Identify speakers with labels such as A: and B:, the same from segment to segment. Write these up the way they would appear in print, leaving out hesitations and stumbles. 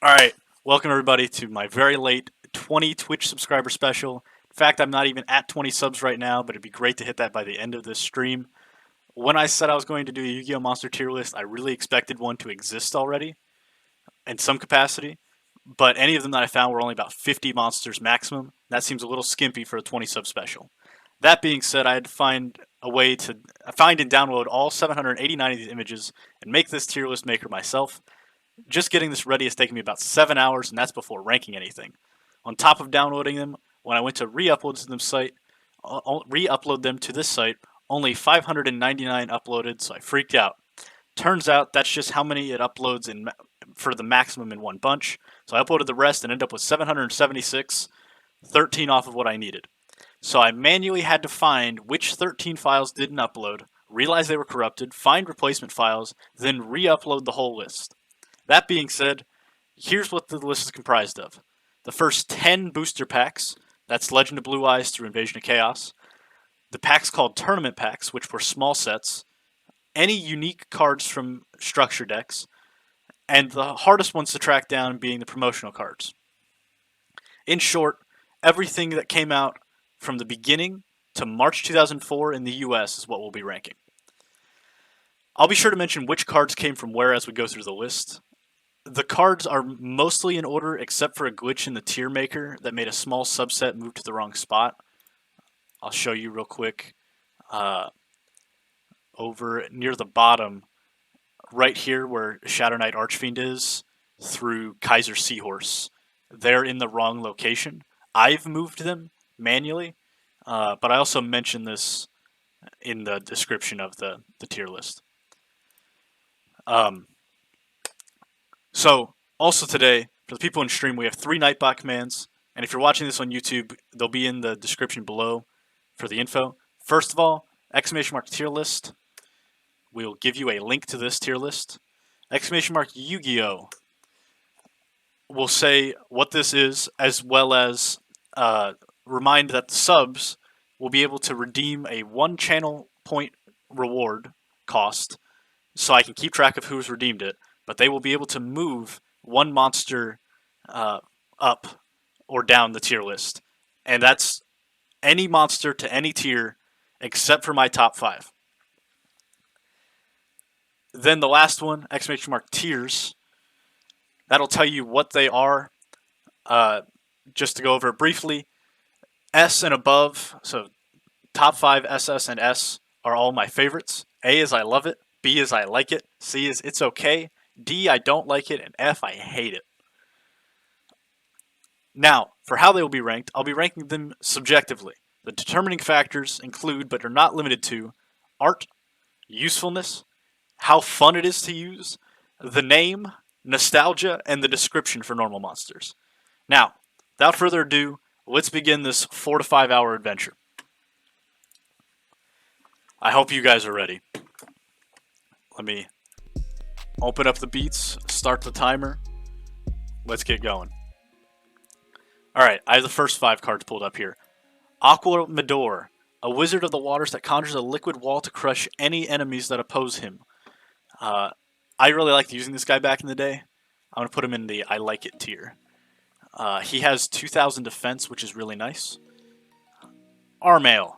A: Alright, welcome everybody to my very late 20 Twitch subscriber special. In fact, I'm not even at 20 subs right now, but it'd be great to hit that by the end of this stream. When I said I was going to do a Yu-Gi-Oh! Monster tier list, I really expected one to exist already, in some capacity, but any of them that I found were only about 50 monsters maximum. That seems a little skimpy for a 20 sub special. That being said, I had to find a way to find and download all 789 of these images and make this tier list maker myself. Just getting this ready has taken me about 7 hours, and that's before ranking anything. On top of downloading them, when I went to re-upload them to this site, only 599 uploaded, so I freaked out. Turns out that's just how many it uploads for the maximum in one bunch. So I uploaded the rest and ended up with 776, 13 off of what I needed. So I manually had to find which 13 files didn't upload, realize they were corrupted, find replacement files, then re-upload the whole list. That being said, here's what the list is comprised of. The first 10 booster packs, that's Legend of Blue Eyes through Invasion of Chaos. The packs called Tournament Packs, which were small sets. Any unique cards from structure decks. And the hardest ones to track down being the promotional cards. In short, everything that came out from the beginning to March 2004 in the US is what we'll be ranking. I'll be sure to mention which cards came from where as we go through the list. The cards are mostly in order except for a glitch in the tier maker that made a small subset move to the wrong spot. I'll show you real quick. Over near the bottom, right here where Shadow Knight Archfiend is, through Kaiser Seahorse, they're in the wrong location. I've moved them manually, but I also mentioned this in the description of the tier list. So, also today, for the people in stream, we have 3 Nightbot commands, and if you're watching this on YouTube, they'll be in the description below for the info. First of all, !tier list. We'll give you a link to this tier list. !Yugioh. We'll say what this is, as well as remind that the subs will be able to redeem a 1 channel point reward cost, so I can keep track of who's redeemed it. But they will be able to move 1 monster up or down the tier list. And that's any monster to any tier except for my top 5. Then the last one, !tiers. That'll tell you what they are. Just to go over it briefly, S and above, so top 5 SS and S are all my favorites. A is I love it, B is I like it, C is it's okay, D, I don't like it, and F, I hate it. Now, for how they will be ranked, I'll be ranking them subjectively. The determining factors include, but are not limited to, art, usefulness, how fun it is to use, the name, nostalgia, and the description for normal monsters. Now, without further ado, let's begin this 4 to 5 hour adventure. I hope you guys are ready. Let me open up the beats, start the timer. Let's get going. Alright, I have the first 5 cards pulled up here. Aqua Medor, a wizard of the waters that conjures a liquid wall to crush any enemies that oppose him. I really liked using this guy back in the day. I'm going to put him in the I like it tier. He has 2000 defense, which is really nice. Armail,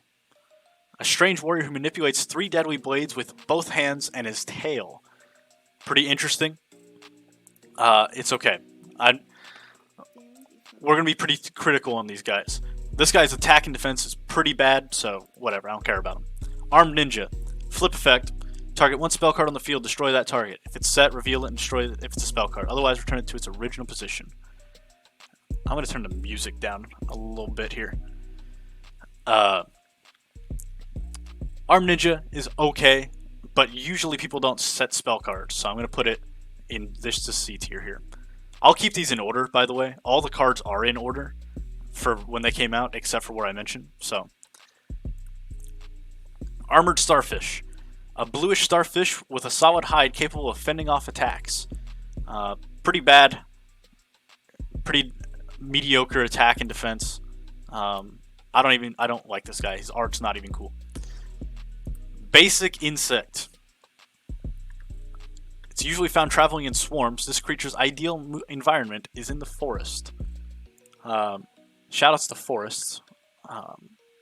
A: a strange warrior who manipulates 3 deadly blades with both hands and his tail. Pretty interesting. It's okay. We're going to be pretty critical on these guys. This guy's attack and defense is pretty bad, so whatever, I don't care about him. Armed Ninja. Flip effect. Target 1 spell card on the field, destroy that target. If it's set, reveal it and destroy it if it's a spell card. Otherwise, return it to its original position. I'm going to turn the music down a little bit here. Armed Ninja is okay, but usually people don't set spell cards, so I'm going to put it in this C tier here. I'll keep these in order, by the way. All the cards are in order for when they came out, except for where I mentioned. So, Armored Starfish. A bluish starfish with a solid hide capable of fending off attacks. Pretty bad. Pretty mediocre attack and defense. I don't like this guy. His art's not even cool. Basic Insect. It's usually found traveling in swarms. This creature's ideal environment is in the forest. Shoutouts to forests.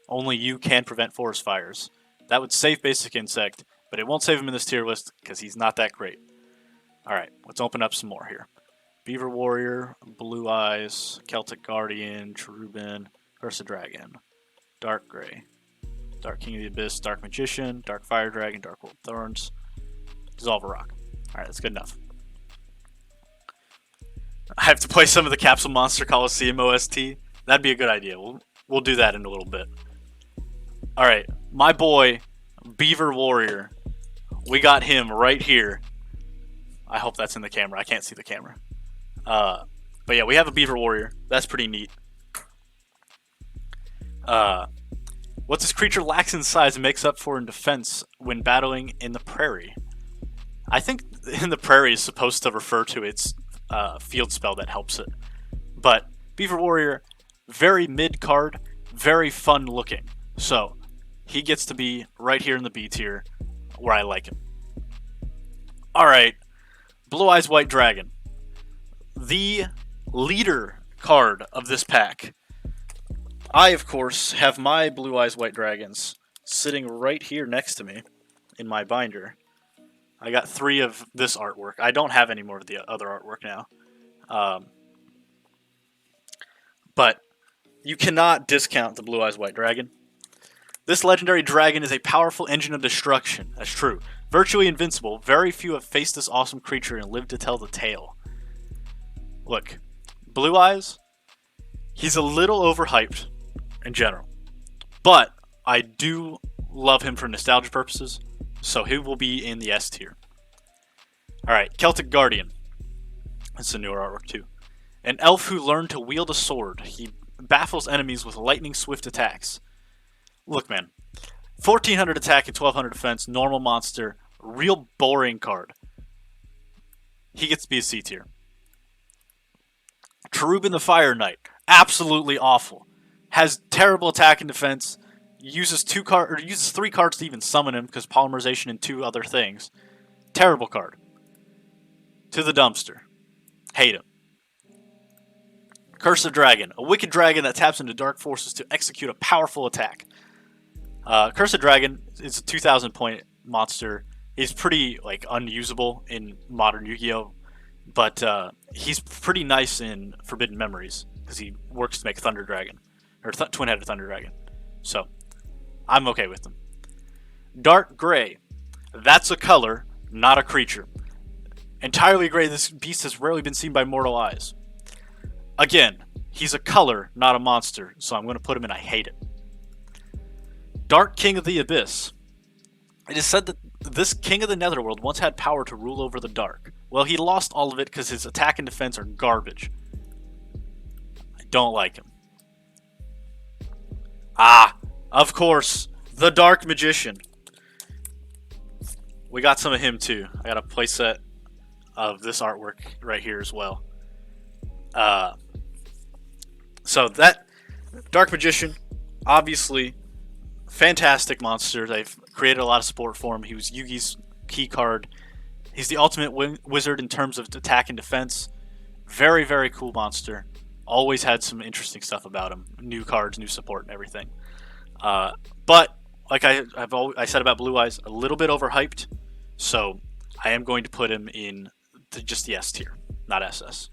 A: Only you can prevent forest fires. That would save Basic Insect, but it won't save him in this tier list because he's not that great. Alright, let's open up some more here. Beaver Warrior, Blue Eyes, Celtic Guardian, Cherubin, Curse of Dragon, Dark Gray, Dark King of the Abyss, Dark Magician, Dark Fire Dragon, Dark World Thorns, Dissolve a Rock. Alright, that's good enough. I have to play some of the Capsule Monster Coliseum OST. That'd be a good idea. We'll do that in a little bit. Alright, my boy, Beaver Warrior. We got him right here. I hope that's in the camera. I can't see the camera. But yeah, we have a Beaver Warrior. That's pretty neat. What this creature lacks in size and makes up for in defense when battling in the prairie. I think in the prairie is supposed to refer to its field spell that helps it. But Beaver Warrior, very mid card, very fun looking. So he gets to be right here in the B tier where I like him. Alright, Blue Eyes White Dragon. The leader card of this pack. I, of course, have my Blue Eyes White Dragons sitting right here next to me in my binder. I got 3 of this artwork. I don't have any more of the other artwork now. But you cannot discount the Blue Eyes White Dragon. This legendary dragon is a powerful engine of destruction. That's true. Virtually invincible. Very few have faced this awesome creature and lived to tell the tale. Look, Blue Eyes, he's a little overhyped in general. But I do love him for nostalgia purposes, so he will be in the S tier. Alright, Celtic Guardian. It's a newer artwork too. An elf who learned to wield a sword. He baffles enemies with lightning swift attacks. Look, man. 1400 attack and 1200 defense, normal monster, real boring card. He gets to be a C tier. Cherubin the Fire Knight. Absolutely awful. Has terrible attack and defense. Uses 3 cards to even summon him because polymerization and 2 other things. Terrible card. To the dumpster. Hate him. Curse of Dragon. A wicked dragon that taps into dark forces to execute a powerful attack. Curse of Dragon is a 2000 point monster. He's pretty unusable in modern Yu-Gi-Oh! But he's pretty nice in Forbidden Memories because he works to make Thunder Dragon. Or Twin-Headed Thunder Dragon. So, I'm okay with them. Dark Gray. That's a color, not a creature. Entirely gray, this beast has rarely been seen by mortal eyes. Again, he's a color, not a monster, so I'm going to put him in I hate it. Dark King of the Abyss. It is said that this King of the Netherworld once had power to rule over the dark. Well, he lost all of it because his attack and defense are garbage. I don't like him. Ah, of course, the Dark Magician. We got some of him too. I got a playset of this artwork right here as well. So that Dark Magician, obviously, fantastic monster. They've created a lot of support for him. He was Yugi's key card. He's the ultimate wizard in terms of attack and defense. Very, very cool monster. Always had some interesting stuff about him. New cards, new support, and everything. But, like I said about Blue Eyes, a little bit overhyped. So, I am going to put him in just the S tier, not SS.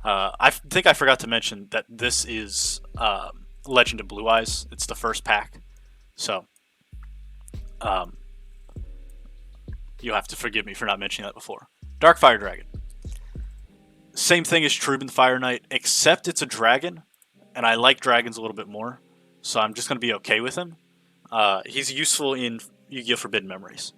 A: I think I forgot to mention that this is Legend of Blue Eyes. It's the first pack. So, you'll have to forgive me for not mentioning that before. Dark Fire Dragon. Same thing as Cherubin the Fire Knight, except it's a dragon, and I like dragons a little bit more, so I'm just going to be okay with him. He's useful in Yu-Gi-Oh! Forbidden Memories.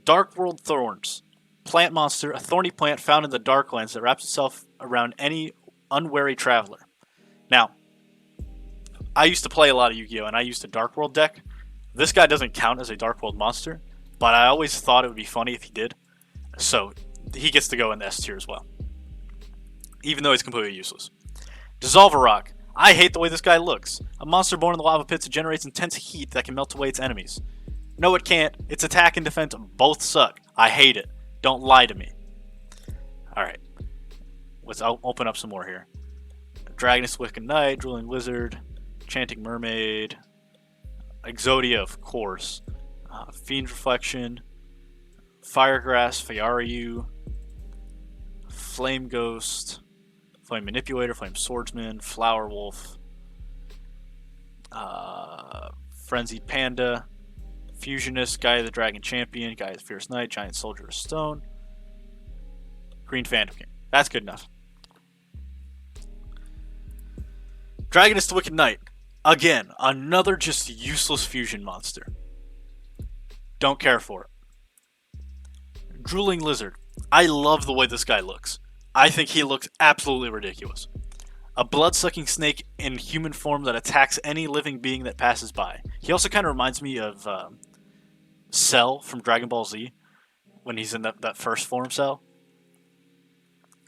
A: Dark World Thorns. Plant monster, a thorny plant found in the Darklands that wraps itself around any unwary traveler. Now, I used to play a lot of Yu-Gi-Oh! And I used a Dark World deck. This guy doesn't count as a Dark World monster, but I always thought it would be funny if he did. So, he gets to go in the S tier as well. Even though he's completely useless. Dissolve a Rock. I hate the way this guy looks. A monster born in the lava pits that generates intense heat that can melt away its enemies. No, it can't. Its attack and defense both suck. I hate it. Don't lie to me. Alright. I'll open up some more here. Dragoness Wicked Knight, Drooling Lizard, Chanting Mermaid, Yugioh, of course, Fiend Reflection, Firegrass, Fayaryu, Flame Ghost, Flame Manipulator, Flame Swordsman, Flower Wolf, Frenzied Panda, Fusionist, Guy of the Dragon Champion, Guy of the Fierce Knight, Giant Soldier of Stone, Green Phantom King. That's good enough. Dragoness the Wicked Knight. Again, another just useless fusion monster. Don't care for it. Drooling Lizard. I love the way this guy looks. I think he looks absolutely ridiculous. A blood-sucking snake in human form that attacks any living being that passes by. He also kind of reminds me of Cell from Dragon Ball Z when he's in that first form Cell.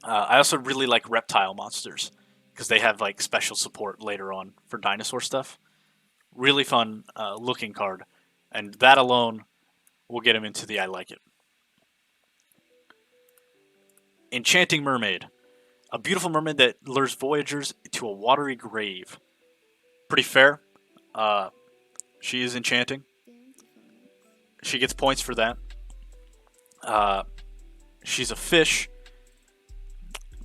A: I also really like reptile monsters because they have like special support later on for dinosaur stuff. Really fun looking card, and that alone will get him into the I like it. Enchanting Mermaid. A beautiful mermaid that lures voyagers to a watery grave. Pretty fair. She is enchanting. She gets points for that. She's a fish,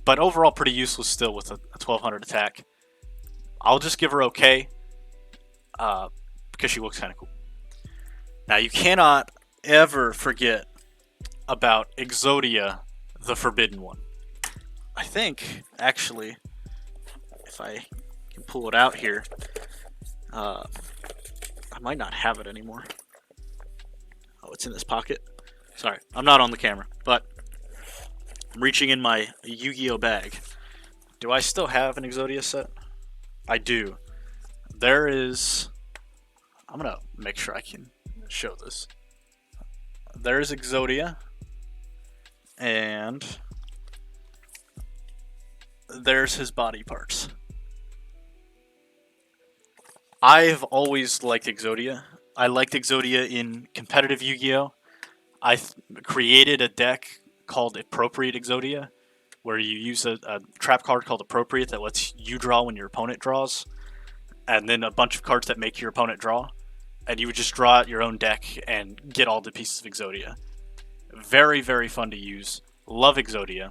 A: but overall pretty useless still with a 1200 attack. I'll just give her okay, because she looks kind of cool. Now you cannot ever forget about Yugioh, the Forbidden One. I think, actually, if I can pull it out here, I might not have it anymore. Oh, it's in this pocket. Sorry, I'm not on the camera, but I'm reaching in my Yu-Gi-Oh bag. Do I still have an Yugioh set? I do. There is... I'm going to make sure I can show this. There's Yugioh, and there's his body parts. I've always liked Yugioh. I liked Yugioh in competitive Yu-Gi-Oh! I created a deck called Appropriate Yugioh, where you use a trap card called Appropriate that lets you draw when your opponent draws, and then a bunch of cards that make your opponent draw, and you would just draw out your own deck and get all the pieces of Yugioh. Very, very fun to use. Love Yugioh.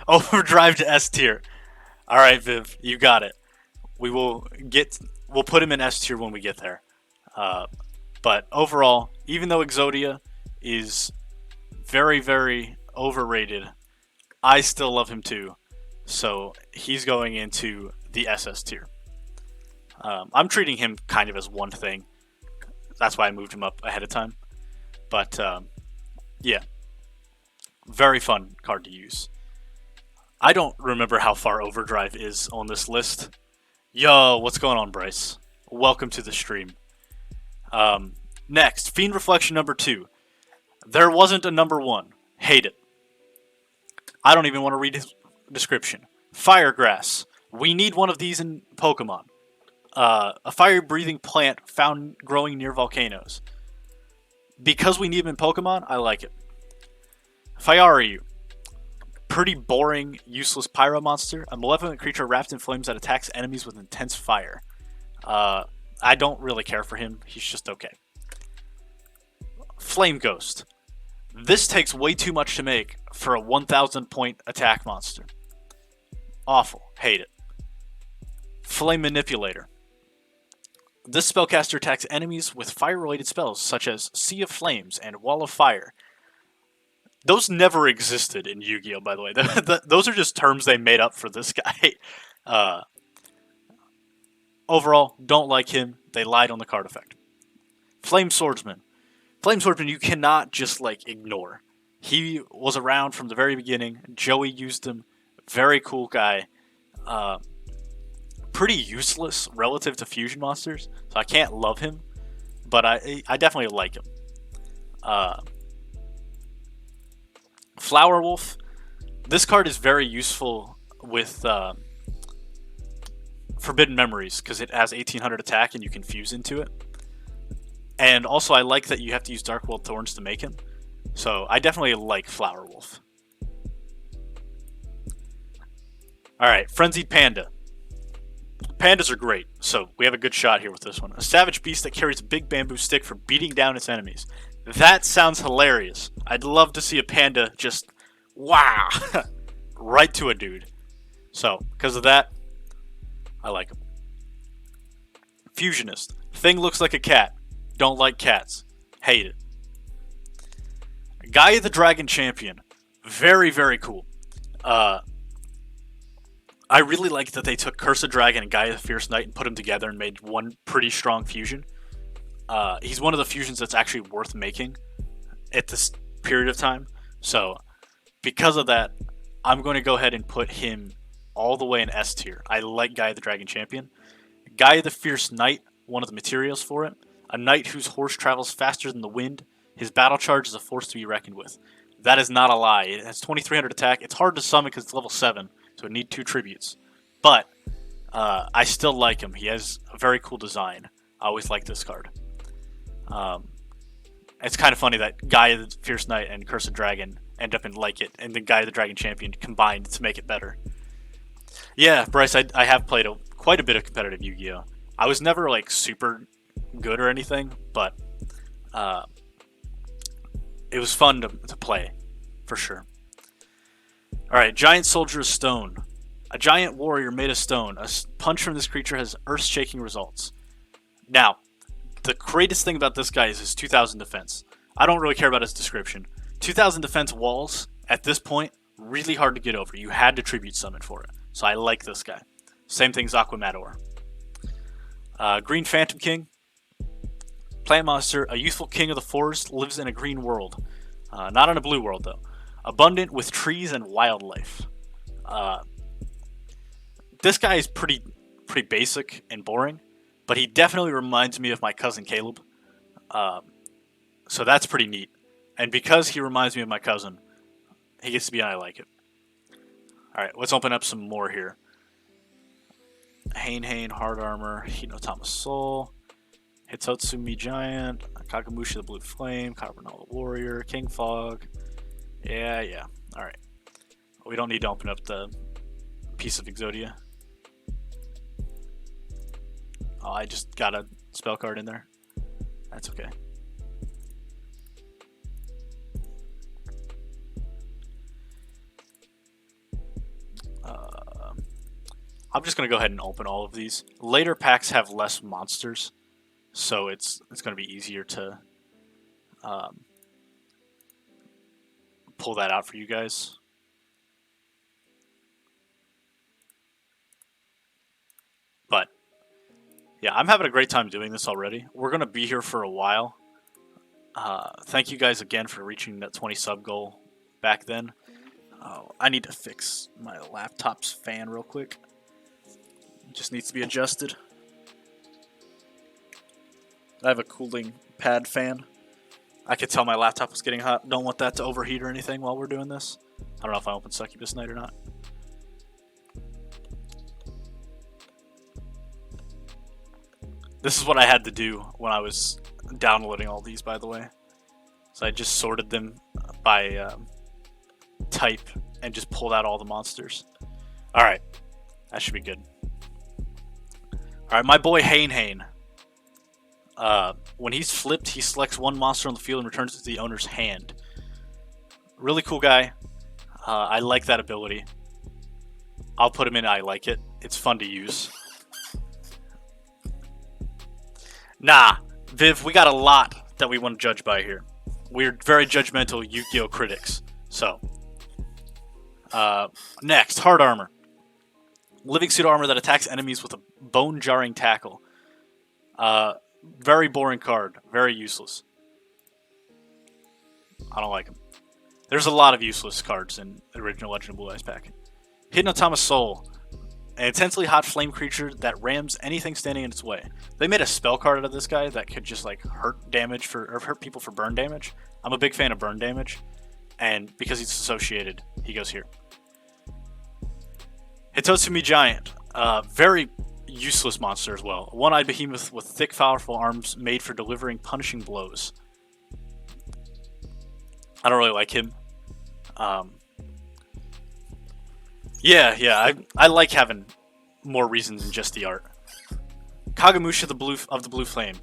A: Overdrive to S tier. Alright, Viv, you got it. We'll put him in S tier when we get there. But overall, even though Yugioh is very, very overrated, I still love him too. So he's going into the SS tier. I'm treating him kind of as one thing. That's why I moved him up ahead of time. But yeah, very fun card to use. I don't remember how far Overdrive is on this list. Yo, what's going on, Bryce? Welcome to the stream. Next, Fiend Reflection number 2. There wasn't a number 1. Hate it. I don't even want to read his description. Firegrass. We need one of these in Pokemon. A fire-breathing plant found growing near volcanoes. Because we need them in Pokemon, I like it. Fayaryu. Pretty boring, useless pyro monster. A malevolent creature wrapped in flames that attacks enemies with intense fire. I don't really care for him. He's just okay. Flame Ghost. This takes way too much to make for a 1000 point attack monster. Awful. Hate it. Flame Manipulator. This spellcaster attacks enemies with fire-related spells such as Sea of Flames and Wall of Fire. Those never existed in Yu-Gi-Oh, by the way. Those are just terms they made up for this guy. Overall, don't like him. They lied on the card effect. Flame Swordsman. Flame Swordsman you cannot just, ignore. He was around from the very beginning. Joey used him. Very cool guy. Pretty useless relative to fusion monsters, so I can't love him, but I definitely like him. Flower Wolf. This card is very useful with Forbidden Memories because it has 1800 attack and you can fuse into it. And also I like that you have to use Dark World Thorns to make him. So I definitely like Flower Wolf. Alright, Frenzied Panda. Pandas are great, so we have a good shot here with this one. A savage beast that carries a big bamboo stick for beating down its enemies. That sounds hilarious. I'd love to see a panda just, wow, right to a dude. So, because of that, I like him. Fusionist. Thing looks like a cat. Don't like cats. Hate it. Gaia the Dragon Champion. Very, very cool. I really like that they took Cursed Dragon and Gaia the Fierce Knight and put them together and made one pretty strong fusion. He's one of the fusions that's actually worth making at this period of time. So, because of that, I'm going to go ahead and put him all the way in S tier. I like Gaia the Dragon Champion. Gaia the Fierce Knight, one of the materials for it. A knight whose horse travels faster than the wind. His battle charge is a force to be reckoned with. That is not a lie. It has 2300 attack. It's hard to summon because it's level 7, so it needs 2 tributes. But I still like him. He has a very cool design. I always like this card. It's kind of funny that Gaia the Fierce Knight and Cursed Dragon end up in like it, and then Gaia the Dragon Champion combined to make it better. Yeah, Bryce, I have played quite a bit of competitive Yu-Gi-Oh! I was never like super good or anything, but it was fun to play, for sure. Alright, Giant Soldier of Stone. A giant warrior made of stone. A punch from this creature has earth-shaking results. Now, the greatest thing about this guy is his 2000 defense. I don't really care about his description. 2000 defense walls, at this point, really hard to get over. You had to tribute summon for it. So I like this guy. Same thing as Aquamador. Green Phantom King. Plant monster, a youthful king of the forest, lives in a green world. Not in a blue world, though. Abundant with trees and wildlife. This guy is pretty basic and boring, but he definitely reminds me of my cousin Caleb. So that's pretty neat. And because he reminds me of my cousin, he gets to be on I like it. Alright, let's open up some more here. Hane, Hard Armor, Hinotama Soul, Hitotsu Giant, Kakamushi the Blue Flame, Carbonell the Warrior, King Fog. Yeah. Alright. We don't need to open up the piece of Exodia. Oh, I just got a spell card in there. That's okay. I'm just going to go ahead and open all of these. Later packs have less monsters, so it's going to be easier to pull that out for you guys. But yeah, I'm having a great time doing this already. We're going to be here for a while. Thank you guys again for reaching that 20 sub goal back then. Oh, I need to fix my laptop's fan real quick. It just needs to be adjusted. I have a cooling pad fan. I could tell my laptop was getting hot. Don't want that to overheat or anything while we're doing this. I don't know if I opened Succubus Night or not. This is what I had to do when I was downloading all these, by the way. So I just sorted them by type and just pulled out all the monsters. Alright, that should be good. Alright, my boy Hane. When he's flipped, he selects one monster on the field and returns it to the owner's hand. Really cool guy. I like that ability. I'll put him in I like it. It's fun to use. Nah, Viv, we got a lot that we want to judge by here. We're very judgmental Yu-Gi-Oh critics. So, next, Hard Armor. Living suit armor that attacks enemies with a bone-jarring tackle. Very boring card. Very useless. I don't like him. There's a lot of useless cards in the original Legend of Blue Eyes pack. Hinotama Soul. An intensely hot flame creature that rams anything standing in its way. They made a spell card out of this guy that could just like hurt people for burn damage. I'm a big fan of burn damage, and because he's associated, he goes here. Hitotsu Giant. Very useless monster as well. A one-eyed behemoth with thick, powerful arms made for delivering punishing blows. I don't really like him. Um, I like having more reasons than just the art. Kagamusha of the Blue Flame.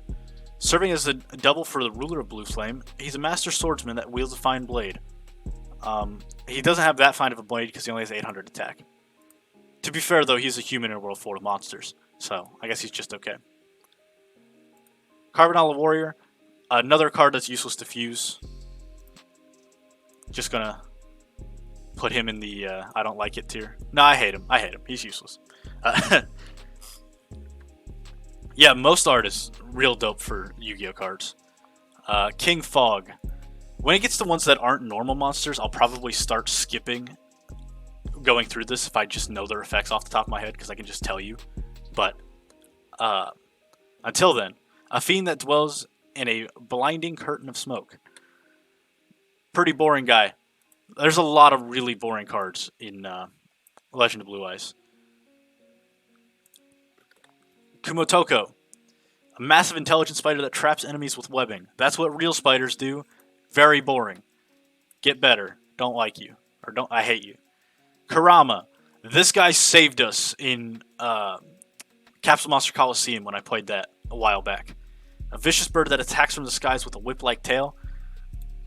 A: Serving as a double for the ruler of Blue Flame, he's a master swordsman that wields a fine blade. He doesn't have that fine of a blade because he only has 800 attack. To be fair, though, he's a human in World 4 with monsters, so I guess he's just okay. Carbonella Warrior, another card that's useless to fuse. Just gonna put him in the I don't like it tier. No, I hate him. He's useless. Yeah, most art is real dope for Yu-Gi-Oh cards. King Fog. When it gets to ones that aren't normal monsters, I'll probably start skipping going through this if I just know their effects off the top of my head, because I can just tell you. But until then, a fiend that dwells in a blinding curtain of smoke. Pretty boring guy. There's a lot of really boring cards in Legend of Blue Eyes. Kumotoko. A massive intelligent spider that traps enemies with webbing. That's what real spiders do. Very boring. Get better. Don't like you. Or don't. I hate you. Kurama. This guy saved us in Capsule Monster Coliseum when I played that a while back. A vicious bird that attacks from the skies with a whip-like tail.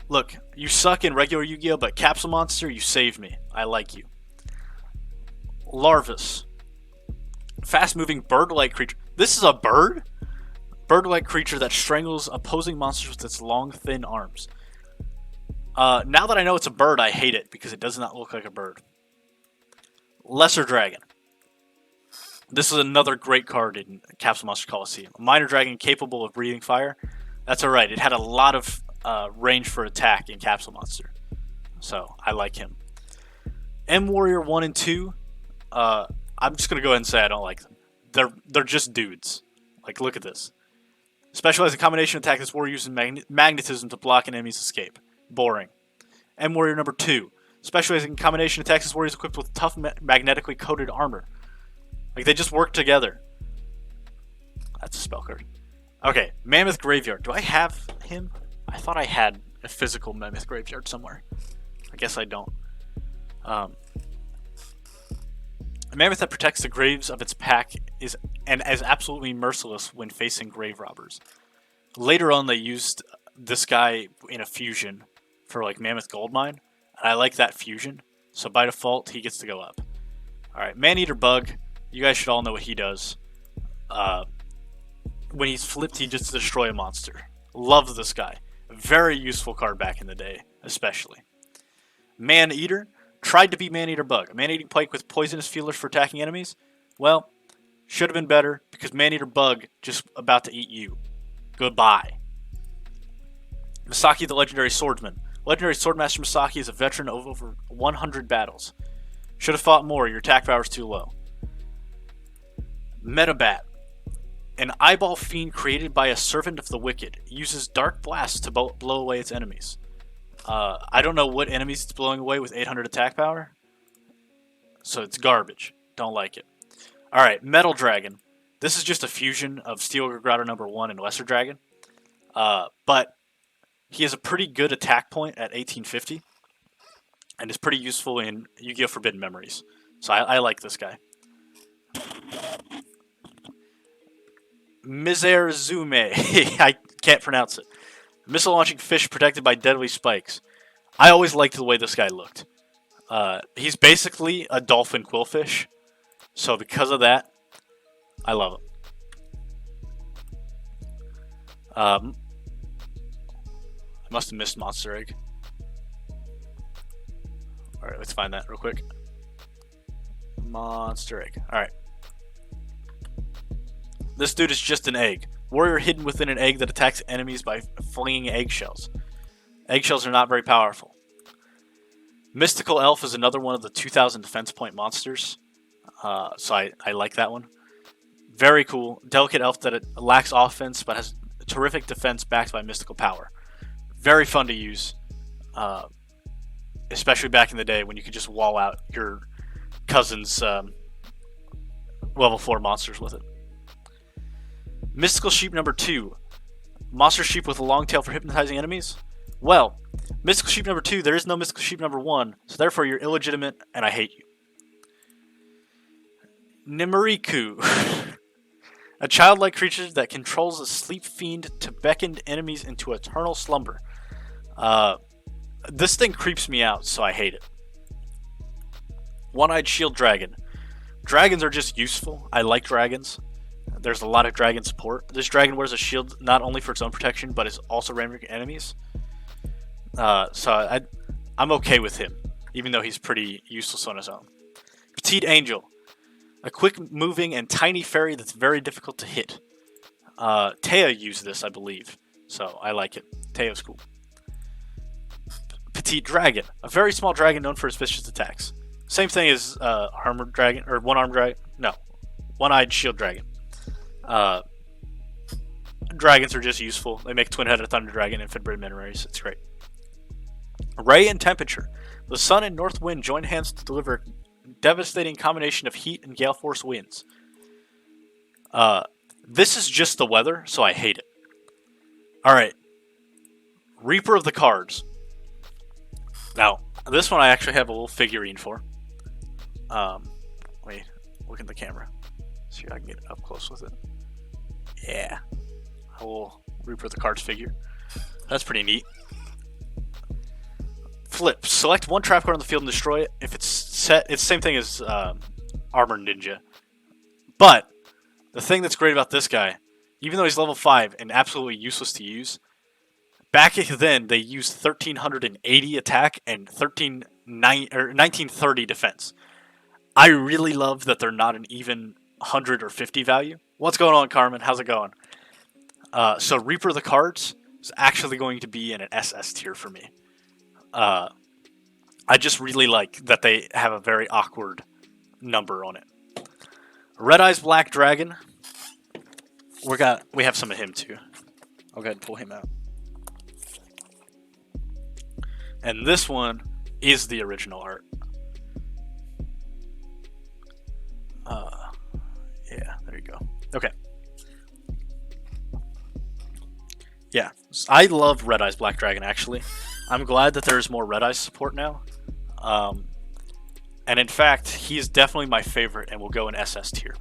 A: Look, you suck in regular Yu-Gi-Oh, but Capsule Monster, you saved me. I like you. Larvus. Fast-moving bird-like creature. This is a bird? Bird-like creature that strangles opposing monsters with its long, thin arms. Now that I know it's a bird, I hate it because it does not look like a bird. Lesser Dragon. This is another great card in Capsule Monster Coliseum. A minor dragon capable of breathing fire. That's alright. It had a lot of range for attack in Capsule Monster. So, I like him. M Warrior 1 and 2. I'm just going to go ahead and say I don't like them. They're just dudes. Like, look at this. Specialized in combination attack, this warrior uses magnetism to block an enemy's escape. Boring. M Warrior number 2. Specializing in combination attacks, this warrior is equipped with tough magnetically coated armor. Like, they just work together. That's a spell card. Okay, Mammoth Graveyard. Do I have him? I thought I had a physical Mammoth Graveyard somewhere. I guess I don't. A mammoth that protects the graves of its pack is absolutely merciless when facing grave robbers. Later on, they used this guy in a fusion for like Mammoth Goldmine. I like that fusion, so by default, he gets to go up. Alright, Man-Eater Bug. You guys should all know what he does. When he's flipped, he just destroys a monster. Love this guy. Very useful card back in the day, especially. Man-Eater. Tried to be Man-Eater Bug. A man-eating pike with poisonous feelers for attacking enemies? Well, should have been better, because Man-Eater Bug just about to eat you. Goodbye. Misaki the Legendary Swordsman. Legendary Swordmaster Misaki is a veteran of over 100 battles. Should have fought more, your attack power is too low. Metabat. An eyeball fiend created by a servant of the wicked. Uses Dark Blast to blow away its enemies. I don't know what enemies it's blowing away with 800 attack power. So it's garbage. Don't like it. Alright, Metal Dragon. This is just a fusion of Steel Grotto number 1 and Lesser Dragon. But he has a pretty good attack point at 1850. And is pretty useful in Yu-Gi-Oh! Forbidden Memories. So I like this guy. Miserzume. I can't pronounce it. Missile launching fish protected by deadly spikes. I always liked the way this guy looked. He's basically a dolphin quillfish. So because of that, I love him. I must have missed Monster Egg. Alright, let's find that real quick. Monster Egg. Alright. This dude is just an egg. Warrior hidden within an egg that attacks enemies by flinging eggshells. Eggshells are not very powerful. Mystical Elf is another one of the 2000 defense point monsters. So I like that one. Very cool. Delicate elf that it lacks offense but has terrific defense backed by mystical power. Very fun to use. Especially back in the day when you could just wall out your cousin's level 4 monsters with it. Mystical Sheep number 2. Monster sheep with a long tail for hypnotizing enemies. Well, Mystical Sheep number 2, there is no Mystical Sheep number 1, so therefore you're illegitimate and I hate you. Nimeriku. A childlike creature that controls a sleep fiend to beckon enemies into eternal slumber. This thing creeps me out, so I hate it. One-Eyed Shield Dragon. Dragons are just useful. I like dragons. There's a lot of dragon support. This dragon wears a shield not only for its own protection, but is also ramming enemies. So I'm okay with him, even though he's pretty useless on his own. Petite Angel. A quick moving and tiny fairy that's very difficult to hit. Taya used this, I believe. So I like it. Taya's cool. Petite Dragon. A very small dragon known for its vicious attacks. Same thing as Armored Dragon, or One-Armed Dragon. No. One-Eyed Shield Dragon. Dragons are just useful. They make Twin-Headed Thunder Dragon and Fedbraid Minorays. It's great. Ray and Temperature. The sun and north wind join hands to deliver a devastating combination of heat and gale force winds. This is just the weather, so I hate it. Alright. Reaper of the Cards. Now, this one I actually have a little figurine for. Wait, look at the camera. See if I can get up close with it. Yeah. A little Reaper of the Cards figure. That's pretty neat. Flip. Select one trap card on the field and destroy it. If it's set, it's the same thing as Armored Ninja. But the thing that's great about this guy, even though he's level 5 and absolutely useless to use, back then they used 1380 attack and 1930 defense. I really love that they're not an even 100 or 50 value. What's going on, Carmen? How's it going? So Reaper of the Cards is actually going to be in an SS tier for me. I just really like that they have a very awkward number on it. Red Eyes Black Dragon. We have some of him too. I'll go ahead and pull him out. And this one is the original art. Yeah, there you go. Okay. Yeah, I love Red Eyes Black Dragon, actually. I'm glad that there's more Red Eyes support now. And in fact, he's definitely my favorite and will go in SS tier.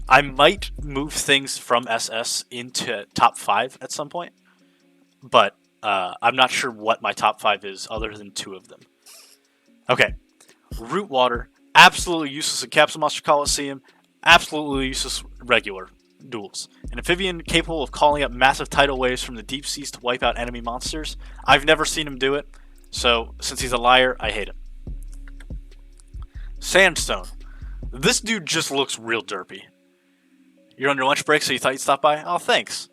A: I might move things from SS into top 5 at some point, but I'm not sure what my top 5 is other than 2 of them. Okay, Root Water, absolutely useless in Capsule Monster Coliseum, absolutely useless regular duels. An amphibian capable of calling up massive tidal waves from the deep seas to wipe out enemy monsters. I've never seen him do it, so since he's a liar, I hate him. Sandstone. This dude just looks real derpy. You're on your lunch break, so you thought you'd stop by? Oh, thanks.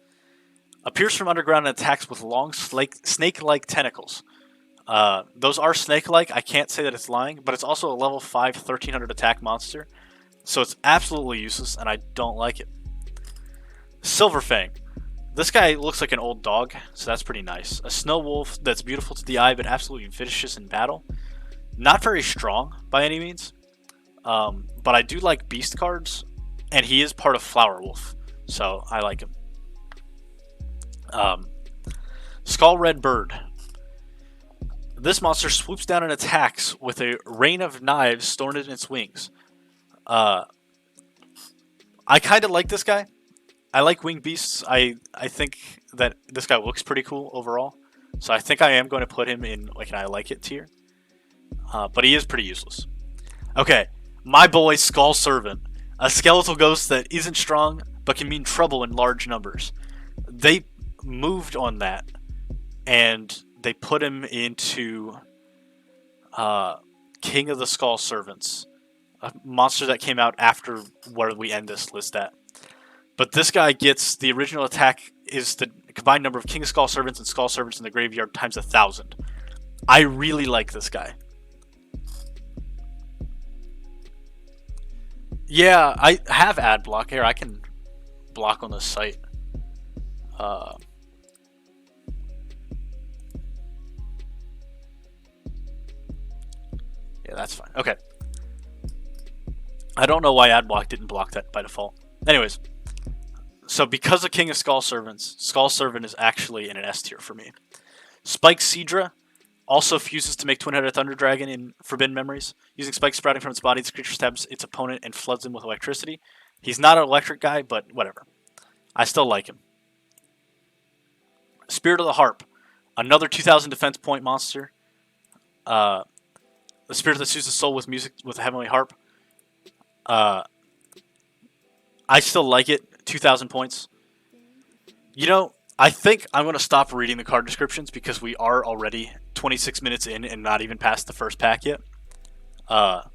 A: Appears from underground and attacks with long snake-like tentacles. Those are snake-like. I can't say that it's lying, but it's also a level 5 1300 attack monster, so it's absolutely useless, and I don't like it. Silverfang. This guy looks like an old dog, so that's pretty nice. A snow wolf that's beautiful to the eye, but absolutely vicious in battle. Not very strong by any means, but I do like beast cards, and he is part of Flower Wolf, so I like him. Skull Red Bird. This monster swoops down and attacks with a rain of knives stored in its wings. I kind of like this guy. I like winged beasts. I think that this guy looks pretty cool overall. So I think I am going to put him in like an I like it tier. But he is pretty useless. Okay, my boy Skull Servant. A skeletal ghost that isn't strong, but can mean trouble in large numbers. They moved on that, and they put him into King of the Skull Servants. A monster that came out after where we end this list at. But this guy gets the original attack is the combined number of King of Skull Servants and Skull Servants in the graveyard times 1,000. I really like this guy. Yeah, I have ad block here. I can block on this site. Yeah, that's fine. Okay. I don't know why ad block didn't block that by default. Anyways. So because of King of Skull Servants, Skull Servant is actually in an S tier for me. Spike Seadra also fuses to make Twin-Headed Thunder Dragon in Forbidden Memories. Using spikes sprouting from its body, this creature stabs its opponent and floods him with electricity. He's not an electric guy, but whatever. I still like him. Spirit of the Harp. Another 2,000 defense point monster. The spirit that soothes the soul with music with a heavenly harp. I still like it. 2,000 points. You know, I think I'm going to stop reading the card descriptions because we are already 26 minutes in and not even past the first pack yet. I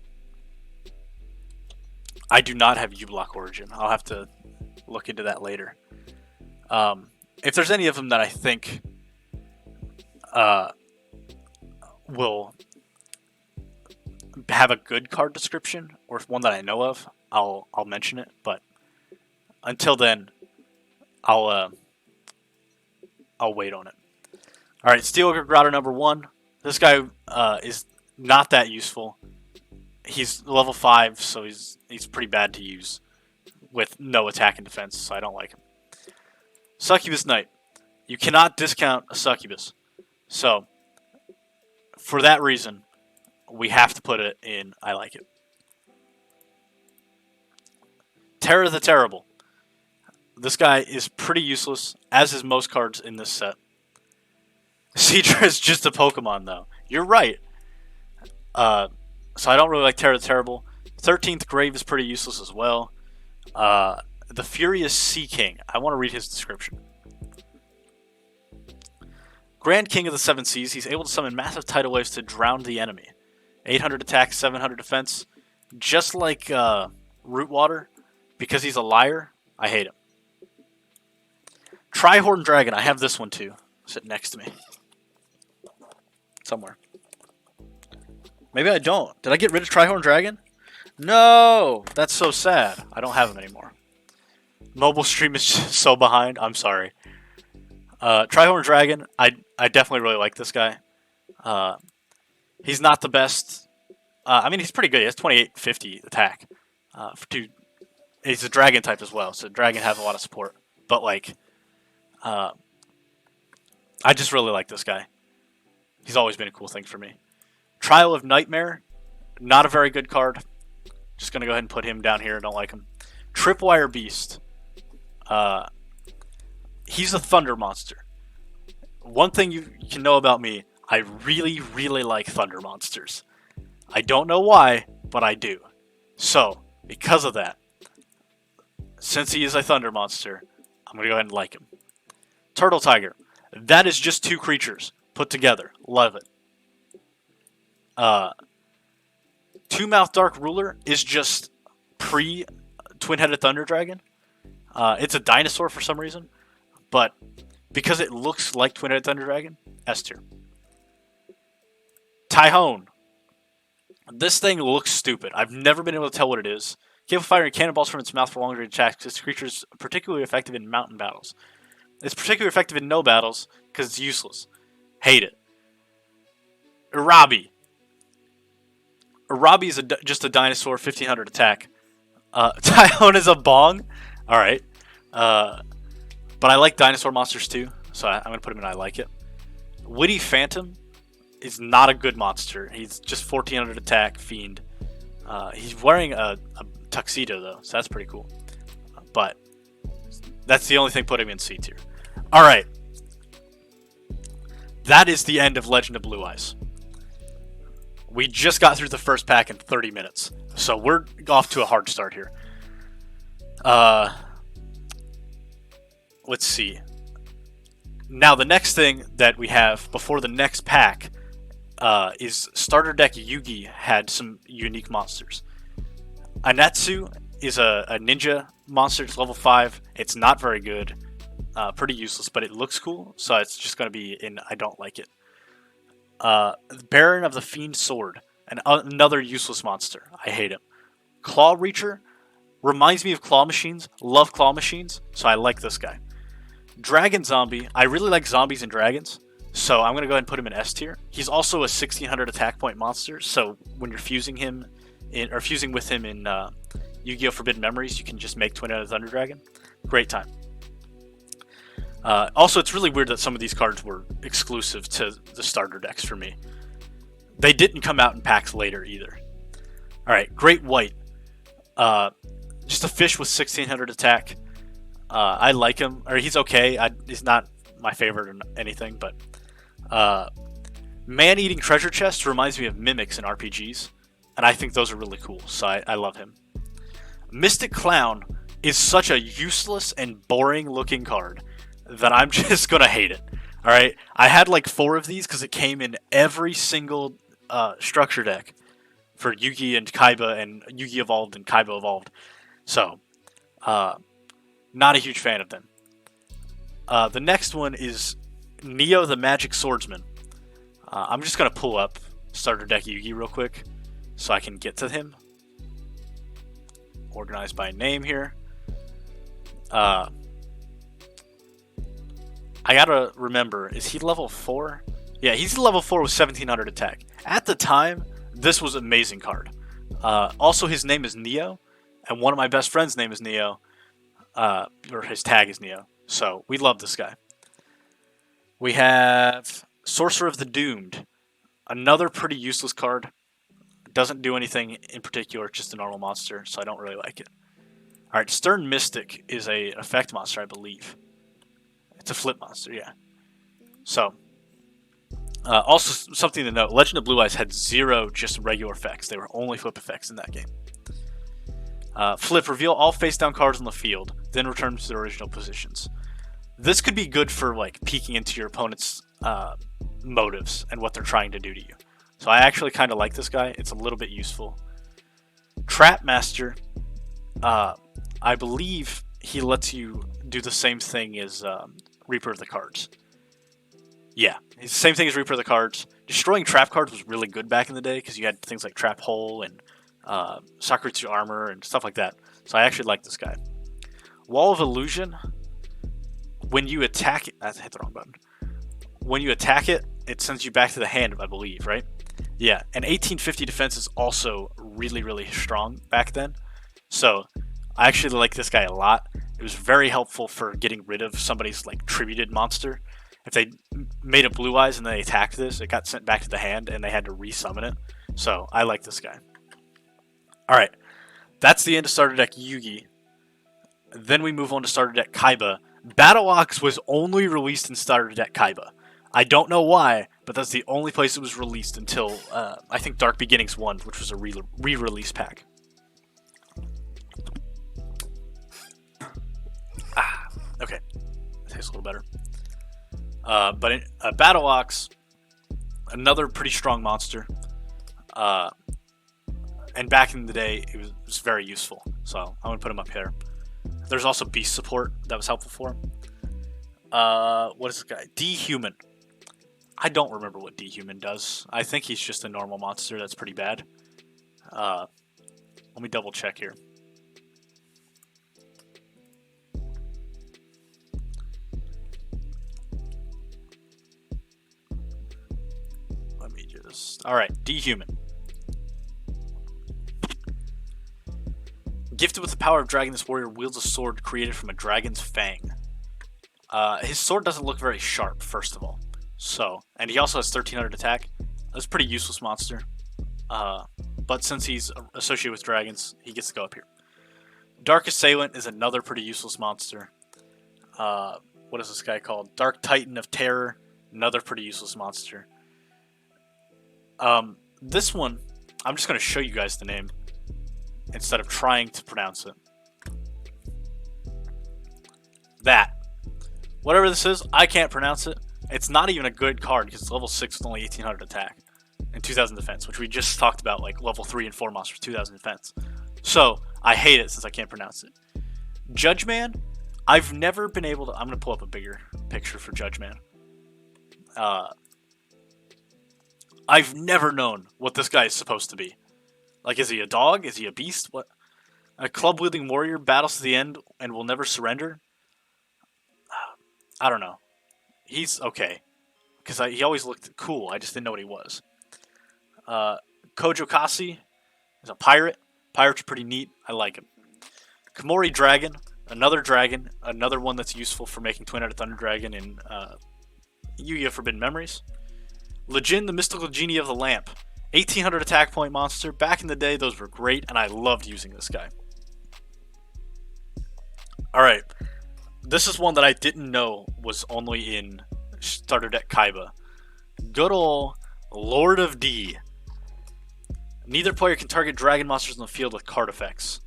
A: do not have U-Block Origin. I'll have to look into that later. If there's any of them that I think will have a good card description, or one that I know of, I'll mention it. But until then, I'll wait on it. All right, Steel Ogre Grotto number 1. This guy is not that useful. He's level 5, so he's pretty bad to use with no attack and defense, so I don't like him. Succubus Knight. You cannot discount a Succubus. So, for that reason, we have to put it in I like it. Terror the Terrible. This guy is pretty useless, as is most cards in this set. Seadra is just a Pokemon, though. You're right. So I don't really like Terror the Terrible. 13th Grave is pretty useless as well. The Furious Sea King. I want to read his description. Grand King of the Seven Seas. He's able to summon massive tidal waves to drown the enemy. 800 attack, 700 defense. Just like Rootwater. Because he's a liar, I hate him. Trihorn Dragon. I have this one too. Sitting next to me. Somewhere. Maybe I don't. Did I get rid of Trihorn Dragon? No! That's so sad. I don't have him anymore. Mobile stream is just so behind. I'm sorry. Trihorn Dragon. I definitely really like this guy. He's not the best. I mean, he's pretty good. He has 2850 attack. He's a dragon type as well, so dragon have a lot of support. But, like, I just really like this guy. He's always been a cool thing for me. Trial of Nightmare. Not a very good card. Just going to go ahead and put him down here. I don't like him. Tripwire Beast. He's a thunder monster. One thing you can know about me, I really, really like thunder monsters. I don't know why, but I do. So, because of that, since he is a thunder monster, I'm going to go ahead and like him. Turtle Tiger. That is just 2 creatures put together. Love it. Two-Mouth Dark Ruler is just pre-Twin-Headed Thunder Dragon. It's a dinosaur for some reason, but because it looks like Twin-Headed Thunder Dragon, S tier. Tyhone. This thing looks stupid. I've never been able to tell what it is. Capable of firing cannonballs from its mouth for long range attacks. This creature is particularly effective in mountain battles. It's particularly effective in no battles because it's useless. Hate it. Irabi. Irabi is just a dinosaur, 1500 attack. Tyhone is a bong. Alright. But I like dinosaur monsters too, so I'm going to put him in I like it. Witty Phantom is not a good monster. He's just 1400 attack, fiend. He's wearing a tuxedo though, so that's pretty cool. But that's the only thing putting him in C tier. Alright. That is the end of Legend of Blue Eyes. We just got through the first pack in 30 minutes, so we're off to a hard start here. Let's see. Now, the next thing that we have before the next pack is Starter Deck Yugi had some unique monsters. Anetsu is a ninja monster. It's level 5. It's not very good. Pretty useless, but it looks cool, so it's just going to be in I don't like it. Baron of the Fiend Sword. Another useless monster. I hate him. Claw Reacher reminds me of claw machines. Love claw machines, so I like this guy. Dragon Zombie. I really like zombies and dragons, so I'm going to go ahead and put him in S tier. He's also a 1600 attack point monster, so when you're fusing him or fusing with him in Yu-Gi-Oh! Forbidden Memories, you can just make Twin-Headed Thunder Dragon. Great time. Also, it's really weird that some of these cards were exclusive to the starter decks for me. They didn't come out in packs later either. All right, Great White. Just a fish with 1600 attack. I like him, or he's okay. He's not my favorite or anything, but man-eating treasure chest reminds me of mimics in RPGs, and I think those are really cool. So I love him. Mystic Clown is such a useless and boring-looking card that I'm just gonna hate it. All right, I had like 4 of these because it came in every single structure deck for Yugi and Kaiba, and Yugi Evolved and Kaiba Evolved. So, not a huge fan of them. The next one is Neo the Magic Swordsman. I'm just going to pull up starter deck Yugi real quick so I can get to him. Organized by name here. I gotta remember, is he level 4? Yeah, he's level 4 with 1700 attack. At the time, this was an amazing card. Also, his name is Neo, and one of my best friends' name is Neo, or his tag is Neo. So, we love this guy. We have Sorcerer of the Doomed. Another pretty useless card. Doesn't do anything in particular, just a normal monster, so I don't really like it. Alright, Stern Mystic is a effect monster, I believe. It's a flip monster, yeah. So, also something to note, Legend of Blue Eyes had 0 just regular effects. They were only flip effects in that game. Flip, reveal all face-down cards on the field, then return to their original positions. This could be good for like peeking into your opponent's motives and what they're trying to do to you. So I actually kind of like this guy. It's a little bit useful. Trap Master, I believe he lets you do the same thing as Reaper of the Cards. Yeah, it's the same thing as Reaper of the Cards. Destroying trap cards was really good back in the day because you had things like Trap Hole and Sakuretsu Armor and stuff like that. So I actually like this guy. Wall of Illusion. When you attack it, I hit the wrong button. When you attack it, it sends you back to the hand, I believe, right? Yeah, and 1850 defense is also really, really strong back then. So I actually like this guy a lot. It was very helpful for getting rid of somebody's like tributed monster. If they made a Blue Eyes and they attacked this, it got sent back to the hand and they had to resummon it. So I like this guy. Alright, that's the end of starter deck Yugi. Then we move on to starter deck Kaiba. Battle Ox was only released in starter deck Kaiba. I don't know why, but that's the only place it was released until, I think, Dark Beginnings 1, which was a re-release pack. Okay. That tastes a little better. But Battle Ox, another pretty strong monster. And back in the day, it was very useful. So I'm going to put him up here. There's also beast support that was helpful for him. What is this guy? D-Human. I don't remember what D-Human does. I think he's just a normal monster that's pretty bad. Let me double check here. Let me just... Alright, D-Human. Gifted with the power of dragon, this warrior wields a sword created from a dragon's fang. His sword doesn't look very sharp, first of all. So, and he also has 1300 attack. That's a pretty useless monster. But since he's associated with dragons, he gets to go up here. Dark Assailant is another pretty useless monster. What is this guy called? Dark Titan of Terror, another pretty useless monster. This one, I'm just going to show you guys the name instead of trying to pronounce it. That. Whatever this is, I can't pronounce it. It's not even a good card because it's level 6 with only 1800 attack and 2000 defense, which we just talked about, like level 3 and 4 monsters, 2000 defense. So, I hate it since I can't pronounce it. Judgeman, I've never been able to... I'm going to pull up a bigger picture for Judgeman. I've never known what this guy is supposed to be. Like, is he a dog? Is he a beast? What? A club-wielding warrior battles to the end and will never surrender? I don't know. He's okay. Because he always looked cool. I just didn't know what he was. Kojo Kasi is a pirate. Pirates are pretty neat. I like him. Komori Dragon. Another dragon, another one that's useful for making Twin-Headed Thunder Dragon in Yu-Gi-Oh! Forbidden Memories. Lejin, the Mystical Genie of the Lamp. 1800 attack point monster. Back in the day, those were great, and I loved using this guy. Alright, this is one that I didn't know was only in Starter Deck Kaiba. Good ol' Lord of D. Neither player can target dragon monsters in the field with card effects.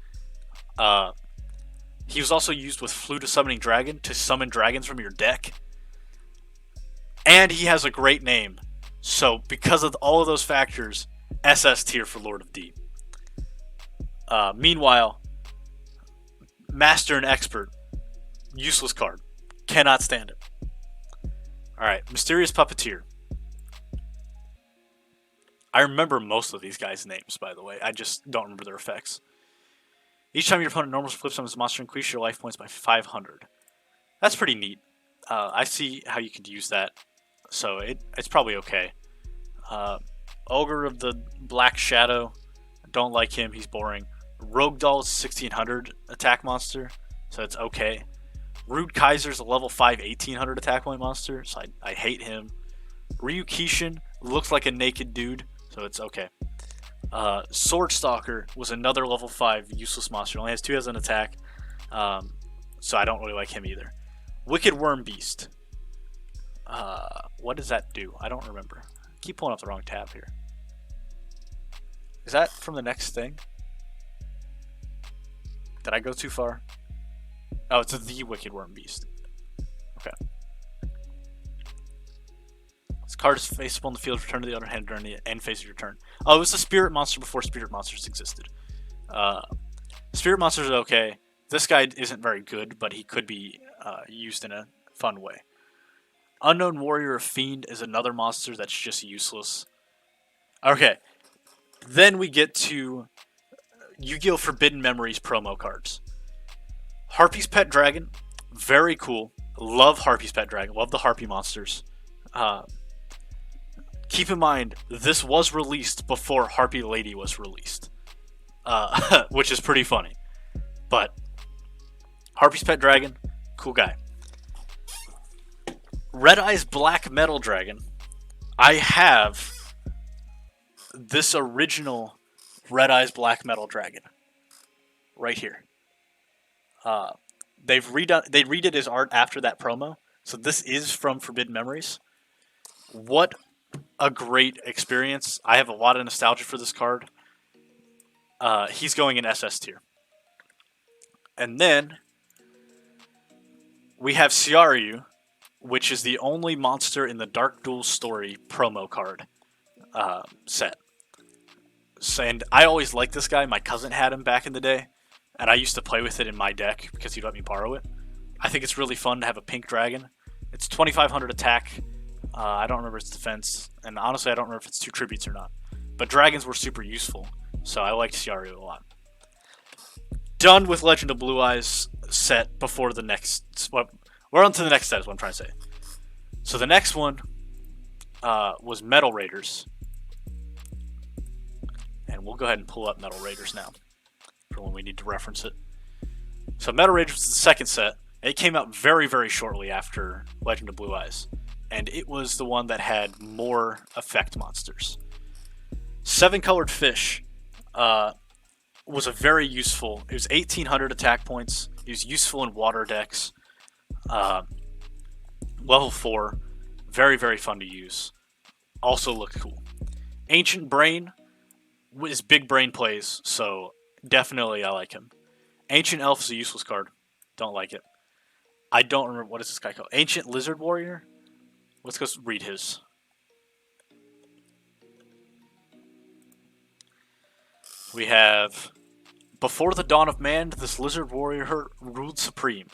A: He was also used with Flute of Summoning Dragon to summon dragons from your deck. And he has a great name. So, because of all of those factors, SS tier for Lord of D. Meanwhile, Master and Expert, useless card. Cannot stand it. Alright, Mysterious Puppeteer. I remember most of these guys' names, by the way. I just don't remember their effects. Each time your opponent normally flips summons a monster, increase your life points by 500. That's pretty neat. I see how you could use that, so it's probably okay. Ogre of the Black Shadow. Don't like him, he's boring. Rogue Doll is 1600 attack monster, so it's okay. Rude Kaiser's a level 5 1800 attack point monster, so I hate him. Ryu Kishin looks like a naked dude, so it's okay. Sword Stalker was another level 5 useless monster. Only has 2 as an attack, so I don't really like him either. Wicked Worm Beast. What does that do? I don't remember. I keep pulling up the wrong tab here. Is that from the next thing? Did I go too far? Oh, it's the Wicked Worm Beast. Okay. This card is face up on the field, return to the other hand during the end phase of your turn. Oh, it was a Spirit Monster before Spirit Monsters existed. Spirit Monsters are okay. This guy isn't very good, but he could be used in a fun way. Unknown Warrior of Fiend is another monster that's just useless. Okay. Then we get to Yu-Gi-Oh! Forbidden Memories promo cards. Harpy's Pet Dragon, very cool. Love Harpy's Pet Dragon. Love the Harpy monsters. Keep in mind, this was released before Harpy Lady was released, which is pretty funny. But Harpy's Pet Dragon, cool guy. Red Eye's Black Metal Dragon. I have this original Red Eye's Black Metal Dragon right here. They redid his art after that promo, so this is from Forbidden Memories. What a great experience! I have a lot of nostalgia for this card. He's going in SS tier, and then we have Xiaryu, which is the only monster in the Dark Duel Story promo card set. And I always liked this guy. My cousin had him back in the day, and I used to play with it in my deck because he'd let me borrow it. I think it's really fun to have a pink dragon. It's 2500 attack. I don't remember its defense, and honestly I don't remember if it's 2 tributes or not. But dragons were super useful, so I liked Xiaryu a lot. Done with Legend of Blue Eyes set before the next... Well, we're on to the next set is what I'm trying to say. So the next one was Metal Raiders. And we'll go ahead and pull up Metal Raiders now for when we need to reference it. So Metal Raiders was the second set. It came out very, very shortly after Legend of Blue Eyes. And it was the one that had more effect monsters. 7-colored fish was a very useful... It was 1800 attack points. It was useful in water decks. Level 4. Very, very fun to use. Also looked cool. Ancient Brain is big brain plays, so definitely I like him. Ancient Elf is a useless card. Don't like it. I don't remember, what is this guy called? Ancient Lizard Warrior? Let's go read his. We have, before the dawn of man, this lizard warrior ruled supreme.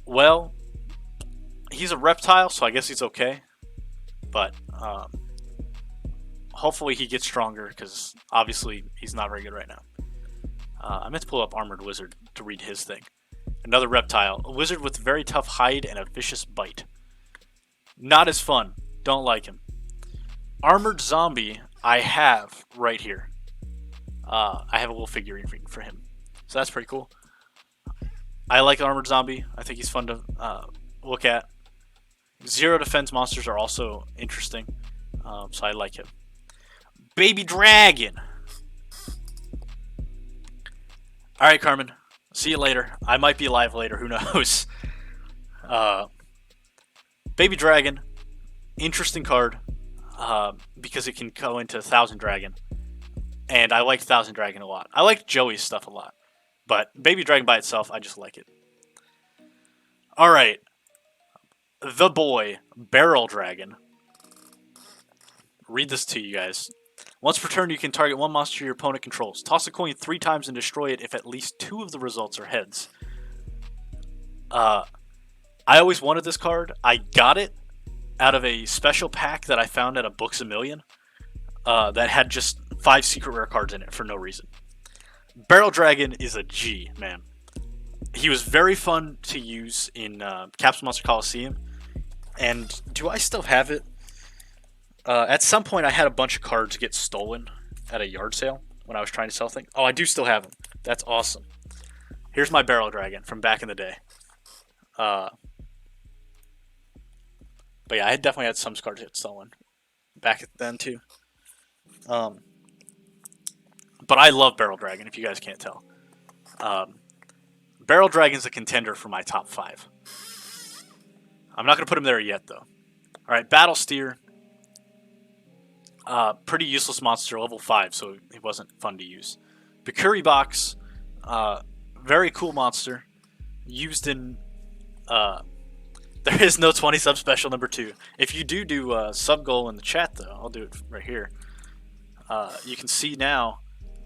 A: Well, he's a reptile, so I guess he's okay. But, hopefully he gets stronger, because obviously he's not very good right now. I meant to pull up Armored Wizard to read his thing. Another reptile. A wizard with very tough hide and a vicious bite. Not as fun. Don't like him. Armored Zombie, I have right here. I have a little figurine for him. So that's pretty cool. I like Armored Zombie. I think he's fun to look at. Zero defense monsters are also interesting, so I like him. Baby Dragon. All right, Carmen. See you later. I might be live later. Who knows? Uh, Baby Dragon, interesting card because it can go into Thousand Dragon, and I like Thousand Dragon a lot. I like Joey's stuff a lot, but Baby Dragon by itself, I just like it. All right, the boy Barrel Dragon. Read this to you guys. Once per turn, you can target one monster your opponent controls. Toss a coin 3 times and destroy it if at least 2 of the results are heads. I always wanted this card. I got it out of a special pack that I found at a Books A Million that had just 5 secret rare cards in it for no reason. Barrel Dragon is a G, man. He was very fun to use in Capsule Monster Coliseum. And do I still have it? At some point, I had a bunch of cards get stolen at a yard sale when I was trying to sell things. Oh, I do still have them. That's awesome. Here's my Barrel Dragon from back in the day. But yeah, I definitely had some cards get stolen back then too. But I love Barrel Dragon, if you guys can't tell. Barrel Dragon's a contender for my top 5. I'm not going to put him there yet, though. Alright, Battle Steer. Pretty useless monster, level 5, so it wasn't fun to use. Bikuri Box. Very cool monster. Used in... there is no 20 sub special number 2. If you do sub goal in the chat, though, I'll do it right here. You can see now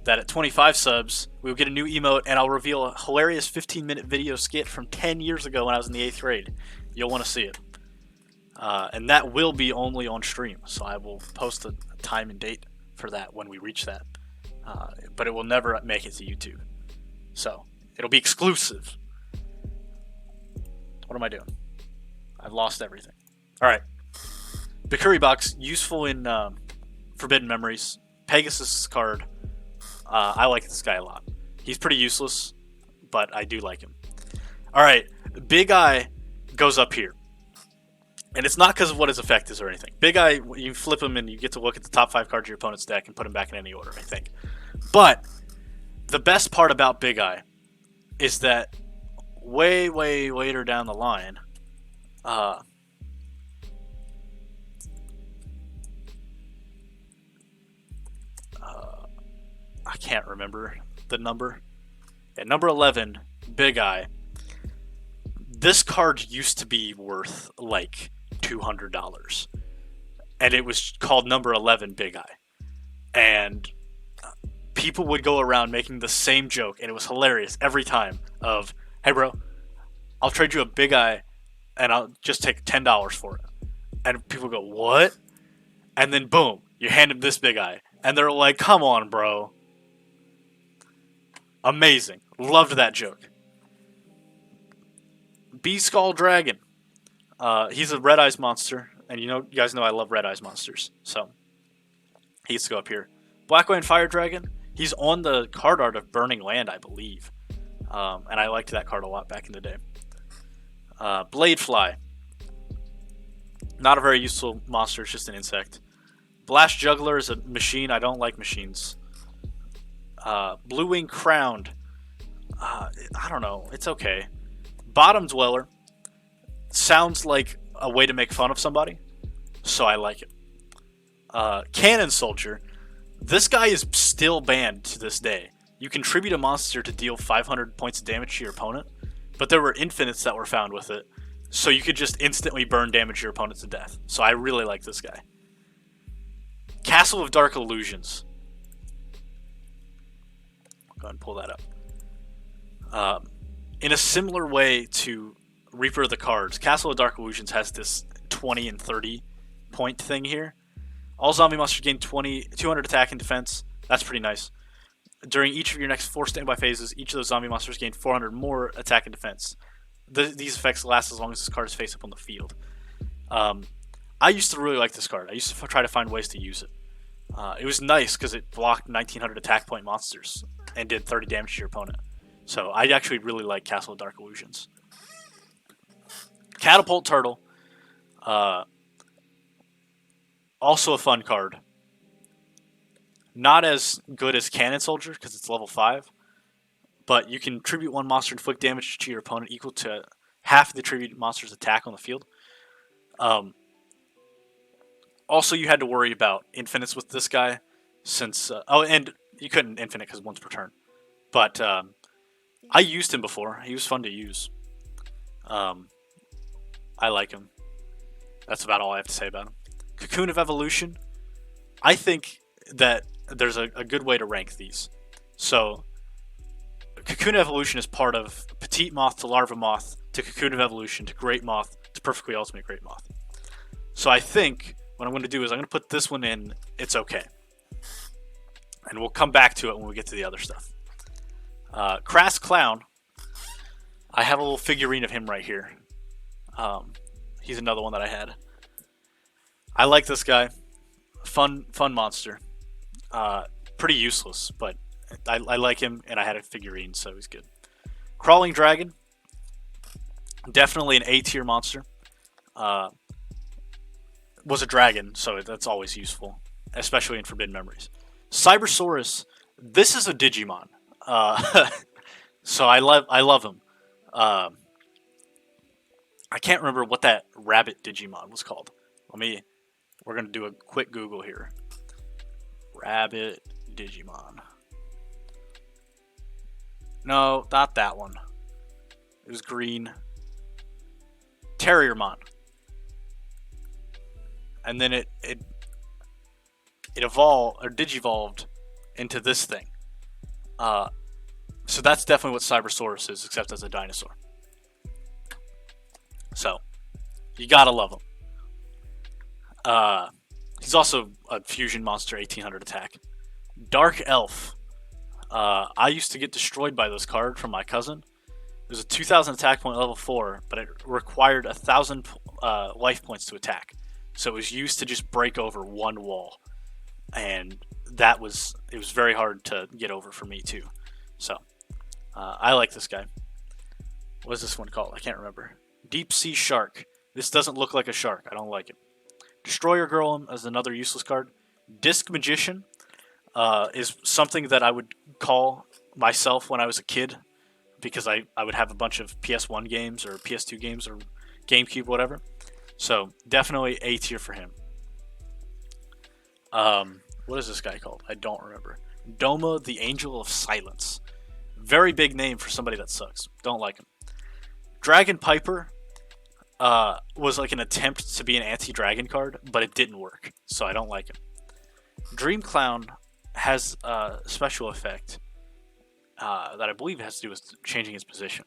A: that at 25 subs, we will get a new emote, and I'll reveal a hilarious 15-minute video skit from 10 years ago when I was in the 8th grade. You'll want to see it. And that will be only on stream, so I will post a time and date for that when we reach that. But it will never make it to YouTube. So, it'll be exclusive. What am I doing? I've lost everything. Alright. Bikuri Box, useful in Forbidden Memories. Pegasus card. I like this guy a lot. He's pretty useless, but I do like him. Alright, Big Eye goes up here. And it's not because of what his effect is or anything. Big Eye, you flip him and you get to look at the top 5 cards of your opponent's deck and put him back in any order, I think. But the best part about Big Eye is that way, way later down the line, I can't remember the number. At number 11, Big Eye. This card used to be worth like $200. And it was called number 11 Big Eye. And people would go around making the same joke, and it was hilarious every time of, hey bro, I'll trade you a Big Eye and I'll just take $10 for it. And people go, what? And then boom, you hand them this Big Eye. And they're like, come on, bro. Amazing. Loved that joke. B-Skull Dragon. He's a Red Eyes monster. And you guys know I love Red Eyes monsters. So, he gets to go up here. Black White Fire Dragon. He's on the card art of Burning Land, I believe. And I liked that card a lot back in the day. Bladefly. Not a very useful monster, it's just an insect. Blast Juggler is a machine. I don't like machines. Blue Wing Crowned. I don't know. It's okay. Bottom Dweller. Sounds like a way to make fun of somebody. So I like it. Cannon Soldier. This guy is still banned to this day. You contribute a monster to deal 500 points of damage to your opponent. But there were infinites that were found with it. So you could just instantly burn damage your opponent to death. So I really like this guy. Castle of Dark Illusions. Go ahead and pull that up. In a similar way to Reaper of the Cards, Castle of Dark Illusions has this 20 and 30 point thing here. All zombie monsters gain 200 attack and defense. That's pretty nice. During each of your next 4 standby phases, each of those zombie monsters gain 400 more attack and defense. These effects last as long as this card is face up on the field. I used to really like this card. I used to try to find ways to use it. It was nice because it blocked 1900 attack point monsters and did 30 damage to your opponent. So I actually really like Castle of Dark Illusions. Catapult Turtle, uh, also a fun card. Not as good as Cannon Soldier because it's level 5, but you can tribute one monster, inflict damage to your opponent equal to half of the tribute monster's attack on the field. Also, you had to worry about infinites with this guy, since and you couldn't infinite because once per turn. But I used him before. He was fun to use. I like him. That's about all I have to say about him. Cocoon of Evolution. I think that there's a good way to rank these. So, Cocoon of Evolution is part of Petite Moth to Larva Moth to Cocoon of Evolution to Great Moth to Perfectly Ultimate Great Moth. So I think what I'm going to do is I'm going to put this one in It's Okay. And we'll come back to it when we get to the other stuff. Crass Clown. I have a little figurine of him right here. He's another one that I had. I like this guy. Fun monster. Pretty useless, but I like him, and I had a figurine, so he's good. Crawling Dragon. Definitely an A tier monster. Was a dragon, so that's always useful, especially in Forbidden Memories. Cybersaurus. This is a Digimon. So I love him. I can't remember what that rabbit Digimon was called. We're gonna do a quick Google here. Rabbit Digimon. No, not that one. It was green. Terriermon. And then it evolved or digivolved into this thing. So that's definitely what Cybersaurus is, except as a dinosaur. So you gotta love him. He's also a fusion monster, 1800 attack. Dark Elf. I used to get destroyed by this card from my cousin. It was a 2000 attack point, level 4, but it required 1000 life points to attack. So it was used to just break over one wall, and it was very hard to get over for me too. So I like this guy. What is this one called? I can't remember. Deep Sea Shark. This doesn't look like a shark. I don't like it. Destroyer Girl as another useless card. Disc Magician is something that I would call myself when I was a kid, because I would have a bunch of PS1 games or PS2 games or GameCube, whatever. So definitely A tier for him. What is this guy called? I don't remember. Doma, the Angel of Silence. Very big name for somebody that sucks. Don't like him. Dragon Piper was like an attempt to be an anti-dragon card, but it didn't work, so I don't like him. Dream Clown has a special effect that I believe has to do with changing his position.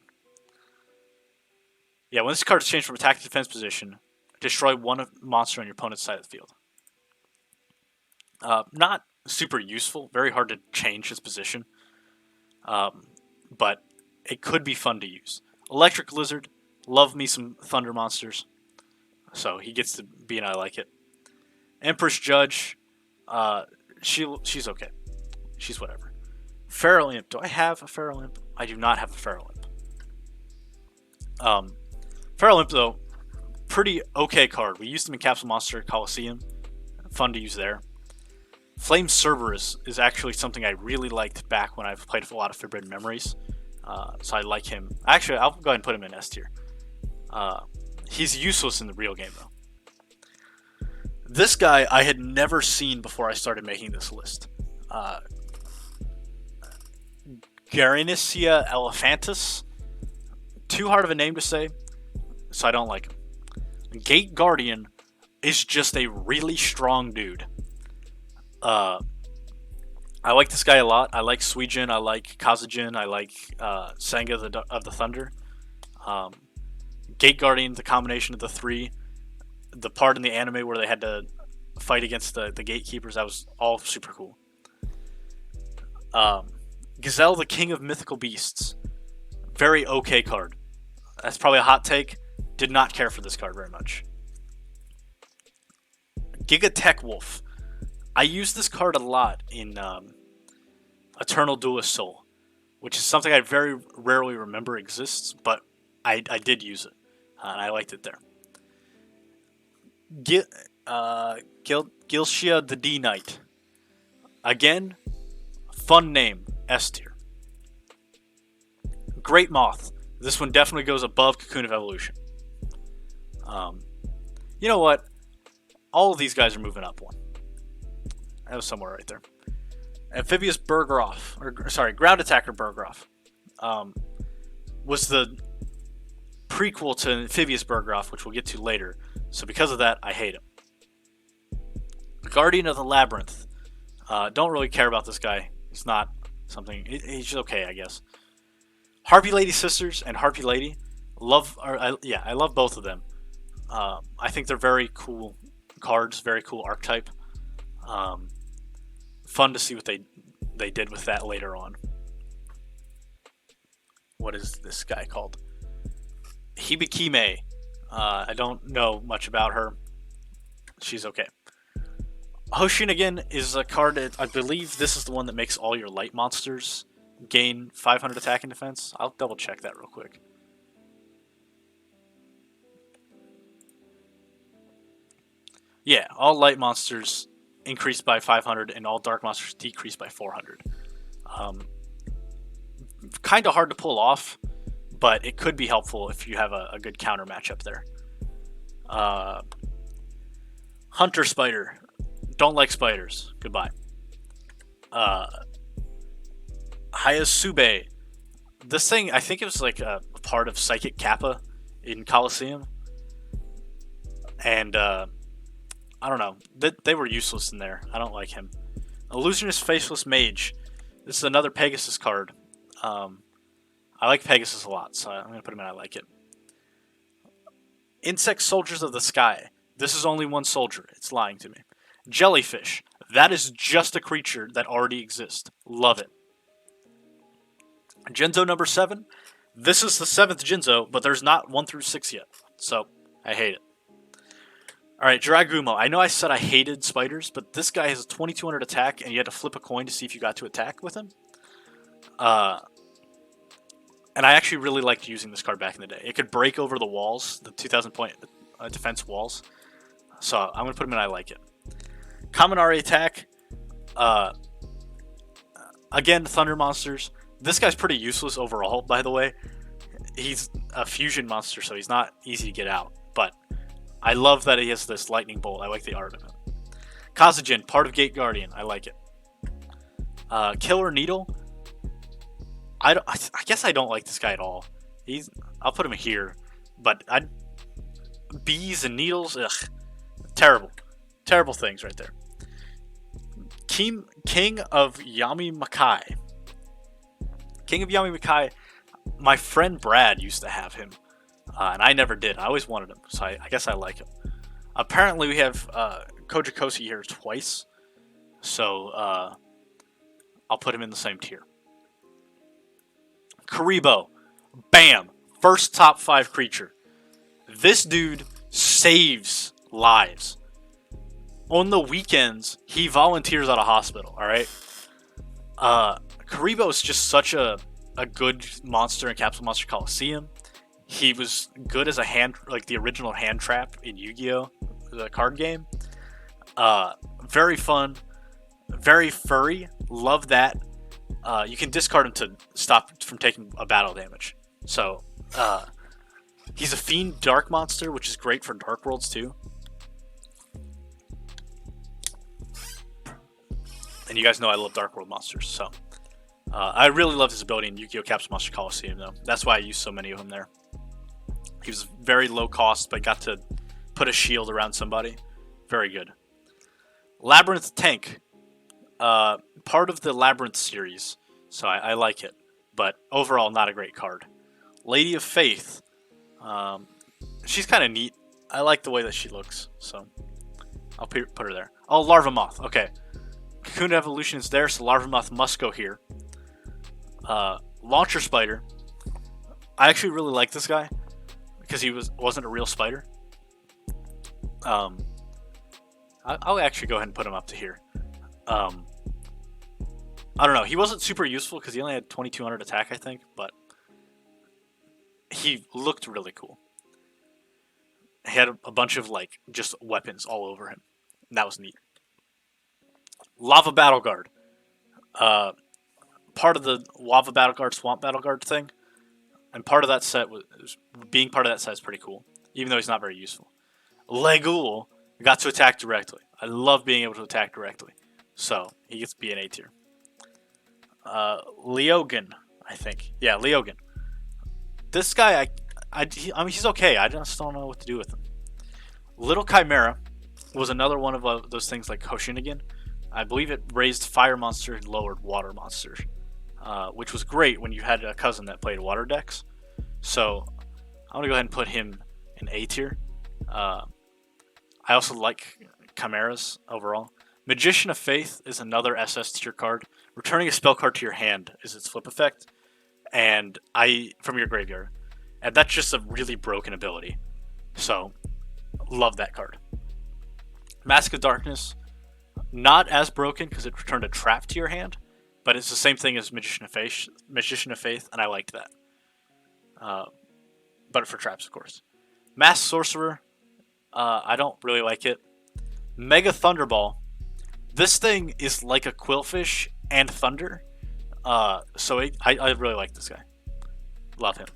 A: Yeah, when this card is changed from attack to defense position, destroy one monster on your opponent's side of the field. Not super useful, very hard to change his position, but it could be fun to use. Electric Lizard, love me some thunder monsters, so he gets to be and I like it. Empress Judge, she's okay, she's whatever. Feral Imp, do I have a Feral Imp? I do not have a Feral Imp. Feral Imp though, pretty okay card. We used him in Capsule Monster Coliseum, fun to use there. Flame Cerberus is actually something I really liked back when I've played a lot of Forbidden Memories. So I like him. Actually, I'll go ahead and put him in S tier. He's useless in the real game, though. This guy I had never seen before I started making this list. Garinicia elephantus. Too hard of a name to say, so I don't like him. Gate Guardian is just a really strong dude. I like this guy a lot. I like Suijin, I like Kazujin, I like Senga of the Thunder. Gate Guardian, the combination of the three. The part in the anime where they had to fight against the gatekeepers, that was all super cool. Gazelle, the King of Mythical Beasts. Very okay card. That's probably a hot take. Did not care for this card very much. Gigatech Wolf. I use this card a lot in Eternal Duelist Soul. which is something I very rarely remember exists, but I did use it, and I liked it there. Gil, Gilshia the D Knight. Again, fun name, S tier. Great Moth. This one definitely goes above Cocoon of Evolution. You know what? All of these guys are moving up one. That was somewhere right there. Amphibious Bergroff, or sorry, Ground Attacker Bergroff, was the prequel to Amphibious Bergroff, which we'll get to later. So because of that, I hate him. Guardian of the Labyrinth. Don't really care about this guy. He's not something. He's okay, I guess. Harpy Lady Sisters and Harpy Lady. I love both of them. I think they're very cool cards, very cool archetype. Fun to see what they did with that later on. What is this guy called? Hibikime. I don't know much about her. She's okay. Hoshin again is a card that I believe this is the one that makes all your light monsters gain 500 attack and defense. I'll double check that real quick. Yeah, all light monsters increase by 500 and all dark monsters decrease by 400. Kind of hard to pull off, but it could be helpful if you have a good counter matchup there. Hunter Spider. Don't like spiders. Goodbye. Hayasube. This thing, I think it was like a part of Psychic Kappa in Coliseum. And I don't know. They were useless in there. I don't like him. Illusionist Faceless Mage. This is another Pegasus card. I like Pegasus a lot, so I'm going to put him in I like it. Insect Soldiers of the Sky. This is only one soldier. It's lying to me. Jellyfish. That is just a creature that already exists. Love it. Jinzo number 7. This is the 7th Jinzo, but there's not 1 through 6 yet. So, I hate it. Alright, Dragumo. I know I said I hated spiders, but this guy has a 2200 attack, and you had to flip a coin to see if you got to attack with him. And I actually really liked using this card back in the day. It could break over the walls, the 2,000 point defense walls. So I'm going to put him in I like it. Kaminari attack. Again, Thunder Monsters. This guy's pretty useless overall, by the way. He's a fusion monster, so he's not easy to get out. But I love that he has this lightning bolt. I like the art of him. Kazujin, part of Gate Guardian. I like it. Killer Needle. I guess I don't like this guy at all. I'll put him here, but bees and needles, ugh, terrible things right there. King of Yami Makai. King of Yami Makai. My friend Brad used to have him, and I never did. I always wanted him, so I guess I like him. Apparently, we have Kojikosi here twice, so I'll put him in the same tier. Karibo. Bam. First top 5 creature. This dude saves lives. On the weekends, he volunteers at a hospital, alright? Karibo is just such a good monster in Capsule Monster Coliseum. He was good as the original hand trap in Yu-Gi-Oh! The card game. Very fun. Very furry. Love that. You can discard him to stop from taking a battle damage. So, he's a Fiend Dark monster, which is great for Dark Worlds too. And you guys know I love Dark World monsters, so I really love his ability in Yu-Gi-Oh! Capsule Monster Coliseum, though. That's why I used so many of them there. He was very low cost, but got to put a shield around somebody. Very good. Labyrinth Tank. Part of the Labyrinth series, so I like it, but overall not a great card. Lady of Faith. She's kind of neat. I like the way that she looks, so I'll put her there. Oh, Larva Moth. Okay. Cocoon Evolution is there, so Larva Moth must go here. Launcher Spider. I actually really like this guy because he wasn't a real spider. I'll actually go ahead and put him up to here. I don't know. He wasn't super useful because he only had 2200 attack, I think, but he looked really cool. He had a bunch of like just weapons all over him. That was neat. Lava Battle Guard. Uh, Part of the Lava Battle Guard, Swamp Battle Guard thing, and part of that set was being part of that set is pretty cool, even though he's not very useful. Legul got to attack directly. I love being able to attack directly, so he gets to be an A tier. Leogan, I think. Yeah, Leogan. This guy, I mean, he's okay. I just don't know what to do with him. Little Chimera was another one of those things like Hoshinigan. I believe it raised fire monsters and lowered water monsters, which was great when you had a cousin that played water decks. So I'm going to go ahead and put him in A tier. I also like Chimeras overall. Magician of Faith is another SS tier card. Returning a spell card to your hand is its flip effect, and from your graveyard, and that's just a really broken ability. So, love that card. Mask of Darkness, not as broken because it returned a trap to your hand, but it's the same thing as Magician of Faith, and I liked that. But for traps, of course. Masked Sorcerer, I don't really like it. Mega Thunderball. This thing is like a Quillfish and Thunder. So I really like this guy. Love him.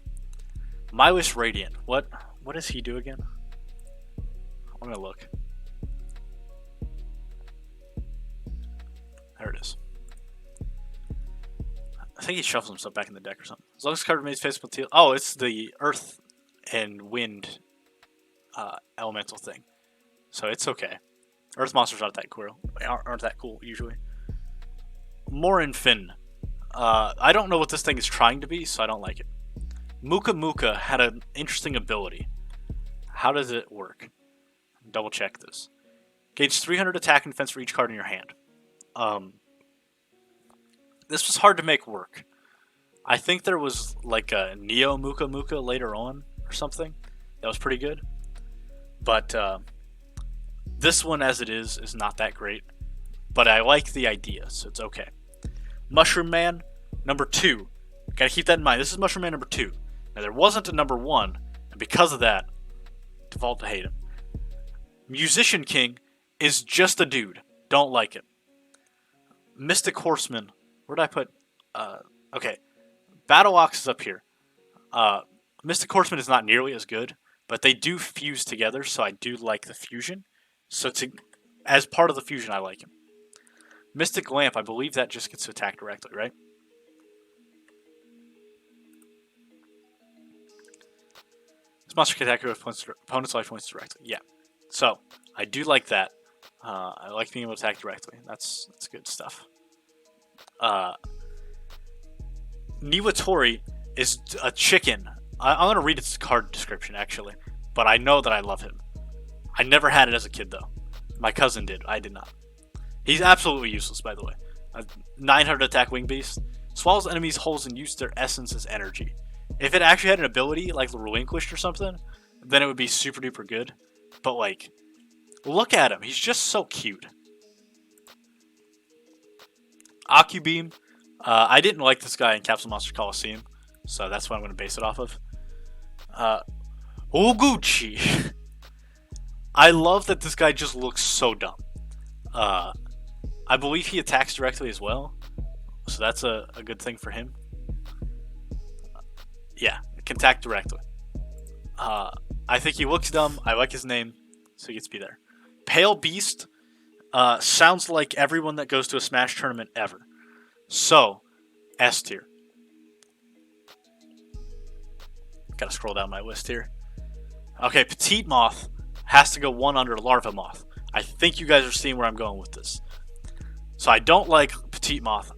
A: Mylis Radiant. What does he do again? I'm gonna look. There it is. I think he shuffles himself back in the deck or something. As long as the card remains faithful to... Oh, it's the Earth and Wind elemental thing. So it's okay. Earth monsters aren't that cool usually. Morin Finn. I don't know what this thing is trying to be, so I don't like it. Muka Muka had an interesting ability. How does it work? Double check this. Gauge 300 attack and defense for each card in your hand. This was hard to make work. I think there was like a Neo Muka Muka later on or something that was pretty good. But this one as it is not that great. But I like the idea, so it's okay. Mushroom Man, number 2. Gotta keep that in mind. This is Mushroom Man number 2. Now there wasn't a number 1, and because of that, default to hate him. Musician King is just a dude. Don't like it. Mystic Horseman. Where did I put? Okay. Battle Ox is up here. Mystic Horseman is not nearly as good, but they do fuse together, so I do like the fusion. So as part of the fusion, I like him. Mystic Lamp, I believe that just gets to attack directly, right? This monster can attack with opponent's life points directly. Yeah. So, I do like that. I like being able to attack directly. That's good stuff. Niwatori is a chicken. I'm going to read its card description, actually. But I know that I love him. I never had it as a kid, though. My cousin did. I did not. He's absolutely useless, by the way. 900 attack Wing Beast. Swallows enemies' holes and uses their essence as energy. If it actually had an ability, like the Relinquished or something, then it would be super duper good. But, like, look at him. He's just so cute. Ocubeam. I didn't like this guy in Capsule Monster Coliseum, so that's what I'm going to base it off of. Oguchi. I love that this guy just looks so dumb. I believe he attacks directly as well, so that's a good thing for him. Yeah, it can attack directly. I think he looks dumb. I like his name, so he gets to be there. Pale Beast sounds like everyone that goes to a Smash tournament ever. So, S tier. Gotta scroll down my list here. Okay, Petite Moth has to go one under Larva Moth. I think you guys are seeing where I'm going with this. So I don't like Petite Moth.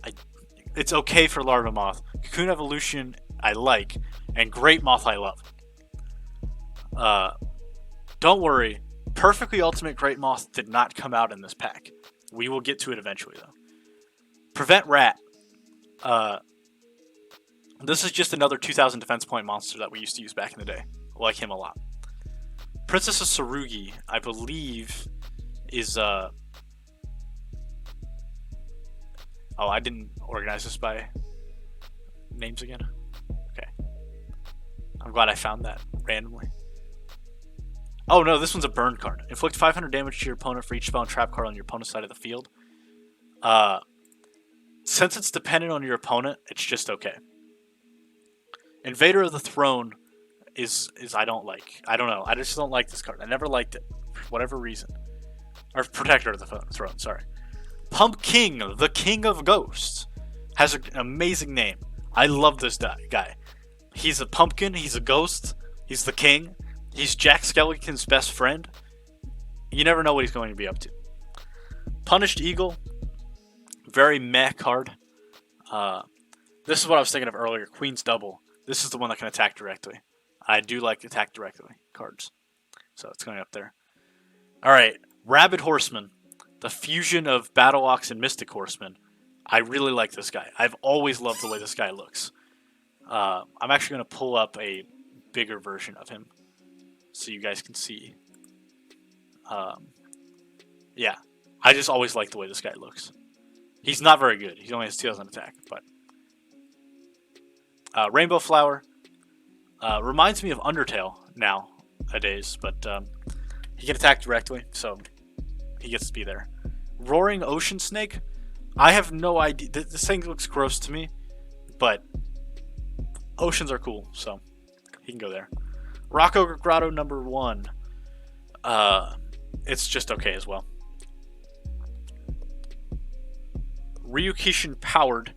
A: It's okay for Larva Moth. Cocoon Evolution I like, and Great Moth I love. Don't worry, Perfectly Ultimate Great Moth did not come out in this pack. We will get to it eventually, though. Prevent Rat. This is just another 2000 defense point monster that we used to use back in the day. I like him a lot. Princess of Sarugi, I believe, is Oh, I didn't organize this by names again. Okay. I'm glad I found that randomly. Oh no, this one's a burn card. Inflict 500 damage to your opponent for each spell and trap card on your opponent's side of the field. Since it's dependent on your opponent, it's just okay. Invader of the Throne is I don't like. I don't know. I just don't like this card. I never liked it for whatever reason. Or Protector of the Throne, sorry. Pump King, the King of Ghosts, has an amazing name. I love this guy. He's a pumpkin, he's a ghost, he's the king, he's Jack Skellington's best friend. You never know what he's going to be up to. Punished Eagle, very meh card. This is what I was thinking of earlier, Queen's Double. This is the one that can attack directly. I do like attack directly cards. So it's going up there. Alright, Rabid Horseman, the fusion of Battle Ox and Mystic Horseman. I really like this guy. I've always loved the way this guy looks. I'm actually going to pull up a bigger version of him so you guys can see. Yeah, I just always like the way this guy looks. He's not very good. He only has 2,000 attack, but Rainbow Flower reminds me of Undertale nowadays, but he can attack directly, so he gets to be there. Roaring Ocean Snake. I have no idea. This thing looks gross to me, but oceans are cool, so he can go there. Rock Ogre Grotto number 1. It's just okay as well. Ryukishin Powered.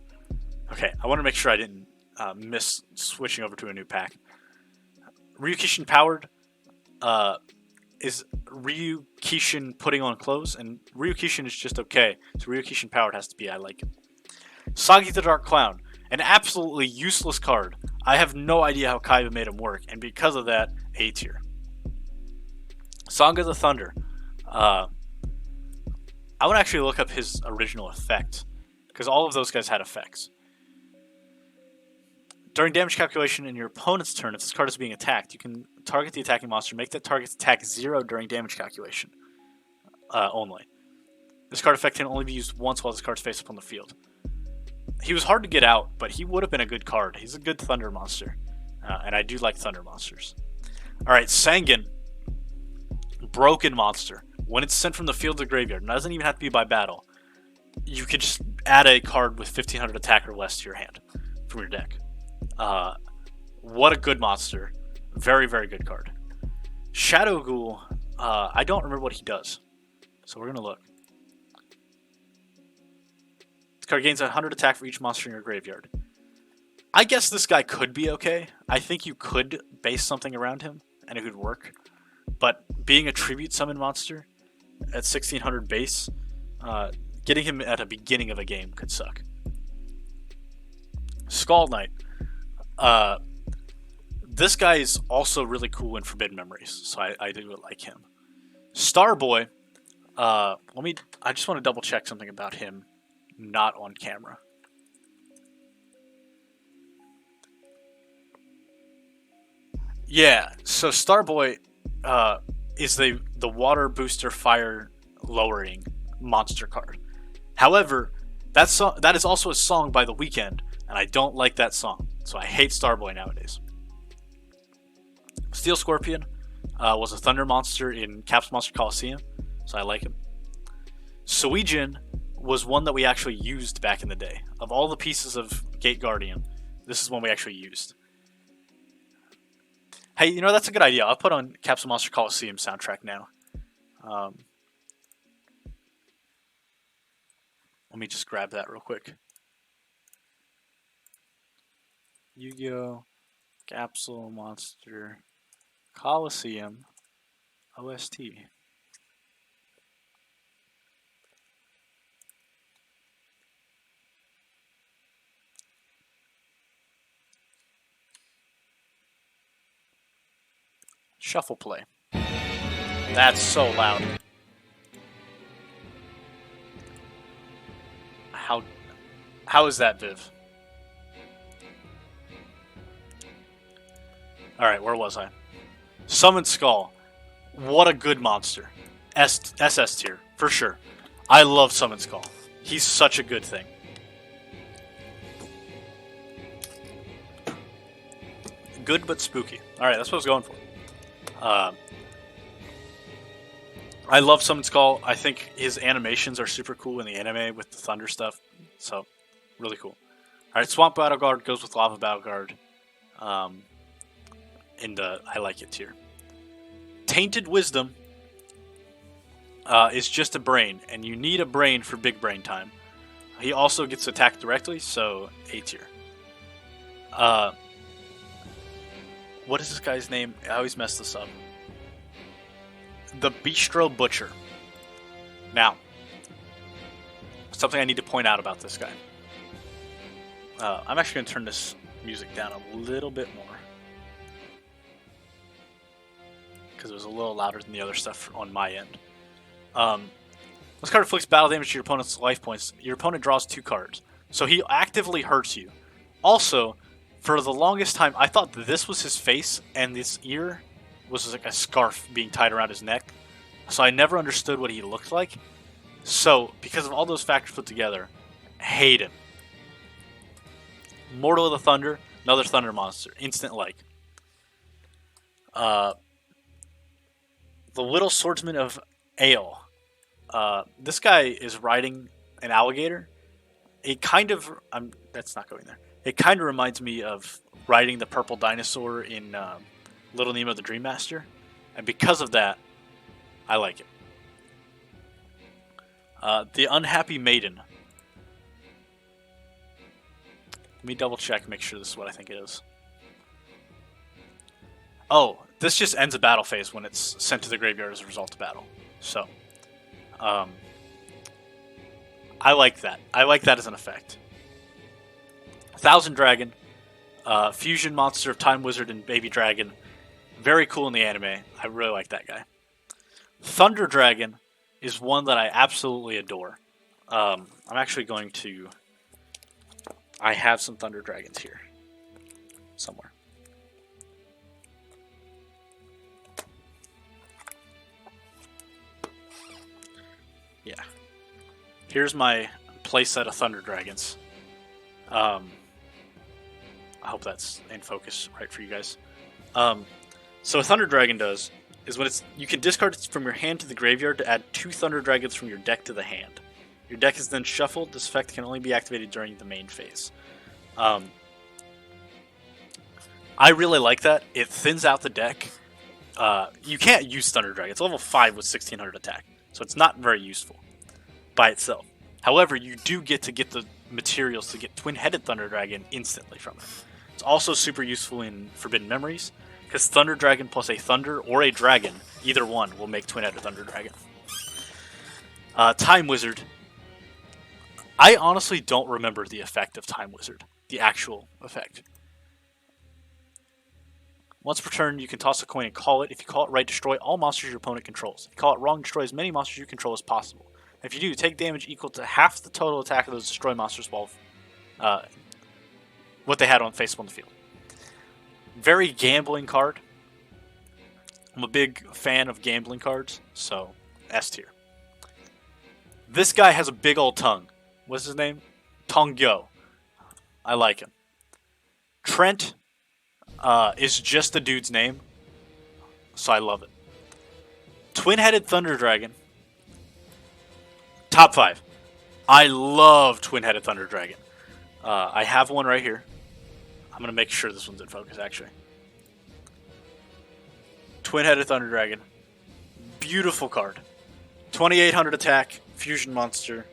A: Okay, I want to make sure I didn't miss switching over to a new pack. Ryukishin Powered is Ryukishin putting on clothes, and Ryukishin is just okay. So Ryukishin Powered has to be I like it. Sagi the Dark Clown, an absolutely useless card. I have no idea how Kaiba made him work, and because of that, A tier. Song of the Thunder. I would actually look up his original effect, because all of those guys had effects. During damage calculation in your opponent's turn, if this card is being attacked, you can target the attacking monster, make that target's attack 0 during damage calculation only. This card effect can only be used once while this card's face up on the field. He was hard to get out, but he would have been a good card. He's a good Thunder monster, and I do like Thunder monsters. Alright, Sangan. Broken monster. When it's sent from the field to the graveyard, it doesn't even have to be by battle. You could just add a card with 1500 attack or less to your hand from your deck. What a good monster. Very, very good card. Shadow Ghoul, I don't remember what he does. So we're going to look. This card gains 100 attack for each monster in your graveyard. I guess this guy could be okay. I think you could base something around him, and it would work. But being a tribute summon monster at 1600 base, getting him at the beginning of a game could suck. Skull Knight. This guy is also really cool in Forbidden Memories, so I do like him. Starboy. I just want to double check something about him, not on camera. Yeah, so Starboy is the water booster fire lowering monster card. However, that is also a song by The Weeknd, and I don't like that song, so I hate Starboy nowadays. Steel Scorpion was a thunder monster in Caps Monster Coliseum, so I like him. Suijin was one that we actually used back in the day. Of all the pieces of Gate Guardian, this is one we actually used. Hey, you know, that's a good idea. I'll put on Caps Monster Coliseum soundtrack now. Let me just grab that real quick. Yu-Gi-Oh! Capsule Monster Coliseum OST. Shuffle play. That's so loud. How is that, Viv? Alright, where was I? Summon Skull. What a good monster. SS tier, for sure. I love Summon Skull. He's such a good thing. Good but spooky. Alright, that's what I was going for. I love Summon Skull. I think his animations are super cool in the anime with the thunder stuff. So, really cool. Alright, Swamp Battle Guard goes with Lava Battle Guard. In the I like it tier. Tainted Wisdom is just a brain, and you need a brain for big brain time. He also gets attacked directly, so A tier. What is this guy's name? I always mess this up. The Bistro Butcher. Now, something I need to point out about this guy. I'm actually going to turn this music down a little bit more, because it was a little louder than the other stuff on my end. This card inflicts battle damage to your opponent's life points. Your opponent draws 2 cards, so he actively hurts you. Also, for the longest time, I thought that this was his face, and this ear was like a scarf being tied around his neck. So I never understood what he looked like. So, because of all those factors put together, hate him. Mortal of the Thunder, another thunder monster, instant like. The Little Swordsman of Ale. This guy is riding an alligator. It kind of, that's not going there. It kind of reminds me of riding the purple dinosaur in Little Nemo the Dream Master, and because of that, I like it. The Unhappy Maiden. Let me double check, make sure this is what I think it is. Oh, this just ends a battle phase when it's sent to the graveyard as a result of battle. So, I like that. I like that as an effect. Thousand Dragon, fusion monster of Time Wizard and Baby Dragon. Very cool in the anime. I really like that guy. Thunder Dragon is one that I absolutely adore. I'm actually going to... I have some Thunder Dragons here. Somewhere. Yeah. Here's my playset of Thunder Dragons. I hope that's in focus right for you guys. So what Thunder Dragon does is when it's you can discard it from your hand to the graveyard to add 2 Thunder Dragons from your deck to the hand. Your deck is then shuffled. This effect can only be activated during the main phase. I really like that. It thins out the deck. You can't use Thunder Dragon. It's level 5 with 1600 attack, so it's not very useful by itself. However, you do get the materials to get Twin-Headed Thunder Dragon instantly from it. It's also super useful in Forbidden Memories, because Thunder Dragon plus a Thunder or a Dragon, either one, will make Twin-Headed Thunder Dragon. Time Wizard. I honestly don't remember the effect of Time Wizard. The actual effect. Once per turn, you can toss a coin and call it. If you call it right, destroy all monsters your opponent controls. If you call it wrong, destroy as many monsters you control as possible. If you do, take damage equal to half the total attack of those destroy monsters while what they had on face on the field. Very gambling card. I'm a big fan of gambling cards, so S tier. This guy has a big old tongue. What's his name? Yugioh. I like him. Trent is just the dude's name, so I love it. Twin-Headed Thunder Dragon. Top 5. I love Twin-Headed Thunder Dragon. I have one right here. I'm going to make sure this one's in focus, actually. Twin-Headed Thunder Dragon. Beautiful card. 2800 attack, fusion monster.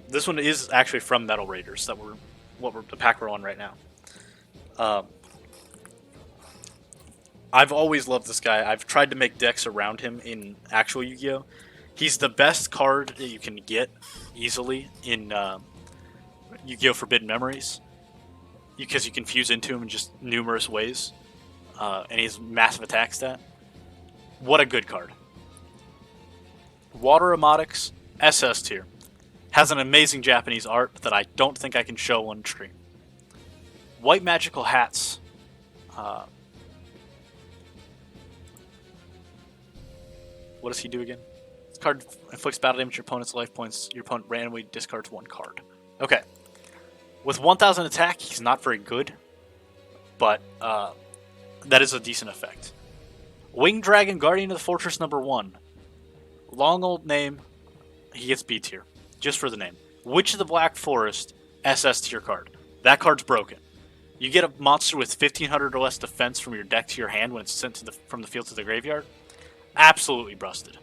A: This one is actually from Metal Raiders, that we're the pack we're on right now. I've always loved this guy. I've tried to make decks around him in actual Yu-Gi-Oh! He's the best card that you can get easily in Yu-Gi-Oh! Forbidden Memories, because you can fuse into him in just numerous ways, and he's massive attack stat. What a good card. Water Emotics, SS tier. Has an amazing Japanese art that I don't think I can show on stream. White Magical Hats. What does he do again? This card inflicts battle damage to your opponent's life points. Your opponent randomly discards 1 card. Okay. With 1000 attack, he's not very good. But that is a decent effect. Winged Dragon, Guardian of the Fortress #1. Long old name. He gets B tier. Just for the name. Witch of the Black Forest, SS tier card. That card's broken. You get a monster with 1500 or less defense from your deck to your hand when it's sent from the field to the graveyard. Absolutely busted.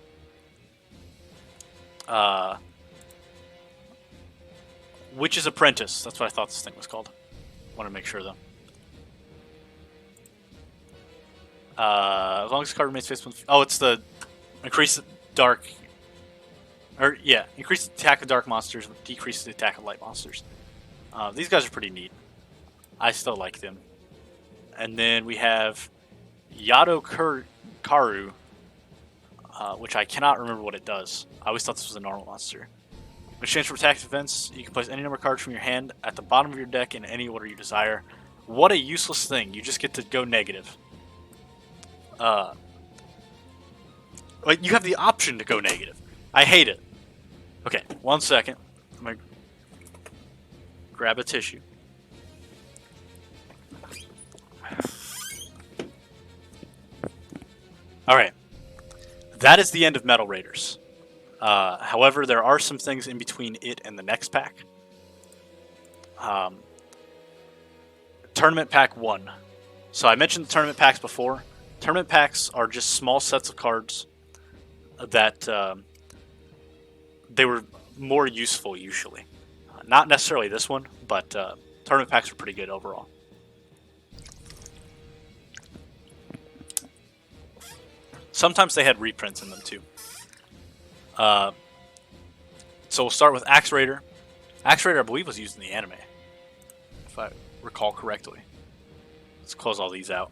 A: Witch's Apprentice. That's what I thought this thing was called. Want to make sure, though. As long as the card remains face. Oh, it's the increase dark. Or yeah, increase the attack of dark monsters, decrease the attack of light monsters. These guys are pretty neat. I still like them. And then we have Yado Karu, which I cannot remember what it does. I always thought this was a normal monster. In exchange for attack defense, you can place any number of cards from your hand at the bottom of your deck in any order you desire. What a useless thing. You just get to go negative. Like, you have the option to go negative. I hate it. Okay, 1 second. I'm going to grab a tissue. Alright. That is the end of Metal Raiders. However, there are some things in between it and the next pack. Tournament Pack 1. So I mentioned the tournament packs before. Tournament packs are just small sets of cards that they were more useful usually. Not necessarily this one, but tournament packs are pretty good overall. Sometimes they had reprints in them too. So we'll start with Axe Raider. Axe Raider, I believe, was used in the anime, if I recall correctly. Let's close all these out.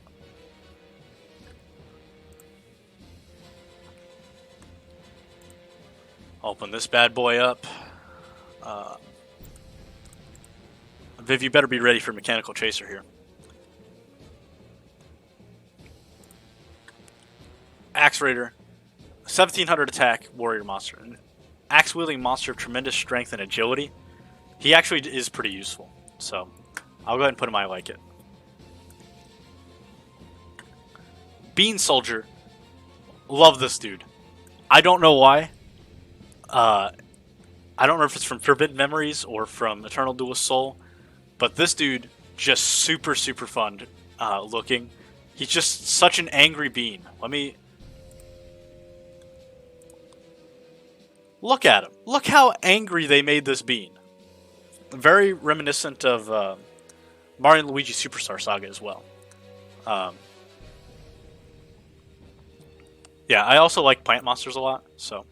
A: Open this bad boy up. Viv, you better be ready for Mechanical Chaser here. Axe Raider, 1700 attack, warrior monster. An axe-wielding monster of tremendous strength and agility. He actually is pretty useful, so I'll go ahead and put him I like it. Bean Soldier, love this dude. I don't know why. I don't know if it's from Forbidden Memories or from Eternal Duelist Soul, but this dude, just super, super fun looking. He's just such an angry bean. Let me... Look at him. Look how angry they made this bean. Very reminiscent of Mario and Luigi Superstar Saga as well. Yeah, I also like plant monsters a lot, so...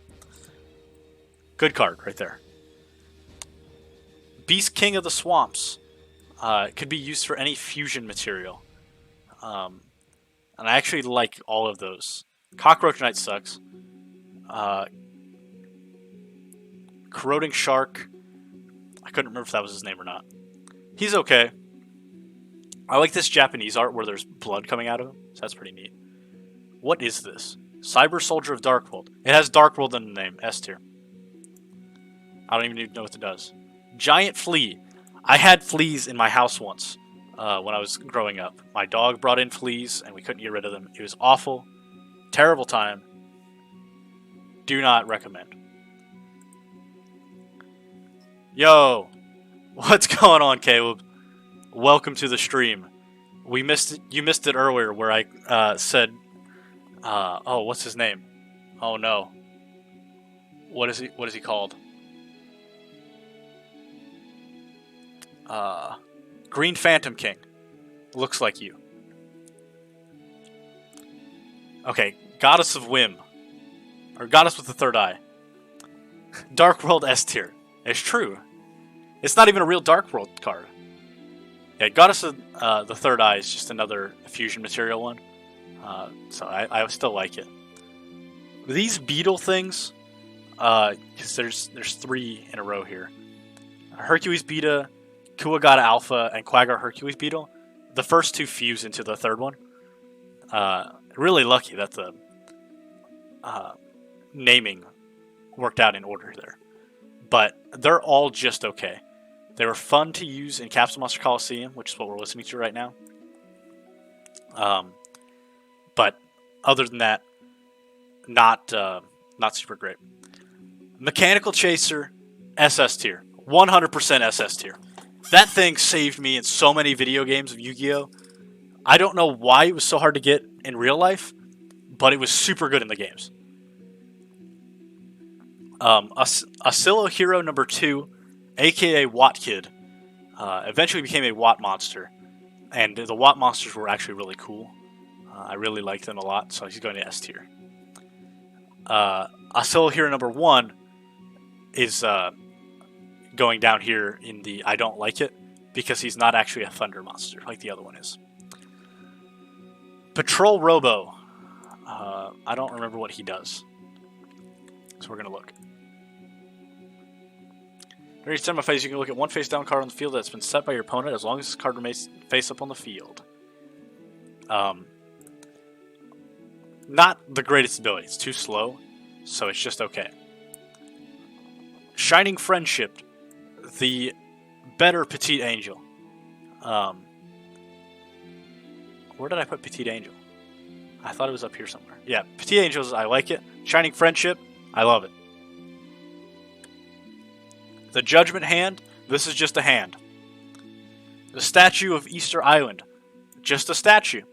A: Good card right there. Beast King of the Swamps. It could be used for any fusion material. And I actually like all of those. Cockroach Knight sucks. Corroding Shark. I couldn't remember if that was his name or not. He's okay. I like this Japanese art where there's blood coming out of him, so that's pretty neat. What is this? Cyber Soldier of Darkworld. It has Darkworld in the name, S tier. I don't even know what it does. Giant Flea. I had fleas in my house once when I was growing up. My dog brought in fleas and we couldn't get rid of them. It was awful. Terrible time. Do not recommend. Yo! What's going on, Caleb? Welcome to the stream. We missed it. You missed it earlier where I said, oh, what's his name? Oh no. What is he called? Green Phantom King. Looks like you. Okay, Goddess of Whim. Or Goddess with the Third Eye. Dark World S tier. It's true. It's not even a real Dark World card. Yeah, Goddess of the Third Eye is just another fusion material one. So I still like it. These beetle things, because there's 3 in a row here. Hercules Beta, Kuwagata Alpha, and Quaggar Hercules Beetle. The first 2 fuse into the third one. Really lucky that the naming worked out in order there. But they're all just okay. They were fun to use in Capsule Monster Coliseum, which is what we're listening to right now. But other than that, not super great. Mechanical Chaser, SS tier, 100% SS tier. That thing saved me in so many video games of Yu-Gi-Oh. I don't know why it was so hard to get in real life, but it was super good in the games. Asilo Hero number 2, aka Watt Kid, eventually became a Watt monster, and the Watt monsters were actually really cool. I really liked them a lot, so he's going to S tier. Asilo Hero number 1 is going down here in the I don't like it, because he's not actually a Thunder monster like the other one is. Patrol Robo. I don't remember what he does, so we're going to look. During each time of phase, you can look at one face down card on the field that's been set by your opponent as long as this card remains face up on the field. Not the greatest ability. It's too slow, so it's just okay. Shining Friendship, the better Petite Angel. Where did I put Petite Angel? I thought it was up here somewhere. Yeah, Petite Angels, I like it. Shining Friendship, I love it. The Judgment Hand, this is just a hand. The Statue of Easter Island, just a statue.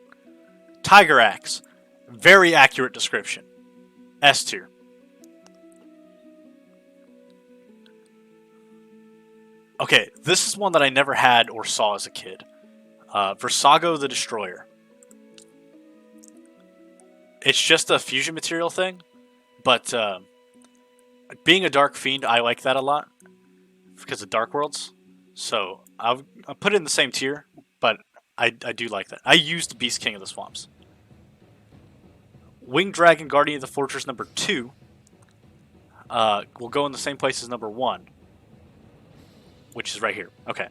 A: Tiger Axe, very accurate description. S tier. Okay, this is one that I never had or saw as a kid. Versago the Destroyer. It's just a fusion material thing, but being a Dark Fiend, I like that a lot because of Dark Worlds. So I'll put it in the same tier, but I do like that. I used Beast King of the Swamps. Winged Dragon Guardian of the Fortress number 2 will go in the same place as number 1, which is right here. Okay.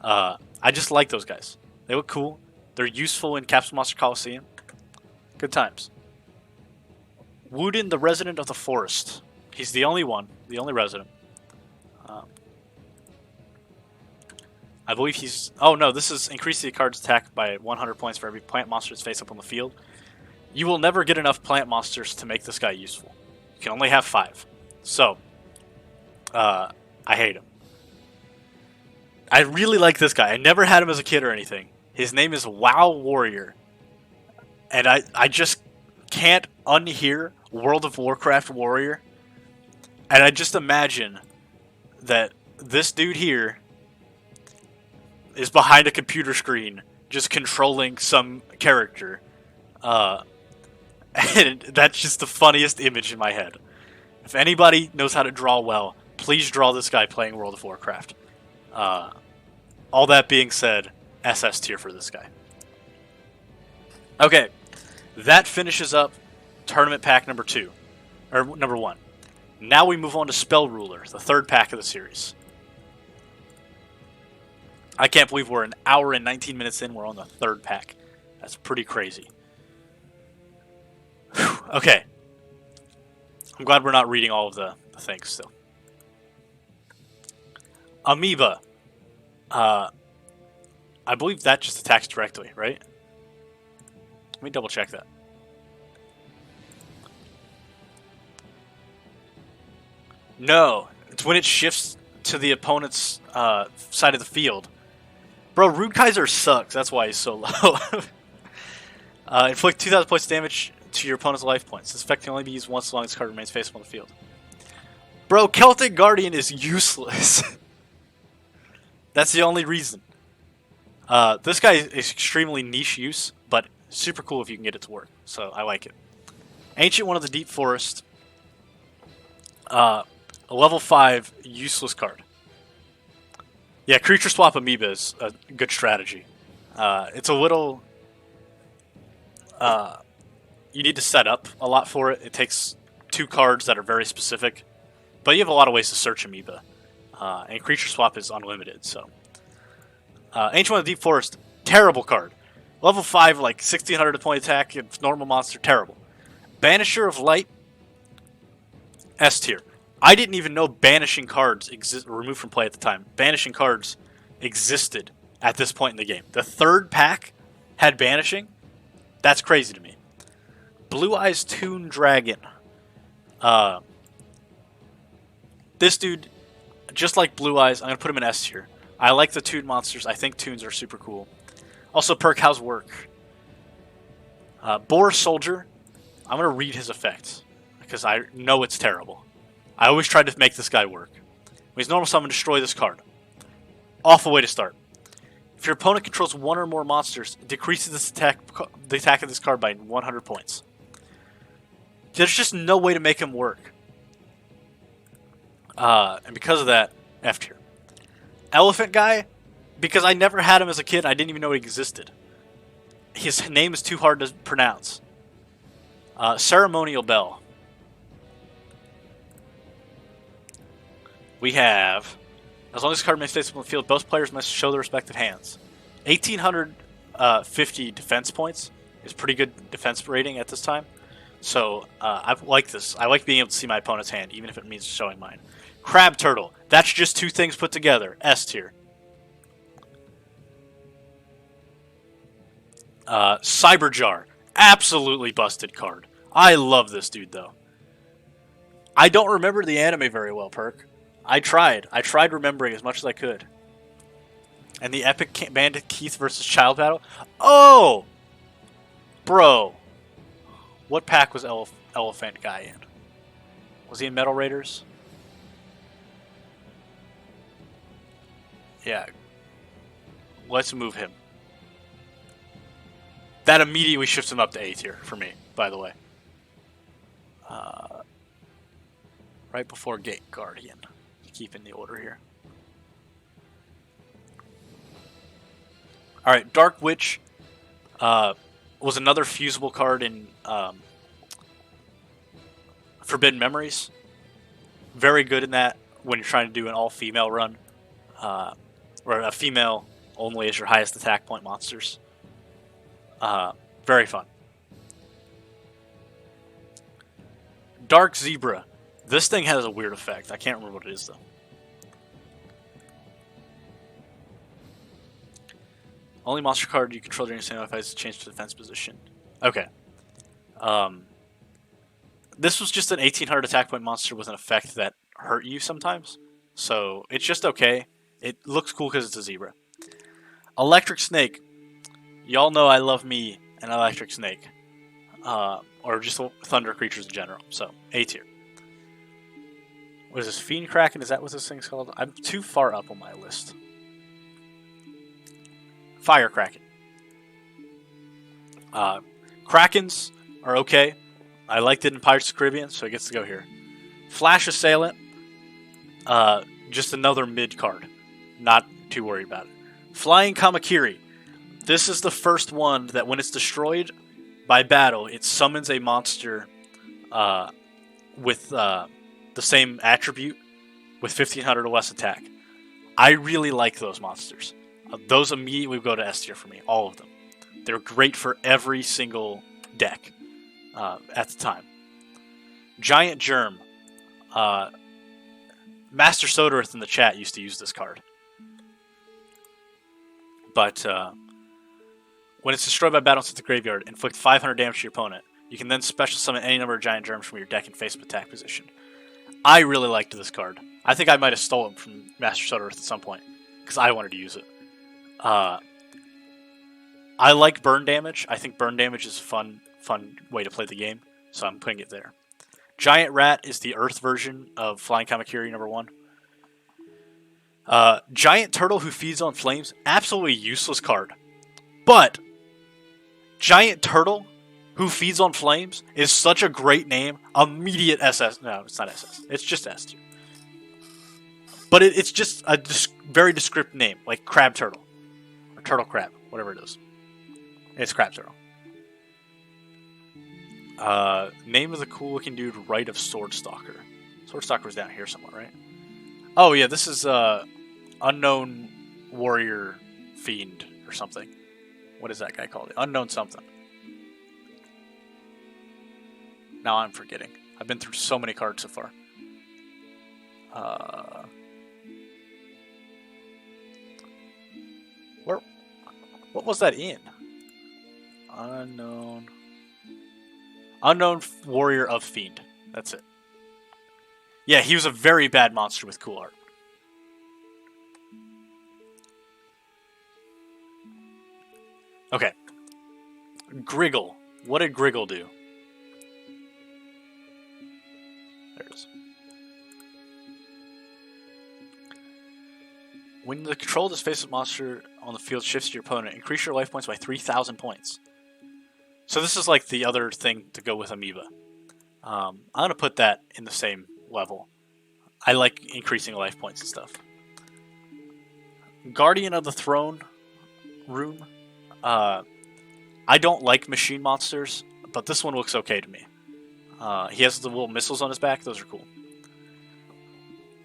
A: I just like those guys. They look cool. They're useful in Capsule Monster Coliseum. Good times. Wooden, the Resident of the Forest. He's the only one, the only resident. I believe he's... Oh no, this is increase the card's attack by 100 points for every plant monster that's face up on the field. You will never get enough plant monsters to make this guy useful. You can only have 5. So, I hate him. I really like this guy. I never had him as a kid or anything. His name is WoW Warrior. And I just can't unhear World of Warcraft Warrior. And I just imagine that this dude here is behind a computer screen just controlling some character. And that's just the funniest image in my head. If anybody knows how to draw well, please draw this guy playing World of Warcraft. All that being said, SS tier for this guy. Okay, that finishes up Tournament Pack number 2, or number 1. Now we move on to Spell Ruler, the third pack of the series. I can't believe we're an hour and 19 minutes in, we're on the third pack. That's pretty crazy. Whew, okay. I'm glad we're not reading all of the things still. Amoeba. I believe that just attacks directly, right? Let me double check that. No, it's when it shifts to the opponent's side of the field. Bro, Rude Kaiser sucks. That's why he's so low. Inflict 2,000 points of damage to your opponent's life points. This effect can only be used once as long as the card remains face up on the field. Bro, Celtic Guardian is useless. That's the only reason. This guy is extremely niche use, but super cool if you can get it to work. So I like it. Ancient One of the Deep Forest. A level 5 useless card. Yeah, Creature Swap Amoeba is a good strategy. It's a little... you need to set up a lot for it. It takes 2 cards that are very specific. But you have a lot of ways to search Amoeba. And Creature Swap is unlimited, so... Ancient One of the Deep Forest, terrible card. Level 5, like 1600 point attack, it's normal monster, terrible. Banisher of Light, S tier. I didn't even know banishing cards removed from play at the time. Banishing cards existed at this point in the game. The third pack had banishing. That's crazy to me. Blue Eyes Toon Dragon. Uh, this dude, just like Blue Eyes, I'm gonna put him in S tier. I like the Toon monsters. I think Toons are super cool. Also, perk, how's work? Boar Soldier. I'm gonna read his effects because I know it's terrible. I always try to make this guy work. When he's normal summon, destroy this card. Awful way to start. If your opponent controls one or more monsters, it decreases the attack of this card by 100 points. There's just no way to make him work. And because of that, F tier. Elephant Guy, because I never had him as a kid, I didn't even know he existed. His name is too hard to pronounce. Ceremonial Bell. We have, as long as the card remains stays on the field, both players must show their respective hands. 1,850 defense points is pretty good defense rating at this time. So I like this. I like being able to see my opponent's hand, even if it means showing mine. Crab Turtle. That's just two things put together. S tier. Cyberjar. Absolutely busted card. I love this dude, though. I don't remember the anime very well, Perk. I tried. I tried remembering as much as I could. And the epic Bandit Keith versus Child battle. Oh! Bro. What pack was Elephant Guy in? Was he in Metal Raiders? Yeah. Let's move him. That immediately shifts him up to A tier for me, by the way. Right before Gate Guardian. Keeping the order here. Alright, Dark Witch was another fusible card in Forbidden Memories. Very good in that when you're trying to do an all-female run. Or a female only as your highest attack point monsters. Very fun. Dark Zebra. This thing has a weird effect. I can't remember what it is, though. Only monster card you control during your fight is changed to defense position. Okay. This was just an 1,800 attack point monster with an effect that hurt you sometimes. So it's just okay. It looks cool because it's a zebra. Electric Snake. Y'all know I love me an Electric Snake. Or just thunder creatures in general. So, A tier. What is this? Fiend Kraken? Is that what this thing's called? I'm too far up on my list. Fire Kraken. Krakens are okay. I liked it in Pirates of the Caribbean, so it gets to go here. Flash Assailant. Just another mid card. Not too worried about it. Flying Kamakiri. This is the first one that when it's destroyed by battle, it summons a monster with the same attribute with 1,500 or less attack. I really like those monsters. Those immediately go to S tier for me, all of them. They're great for every single deck at the time. Giant Germ. Master Soderith in the chat used to use this card. But when it's destroyed by battle into the graveyard, inflict 500 damage to your opponent. You can then special summon any number of Giant Germs from your deck in face-up attack position. I really liked this card. I think I might have stolen it from Master Soderith at some point, because I wanted to use it. I like burn damage. I think burn damage is a fun way to play the game, so I'm putting it there. Giant Rat is the Earth version of Flying Kamakiri #1. Giant Turtle who feeds on flames, absolutely useless card. But Giant Turtle who feeds on flames is such a great name. Immediate SS. No, it's not SS. It's just S tier. But it's just a very descriptive name, like Crab Turtle. Or Turtle Crab, whatever it is. It's Crab Turtle. Name of the cool looking dude, Rite of Swordstalker. Swordstalker's down here somewhere, right? Oh yeah, this is Unknown Warrior Fiend or something. What is that guy called? Unknown something. Now I'm forgetting. I've been through so many cards so far. What was that in? Unknown. Unknown warrior of fiend. That's it. Yeah, he was a very bad monster with cool art. Okay. Griggle. What did Griggle do? There it is. When the control of this faceless monster on the field shifts to your opponent, increase your life points by 3,000 points. So this is like the other thing to go with Amoeba. I'm going to put that in the same level. I like increasing life points and stuff. Guardian of the Throne room. I don't like machine monsters, but this one looks okay to me. He has the little missiles on his back. Those are cool.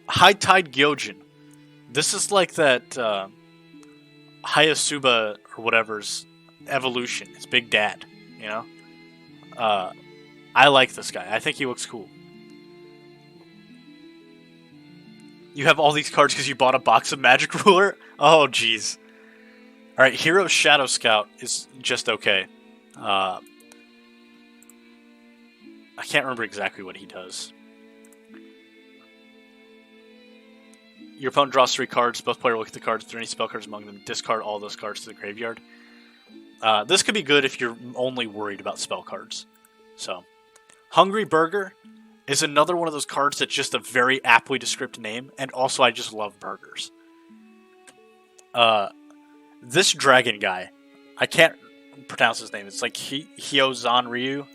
A: High Tide Gyojin. This is like that Hayasuba or whatever's evolution. It's Big Dad, you know? I like this guy. I think he looks cool. You have all these cards because you bought a box of Magic Ruler? Oh, jeez. Alright, Hero Shadow Scout is just okay. I can't remember exactly what he does. Your opponent draws 3 cards. Both players look at the cards. If there are any spell cards among them, discard all those cards to the graveyard. This could be good if you're only worried about spell cards. So, Hungry Burger is another one of those cards that's just a very aptly described name, and also I just love burgers. This dragon guy, I can't pronounce his name. It's like Hyozan Ryu.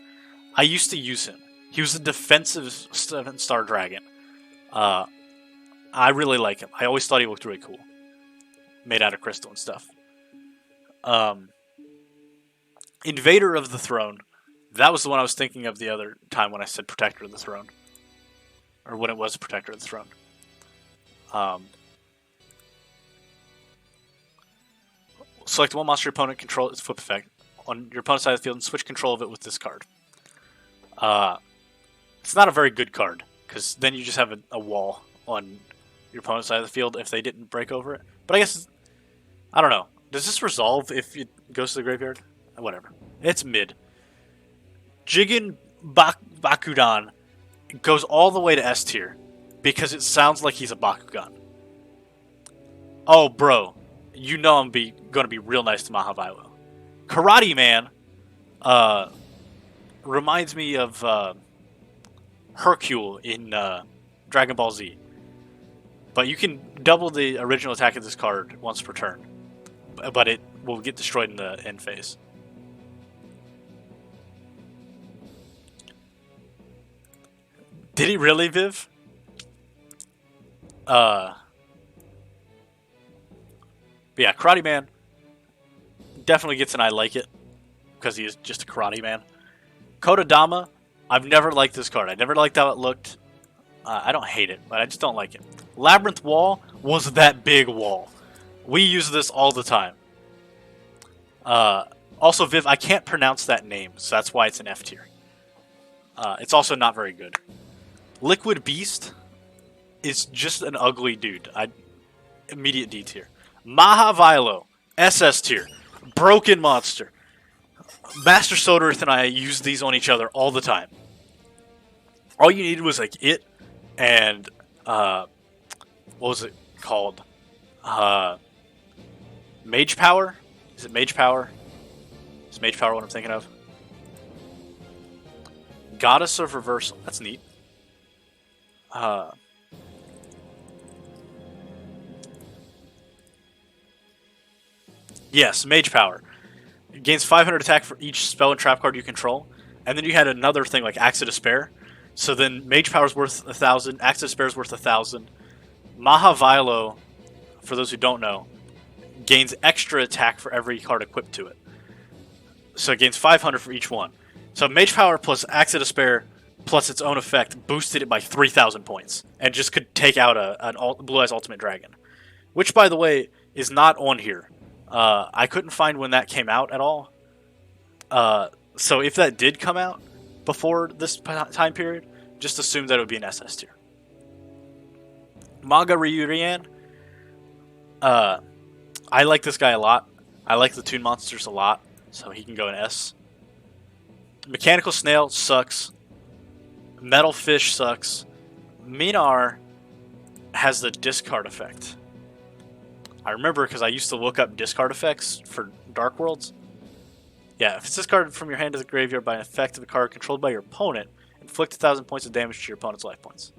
A: I used to use him. He was a defensive 7-star dragon. I really like him. I always thought he looked really cool. Made out of crystal and stuff. Invader of the Throne. That was the one I was thinking of the other time when I said Protector of the Throne. Or when it was Protector of the Throne. Select one monster your opponent control its flip effect on your opponent's side of the field and switch control of it with this card. It's not a very good card, because then you just have a wall on your opponent's side of the field if they didn't break over it. But I guess, I don't know. Does this resolve if it goes to the graveyard? Whatever. It's mid. Jigen Bakudan goes all the way to S tier because it sounds like he's a Bakugan. Oh, bro. You know I'm going to be real nice to Mahavilo. Karate Man reminds me of Hercule in Dragon Ball Z. But you can double the original attack of this card once per turn. But it will get destroyed in the end phase. Did he really, Viv? But yeah, Karate Man definitely gets an I like it, because he is just a Karate Man. Kodadama, I've never liked this card. I never liked how it looked. I don't hate it, but I just don't like it. Labyrinth Wall was that big wall. We use this all the time. Also, Viv, I can't pronounce that name, so that's why it's an F tier. It's also not very good. Liquid Beast is just an ugly dude. Immediate D tier. Mahavilo, SS tier. Broken monster. Master Soderith and I use these on each other all the time. All you needed was like it and what was it called? Mage Power? Is it Mage Power? Is Mage Power what I'm thinking of? Goddess of Reversal. That's neat. Yes, Mage Power. It gains 500 attack for each spell and trap card you control. And then you had another thing like Axe of Despair. So then Mage Power is worth 1,000, Axe of Despair is worth 1,000. Mahavilo, for those who don't know, gains extra attack for every card equipped to it. So it gains 500 for each one. So Mage Power plus Axe of Despair plus its own effect boosted it by 3,000 points. And just could take out a Blue Eyes Ultimate Dragon. Which, by the way, is not on here. I couldn't find when that came out at all. So if that did come out before this time period, just assume that it would be an SS tier. Maga Ryurian. I like this guy a lot. I like the Toon Monsters a lot, so he can go in S. Mechanical Snail sucks. Metal Fish sucks. Minar has the discard effect. I remember because I used to look up discard effects for Dark Worlds. Yeah, if it's discarded from your hand to the graveyard by an effect of a card controlled by your opponent, inflict 1,000 points of damage to your opponent's life points.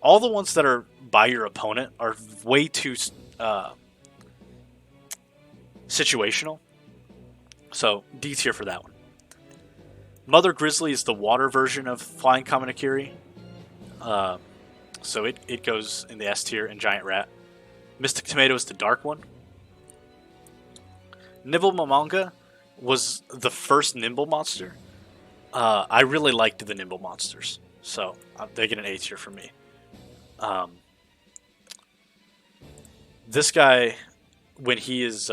A: All the ones that are by your opponent are way too situational. So, D tier for that one. Mother Grizzly is the water version of Flying Kaminakiri. So it goes in the S tier, and Giant Rat. Mystic Tomato is the dark one. Nibble Mamanga was the first Nimble monster. I really liked the Nimble monsters, so they get an A tier from me. This guy, when he is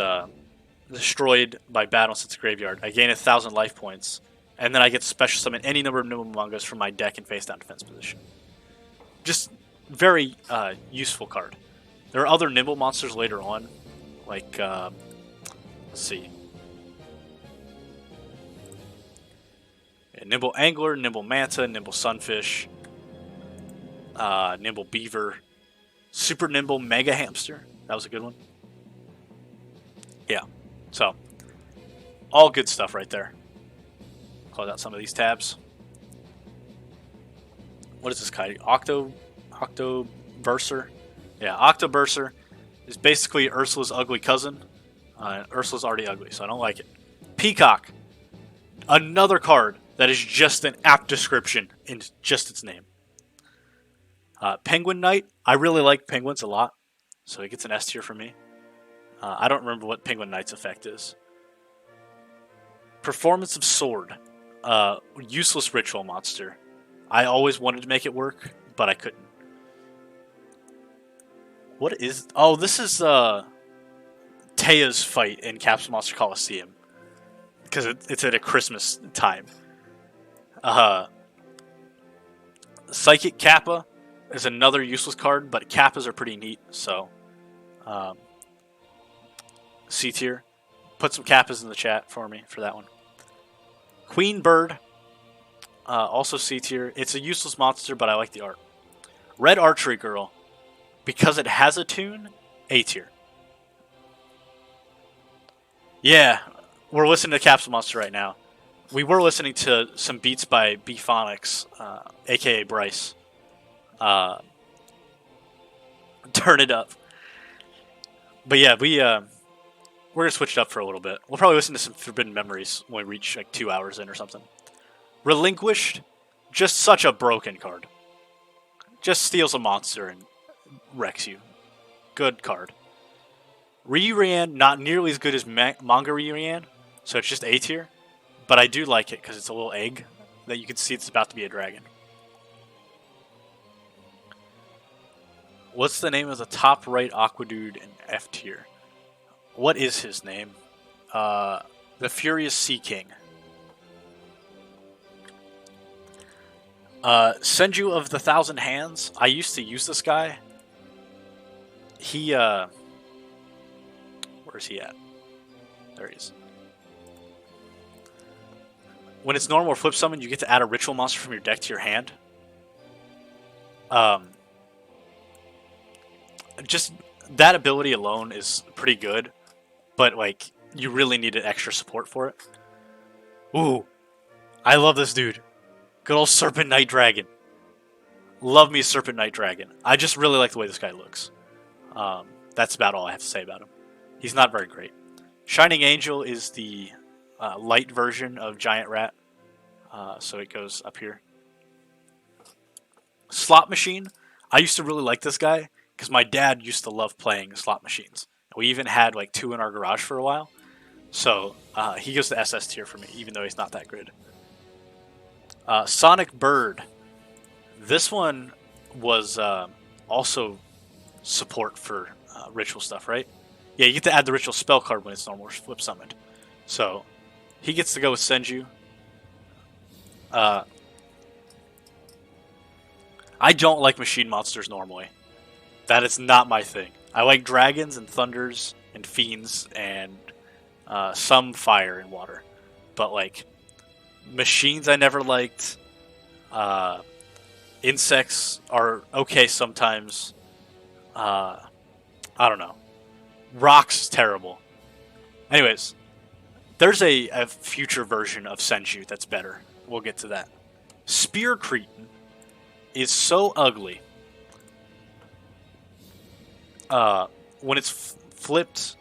A: destroyed by battle since graveyard, I gain 1,000 life points, and then I get to special summon any number of Nimble Mamangas from my deck in face down defense position. Just very useful card. There are other Nimble monsters later on, like let's see. Nimble Angler, Nimble Manta, Nimble Sunfish, Nimble Beaver, Super Nimble Mega Hamster. That was a good one. Yeah, so all good stuff right there. Close out some of these tabs. What is this guy? Octoburser? Yeah, Octoburser is basically Ursula's ugly cousin. Ursula's already ugly, so I don't like it. Peacock. Another card that is just an apt description in just its name. Penguin Knight. I really like penguins a lot, so it gets an S tier for me. I don't remember what Penguin Knight's effect is. Performance of Sword. Useless ritual monster. I always wanted to make it work, but I couldn't. What is... Oh, this is Teya's fight in Capsule Monster Coliseum. Because it's at a Christmas time. Psychic Kappa is another useless card, but Kappas are pretty neat, so... C tier. Put some Kappas in the chat for me for that one. Queen Bird. Also C tier. It's a useless monster, but I like the art. Red Archery Girl. Because it has a tune, A tier. Yeah, we're listening to Capsule Monster right now. We were listening to some beats by B-Phonics, a.k.a. Bryce. Turn it up. But yeah, we're going to switch it up for a little bit. We'll probably listen to some Forbidden Memories when we reach like 2 hours in or something. Relinquished, just such a broken card. Just steals a monster and wrecks you. Good card. Ryurian, not nearly as good as Manga Ryurian, so it's just A tier. But I do like it because it's a little egg that you can see it's about to be a dragon. What's the name of the top right Aqua Dude in F tier? What is his name? The Furious Sea King. Senju of the Thousand Hands. I used to use this guy. He, where's he at? There he is. When it's normal or flip summon, you get to add a ritual monster from your deck to your hand. Just that ability alone is pretty good, but like you really needed extra support for it. Ooh, I love this dude. Good old Serpent Knight Dragon. Love me Serpent Knight Dragon. I just really like the way this guy looks. That's about all I have to say about him. He's not very great. Shining Angel is the light version of Giant Rat, so it goes up here. Slot Machine. I used to really like this guy because my dad used to love playing slot machines. We even had like 2 in our garage for a while. So he goes to SS tier for me, even though he's not that good. Sonic Bird. This one was also support for ritual stuff, right? Yeah, you get to add the ritual spell card when it's normal flip summoned. So he gets to go with Senju. I don't like machine monsters normally. That is not my thing. I like dragons and thunders and fiends and some fire and water. But like Machines I never liked. Uh, insects are okay sometimes. I don't know. Rocks is terrible. Anyways, there's a future version of Senju that's better. We'll get to that. Spear Cretin is so ugly. When it's flipped,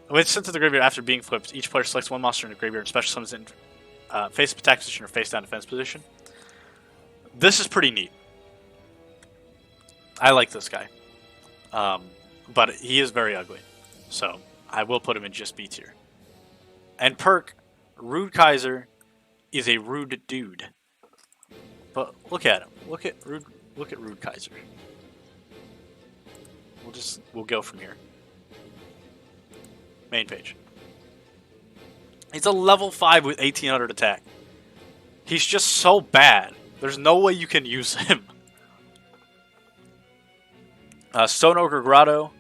A: when it's sent to the graveyard after being flipped, each player selects one monster in the graveyard and special summons in face up attack position or face down defense position. This is pretty neat. I like this guy. But he is very ugly. So I will put him in just B tier. And perk, Rude Kaiser is a rude dude. But look at him. Look at Rude Kaiser. We'll go from here. Main page. He's a level 5 with 1800 attack. He's just so bad. There's no way you can use him. Stone Ogre Grotto.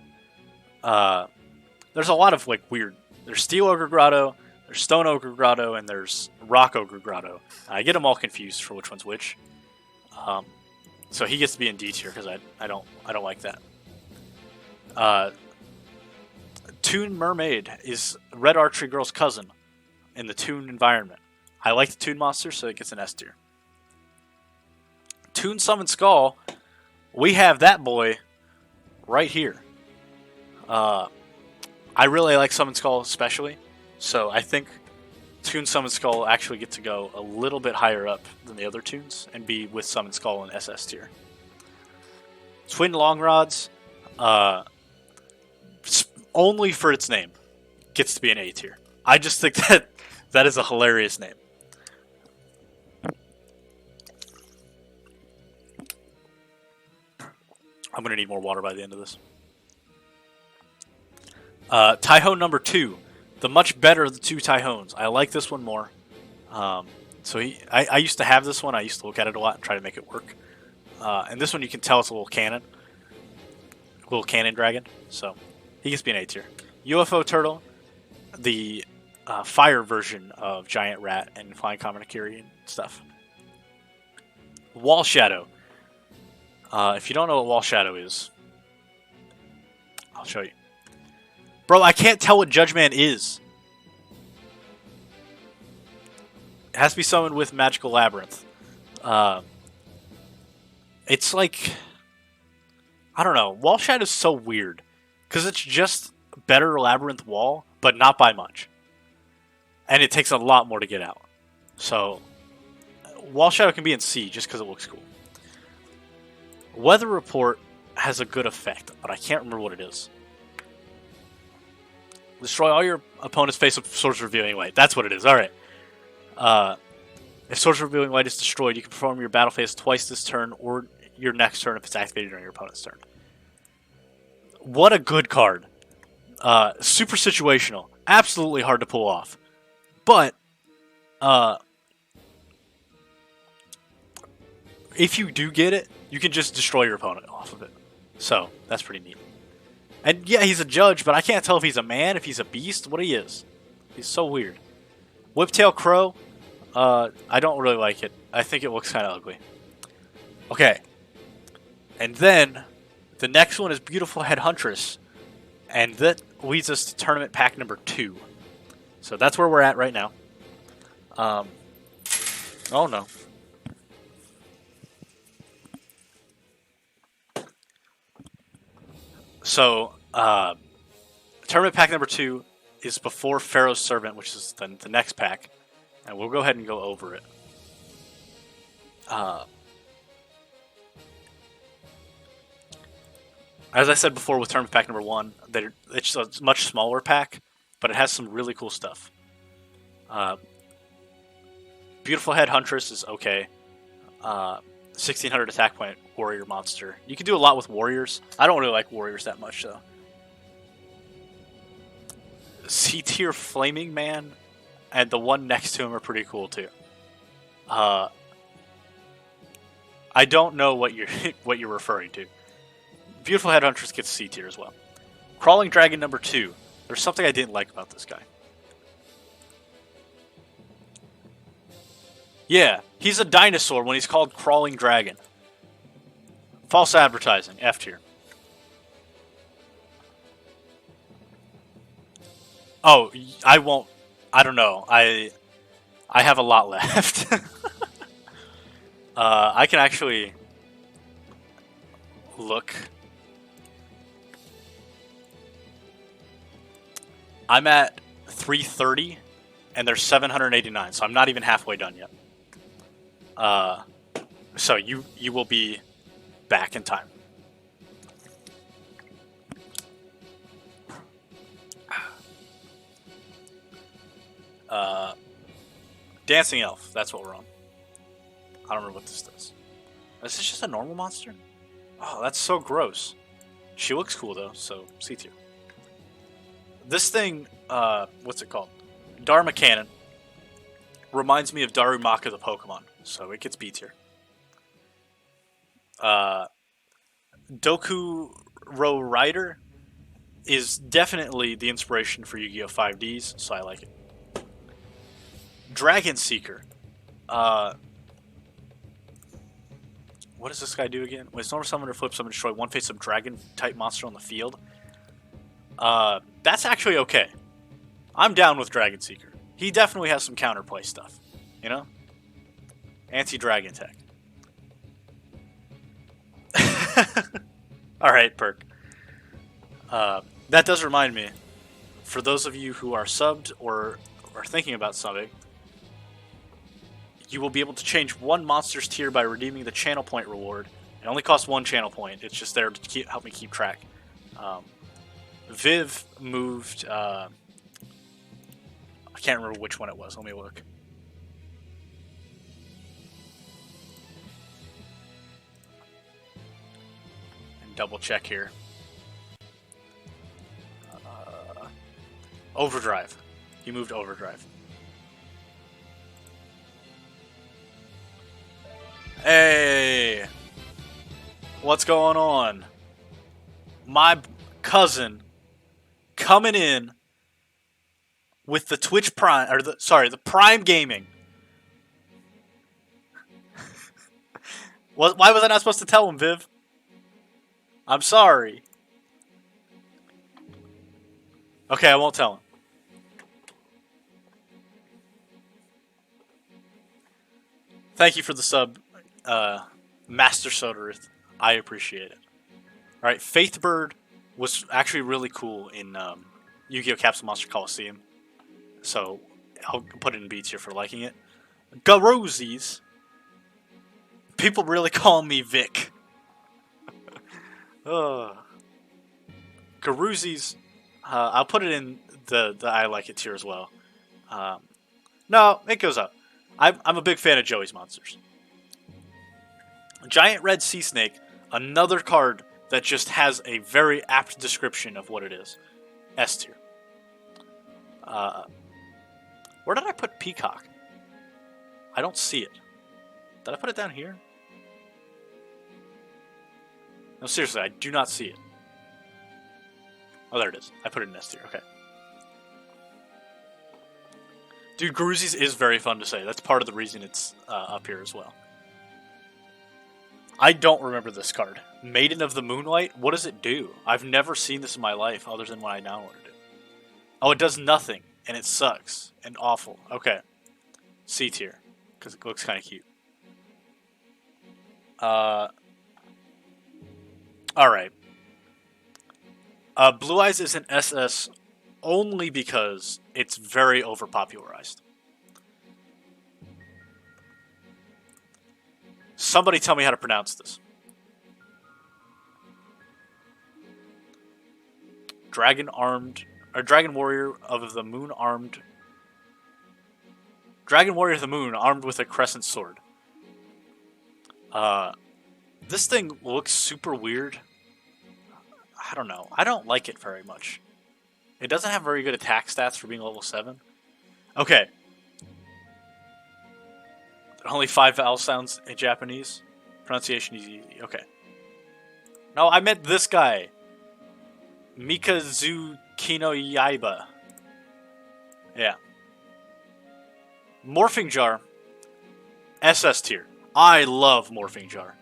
A: There's a lot of like weird. There's Steel Ogre Grotto, there's Stone Ogre Grotto, and there's Rock Ogre Grotto. I get them all confused for which one's which. So he gets to be in D tier because I don't like that. Toon Mermaid is Red Archery Girl's cousin in the Toon environment. I like the Toon monster, so it gets an S tier. Toon Summon Skull, we have that boy right here. I really like Summon Skull especially, so I think Toon Summon Skull actually get to go a little bit higher up than the other Toons and be with Summon Skull in SS tier. Twin Long Rods, only for its name, gets to be an A tier. I just think that is a hilarious name. I'm going to need more water by the end of this. Taiho number 2. The much better of the two Taihons. I like this one more. I used to have this one. I used to look at it a lot and try to make it work. And this one you can tell it's a little cannon. A little cannon dragon. So he gets to be an A tier. UFO Turtle. The fire version of Giant Rat and Flying Kamanakiri and stuff. Wall Shadow. If you don't know what Wall Shadow is, I'll show you. Bro, I can't tell what Judgman is. It has to be summoned with Magical Labyrinth. It's like, I don't know. Wall Shadow's so weird. Because it's just better Labyrinth Wall, but not by much. And it takes a lot more to get out. So, Wall Shadow can be in C just because it looks cool. Weather Report has a good effect, but I can't remember what it is. Destroy all your opponent's face with Swords Revealing Light. That's what it is. Alright. If Swords Revealing Light is destroyed, you can perform your battle phase twice this turn or your next turn if it's activated during your opponent's turn. What a good card. Super situational. Absolutely hard to pull off. But, if you do get it, you can just destroy your opponent off of it. So, that's pretty neat. And yeah, he's a judge, but I can't tell if he's a man, if he's a beast, what he is. He's so weird. Whiptail Crow, I don't really like it. I think it looks kind of ugly. Okay. And then, the next one is Beautiful Head Huntress. And that leads us to tournament pack number 2. So that's where we're at right now. Oh no. So, tournament pack number 2 is before Pharaoh's Servant, which is the next pack. And we'll go ahead and go over it. As I said before with tournament pack number 1, it's a much smaller pack, but it has some really cool stuff. Beautiful Head Huntress is okay. 1600 attack point warrior monster. You can do a lot with warriors. I don't really like warriors that much though. C tier Flaming Man and the one next to him are pretty cool too. I don't know what you're what you're referring to. Beautiful Head Huntress gets C tier as well. Crawling Dragon number 2. There's something I didn't like about this guy. Yeah, he's a dinosaur when he's called Crawling Dragon. False advertising, F tier. Oh, I won't. I don't know. I have a lot left. I can actually look. I'm at 330, and there's 789, so I'm not even halfway done yet. So you will be back in time. Dancing Elf, that's what we're on. I don't remember what this does. Is this just a normal monster? Oh, that's so gross. She looks cool though, so C tier. This thing, what's it called? Dharma Cannon. Reminds me of Darumaka the Pokemon, so it gets B tier. Doku Ro Rider is definitely the inspiration for Yu-Gi-Oh! 5Ds, so I like it. Dragon Seeker. What does this guy do again? When it's normal summon or flip summon, destroy one face of dragon type monster on the field. That's actually okay. I'm down with Dragon Seeker. He definitely has some counterplay stuff, you know? Anti-dragon tech. Alright, perk. That does remind me, for those of you who are subbed or are thinking about subbing, you will be able to change one monster's tier by redeeming the channel point reward. It only costs one channel point. It's just there to help me keep track. Viv moved... I can't remember which one it was. Let me look. And double check here. Overdrive. He moved Overdrive. Hey! What's going on? My cousin coming in with the Twitch Prime, or the Prime Gaming. Why was I not supposed to tell him, Viv? I'm sorry. Okay, I won't tell him. Thank you for the sub, Master Soderith. I appreciate it. Alright, Faithbird was actually really cool in Yu-Gi-Oh! Capsule Monster Coliseum. So, I'll put it in B tier for liking it. Garozis. People really call me Vic. Garuzzi's, I'll put it in the I like it tier as well. No, it goes up. I'm a big fan of Joey's monsters. Giant Red Sea Snake, another card that just has a very apt description of what it is. S tier. Where did I put Peacock? I don't see it. Did I put it down here? No, seriously, I do not see it. Oh, there it is. I put it in S tier. Okay. Dude, Garuzzi's is very fun to say. That's part of the reason it's up here as well. I don't remember this card. Maiden of the Moonlight? What does it do? I've never seen this in my life other than when I downloaded it. Oh, it does nothing, and it sucks, and awful. Okay. C tier, because it looks kind of cute. Alright. Blue Eyes is an SS only because it's very overpopularized. Somebody tell me how to pronounce this. Dragon Warrior of the Moon armed with a crescent sword. This thing looks super weird. I don't know. I don't like it very much. It doesn't have very good attack stats for being level 7. Okay. Only 5 vowel sounds in Japanese. Pronunciation is easy. Okay. No, I meant this guy. Mikazuki no Yaiba. Yeah. Morphing Jar SS tier. I love Morphing Jar.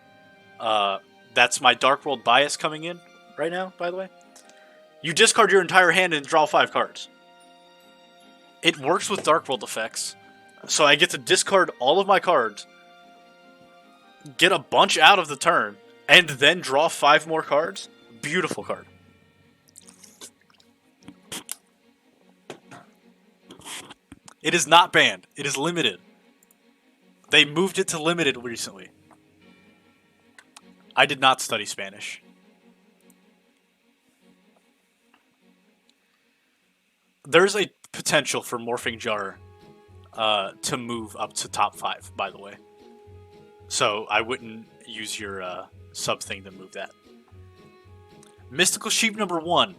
A: Uh, that's my Dark World bias coming in right now, by the way. You discard your entire hand and draw 5 cards. It works with Dark World effects, so I get to discard all of my cards, get a bunch out of the turn, and then draw 5 more cards. Beautiful card. It is not banned. It is limited. They moved it to limited recently. I did not study Spanish. There's a potential for Morphing Jar to move up to top 5, by the way. So I wouldn't use your sub thing to move that. Mystical Sheep number 1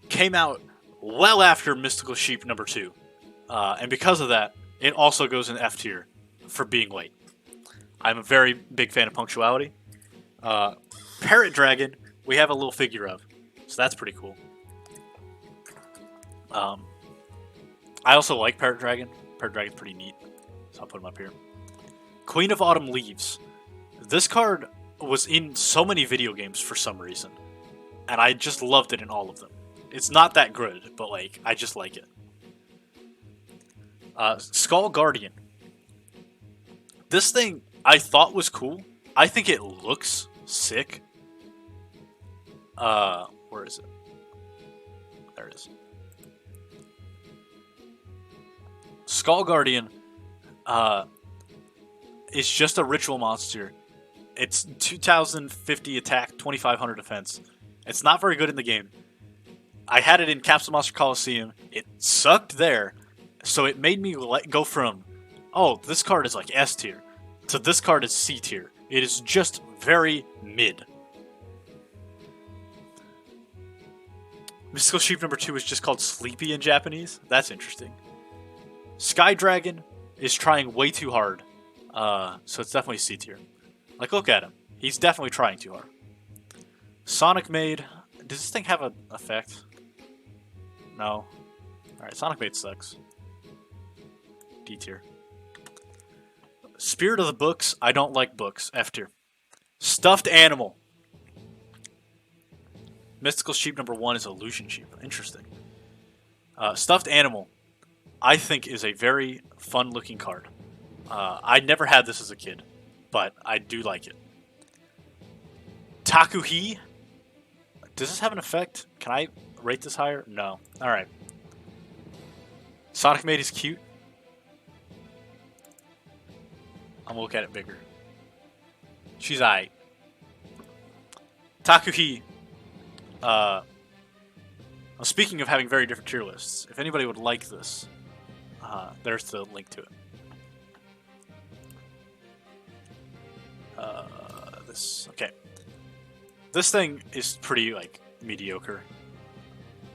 A: came out well after Mystical Sheep number 2. And because of that, it also goes in F tier for being late. I'm a very big fan of punctuality. Parrot Dragon, we have a little figure of, so that's pretty cool. I also like Parrot Dragon. Parrot Dragon's pretty neat, so I'll put him up here. Queen of Autumn Leaves. This card was in so many video games for some reason, and I just loved it in all of them. It's not that good, but like I just like it. Skull Guardian. This thing I thought was cool. I think it looks sick. Where is it? There it is. Skull Guardian is just a ritual monster. It's 2050 attack, 2500 defense. It's not very good in the game. I had it in Capsule Monster Coliseum. It sucked there, so it made me go from, oh, this card is like S tier, to this card is C tier. It is just very mid. Mystical Sheep number 2 is just called Sleepy in Japanese. That's interesting. Sky Dragon is trying way too hard, so it's definitely C tier. Like, look at him. He's definitely trying too hard. Sonic Maid. Does this thing have an effect? No. Alright, Sonic Maid sucks. D tier. Spirit of the Books. I don't like books. F tier. Stuffed Animal. Mystical Sheep number 1 is Illusion Sheep. Interesting. Stuffed Animal, I think, is a very fun-looking card. I never had this as a kid, but I do like it. Takuhi. Does this have an effect? Can I rate this higher? No. Alright. Sonic Maid is cute. I'm gonna look at it bigger. She's aight. Takuhi. Speaking of having very different tier lists, if anybody would like this, there's the link to it. Okay. This thing is pretty, like, mediocre.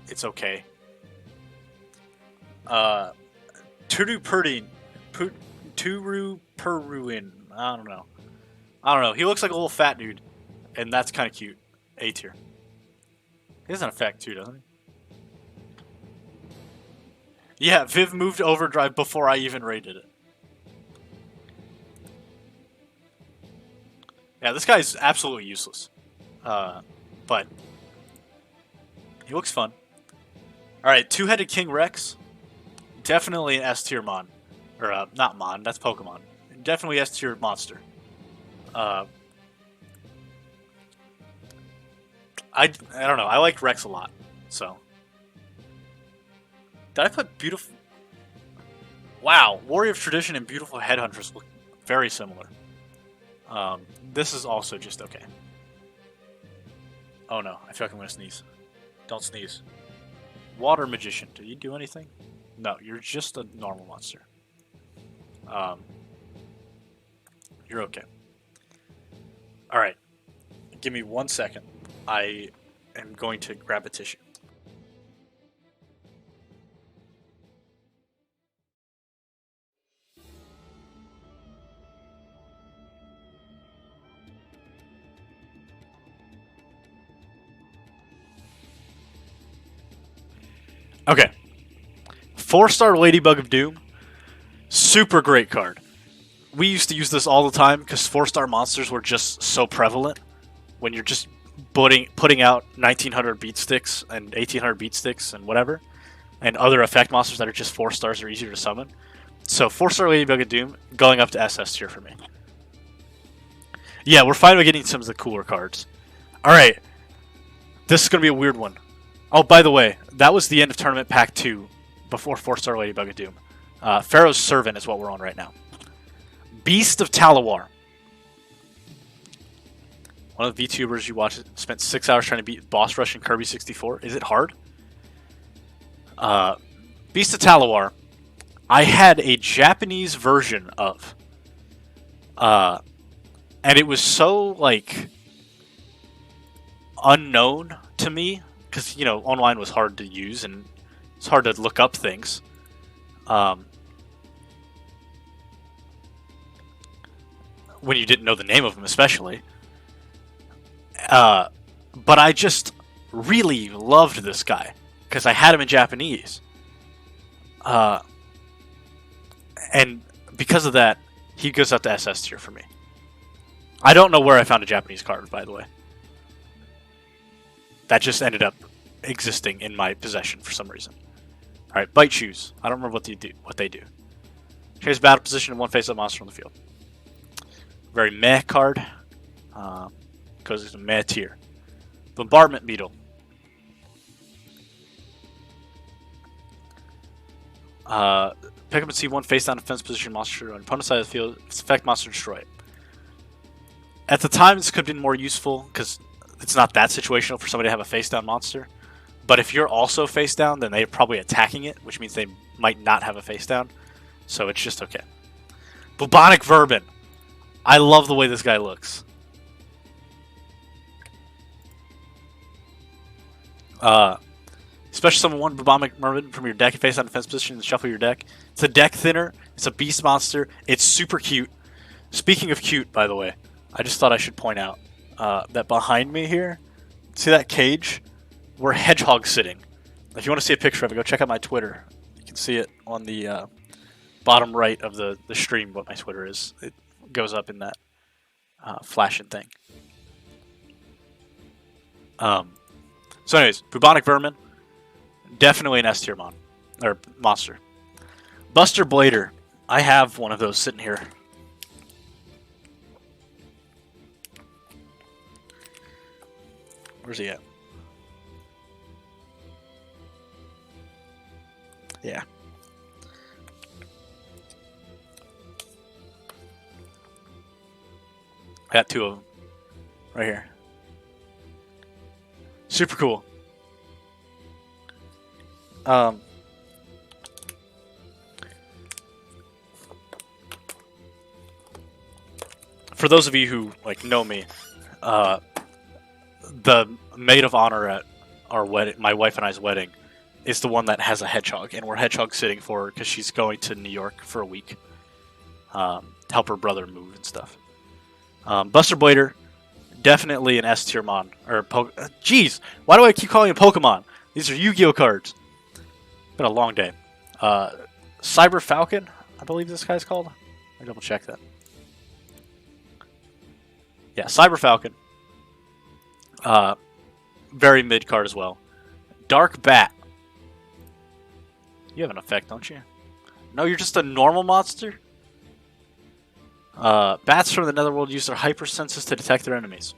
A: It's okay. Turu Peruin. I don't know. He looks like a little fat dude, and that's kind of cute. A tier. He has an effect too, doesn't he? Yeah, Viv moved Overdrive before I even rated it. Yeah, this guy's absolutely useless. But he looks fun. Alright, Two-Headed King Rex. Definitely an S tier mon. Or, not mon, that's Pokemon. Definitely S tier monster. I don't know, I like Rex a lot, so. Did I put beautiful? Wow, Warrior of Tradition and Beautiful Headhunters look very similar. This is also just okay. Oh no, I feel like I'm gonna sneeze. Don't sneeze. Water Magician, did you do anything? No, you're just a normal monster. You're okay. Alright, give me 1 second. I am going to grab a tissue. Okay. 4-star Ladybug of Doom. Super great card. we used to use this all the time because 4-star monsters were just so prevalent. When you're just putting out 1900 beat sticks and 1800 beat sticks and whatever, and other effect monsters that are just 4 stars are easier to summon. So 4-star Ladybug of Doom going up to SS tier for me. Yeah, we're finally getting some of the cooler cards. All right, this is gonna be a weird one. Oh, by the way, that was the end of Tournament Pack 2 before 4-star Ladybug of Doom. Pharaoh's Servant is what we're on right now. Beast of Talawar. One of the VTubers you watched spent 6 hours trying to beat Boss Rush in Kirby 64. Is it hard? Beast of Talawar, I had a Japanese version of. And it was so, like, unknown to me. Because, you know, online was hard to use and it's hard to look up things. When you didn't know the name of them, especially. But I just really loved this guy because I had him in Japanese. And because of that, he goes up to SS tier for me. I don't know where I found a Japanese card, by the way. That just ended up existing in my possession for some reason. Alright, Bite Shoes. I don't remember what they do. Change battle position in one face-up monster on the field. Very meh card. Because it's a meh tier. Bombardment Beetle. Pick up and see one face-down defense position monster on opponent's side of the field. If it's effect monster, destroy it. At the time, this could have been more useful because it's not that situational for somebody to have a face-down monster. But if you're also face-down, then they're probably attacking it, which means they might not have a face-down. So it's just okay. Bubonic Vermin. I love the way this guy looks. Especially summon one Bubonic Vermin from your deck and face-down defense position and shuffle your deck. It's a deck thinner. It's a beast monster. It's super cute. Speaking of cute, by the way, I just thought I should point out that behind me here, see that cage? We're hedgehog sitting. If you want to see a picture of it, go check out my Twitter. You can see it on the bottom right of the stream, what my Twitter is. It goes up in that flashing thing. So anyways, Bubonic Vermin, definitely an S tier monster. Buster Blader, I have one of those sitting here. Where's he at? Yeah. I got 2 of them. Right here. Super cool. For those of you who know me, the maid of honor at our wedding, my wife and I's wedding, is the one that has a hedgehog, and we're hedgehog sitting for her because she's going to New York for a week, to help her brother move and stuff. Buster Blader, definitely an S tier mon. Jeez, why do I keep calling him Pokemon? These are Yu-Gi-Oh cards. Been a long day. Cyber Falcon, I believe this guy's called. I double check that. Yeah, Cyber Falcon. Very mid card as well. Dark Bat. You have an effect, don't you? No, you're just a normal monster? Bats from the Netherworld use their hypersenses to detect their enemies.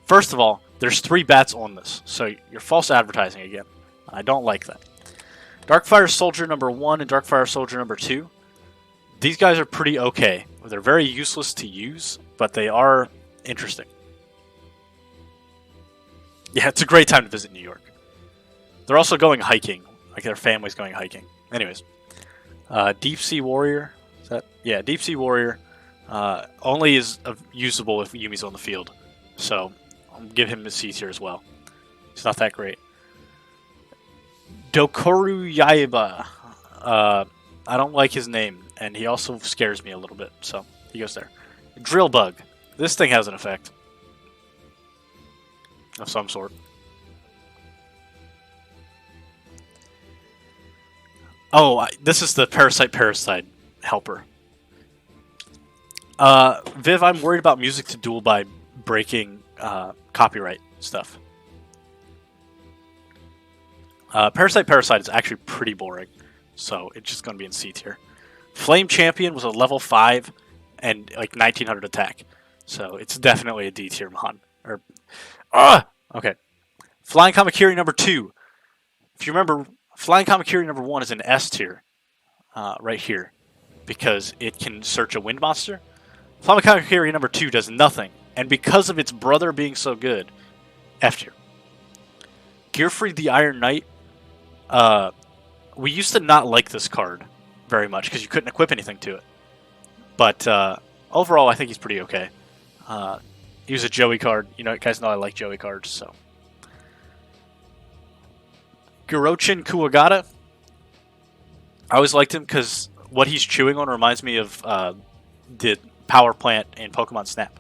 A: First of all, there's 3 bats on this, so you're false advertising again. I don't like that. Darkfire Soldier number 1 and Darkfire Soldier number 2. These guys are pretty okay. They're very useless to use, but they are interesting. Yeah, it's a great time to visit New York. They're also going hiking. Like, their family's going hiking. Anyways. Deep Sea Warrior. Is that? Yeah, Deep Sea Warrior. Only is usable if Yumi's on the field. So, I'll give him a C tier as well. It's not that great. Dokoru Yaiba. I don't like his name, and he also scares me a little bit, so he goes there. Drill Bug. This thing has an effect of some sort. Oh, this is the Parasite helper. Viv, I'm worried about music to duel by breaking copyright stuff. Parasite is actually pretty boring, so it's just going to be in C tier. Flame Champion was a level 5 and like 1900 attack, so it's definitely a D tier mon. Okay. Flying Kamakiri number 2. If you remember, Flying Kamakiri number 1 is an S tier, right here, because it can search a wind monster. Flying Kamakiri number 2 does nothing, and because of its brother being so good, F tier. Gearfried the Iron Knight. We used to not like this card very much because you couldn't equip anything to it. But overall, I think he's pretty okay. He was a Joey card. You know, guys know I like Joey cards, so. Girochin Kuwagata. I always liked him because what he's chewing on reminds me of the power plant in Pokemon Snap.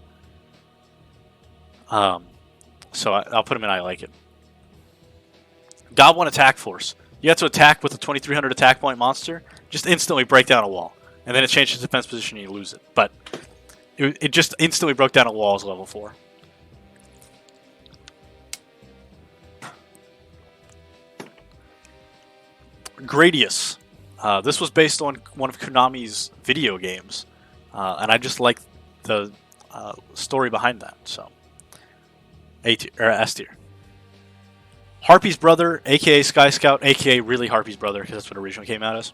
A: So I'll put him in I like it. God 1 Attack Force. You have to attack with a 2300 attack point monster, just instantly break down a wall. And then it changes defense position and you lose it. But it just instantly broke down a wall as level 4. Gradius. This was based on one of Konami's video games. And I just like the story behind that. So, S tier. Harpy's brother, aka Sky Scout, aka really Harpy's brother, because that's what it originally came out as.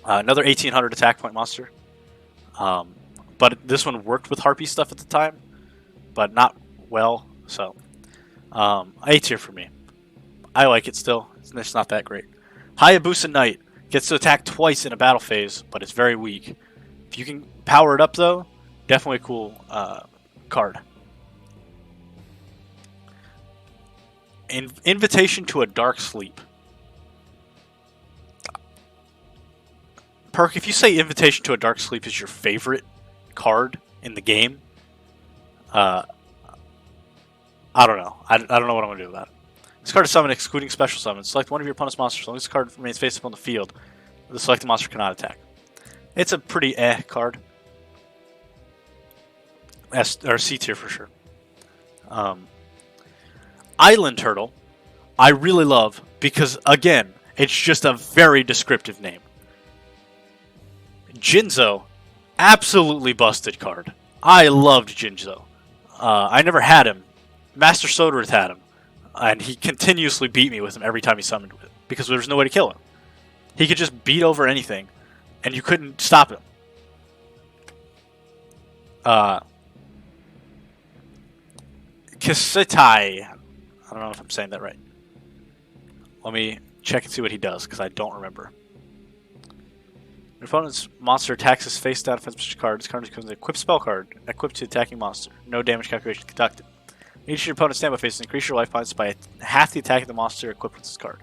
A: Another 1800 attack point monster. But this one worked with Harpy stuff at the time, but not well. So, A tier for me. I like it still. It's not that great. Hayabusa Knight gets to attack twice in a battle phase, but it's very weak. If you can power it up, though, definitely a cool card. Invitation to a Dark Sleep. Perk, if you say Invitation to a Dark Sleep is your favorite card in the game, I don't know. I don't know what I'm going to do about it. This card is summoned excluding special summons. Select one of your opponent's monsters. As long as this card remains face up on the field, the selected monster cannot attack. It's a pretty card. S or C tier for sure. Island Turtle, I really love because, again, it's just a very descriptive name. Jinzo, absolutely busted card. I loved Jinzo. I never had him. Master Soderith had him. And he continuously beat me with him every time he summoned with it because there was no way to kill him. He could just beat over anything, and you couldn't stop him. Kisetai. I don't know if I'm saying that right. Let me check and see what he does, because I don't remember. Your opponent's monster attacks his face down defense position card. This card becomes an equipped spell card, equipped to attacking monster. No damage calculation conducted. Each of your opponent's standby phases increase your life points by half the attack of the monster equipped with this card.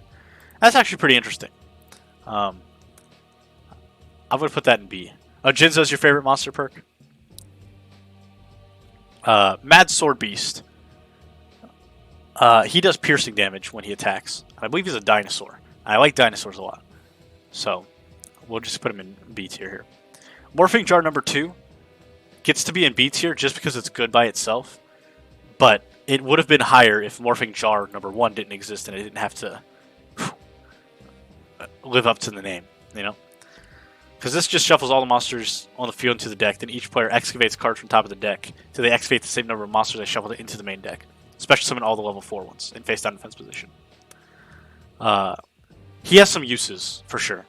A: That's actually pretty interesting. I'm going to put that in B. Jinzo's your favorite monster perk? Mad Sword Beast. He does piercing damage when he attacks. I believe he's a dinosaur. I like dinosaurs a lot. So, we'll just put him in B tier here. Morphing Jar number 2 gets to be in B tier just because it's good by itself. But it would have been higher if Morphing Jar number 1 didn't exist and it didn't have to live up to the name, you know? Because this just shuffles all the monsters on the field into the deck, then each player excavates cards from top of the deck till they excavate the same number of monsters they shuffled into the main deck. Special summon all the level 4 ones in face down defense position. He has some uses, for sure.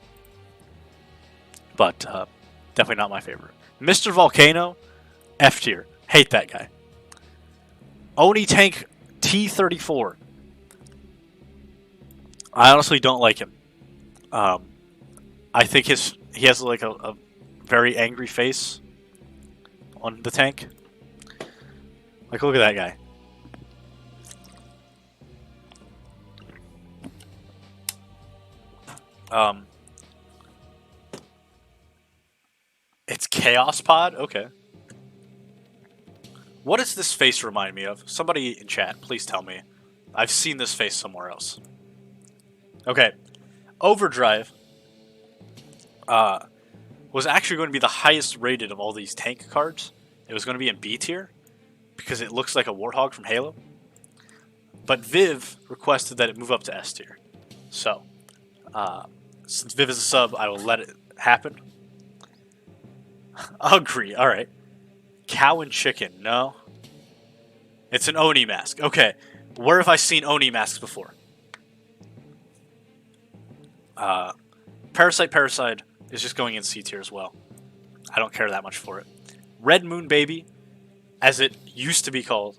A: But definitely not my favorite. Mr. Volcano, F tier. Hate that guy. Oni Tank T34. I honestly don't like him. I think he has like a very angry face on the tank. Like, look at that guy. It's Chaos Pod? Okay. What does this face remind me of? Somebody in chat, please tell me. I've seen this face somewhere else. Okay. Overdrive. was actually going to be the highest rated of all these tank cards. It was going to be in B tier because it looks like a Warthog from Halo. But Viv requested that it move up to S tier. So, since Viv is a sub, I will let it happen. Agree. All right. Cow and chicken. No. It's an Oni mask. Okay. Where have I seen Oni masks before? Parasite is just going in C tier as well. I don't care that much for it. Red Moon Baby, as it used to be called.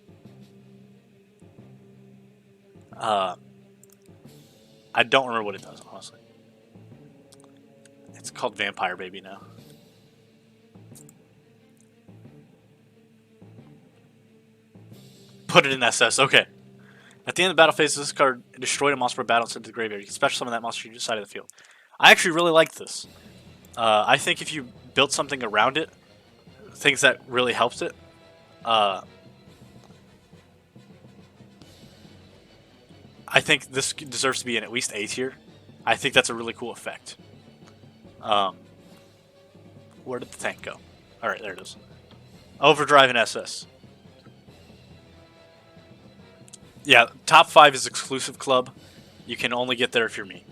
A: I don't remember what it does, honestly. It's called Vampire Baby now. Put it in SS. Okay. At the end of the battle phase, this card destroyed a monster by battle and sent to the graveyard. You can special summon that monster to your side of the field. I actually really like this. I think if you built something around it, things that really helped it, I think this deserves to be in at least A tier. I think that's a really cool effect. Where did the tank go? Alright, there it is. Overdrive and SS. Yeah, top 5 is exclusive club. You can only get there if you're me.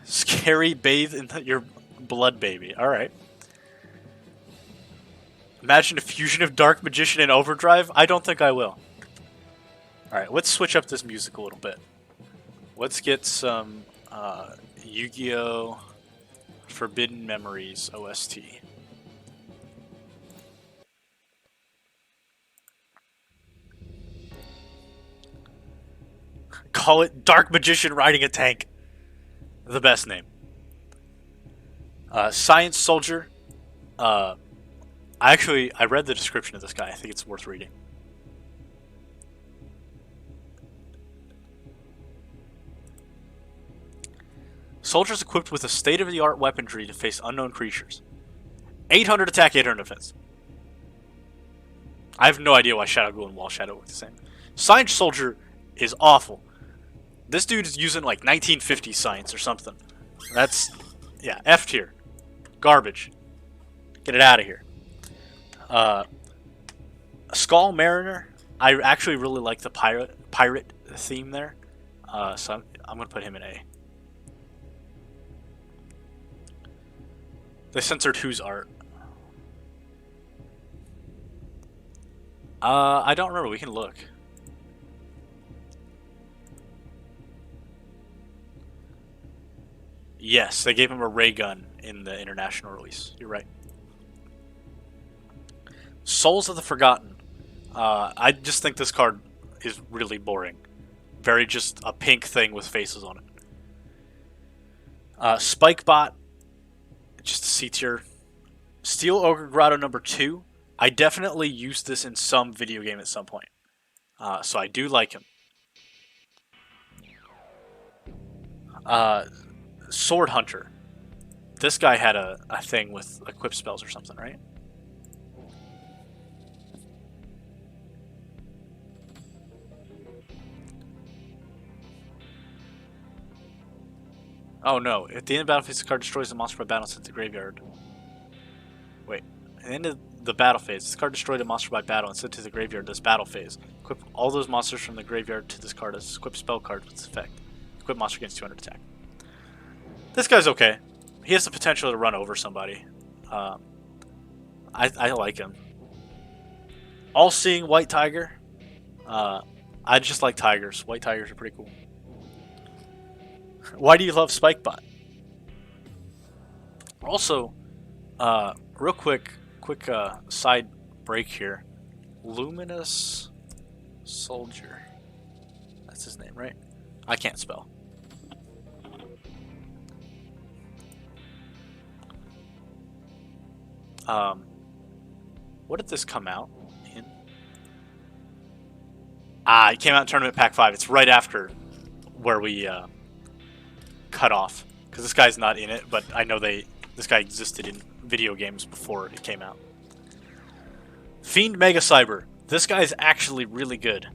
A: Scary bathe in your blood, baby. Alright. Imagine a fusion of Dark Magician and Overdrive? I don't think I will. Alright, let's switch up this music a little bit. Let's get some Yu-Gi-Oh! Forbidden Memories OST. Call it Dark Magician riding a tank. The best name. Science Soldier. I read the description of this guy. I think it's worth reading. Soldiers equipped with a state-of-the-art weaponry to face unknown creatures. 800 attack, 800 defense. I have no idea why Shadow Ghoul and Wall Shadow look the same. Science Soldier is awful. This dude is using like 1950 science or something. That's, yeah, F tier. Garbage. Get it out of here. Skull Mariner. I actually really like the pirate theme there. So I'm going to put him in A. They censored whose art? I don't remember. We can look. Yes, they gave him a ray gun in the international release. You're right. Souls of the Forgotten. I just think this card is really boring. Very just a pink thing with faces on it. Spikebot. Just a C tier. Steel Ogre Grotto number 2. I definitely used this in some video game at some point. So I do like him. Sword Hunter. This guy had a thing with equip spells or something, right? Oh no, at the end of the battle phase, the card destroys the monster by battle and sent to the graveyard. Wait, at the end of the battle phase, this card destroyed a monster by battle and sent to the graveyard this battle phase. Equip all those monsters from the graveyard to this card as equip spell card with this effect. Equip monster against 200 attack. This guy's okay. He has the potential to run over somebody. I like him. All-Seeing White Tiger. I just like tigers. White tigers are pretty cool. Why do you love Spikebot? Also, real quick side break here. Luminous Soldier. That's his name, right? I can't spell. What did this come out in? It came out in Tournament Pack 5. It's right after where we cut off. Because this guy's not in it, but I know this guy existed in video games before it came out. Fiend Mega Cyber. This guy is actually really good.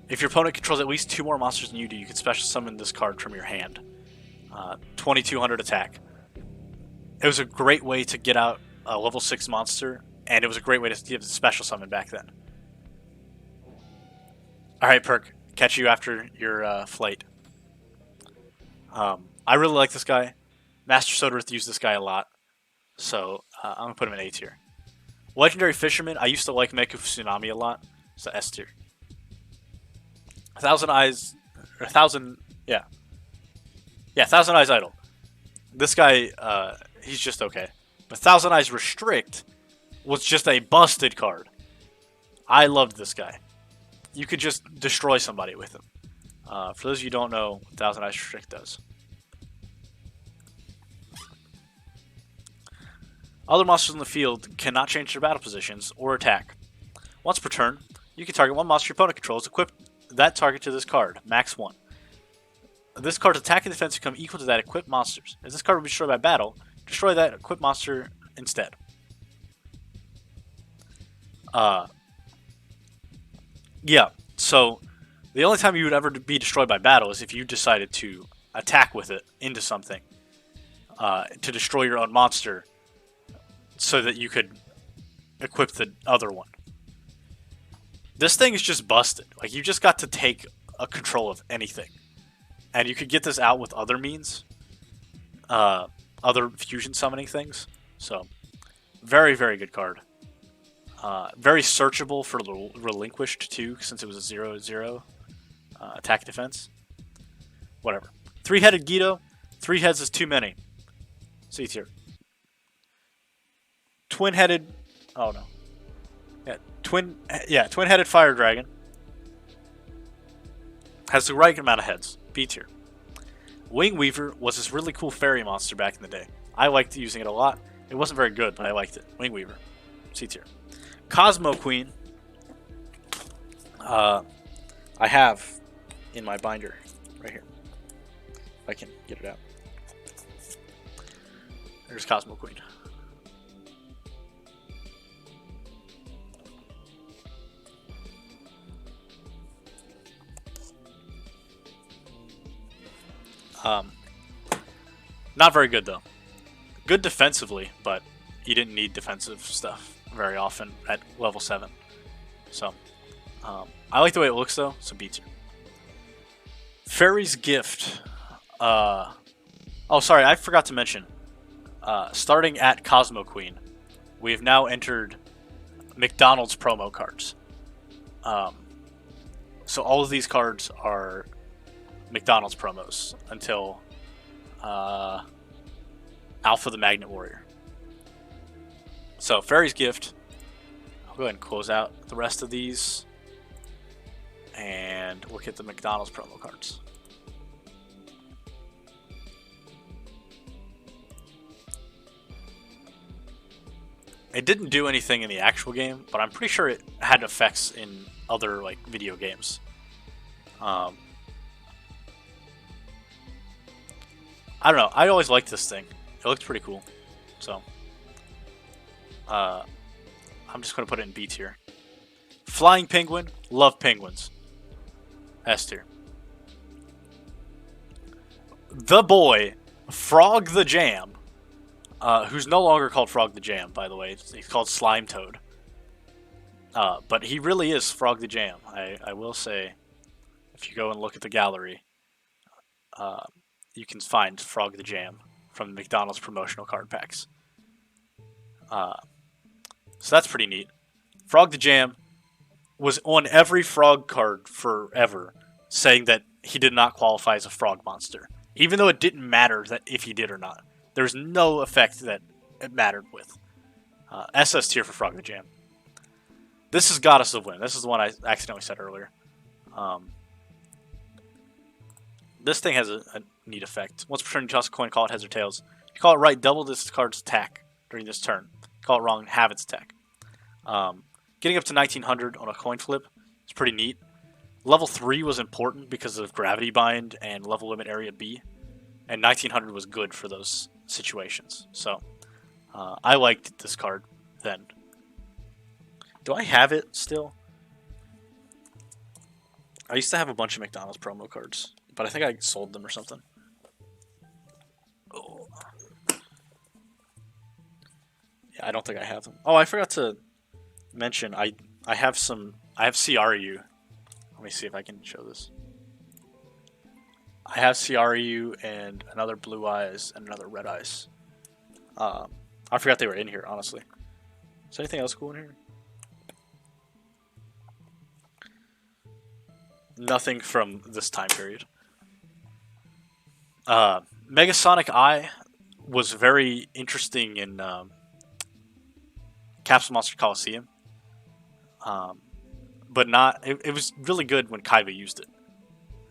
A: If your opponent controls at least 2 more monsters than you do, you can special summon this card from your hand. 2200 attack. It was a great way to get out a level 6 monster, and it was a great way to give the special summon back then. Alright, Perk. Catch you after your flight. I really like this guy. Master Soderith used this guy a lot, so I'm going to put him in A tier. Legendary Fisherman, I used to like Meku Tsunami a lot, so S tier. Thousand Eyes, or Thousand, yeah. Yeah, Thousand Eyes Idol. This guy, he's just okay. But Thousand Eyes Restrict was just a busted card. I loved this guy. You could just destroy somebody with him. For those of you who don't know what Thousand Eyes Restrict does. Other monsters in the field cannot change their battle positions or attack. Once per turn, you can target one monster your opponent controls, equip that target to this card, max 1. This card's attack and defense become equal to that equipped monster's. If this card will be destroyed by battle, destroy that equipped monster instead. Yeah, so the only time you would ever be destroyed by battle is if you decided to attack with it into something to destroy your own monster so that you could equip the other one. This thing is just busted. Like, you just got to take a control of anything. And you could get this out with other means. Other fusion summoning things. So, very, very good card. Very searchable for Relinquished, too, since it was a 0-0 attack defense. Whatever. 3-headed Yugioh. 3 heads is too many. See tier. Twin-headed... Oh, no. Twin-headed Fire Dragon. Has the right amount of heads. B tier. Wing Weaver was this really cool fairy monster back in the day. I liked using it a lot. It wasn't very good, but I liked it. Wing Weaver. C tier. Cosmo Queen. I have in my binder right here. If I can get it out. There's Cosmo Queen. Not very good though. Good defensively, but you didn't need defensive stuff very often at level 7. So, I like the way it looks though, so B tier. Fairy's Gift. Oh, sorry, I forgot to mention. Starting at Cosmo Queen, we have now entered McDonald's promo cards. So all of these cards are McDonald's promos until Alpha the Magnet Warrior. So, Fairy's Gift. I'll go ahead and close out the rest of these. And look at the McDonald's promo cards. It didn't do anything in the actual game, but I'm pretty sure it had effects in other like video games. I don't know. I always liked this thing. It looked pretty cool. So, I'm just going to put it in B tier. Flying Penguin. Love penguins. S tier. The boy, Frog the Jam, who's no longer called Frog the Jam, by the way. He's called Slime Toad. But he really is Frog the Jam. I will say, if you go and look at the gallery, you can find Frog the Jam from the McDonald's promotional card packs. So that's pretty neat. Frog the Jam was on every frog card forever, saying that he did not qualify as a frog monster. Even though it didn't matter that if he did or not. There's no effect that it mattered with. SS tier for Frog the Jam. This is Goddess of Wind. This is the one I accidentally said earlier. This thing has a neat effect. Once per turn, you toss a coin, call it heads or tails. If you call it right, double this card's attack during this turn. If you call it wrong, halve its attack. Getting up to 1900 on a coin flip is pretty neat. Level 3 was important because of Gravity Bind and Level Limit Area B. And 1900 was good for those situations. So, I liked this card then. Do I have it still? I used to have a bunch of McDonald's promo cards, but I think I sold them or something. Oh. Yeah, I don't think I have them. Oh, I forgot to mention I have CRU. Let me see if I can show this. I have CRU and another Blue Eyes and another Red Eyes. I forgot they were in here, honestly. Is there anything else cool in here? Nothing from this time period. Megasonic Eye was very interesting in Capsule Monster Coliseum. But not. It was really good when Kaiba used it.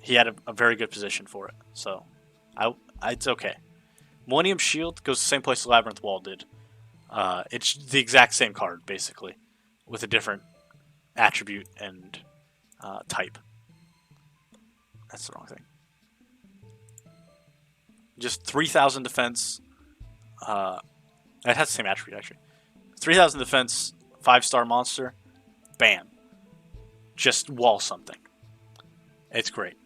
A: He had a very good position for it. So, it's okay. Millennium Shield goes the same place Labyrinth Wall did. It's the exact same card, basically, with a different attribute and type. That's the wrong thing. Just 3,000 defense. It has the same attribute, actually. 3,000 defense, 5-star monster. Bam. Just wall something. It's great.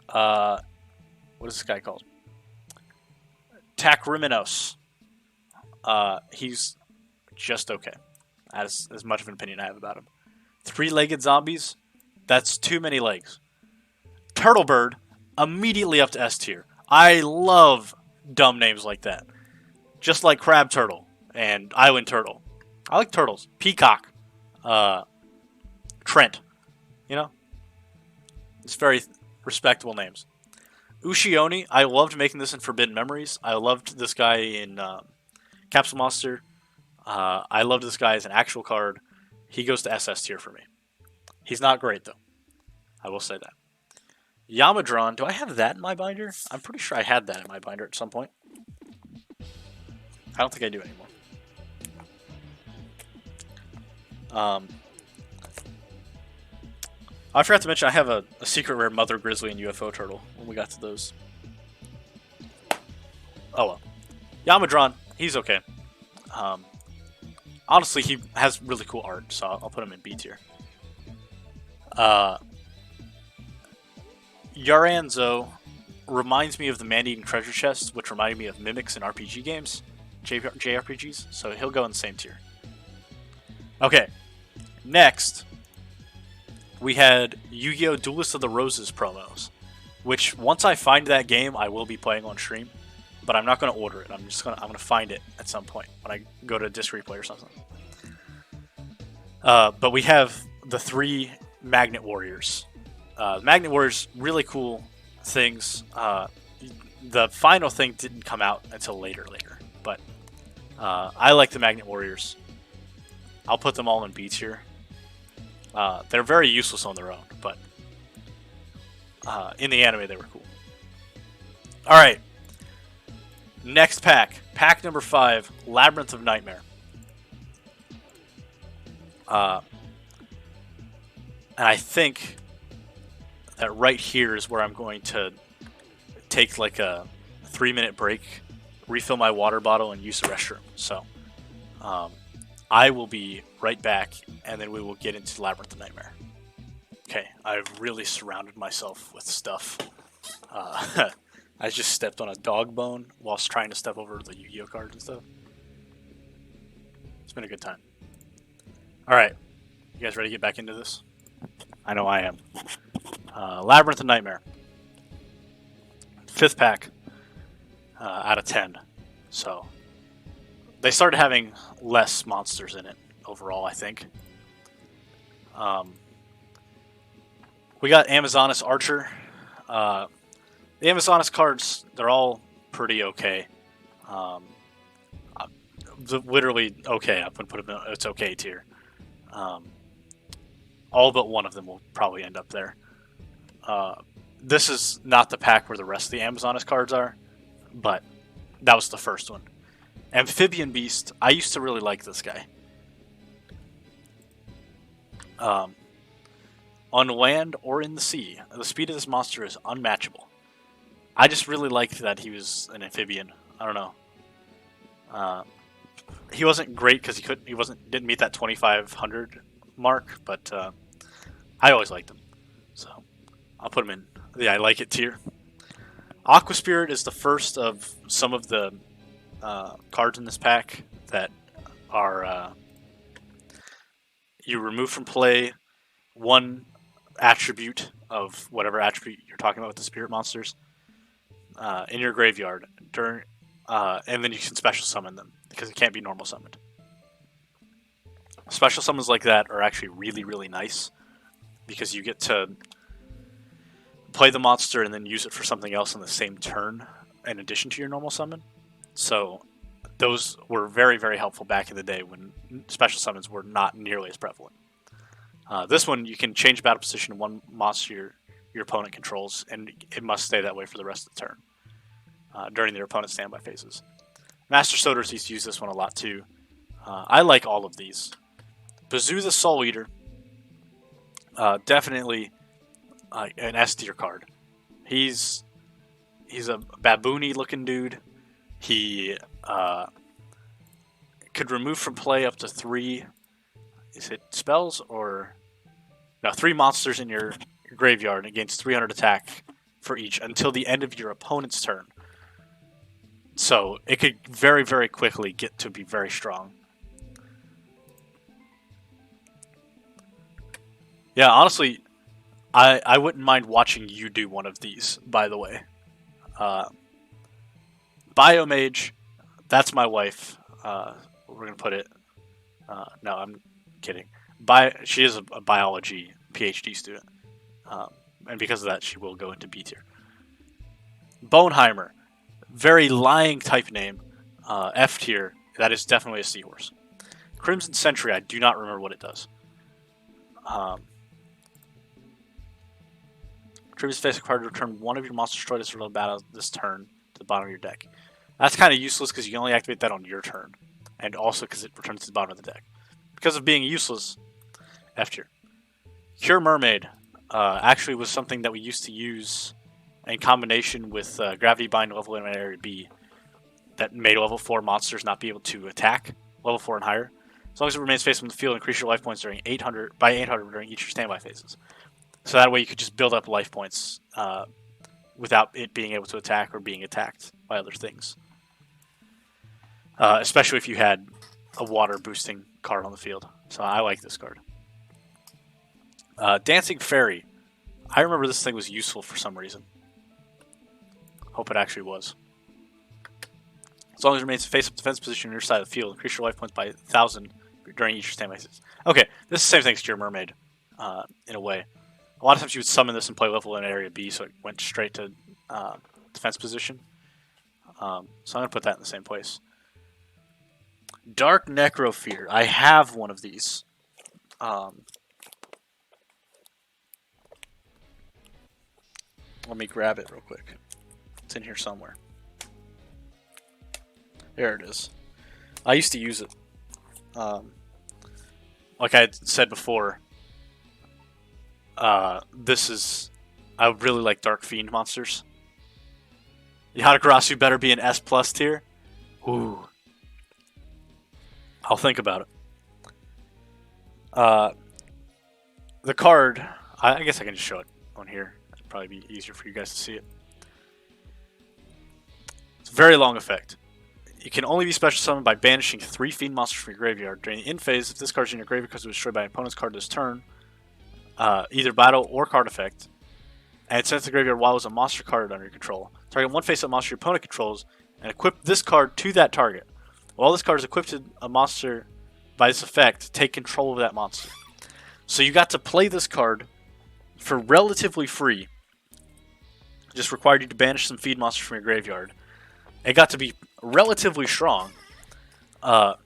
A: What is this guy called? Takriminos. He's just okay. That's as much of an opinion I have about him. 3-legged zombies. That's too many legs. Turtle Bird. Immediately up to S tier. I love dumb names like that. Just like Crab Turtle and Island Turtle. I like turtles. Peacock. Trent. You know? It's very respectable names. Ushioni. I loved making this in Forbidden Memories. I loved this guy in Capsule Monster. I loved this guy as an actual card. He goes to SS tier for me. He's not great, though. I will say that. Yamadron. Do I have that in my binder? I'm pretty sure I had that in my binder at some point. I don't think I do anymore. I forgot to mention I have a secret rare Mother Grizzly and UFO Turtle when we got to those. Oh well. Yamadron, he's okay. Honestly, he has really cool art, so I'll put him in B tier. Yaranzo reminds me of the Man-Eating Treasure Chest, which reminded me of mimics in RPG games, JRPGs, so he'll go in the same tier. Okay, next, we had Yu-Gi-Oh! Duelist of the Roses promos, which once I find that game, I will be playing on stream, but I'm not going to order it. I'm gonna find it at some point when I go to Disc Replay or something. But we have the 3 Magnet Warriors. Magnet Warriors, really cool things. The final thing didn't come out until later, but I like the Magnet Warriors. I'll put them all in B tier. They're very useless on their own, but in the anime they were cool. Alright. Next pack. Pack number 5, Labyrinth of Nightmare. And I think that right here is where I'm going to take like a 3-minute break, refill my water bottle, and use the restroom. So I will be right back, and then we will get into Labyrinth of Nightmare. Okay, I've really surrounded myself with stuff. I just stepped on a dog bone whilst trying to step over the Yu-Gi-Oh cards and stuff. It's been a good time. Alright, you guys ready to get back into this? I know I am. Labyrinth of Nightmare. 5th pack out of 10. So, they started having less monsters in it overall, I think. We got Amazonas Archer. The Amazonas cards, they're all pretty okay. Literally okay. I'm going to put them in it's okay tier. All but one of them will probably end up there. This is not the pack where the rest of the Amazonas cards are, but that was the first one. Amphibian Beast, I used to really like this guy. On land or in the sea, the speed of this monster is unmatchable. I just really liked that he was an amphibian. I don't know. He wasn't great because didn't meet that 2,500 mark, but I always liked him. I'll put them in the I like it tier. Aqua Spirit is the first of some of the cards in this pack that are you remove from play one attribute of whatever attribute you're talking about with the spirit monsters in your graveyard during, and then you can special summon them because it can't be normal summoned. Special summons like that are actually really, really nice because you get to play the monster and then use it for something else in the same turn in addition to your normal summon. So those were very, very helpful back in the day when special summons were not nearly as prevalent. This one, you can change battle position to one monster your opponent controls, and it must stay that way for the rest of the turn during their opponent's standby phases. Master Soders used to use this one a lot too. I like all of these. Bazoo the Soul Eater, definitely an S tier card. He's a baboony looking dude. He could remove from play up to 3. Is it spells or no? 3 monsters in your graveyard and gains 300 attack for each until the end of your opponent's turn. So it could very, very quickly get to be very strong. Yeah, honestly, I wouldn't mind watching you do one of these, by the way. Biomage, that's my wife. We're going to put it... no, I'm kidding. She is a biology PhD student. And because of that, she will go into B tier. Boneheimer, very lying type name. F tier, that is definitely a seahorse. Crimson Sentry, I do not remember what it does. Tribute face card to return one of your monsters destroyed as a battle this turn to the bottom of your deck. That's kind of useless because you can only activate that on your turn. And also because it returns to the bottom of the deck. Because of being useless, F tier. Cure Mermaid actually was something that we used to use in combination with Gravity Bind level in Area B that made level 4 monsters not be able to attack level 4 and higher. As long as it remains face on the field, increase your life points during 800 during each of your standby phases. So that way you could just build up life points without it being able to attack or being attacked by other things. Especially if you had a water boosting card on the field. So I like this card. Dancing Fairy. I remember this thing was useful for some reason. Hope it actually was. As long as it remains face-up defense position on your side of the field, increase your life points by 1,000 during each standby phase. Okay, this is the same thing as Cure Mermaid, in a way. A lot of times you would summon this and play level in Area B, so it went straight to defense position. So I'm going to put that in the same place. Dark Necrofear. I have one of these. Let me grab it real quick. It's in here somewhere. There it is. I used to use it. Like I had said before, I really like Dark Fiend monsters. Yatagarasu better be an S+ tier. Ooh. I'll think about it. The card, I guess I can just show it on here. It'd probably be easier for you guys to see it. It's a very long effect. You can only be special summoned by banishing 3 Fiend monsters from your graveyard. During the end phase, if this card is in your graveyard because it was destroyed by an opponent's card this turn, either battle or card effect, and it's sent to the graveyard while it was a monster card under your control. Target one face-up monster your opponent controls, and equip this card to that target. While this card is equipped to a monster by this effect, take control of that monster. So you got to play this card for relatively free. Just required you to banish some feed monsters from your graveyard. It got to be relatively strong. And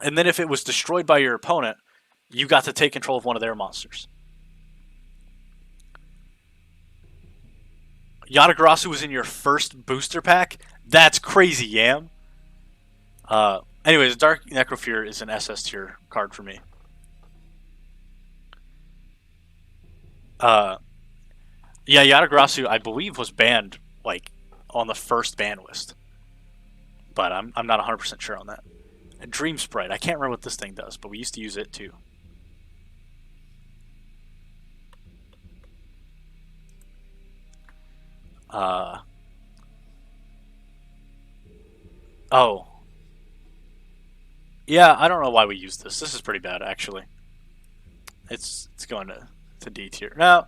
A: then if it was destroyed by your opponent, you got to take control of one of their monsters. Yatagarasu was in your first booster pack? That's crazy, Yam. Anyways, Dark Necrofear is an SS tier card for me. Yeah, Yatagarasu, I believe, was banned like on the first ban list, but I'm not 100% sure on that. And Dream Sprite, I can't remember what this thing does, but we used to use it too. Uh, oh, yeah, I don't know why we use this. This is pretty bad, actually. It's going to D tier. No,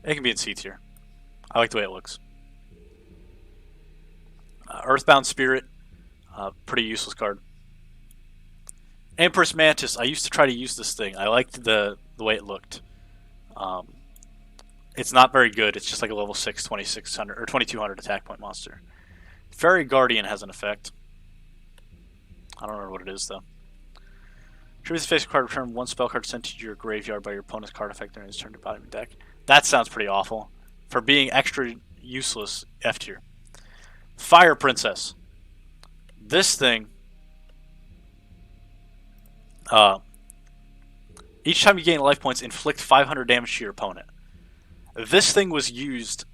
A: it can be in C tier. I like the way it looks. Earthbound Spirit, pretty useless card. Empress Mantis. I used to try to use this thing. I liked the way it looked. Um, it's not very good. It's just like a level 6, 2600 or 2200 attack point monster. Fairy Guardian has an effect. I don't remember what it is though. Tribute the face card, return one spell card sent to your graveyard by your opponent's card effect during his turn to bottom of deck. That sounds pretty awful. For being extra useless, F tier. Fire Princess. This thing, each time you gain life points, inflict 500 damage to your opponent. This thing was used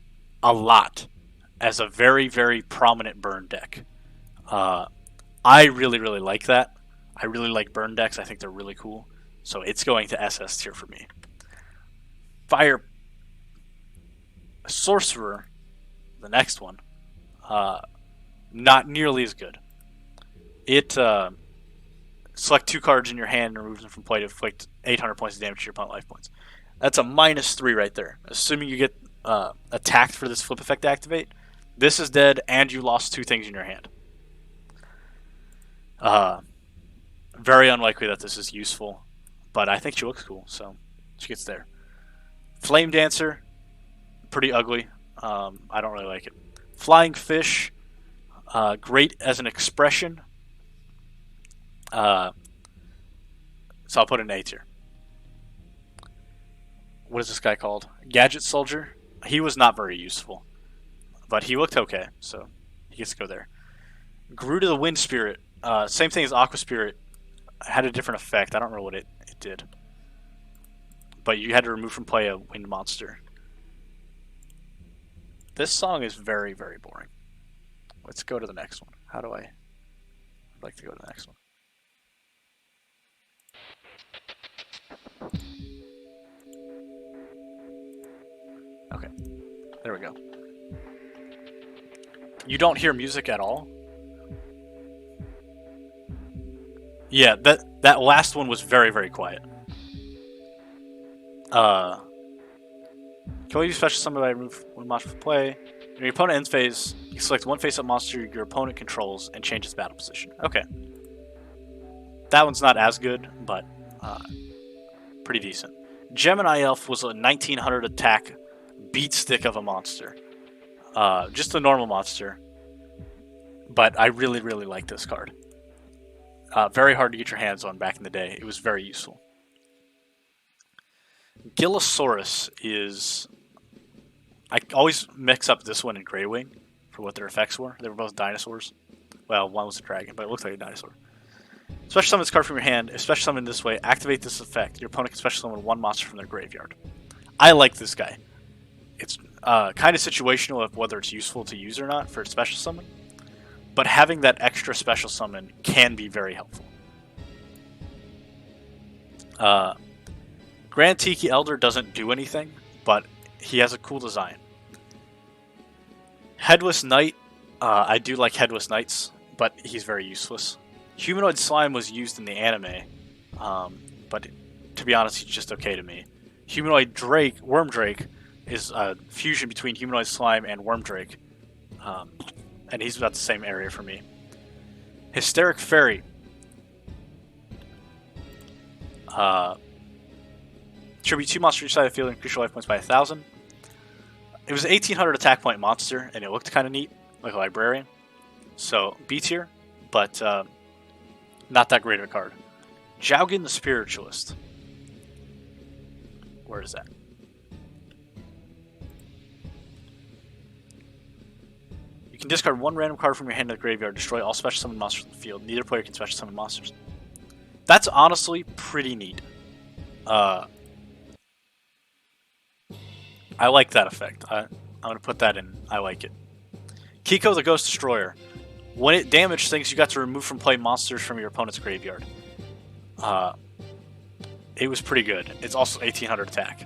A: a lot as a very, very prominent burn deck. I really, really like that. I really like burn decks. I think they're really cool. So it's going to SS tier for me. Fire Sorcerer, the next one, not nearly as good. It select 2 cards in your hand and remove them from play to inflict 800 points of damage to your opponent life points. That's a -3 right there. Assuming you get attacked for this flip effect to activate, this is dead and you lost 2 things in your hand. Very unlikely that this is useful, but I think she looks cool, so she gets there. Flame Dancer, pretty ugly. I don't really like it. Flying Fish, great as an expression. So I'll put an A tier. What is this guy called? Gadget Soldier. He was not very useful, but he looked okay, so he gets to go there. Grew to the Wind Spirit. Same thing as Aqua Spirit. Had a different effect. I don't remember what it did. But you had to remove from play a wind monster. This song is very, very boring. Let's go to the next one. How do I'd like to go to the next one. Okay. There we go. You don't hear music at all? Yeah, that last one was very, very quiet. Can we use special summon by remove one monster from play? When your opponent ends phase, you select one face-up monster your opponent controls and change its battle position. Okay. That one's not as good, but pretty decent. Gemini Elf was a 1900 attack beat stick of a monster. Just a normal monster. But I really, really like this card. Very hard to get your hands on back in the day. It was very useful. Gillosaurus is... I always mix up this one and Greywing for what their effects were. They were both dinosaurs. Well, one was a dragon, but it looks like a dinosaur. Special summon this card from your hand. If special summon this way, activate this effect. Your opponent can special summon one monster from their graveyard. I like this guy. It's kind of situational of whether it's useful to use or not for a special summon. But having that extra special summon can be very helpful. Grand Tiki Elder doesn't do anything, but he has a cool design. Headless Knight, I do like Headless Knights, but he's very useless. Humanoid Slime was used in the anime, but to be honest, he's just okay to me. Humanoid Drake, Worm Drake, is a fusion between Humanoid Slime and Worm Drake, and he's about the same area for me. Hysteric Fairy. Tribute 2 monsters each side of the field and increase your life points by 1,000. It was an 1800 attack point monster, and it looked kind of neat, like a librarian. So, B tier, but not that great of a card. Jaugen the Spiritualist. Where is that? You can discard one random card from your hand to the graveyard, destroy all special summon monsters in the field. Neither player can special summon monsters. That's honestly pretty neat. I like that effect. I'm going to put that in. I like it. Kiko the Ghost Destroyer. When it damaged things, you got to remove from play monsters from your opponent's graveyard. It was pretty good. It's also 1800 attack.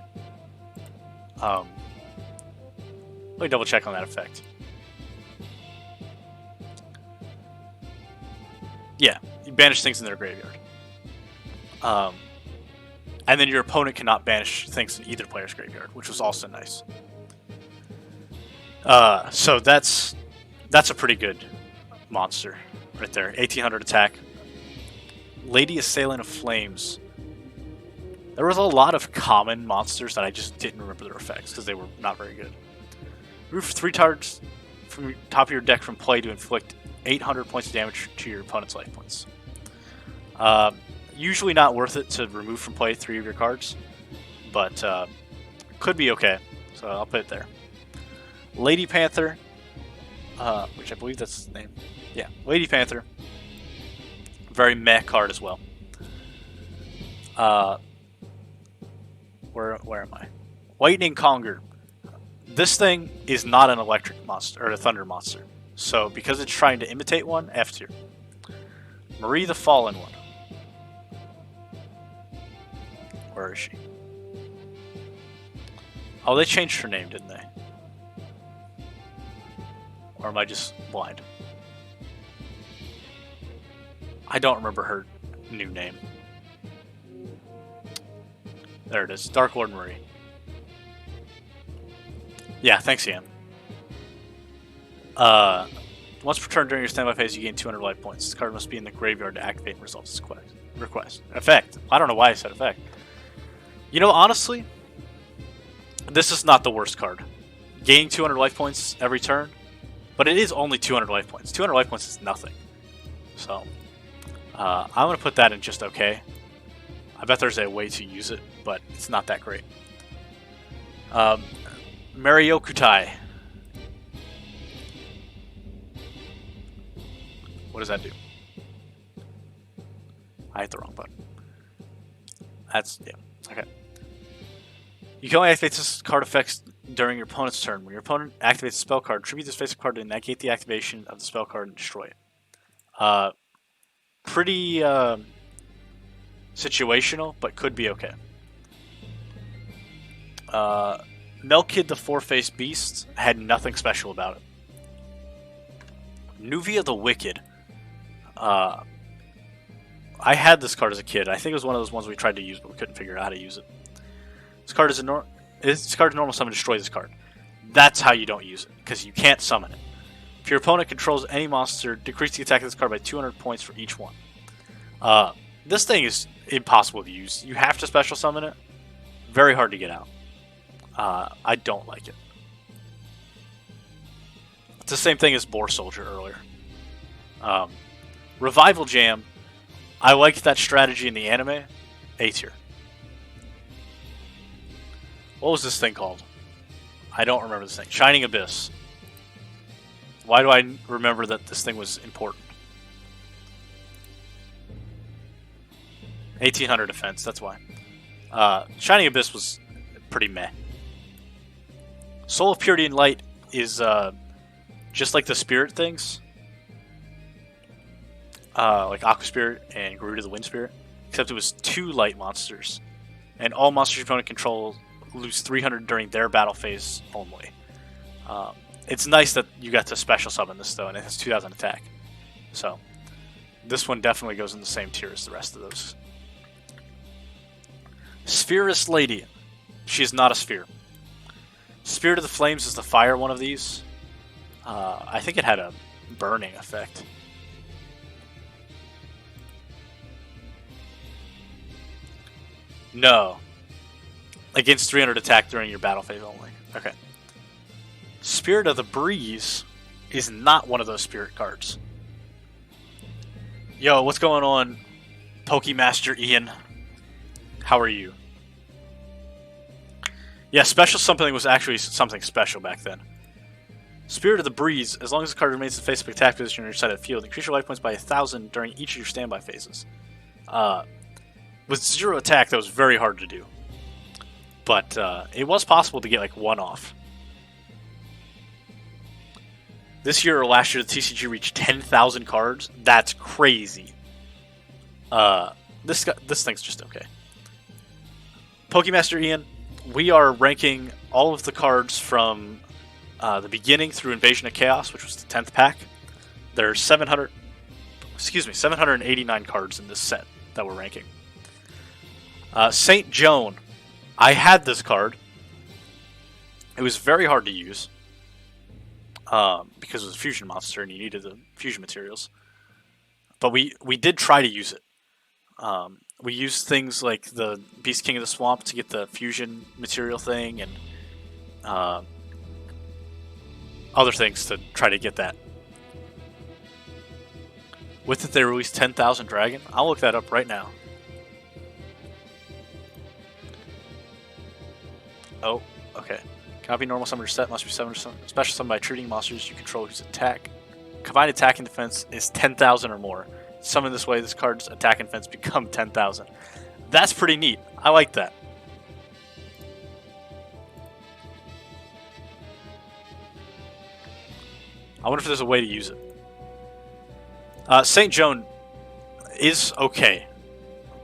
A: Let me double check on that effect. Yeah, you banish things in their graveyard. And then your opponent cannot banish things in either player's graveyard, which was also nice. So that's a pretty good monster right there. 1800 attack. Lady Assailant of Flames. There was a lot of common monsters that I just didn't remember their effects because they were not very good. Remove 3 cards from top of your deck from play to inflict 800 points of damage to your opponent's life points. Usually not worth it to remove from play 3 of your cards, but could be okay, so I'll put it there. Lady Panther, which I believe that's the name. Yeah, Lady Panther. Very meh card as well. Where am I? Lightning Conger. This thing is not an electric monster or a thunder monster, so because it's trying to imitate one, F tier. Marie the Fallen One. Where is she? Oh, they changed her name, didn't they? Or am I just blind? I don't remember her new name. There it is. Dark Lord Marie. Yeah, thanks, Ian. Once per turn during your standby phase, you gain 200 life points. This card must be in the graveyard to activate and resolve this request. Effect. I don't know why I said effect. You know, honestly, this is not the worst card. Gaining 200 life points every turn, but it is only 200 life points. 200 life points is nothing. So, I'm going to put that in just okay. I bet there's a way to use it, but it's not that great. Mariokutai. What does that do? I hit the wrong button. That's, yeah, okay. You can only activate this card effects during your opponent's turn. When your opponent activates a spell card, tribute this face card to negate the activation of the spell card and destroy it. Pretty situational, but could be okay. Melkid the Four-Faced Beast had nothing special about it. Nuvia the Wicked. I had this card as a kid. I think it was one of those ones we tried to use, but we couldn't figure out how to use it. This card is this card's normal summon. Destroy this card. That's how you don't use it, because you can't summon it. If your opponent controls any monster, decrease the attack of this card by 200 points for each one. This thing is impossible to use. You have to special summon it. Very hard to get out. I don't like it. It's the same thing as Boar Soldier earlier. Revival Jam. I liked that strategy in the anime. A tier. What was this thing called? I don't remember this thing. Shining Abyss. Why do I remember that this thing was important? 1800 defense, that's why. Shining Abyss was pretty meh. Soul of Purity and Light is just like the spirit things. Like Aqua Spirit and Garuda the Wind Spirit. Except it was 2 light monsters. And all monsters your opponent controls lose 300 during their battle phase only. It's nice that you got to special summon this though, and it has 2000 attack. So, this one definitely goes in the same tier as the rest of those. Spherist Lady. She is not a sphere. Spirit of the Flames is the fire one of these. I think it had a burning effect. No. Against 300 attack during your battle phase only. Okay. Spirit of the Breeze is not one of those spirit cards. Yo, what's going on, Pokemaster Ian? How are you? Yeah, special something was actually something special back then. Spirit of the Breeze, as long as the card remains in face of attack position on your side of the field, increase your life points by 1,000 during each of your standby phases. With 0 attack, that was very hard to do. But it was possible to get like 1 off. This year or last year, the TCG reached 10,000 cards. That's crazy. This thing's just okay. Pokemaster Ian, we are ranking all of the cards from the beginning through Invasion of Chaos, which was the 10th pack. There's 789 cards in this set that we're ranking. Saint Joan. I had this card. It was very hard to use because it was a fusion monster and you needed the fusion materials. But we did try to use it. We used things like the Beast King of the Swamp to get the fusion material thing and other things to try to get that. With it, they released 10,000 Dragon. I'll look that up right now. Oh, okay. Cannot be normal summon or set, must be summoned or special summoned by treating monsters you control whose attack. Combined attack and defense is 10,000 or more. Summoned this way, this card's attack and defense become 10,000. That's pretty neat. I like that. I wonder if there's a way to use it. St. Joan is okay,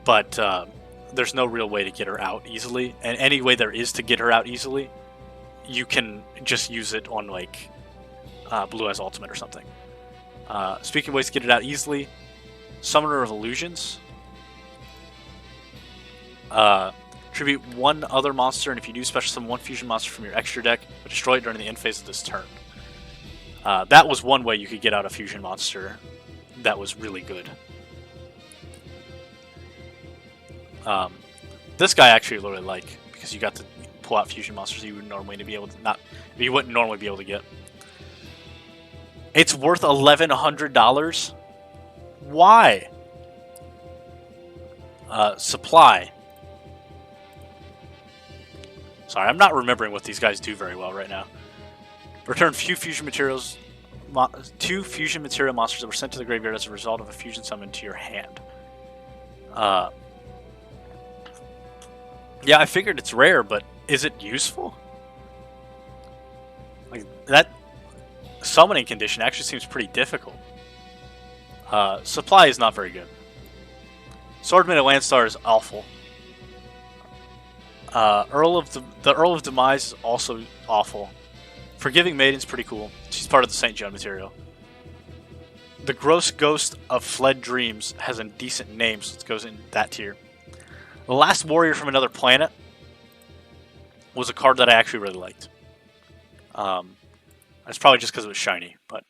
A: but there's no real way to get her out easily. And any way there is to get her out easily, you can just use it on like Blue Eyes Ultimate or something. Speaking of ways to get it out easily, Summoner of Illusions. Tribute one other monster, and if you do, special summon one fusion monster from your extra deck, but destroy it during the end phase of this turn. That was one way you could get out a fusion monster that was really good. This guy I actually really like because you got to pull out fusion monsters you would normally be able to you wouldn't normally be able to get. It's worth $1,100. Why? Supply. Sorry, I'm not remembering what these guys do very well right now. Return two fusion material monsters that were sent to the graveyard as a result of a fusion summon to your hand. Yeah, I figured it's rare, but is it useful? Like that summoning condition actually seems pretty difficult. Supply is not very good. Swordman of Landstar is awful. The Earl of Demise is also awful. Forgiving Maiden's pretty cool. She's part of the St. Joan material. The Gross Ghost of Fled Dreams has a decent name, so it goes in that tier. The Last Warrior from Another Planet was a card that I actually really liked. That's probably just because it was shiny, but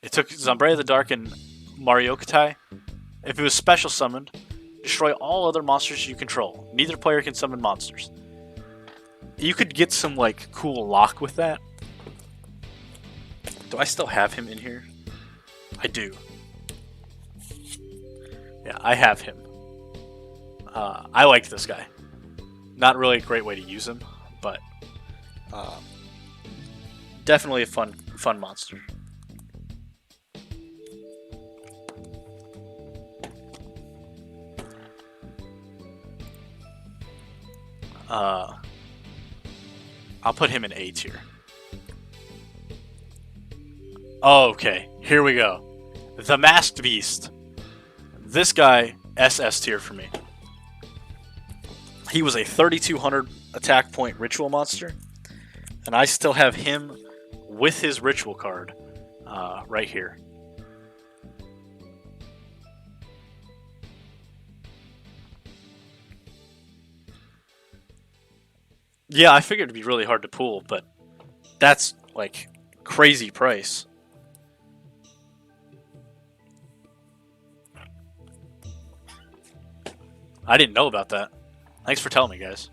A: it took Zombre the Dark and Mariokatai. If it was special summoned, destroy all other monsters you control. Neither player can summon monsters. You could get some like cool lock with that. Do I still have him in here? I do. Yeah, I have him. I like this guy. Not really a great way to use him, but definitely a fun monster. I'll put him in A tier. Okay, here we go. The Masked Beast. This guy, SS tier for me. He was a 3,200 attack point ritual monster, and I still have him with his ritual card right here. Yeah, I figured it'd be really hard to pull, but that's like crazy price. I didn't know about that. Thanks for telling me, guys.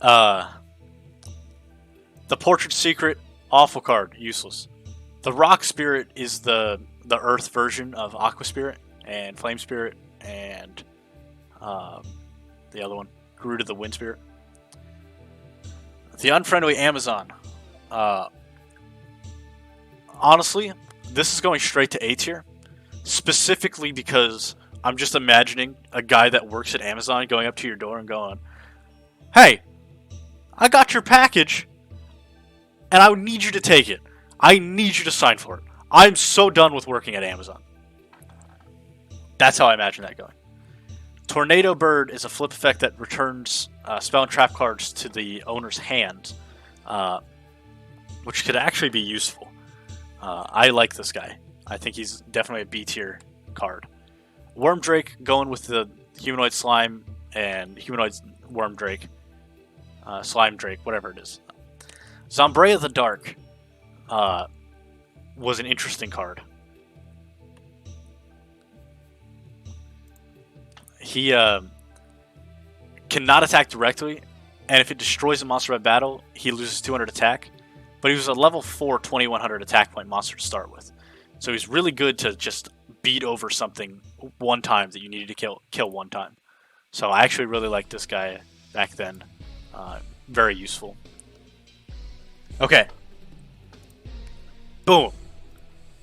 A: The Portrait Secret, awful card, useless. The Rock Spirit is the Earth version of Aqua Spirit and Flame Spirit and the other one, Garuda the Wind Spirit. The Unfriendly Amazon. Honestly, this is going straight to A tier, specifically because I'm just imagining a guy that works at Amazon going up to your door and going, "Hey, I got your package, and I need you to take it. I need you to sign for it. I'm so done with working at Amazon." That's how I imagine that going. Tornado Bird is a flip effect that returns spell and trap cards to the owner's hand. which could actually be useful. I like this guy. I think he's definitely a B tier card. Worm Drake going with the humanoid slime and humanoid worm Drake, slime Drake, whatever it is. Zombrea the Dark was an interesting card. He cannot attack directly, and if it destroys a monster by battle, he loses 200 attack. But he was a level 4 2100 attack point monster to start with. So he's really good to just beat over something one time that you needed to kill one time. So I actually really liked this guy back then. Very useful. Okay. Boom.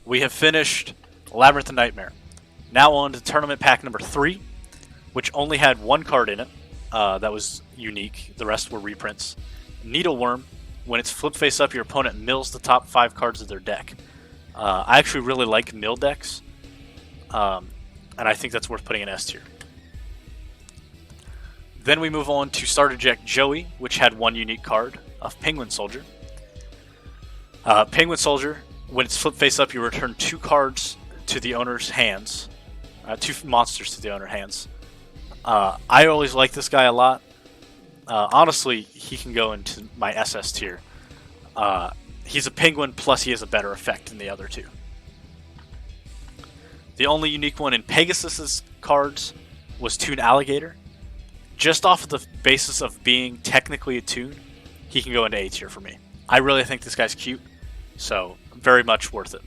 A: We have finished Labyrinth of Nightmare. Now on to tournament pack number 3, which only had one card in it that was unique. The rest were reprints. Needleworm. When it's flipped face up, your opponent mills the top 5 cards of their deck. I actually really like mill decks, and I think that's worth putting in S tier. Then we move on to Starter Deck Joey, which had one unique card of Penguin Soldier. Penguin Soldier, when it's flipped face up, you return 2 cards to the owner's hands, 2 monsters to the owner's hands. I always like this guy a lot. Honestly, he can go into my SS tier. He's a penguin, plus he has a better effect than the other 2. The only unique one in Pegasus's cards was Toon Alligator. Just off of the basis of being technically a Toon, he can go into A tier for me. I really think this guy's cute, so very much worth it.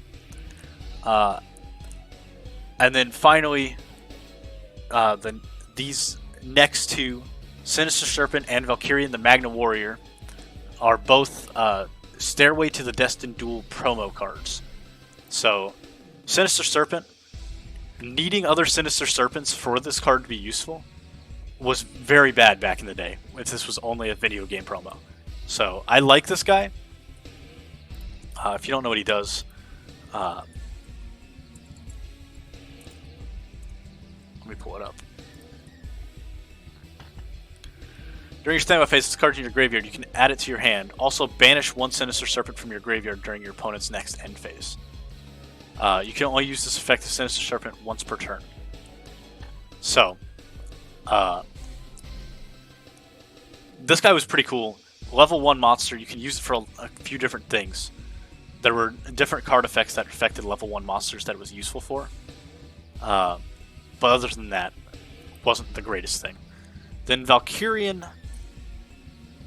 A: And then finally, these next 2, Sinister Serpent and Valkyrian the Magna Warrior, are both Stairway to the Destined Duel promo cards. So, Sinister Serpent, needing other Sinister Serpents for this card to be useful was very bad back in the day, if this was only a video game promo. So, I like this guy. If you don't know what he does, let me pull it up. During your standby phase, this card in your graveyard, you can add it to your hand. Also, banish 1 Sinister Serpent from your graveyard during your opponent's next end phase. You can only use this effect of Sinister Serpent once per turn. So, this guy was pretty cool. Level 1 monster, you can use it for a few different things. There were different card effects that affected level 1 monsters that it was useful for. But other than that, wasn't the greatest thing. Then Valkyrian,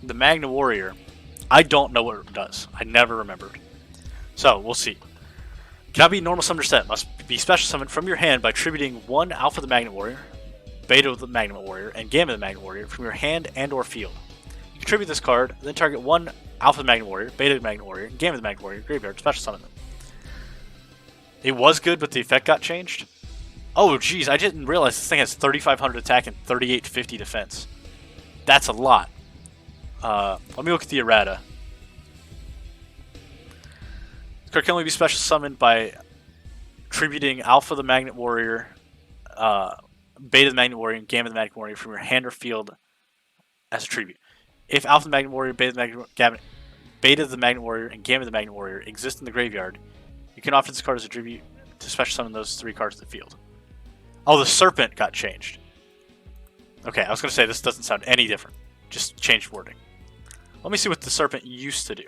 A: the Magna Warrior, I don't know what it does. I never remembered. So, we'll see. Cannot be normal summoned or set. Must be special summoned from your hand by attributing 1 Alpha the Magna Warrior, Beta the Magna Warrior, and Gamma the Magna Warrior from your hand and or field. You contribute this card, then target 1 Alpha the Magna Warrior, Beta the Magna Warrior, and Gamma the Magna Warrior graveyard, special summon them. It was good, but the effect got changed. Oh, geez, I didn't realize this thing has 3,500 attack and 3,850 defense. That's a lot. Let me look at the errata. This card can only be special summoned by attributing Alpha the Magnet Warrior, Beta the Magnet Warrior, and Gamma the Magnet Warrior from your hand or field as a tribute. If Alpha the Magnet Warrior, Beta the Magnet Warrior, and Gamma the Magnet Warrior exist in the graveyard, you can offer this card as a tribute to special summon those 3 cards to the field. Oh, the Serpent got changed. Okay, I was going to say this doesn't sound any different. Just changed wording. Let me see what the Serpent used to do.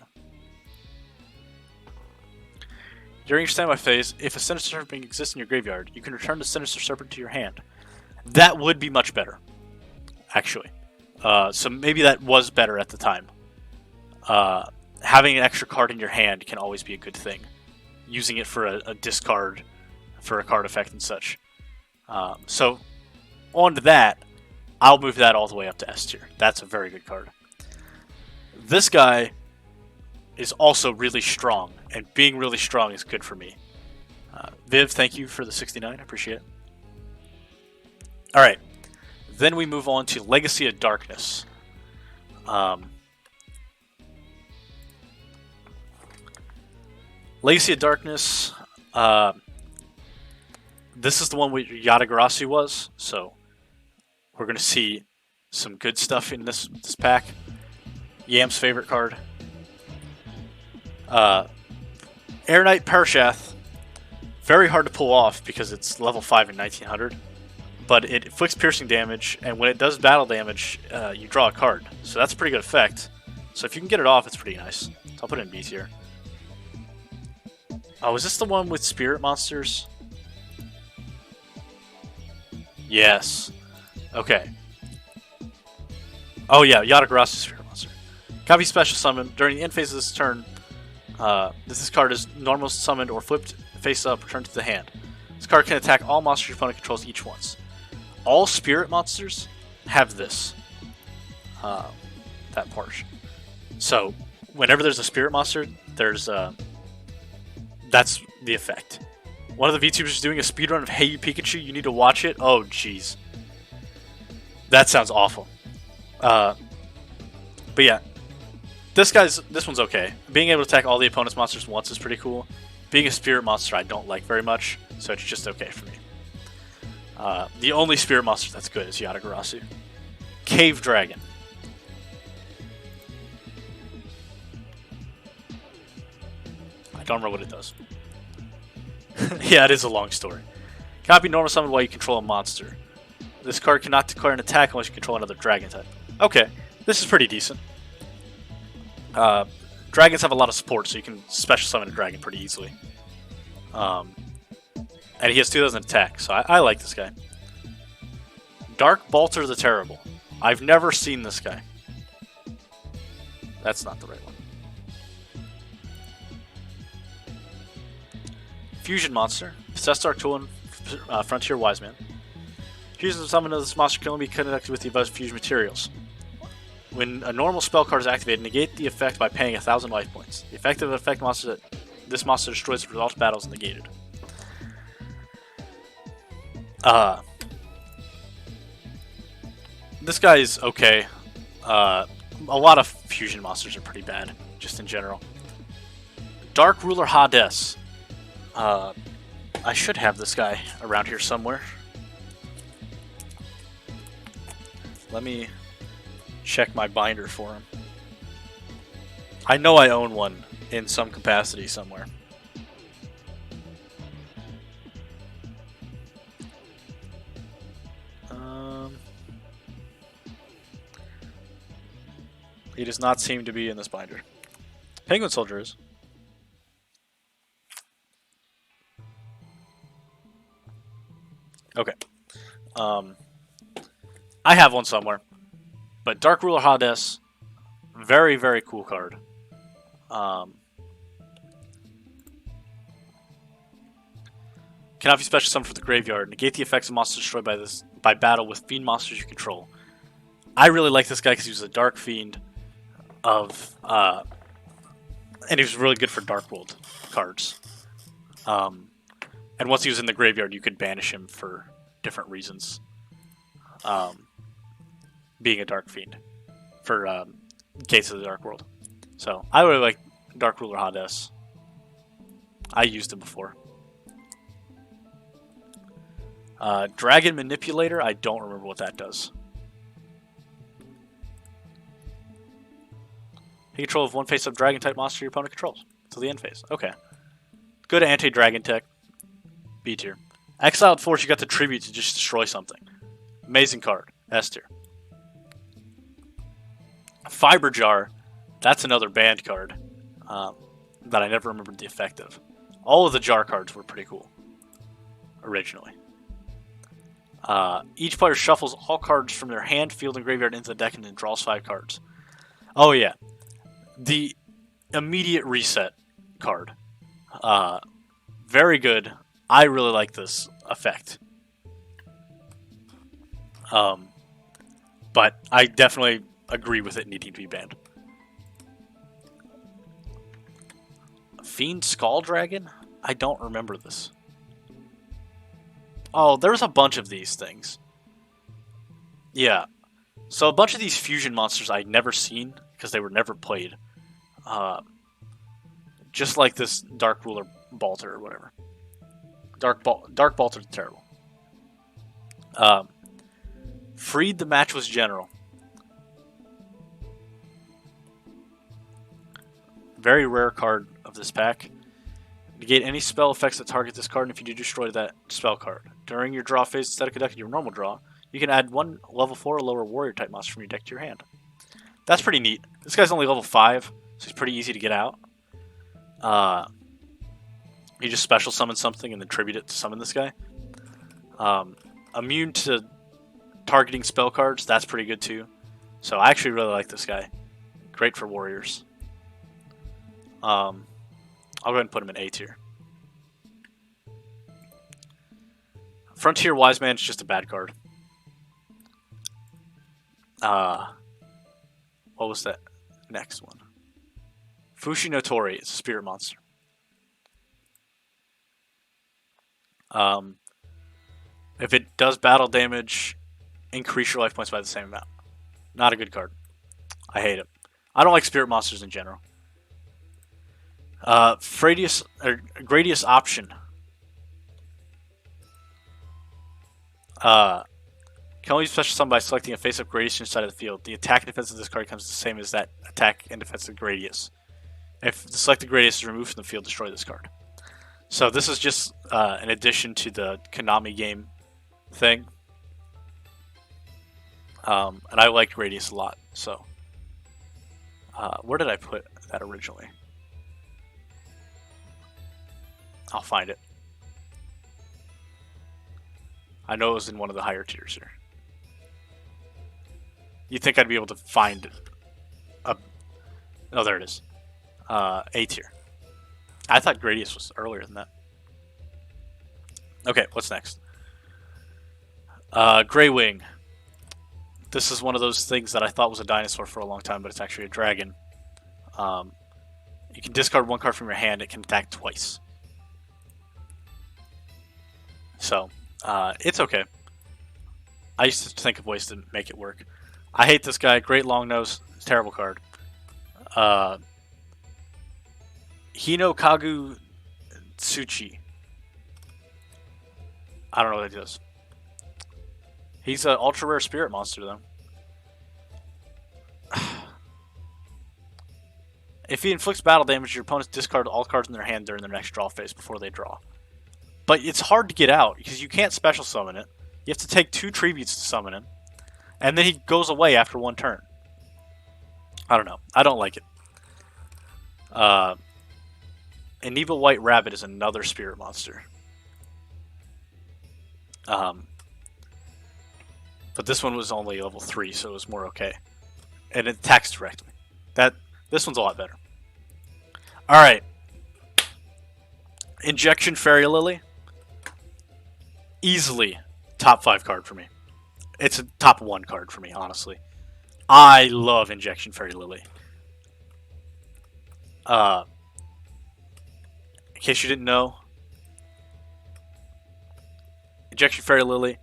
A: During your standby phase, if a Sinister Serpent exists in your graveyard, you can return the Sinister Serpent to your hand. That would be much better, actually. So maybe that was better at the time. Having an extra card in your hand can always be a good thing. Using it for a discard, for a card effect and such. So, on to that, I'll move that all the way up to S tier. That's a very good card. This guy is also really strong, and being really strong is good for me. Viv, thank you for the 69. I appreciate it. Alright, then we move on to Legacy of Darkness. Legacy of Darkness, this is the one where Yatagarasu was, so we're going to see some good stuff in this pack. Yam's favorite card. Air Knight Parshath, very hard to pull off because it's level 5 in 1900, but it inflicts piercing damage, and when it does battle damage, you draw a card. So that's a pretty good effect. So if you can get it off, it's pretty nice. So I'll put it in B tier. Oh, is this the one with spirit monsters? Yes. Okay. Oh yeah, Yatagarasu spirit monster. Copy special summon. During the end phase of this turn, this card is normal summoned or flipped face up, returned to the hand. This card can attack all monsters your opponent controls each once. All spirit monsters have this. That part. So, whenever there's a spirit monster, there's that's the effect. One of the VTubers is doing a speedrun of Hey You Pikachu. You need to watch it. Oh, jeez. That sounds awful. But yeah, this one's okay. Being able to attack all the opponent's monsters once is pretty cool. Being a spirit monster, I don't like very much, so it's just okay for me. The only spirit monster that's good is Yatagarasu. Cave Dragon. I don't remember what it does. Yeah, it is a long story. Cannot be normal summoned while you control a monster. This card cannot declare an attack unless you control another dragon type. Okay, this is pretty decent. Dragons have a lot of support, so you can special summon a dragon pretty easily. And he has 2000 attack, so I like this guy. Dark Balter the Terrible. I've never seen this guy. That's not the right one. Fusion Monster. Possessed Dark Tool and Frontier Wise Man. Fusion and summon of this monster can only be connected with the above fusion materials. When a normal spell card is activated, negate the effect by paying 1000 life points. The effect of the effect monster that this monster destroys as a result of battle is negated. This guy is okay. A lot of fusion monsters are pretty bad, just in general. Dark Ruler Hades. I should have this guy around here somewhere. Let me check my binder for him. I know I own one in some capacity somewhere. He does not seem to be in this binder. Penguin Soldier is. Okay. I have one somewhere. But Dark Ruler Hades, very, very cool card. Cannot be special summoned for the graveyard. Negate the effects of monsters destroyed by battle with fiend monsters you control. I really like this guy because he was a dark fiend of, and he was really good for Dark World cards. And once he was in the graveyard, you could banish him for different reasons. Being a Dark Fiend for Gates of the Dark World. So, I really like Dark Ruler Hades. I used him before. Dragon Manipulator, I don't remember what that does. Take control of one face-up dragon-type monster your opponent controls until the end phase. Okay. Good anti-dragon tech. B tier. Exiled Force, you got the tribute to just destroy something. Amazing card. S tier. Fiber Jar, that's another banned card that I never remembered the effect of. All of the Jar cards were pretty cool originally. Each player shuffles all cards from their hand, field, and graveyard into the deck and then draws 5 cards. Oh yeah. The immediate reset card. Very good. I really like this effect. But I definitely agree with it needing to be banned. Fiend Skull Dragon? I don't remember this. Oh, there's a bunch of these things. Yeah. So a bunch of these fusion monsters I'd never seen because they were never played. Just like this Dark Ruler Balter or whatever. Dark Balter the Terrible. Freed the Matchless General. Very rare card of of this pack. Negate any spell effects that target this card, and if you do destroy that spell card. During your draw phase, instead of conducting your normal draw, you can add one level 4 or lower warrior type monster from your deck to your hand. That's pretty neat. This guy's only level 5, so he's pretty easy to get out. You just special summon something and then tribute it to summon this guy. Immune to targeting spell cards, that's pretty good too. So I actually really like this guy. Great for warriors. I'll go ahead and put him in A tier. Frontier Wise Man is just a bad card. What was that next one? Fushi no Tori is a spirit monster. If it does battle damage, increase your life points by the same amount. Not a good card. I hate it. I don't like spirit monsters in general. Gradius Option. Can only be special summoned by selecting a face-up Gradius inside of the field. The attack and defense of this card comes the same as that attack and defense of Gradius. If the selected Gradius is removed from the field, destroy this card. So this is just an addition to the Konami game thing. And I liked Gradius a lot, so... where did I put that originally? I'll find it. I know it was in one of the higher tiers here. You'd think I'd be able to find a... Oh, there it is. A tier. I thought Gradius was earlier than that. Okay, what's next? Grey Wing. This is one of those things that I thought was a dinosaur for a long time, but it's actually a dragon. You can discard one card from your hand. It can attack twice. So, it's okay. I used to think of ways to make it work. I hate this guy. Great Long Nose. Terrible card. Hino Kagu Tsuchi. I don't know what he does. He's an ultra rare spirit monster, though. If he inflicts battle damage, your opponents discard all cards in their hand during their next draw phase before they draw. But it's hard to get out because you can't special summon it. You have to take 2 tributes to summon him. And then he goes away after 1 turn. I don't know. I don't like it. Aniba White Rabbit is another spirit monster. But this one was only level 3, so it was more okay. And it attacks directly. This one's a lot better. Alright. Injection Fairy Lily. Easily top 5 card for me. It's a top 1 card for me, honestly. I love Injection Fairy Lily. In case you didn't know, Injection Fairy Lily,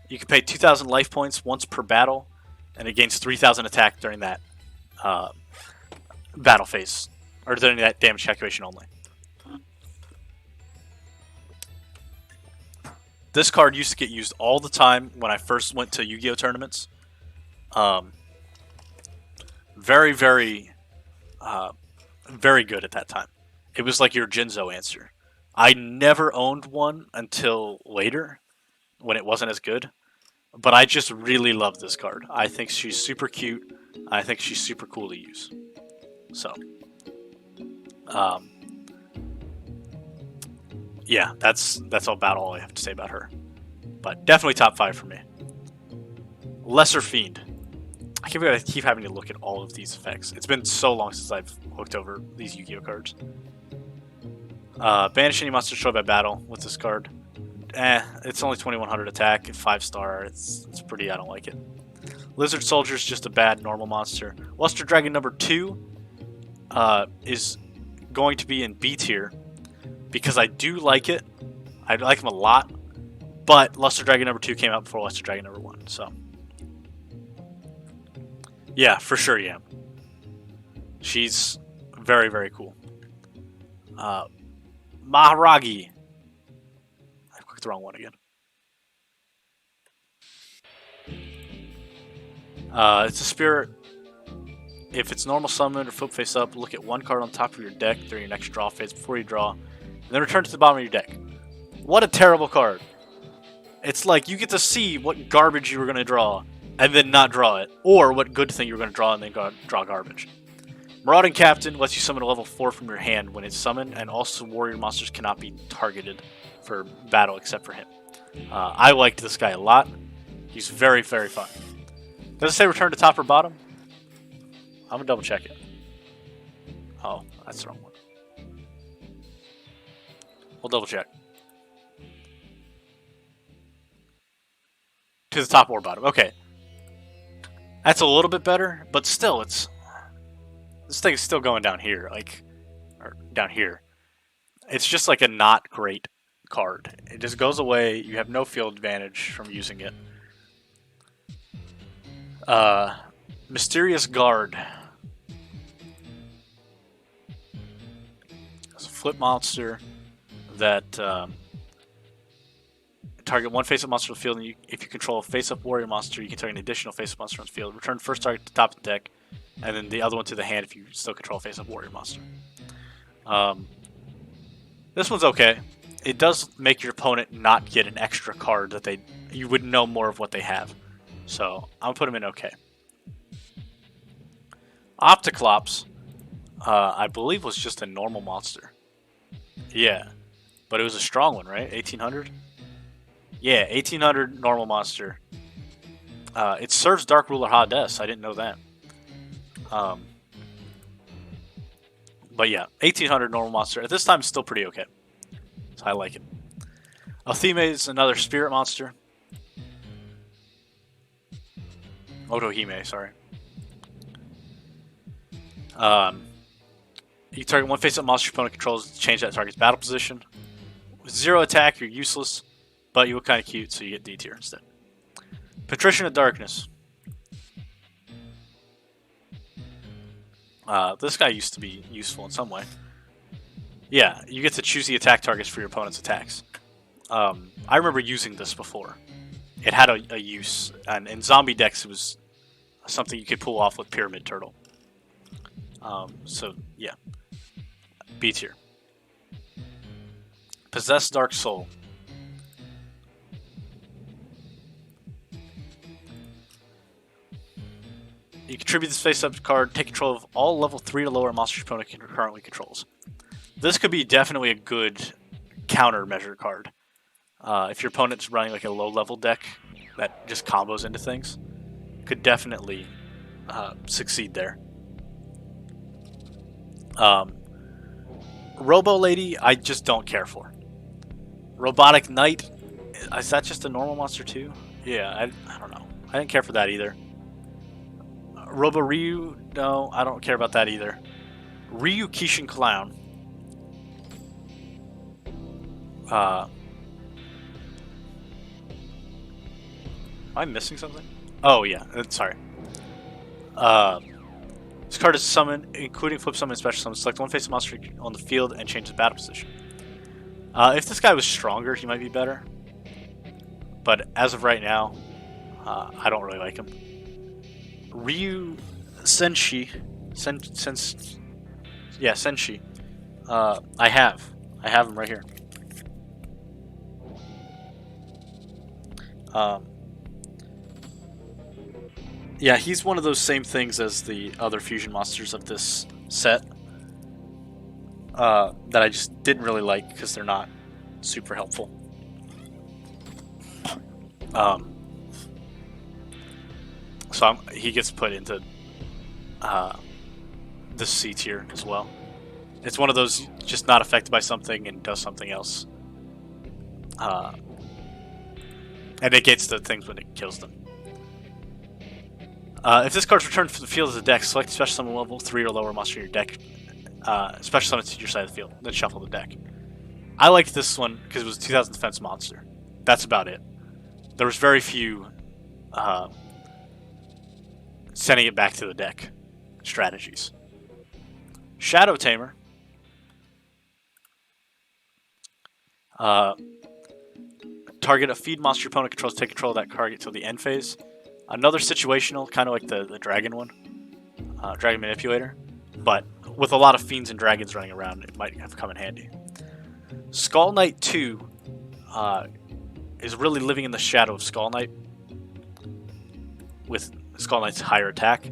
A: you can pay 2,000 life points once per battle, and it gains 3,000 attack during that battle phase, or during that damage calculation only. This card used to get used all the time when I first went to Yu-Gi-Oh tournaments. Very, very, very good at that time. It was like your Jinzo answer. I never owned one until later, when it wasn't as good. But I just really love this card. I think she's super cute. I think she's super cool to use. So, yeah, that's about all I have to say about her. But definitely top 5 for me. Lesser Fiend. I can't believe I keep having to look at all of these effects. It's been so long since I've looked over these Yu-Gi-Oh cards. Banish any monster destroyed by battle with this card. It's only 2100 attack, 5-star. It's pretty. I don't like it. Lizard Soldier is just a bad normal monster. Luster Dragon number 2 is going to be in B tier because I do like it. I like him a lot, but Luster Dragon number 2 came out before Luster Dragon number 1, so yeah, for sure, yeah. She's very, very cool. Maharagi. I clicked the wrong one again. It's a spirit If it's normal summon or flip face up, look at one card on top of your deck during your next draw phase before you draw, and then return to the bottom of your deck. What a terrible card. It's like you get to see what garbage you were going to draw, and then not draw it, or what good thing you were going to draw and then draw garbage. Marauding Captain lets you summon a level 4 from your hand when it's summoned, and also warrior monsters cannot be targeted for battle except for him. I liked this guy a lot. He's very, very fun. Does it say return to top or bottom? I'm going to double check it. Oh, that's the wrong one. We'll double check. To the top or bottom. Okay. That's a little bit better, but still, this thing is still going down here, like, or down here. It's just like a not great card. It just goes away. You have no field advantage from using it. Mysterious Guard. It's a flip monster that target one face-up monster on the field, and if you control a face-up warrior monster, you can target an additional face-up monster on the field. Return first target to the top of the deck, and then the other one to the hand if you still control a face-up warrior monster. This one's okay. It does make your opponent not get an extra card that you would know more of what they have. So I'll put him in okay. Opticlops, I believe, was just a normal monster. Yeah, but it was a strong one, right? 1800? Yeah, 1800 normal monster. It serves Dark Ruler Hades. I didn't know that. But yeah, 1800 normal monster. At this time, it's still pretty okay. So I like it. Altheme is another spirit monster. Otohime, sorry. You target one face-up monster your opponent controls to change that target's battle position. With 0 attack, you're useless, but you look kind of cute, so you get D tier instead. Patrician of Darkness. This guy used to be useful in some way. Yeah, you get to choose the attack targets for your opponent's attacks. I remember using this before. It had a use, and in zombie decks it was something you could pull off with Pyramid Turtle. So, yeah. B tier. Possessed Dark Soul. You contribute this face-up card, take control of all level 3 to lower monsters your opponent currently controls. This could be definitely a good countermeasure card. If your opponent's running like a low-level deck that just combos into things, could definitely succeed there. Robo Lady, I just don't care for. Robotic Knight, is that just a normal monster too? Yeah, I don't know. I didn't care for that either. Robo Ryu, no, I don't care about that either. Ryu Kishin Clown. Am I missing something? Oh yeah, sorry. This card is summoned, including flip summon and special summon. Select one face monster on the field and change the battle position. If this guy was stronger, he might be better. But as of right now, I don't really like him. Ryu Senshi. Senshi. I have him right here. Yeah, he's one of those same things as the other fusion monsters of this set that I just didn't really like because they're not super helpful. So he gets put into the C tier as well. It's one of those just not affected by something and does something else. And it gets the things when it kills them. If this card's returned from the field as a deck, select special summon level 3 or lower monster in your deck. Special summon to your side of the field, then shuffle the deck. I liked this one because it was a 2000 defense monster. That's about it. There was very few sending it back to the deck strategies. Shadow Tamer. Target a feed monster your opponent controls, take control of that target till the end phase. Another situational, kind of like the dragon one. Dragon Manipulator, but with a lot of fiends and dragons running around, it might have come in handy. Skull Knight 2 is really living in the shadow of Skull Knight, with Skull Knight's higher attack.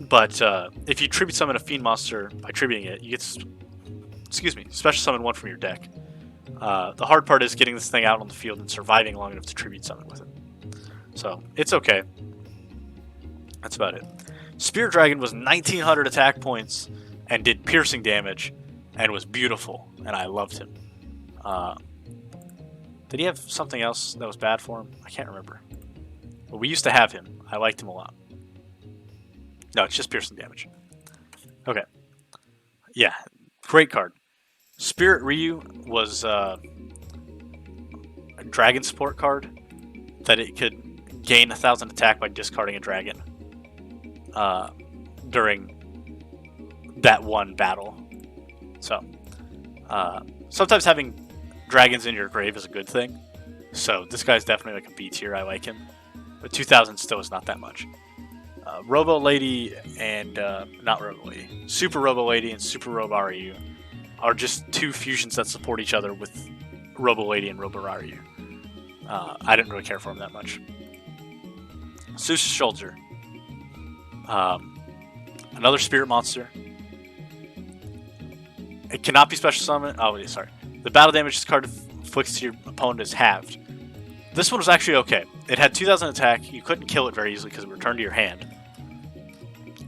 A: But if you tribute summon a fiend monster by tributing it, you get special summon one from your deck. The hard part is getting this thing out on the field and surviving long enough to tribute summon with it. So it's okay. That's about it. Spear Dragon was 1900 attack points and did piercing damage and was beautiful, and I loved him. Did he have something else that was bad for him? I can't remember. But we used to have him. I liked him a lot. No, it's just piercing damage. Okay. Yeah, great card. Spirit Ryu was a dragon support card that it could gain 1000 attack by discarding a dragon during that one battle. So sometimes having dragons in your grave is a good thing. So this guy's definitely like a B tier. I like him, but 2000 still is not that much. Robo Lady and not Robo Lady, Super Robo Lady and Super Robo Ryu are just two fusions that support each other with Robo Lady and Robo Ryu. I didn't really care for him that much. Zeus' Shoulder, another spirit monster. It cannot be special summoned. Oh, wait, sorry. The battle damage this card inflicts to your opponent is halved. This one was actually okay. It had 2000 attack. You couldn't kill it very easily because it returned to your hand.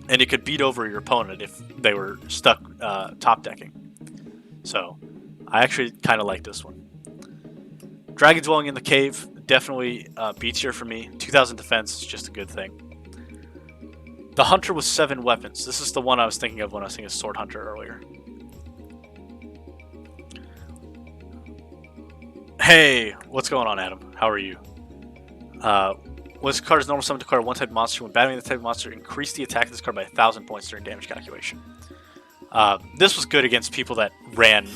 A: And it could beat over your opponent if they were stuck top decking. So, I actually kind of like this one. Dragon Dwelling in the Cave, definitely B tier for me. 2000 defense is just a good thing. The Hunter with 7 weapons. This is the one I was thinking of when I was thinking of Sword Hunter earlier. Hey, what's going on, Adam? How are you? When this card is normal summon to declare one type of monster. When battling the type of monster, increase the attack of this card by 1000 points during damage calculation. This was good against people that ran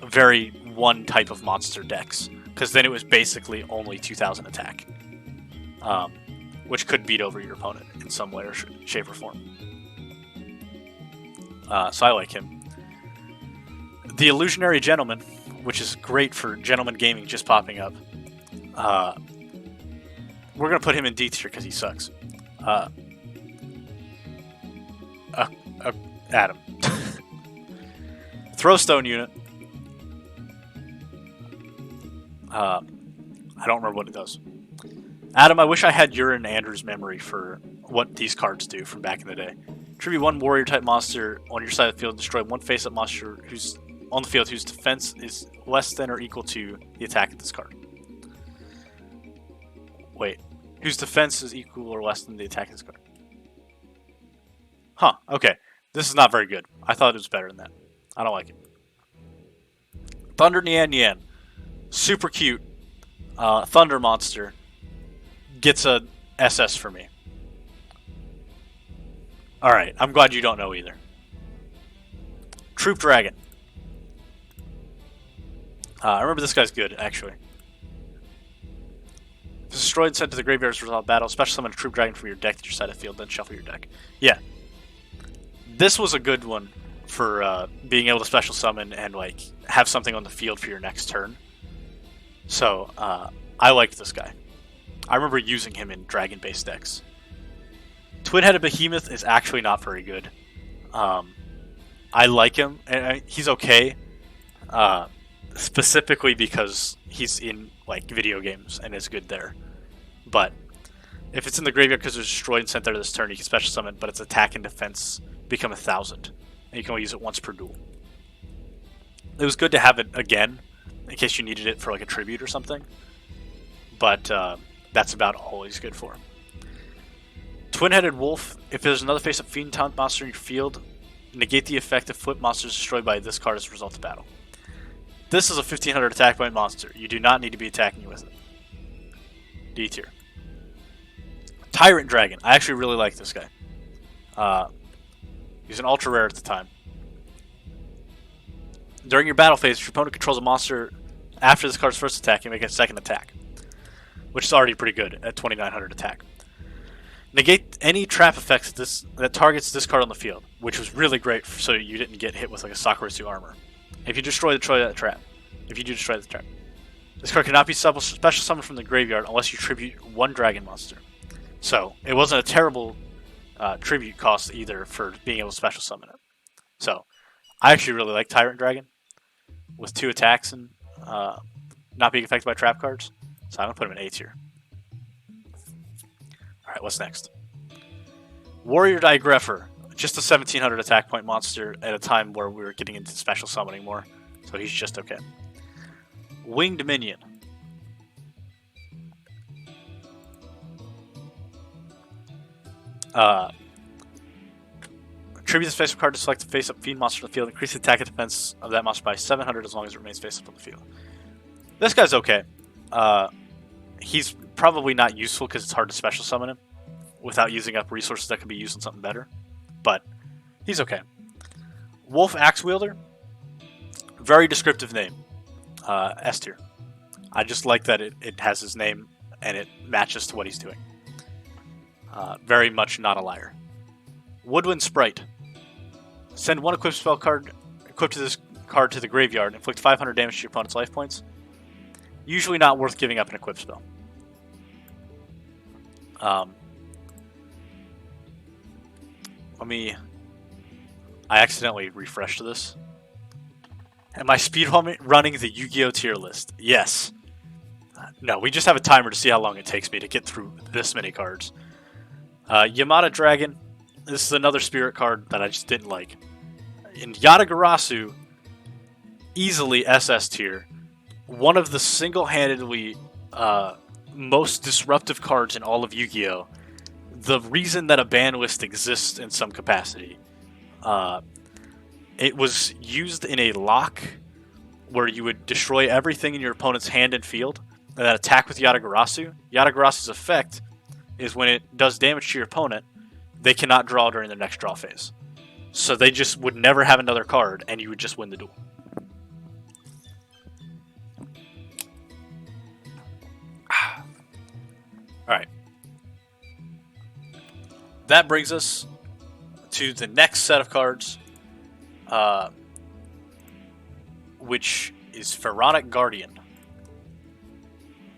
A: very one type of monster decks, because then it was basically only 2000 attack, which could beat over your opponent in some way or shape or form. So I like him. The Illusionary Gentleman, which is great for Gentleman Gaming just popping up. We're going to put him in D tier because he sucks. Adam. Throwstone unit. I don't remember what it does. Adam, I wish I had your and Andrew's memory for what these cards do from back in the day. Tribute one warrior type monster on your side of the field. Destroy one face-up monster who's on the field whose defense is less than or equal to the attack of this card. Wait. Whose defense is equal or less than the attack of this card. Huh, okay. This is not very good. I thought it was better than that. I don't like it. Thunder Nian Nian. Super cute. Thunder monster. Gets a SS for me. Alright, I'm glad you don't know either. Troop Dragon. I remember this guy's good, actually. If it's destroyed and sent to the graveyard as a result of battle, special summon a Troop Dragon from your deck to your side of the field, then shuffle your deck. Yeah. This was a good one for being able to special summon and like have something on the field for your next turn. So, I liked this guy. I remember using him in dragon-based decks. Twin-Headed Behemoth is actually not very good. I like him, and he's okay. Specifically because he's in like video games and is good there. But if it's in the graveyard because it's destroyed and sent there this turn, you can special summon, but its attack and defense become 1000. And you can only use it once per duel. It was good to have it again, in case you needed it for like a tribute or something. But that's about all he's good for. Twin-Headed Wolf, if there's another face-up Fiend Taunt monster in your field, negate the effect of flip monsters destroyed by this card as a result of battle. This is a 1500 attack point monster. You do not need to be attacking with it. D tier. Tyrant Dragon. I actually really like this guy. He's an ultra rare at the time. During your battle phase, if your opponent controls a monster after this card's first attack, you make a second attack, which is already pretty good at 2900 attack. Negate any trap effects that targets this card on the field, which was really great so you didn't get hit with like a Sakurasu armor. If you destroy that trap, if you do destroy the trap, this card cannot be special summoned from the graveyard unless you tribute one dragon monster. So it wasn't a terrible tribute cost either for being able to special summon it. So I actually really like Tyrant Dragon with 2 attacks and not being affected by trap cards. So I'm gonna put him in A tier. Alright, what's next? Warrior Digreffer. Just a 1700 attack point monster at a time where we were getting into special summoning more. So he's just okay. Winged Minion. Tribute this face-up card to select a face-up fiend monster on the field. Increase the attack and defense of that monster by 700 as long as it remains face-up on the field. This guy's okay. He's probably not useful because it's hard to special summon him without using up resources that could be used on something better. But he's okay. Wolf Axe Wielder. Very descriptive name. S tier. I just like that it has his name and it matches to what he's doing. Very much not a liar. Woodwind Sprite. Send 1 equipped spell card equipped to this card to the graveyard. Inflict 500 damage to your opponent's life points. Usually not worth giving up an equipped spell. I accidentally refreshed this. Am I speed running the Yu-Gi-Oh tier list? Yes. No, we just have a timer to see how long it takes me to get through this many cards. Yamada Dragon. This is another spirit card that I just didn't like. In Yatagarasu, easily SS tier. One of the single-handedly most disruptive cards in all of Yu-Gi-Oh! The reason that a ban list exists in some capacity. It was used in a lock where you would destroy everything in your opponent's hand and field, and then attack with Yatagarasu. Yatagarasu's effect is when it does damage to your opponent, they cannot draw during their next draw phase. So they just would never have another card, and you would just win the duel. Alright. That brings us to the next set of cards, which is Pharaonic Guardian.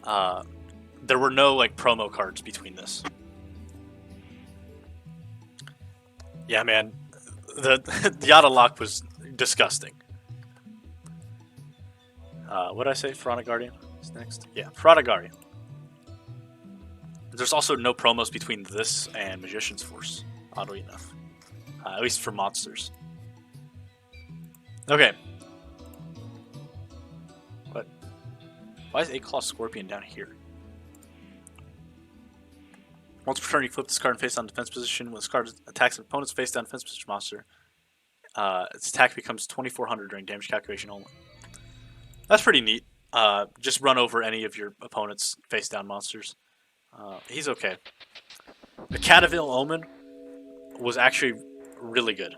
A: There were no promo cards between this. Yeah, man, the Yata lock was disgusting. What did I say? Pharaonic Guardian is next. Yeah, Pharaonic Guardian. There's also no promos between this and Magician's Force, oddly enough. At least for monsters. Okay. What? Why is 8-Claw Scorpion down here? Once per turn, you flip this card and face down defense position. When this card attacks an opponent's face down defense position monster, its attack becomes 2400 during damage calculation only. That's pretty neat. Just run over any of your opponent's face down monsters. He's okay. The Cataville Omen was actually really good.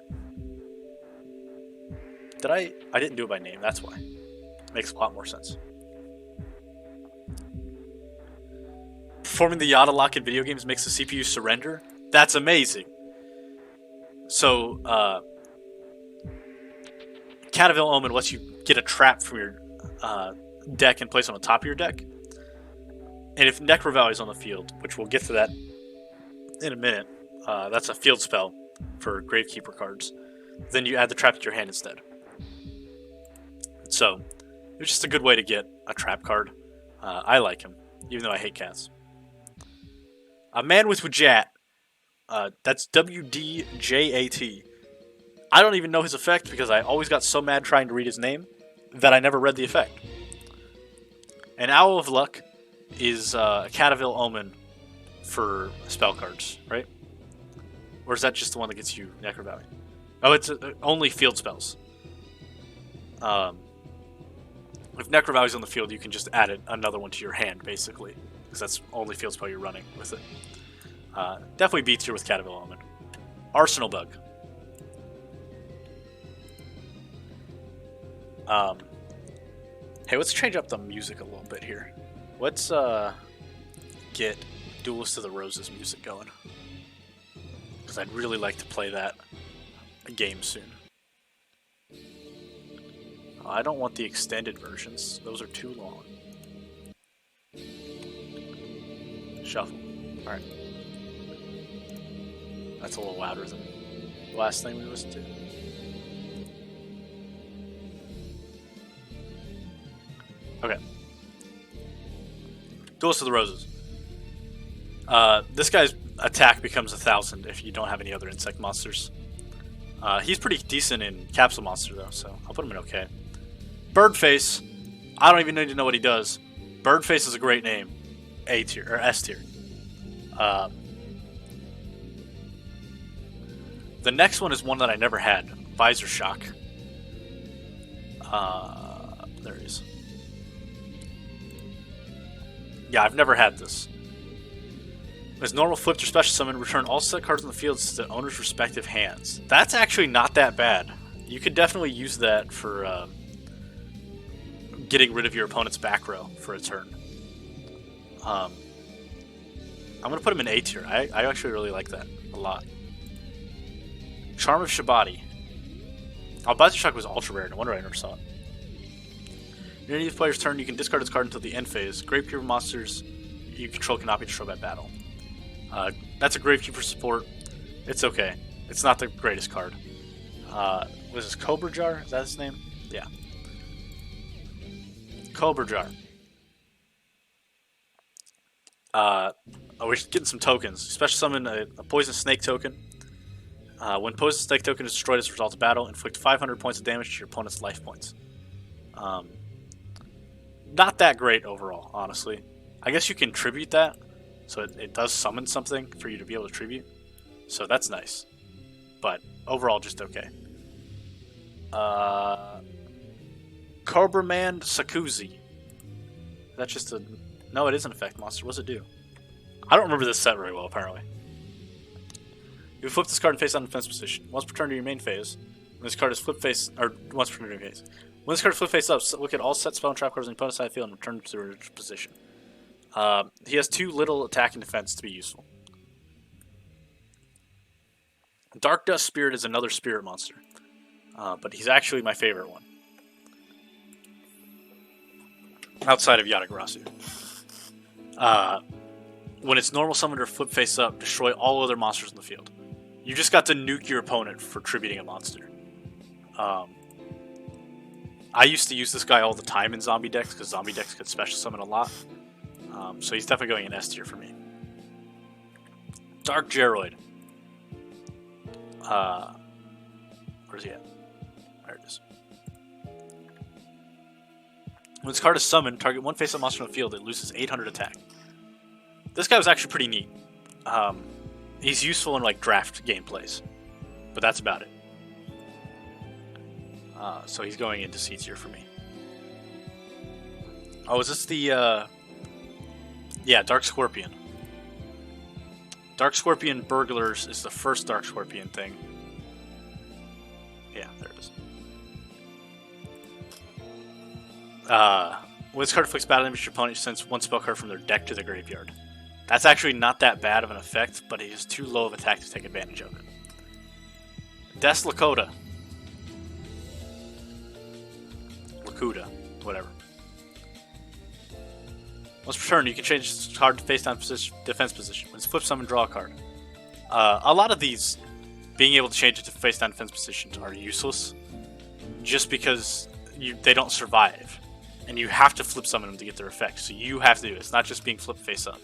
A: I didn't do it by name, that's why. Makes a lot more sense. Performing the Yata lock in video games makes the CPU surrender? That's amazing. So, Cataville Omen lets you get a trap from your deck and place on the top of your deck. And if Necro Valley is on the field, which we'll get to that in a minute, that's a field spell for Gravekeeper cards, then you add the trap to your hand instead. So, it was just a good way to get a trap card. I like him, even though I hate cats. A Man with Wajat. That's WDJAT. I don't even know his effect because I always got so mad trying to read his name that I never read the effect. An Owl of Luck is a Cataville Omen for spell cards, right? Or is that just the one that gets you Necro Valley? Oh, it's only field spells. If Necro Valley's on the field, you can just add another one to your hand, basically. Because that's only field spell you're running with it. Definitely B tier with Cataville Omen. Arsenal Bug. Hey, let's change up the music a little bit here. Let's get Duelist of the Roses music going. because I'd really like to play that game soon. I don't want the extended versions. Those are too long. Shuffle. Alright. That's a little louder than the last thing we listened to. Okay. Duelist of the Roses. This guy's attack becomes 1,000 if you don't have any other insect monsters. He's pretty decent in Capsule Monster though, so I'll put him in okay. Birdface. I don't even need to know what he does. Birdface is a great name. A tier or S tier. The next one is one that I never had. Visor Shock. There he is. Yeah, I've never had this. As normal, flipped or special summon, return all set cards in the field to the owner's respective hands. That's actually not that bad. You could definitely use that for getting rid of your opponent's back row for a turn. I'm going to put him in A tier. I actually really like that a lot. Charm of Shabati. Oh, Visor Shock was ultra rare. No wonder I never saw it. During any player's turn, you can discard this card until the end phase. Gravekeeper monsters you control cannot be destroyed by battle. That's a Gravekeeper support. It's okay. It's not the greatest card. Was this Cobra Jar? Is that his name? Yeah. Cobra Jar. We're getting some tokens. Special summon a Poison Snake token. When Poison Snake token is destroyed as a result of battle, inflict 500 points of damage to your opponent's life points. Not that great overall, honestly. I guess you can tribute that, so it does summon something for you to be able to tribute. So that's nice. But overall, just okay. Cobraman Sakuzi. That's just a... No, it is an effect monster. What does it do? I don't remember this set very well, apparently. You flip this card and face on defense position. Once per turn to your main phase, when this card is flip face... Or once per turn to your phase. When this card is flip face up, look at all set spell and trap cards on the opponent's side of the field and return to their position. He has 2 little attack and defense to be useful. Dark Dust Spirit is another spirit monster. But he's actually my favorite one. Outside of Yatagarasu. When it's normal summoned or flip face up, destroy all other monsters in the field. You just got to nuke your opponent for tributing a monster. I used to use this guy all the time in zombie decks, because zombie decks could special summon a lot. So he's definitely going in S tier for me. Dark Geroid. Where's he at? There it is. When this card is summoned, target one face-up monster on the field, it loses 800 attack. This guy was actually pretty neat. He's useful in like draft gameplays, but that's about it. So he's going into C tier for me. Oh, is this the... Yeah, Dark Scorpion. Dark Scorpion Burglars is the first Dark Scorpion thing. Yeah, there it is. When this card inflicts battle damage to your opponent, you sends one spell card from their deck to the graveyard. That's actually not that bad of an effect, but it is too low of attack to take advantage of it. Des Lakota. Lakuta, whatever. Once per turn, you can change this card to face-down defense position. When it's flip summon, draw a card. A lot of these, being able to change it to face-down defense positions are useless, just because they don't survive. And you have to flip summon them to get their effect, so you have to do it. It's not just being flipped face up.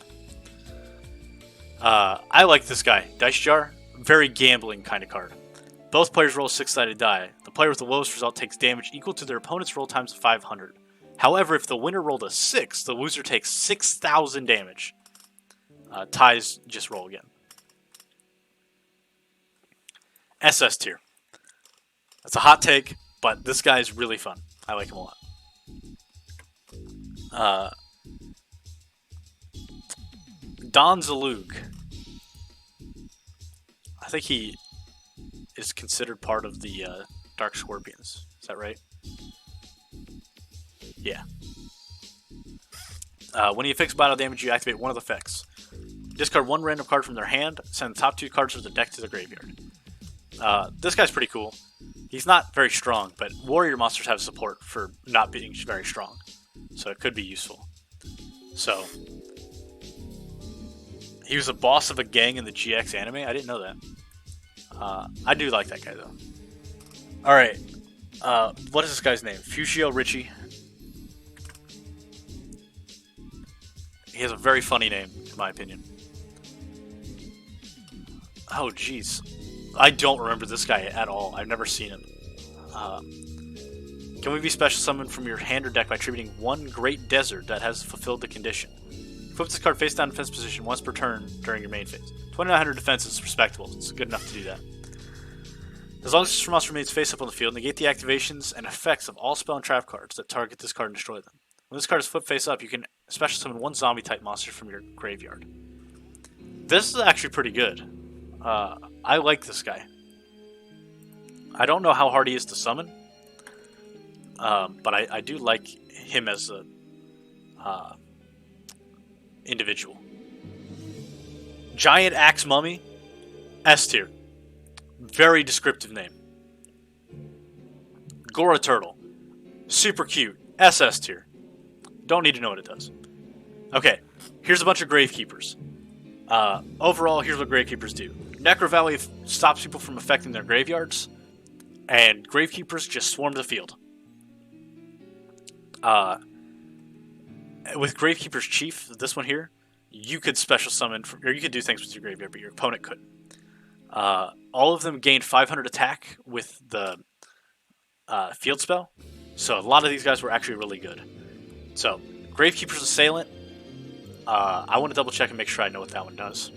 A: I like this guy. Dice Jar, very gambling kind of card. Both players roll a 6-sided die. The player with the lowest result takes damage equal to their opponent's roll times 500. However, if the winner rolled a 6, the loser takes 6,000 damage. Ties just roll again. SS tier. That's a hot take, but this guy is really fun. I like him a lot. Don Zalug. I think he is considered part of the Dark Scorpions. Is that right? Yeah. When he affects battle damage, you activate one of the effects. Discard one random card from their hand, send the top 2 cards of the deck to the graveyard. This guy's pretty cool. He's not very strong, but warrior monsters have support for not being very strong. So it could be useful. So, he was a boss of a gang in the GX anime? I didn't know that. I do like that guy, though. Alright. What is this guy's name? Yugioh Richie. He has a very funny name, in my opinion. Oh, jeez. I don't remember this guy at all. I've never seen him. Can we be special summoned from your hand or deck by attributing one Great Desert that has fulfilled the condition? Flip this card face down defense position once per turn during your main phase. 2900 defense is respectable. It's good enough to do that. As long as this monster remains face up on the field, negate the activations and effects of all spell and trap cards that target this card and destroy them. When this card is flipped face up, you can special summon one zombie type monster from your graveyard. This is actually pretty good. I like this guy. I don't know how hard he is to summon, but I do like him as a individual. Giant Axe Mummy, S tier. Very descriptive name. Gora Turtle, super cute, SS tier. Don't need to know what it does. Okay, here's a bunch of Gravekeepers. Overall, here's what Gravekeepers do. Necro Valley stops people from affecting their graveyards, and Gravekeepers just swarm the field. With Gravekeeper's Chief, this one here, you could special summon, or you could do things with your graveyard, but your opponent couldn't. All of them gained 500 attack with the field spell, so a lot of these guys were actually really good. So, Gravekeeper's Assailant, I want to double check and make sure I know what that one does.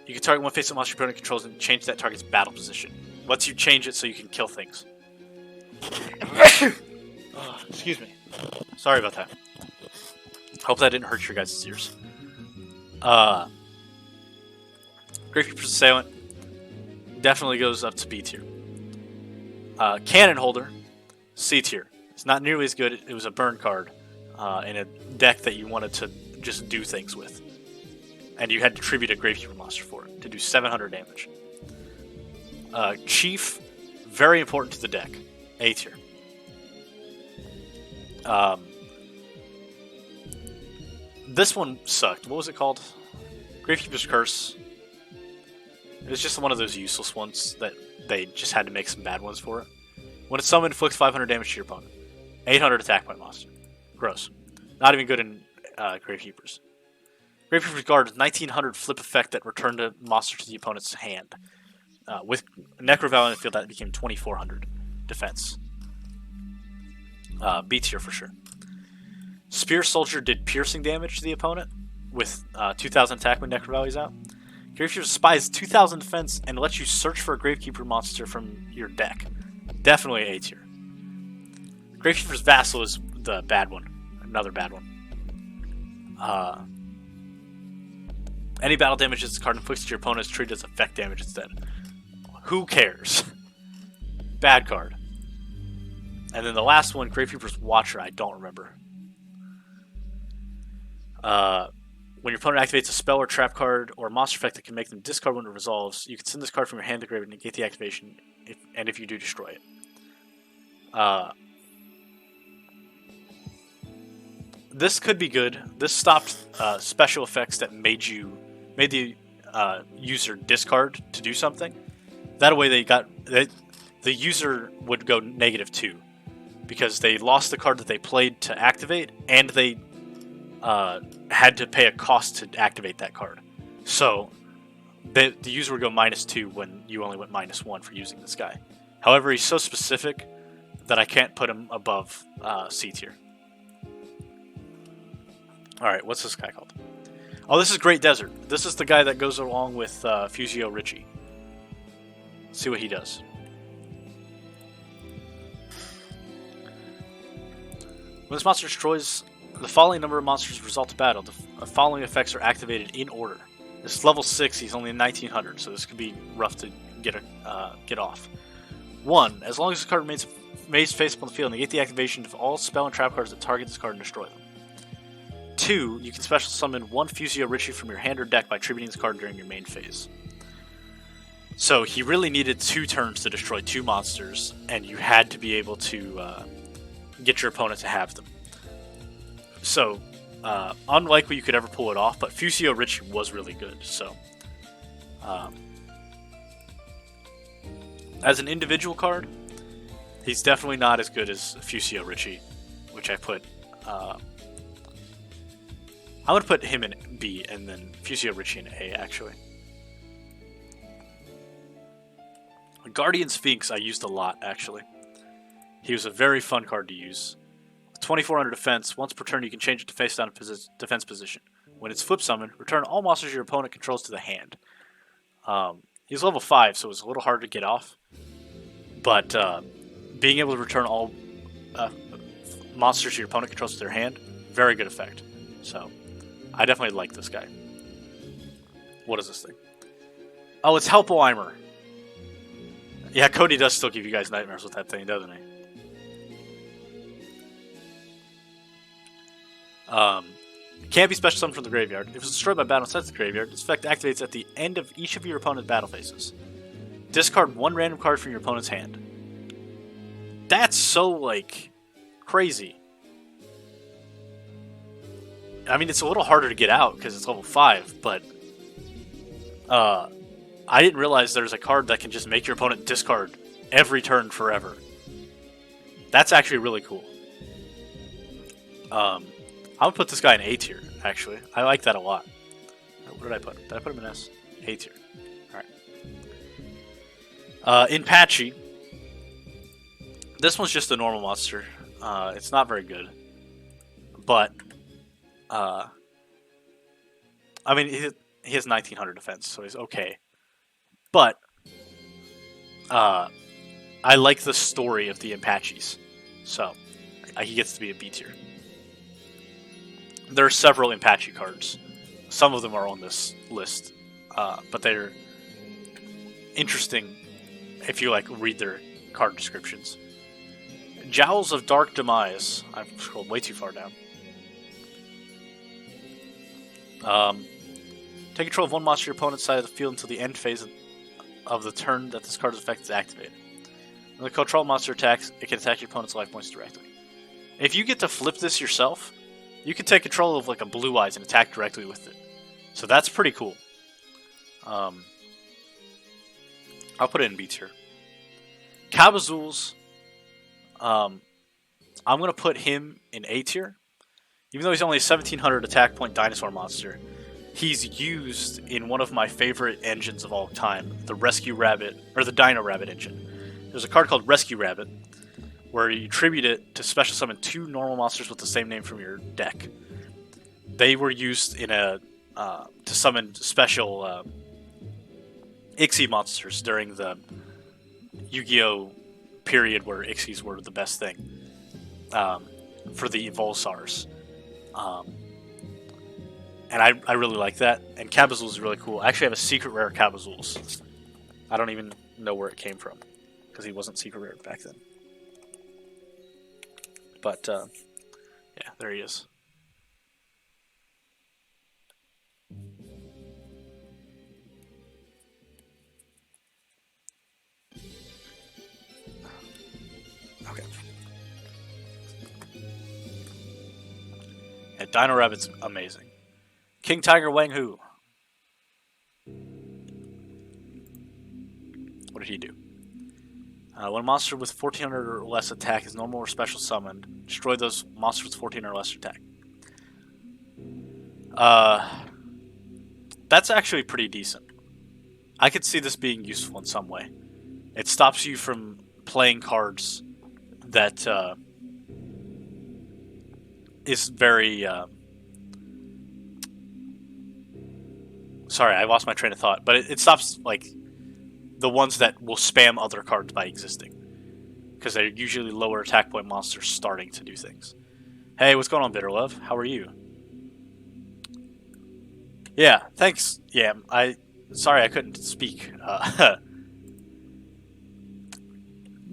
A: You can target one face-up monster your opponent controls and change that target's battle position. Lets you change it so you can kill things. Excuse me. Sorry about that. Hope that didn't hurt your guys' ears. Gravekeeper's Assailant definitely goes up to B tier. Cannon Holder, C tier. It's not nearly as good. It was a burn card in a deck that you wanted to just do things with. And you had to tribute a Gravekeeper monster for it to do 700 damage. Chief, very important to the deck. A tier. This one sucked. What was it called? Gravekeeper's Curse. It was just one of those useless ones that they just had to make some bad ones for it. When it's summoned, inflicts 500 damage to your opponent. 800 attack by monster. Gross. Not even good in Gravekeepers. Gravekeeper's Guard is 1900 flip effect that returned a monster to the opponent's hand. With Necro Valley in the field, that became 2400 defense. B tier for sure. Spear Soldier did piercing damage to the opponent with 2000 attack when Necro Valley's out. Gravekeeper's Spy is 2000 defense and lets you search for a Gravekeeper monster from your deck. Definitely A tier. Gravekeeper's Vassal is the bad one. Another bad one. Any battle damage this card inflicts to your opponent is treated as effect damage instead. Who cares? Bad card. And then the last one, Gravekeeper's Watcher, I don't remember. When your opponent activates a spell or trap card or monster effect that can make them discard when it resolves, you can send this card from your hand to the graveyard and negate the activation, if you do, destroy it. This could be good. This stopped special effects that made the user discard to do something. That way the user would go -2 because they lost the card that they played to activate, and they had to pay a cost to activate that card. So the user would go -2 when you only went -1 for using this guy. However, he's so specific that I can't put him above C tier. Alright, what's this guy called? Oh, this is Great Desert. This is the guy that goes along with Yugioh Richie. Let's see what he does. When this monster destroys the following number of monsters as a result of battle, the following effects are activated in order. This is level 6, he's only 1900, so this could be rough to get off. 1. As long as this card remains face up on the field, negate the activation of all spell and trap cards that target this card and destroy them. 2, you can special summon one Fusio Richie from your hand or deck by tributing this card during your main phase. So he really needed 2 turns to destroy 2 monsters, and you had to be able to get your opponent to have them. So, unlikely you could ever pull it off, but Fusio Richie was really good. So, as an individual card, he's definitely not as good as Fusio Richie, which I put. I'm gonna put him in B and then Fusio Richie in A, actually. Guardian Sphinx I used a lot, actually. He was a very fun card to use. 2400 defense, once per turn you can change it to face down defense position. When it's flip summoned, return all monsters your opponent controls to the hand. He's level 5, so it's a little hard to get off. But being able to return all monsters your opponent controls to their hand, very good effect. So, I definitely like this guy. What is this thing? Oh, it's Helpelheimer. Yeah, Cody does still give you guys nightmares with that thing, doesn't he? Can't be special summoned from the graveyard. If it's destroyed by battle inside the graveyard, this effect activates at the end of each of your opponent's battle phases. Discard one random card from your opponent's hand. That's so, like, crazy. I mean, it's a little harder to get out because it's level 5, but I didn't realize there's a card that can just make your opponent discard every turn forever. That's actually really cool. I'm gonna put this guy in A tier, actually. I like that a lot. What did I put? Did I put him in S? A tier. Alright. In Patchy, this one's just a normal monster. It's not very good. But, I mean, he has 1900 defense, so he's okay. But, I like the story of the Apaches, so he gets to be a B tier. There are several Apache cards. Some of them are on this list, but they're interesting if you read their card descriptions. Jowls of Dark Demise. I've scrolled way too far down. Take control of one monster your opponent's side of the field until the end phase of the turn that this card's effect is activated. When the control monster attacks, it can attack your opponent's life points directly. If you get to flip this yourself, you can take control of a Blue Eyes and attack directly with it. So that's pretty cool. I'll put it in B tier. Cabazools, I'm going to put him in A tier. Even though he's only a 1700 attack point dinosaur monster, he's used in one of my favorite engines of all time, the Rescue Rabbit, or the Dino Rabbit engine. There's a card called Rescue Rabbit, where you tribute it to special summon 2 normal monsters with the same name from your deck. They were used in to summon special Ixie monsters during the Yu-Gi-Oh! Period where Ixies were the best thing for the Volsars. And I really like that. And Cabazool is really cool. I actually have a secret rare Cabazools. I don't even know where it came from, because he wasn't secret rare back then. But, yeah, there he is. Okay. Yeah, Dino Rabbit's amazing. King Tiger Wang Hu. What did he do? When a monster with 1400 or less attack is normal or special summoned, destroy those monsters with 14 or less attack. That's actually pretty decent. I could see this being useful in some way. It stops you from playing cards that is very... Sorry, I lost my train of thought. But it stops, the ones that will spam other cards by existing. Because they're usually lower attack point monsters starting to do things. Hey, what's going on, Bitterlove? How are you? Yeah, thanks. Yeah, sorry I couldn't speak.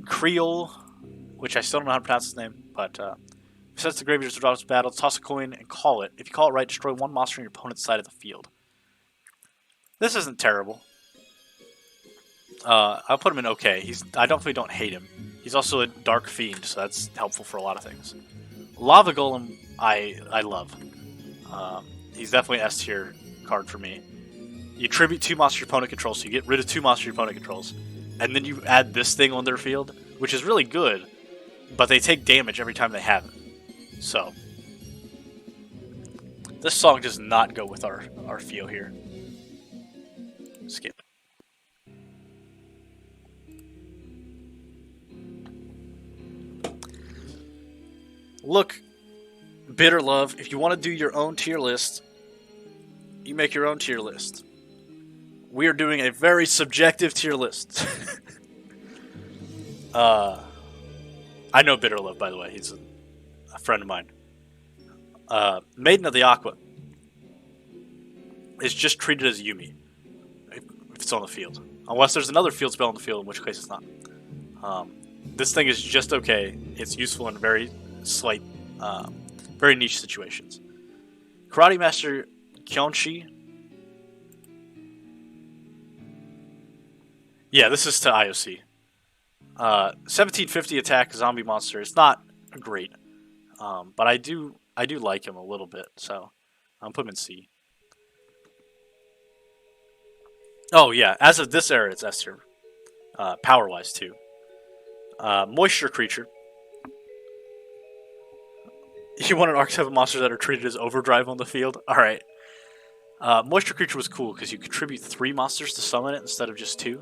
A: Creole, which I still don't know how to pronounce his name, but If it sets the graveyard to drop its battle, toss a coin and call it. If you call it right, destroy one monster on your opponent's side of the field. This isn't terrible. I'll put him in okay. I definitely don't hate him. He's also a Dark Fiend, so that's helpful for a lot of things. Lava Golem, I love. He's definitely an S tier card for me. You tribute 2 monsters your opponent controls, so you get rid of 2 monsters your opponent controls. And then you add this thing on their field, which is really good, but they take damage every time they have it. So, this song does not go with our feel here. Skip. Look, Bitter Love, if you want to do your own tier list, you make your own tier list. We are doing a very subjective tier list. I know Bitter Love, by the way. He's a friend of mine. Maiden of the Aqua is just treated as Yumi if it's on the field. Unless there's another field spell on the field, in which case it's not. This thing is just okay. It's useful in very slight, very niche situations. Karate Master Kyonchi. Yeah, this is to IOC. 1750 attack zombie monster. It's not great, but I do like him a little bit, so I'm putting him in C. Oh yeah, as of this era, it's S tier, power wise too. Moisture creature. You want an archetype of monsters that are treated as overdrive on the field? All right. Moisture creature was cool because you contribute 3 monsters to summon it instead of just 2.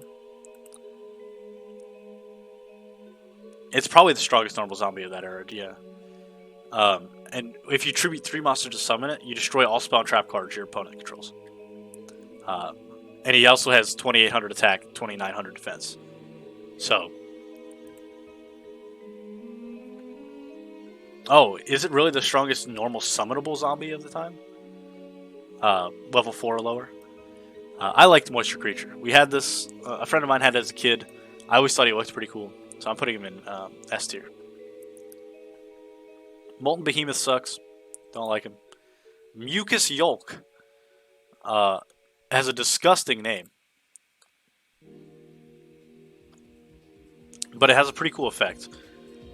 A: It's probably the strongest normal zombie of that era, yeah. And if you tribute 3 monsters to summon it, you destroy all spell and trap cards your opponent controls. And he also has 2800 attack, 2900 defense. So. Oh, is it really the strongest normal summonable zombie of the time? Level 4 or lower. I liked Moisture Creature. We had this, a friend of mine had it as a kid. I always thought he looked pretty cool. So I'm putting him in S tier. Molten Behemoth sucks. Don't like him. Mucus Yolk has a disgusting name. But it has a pretty cool effect.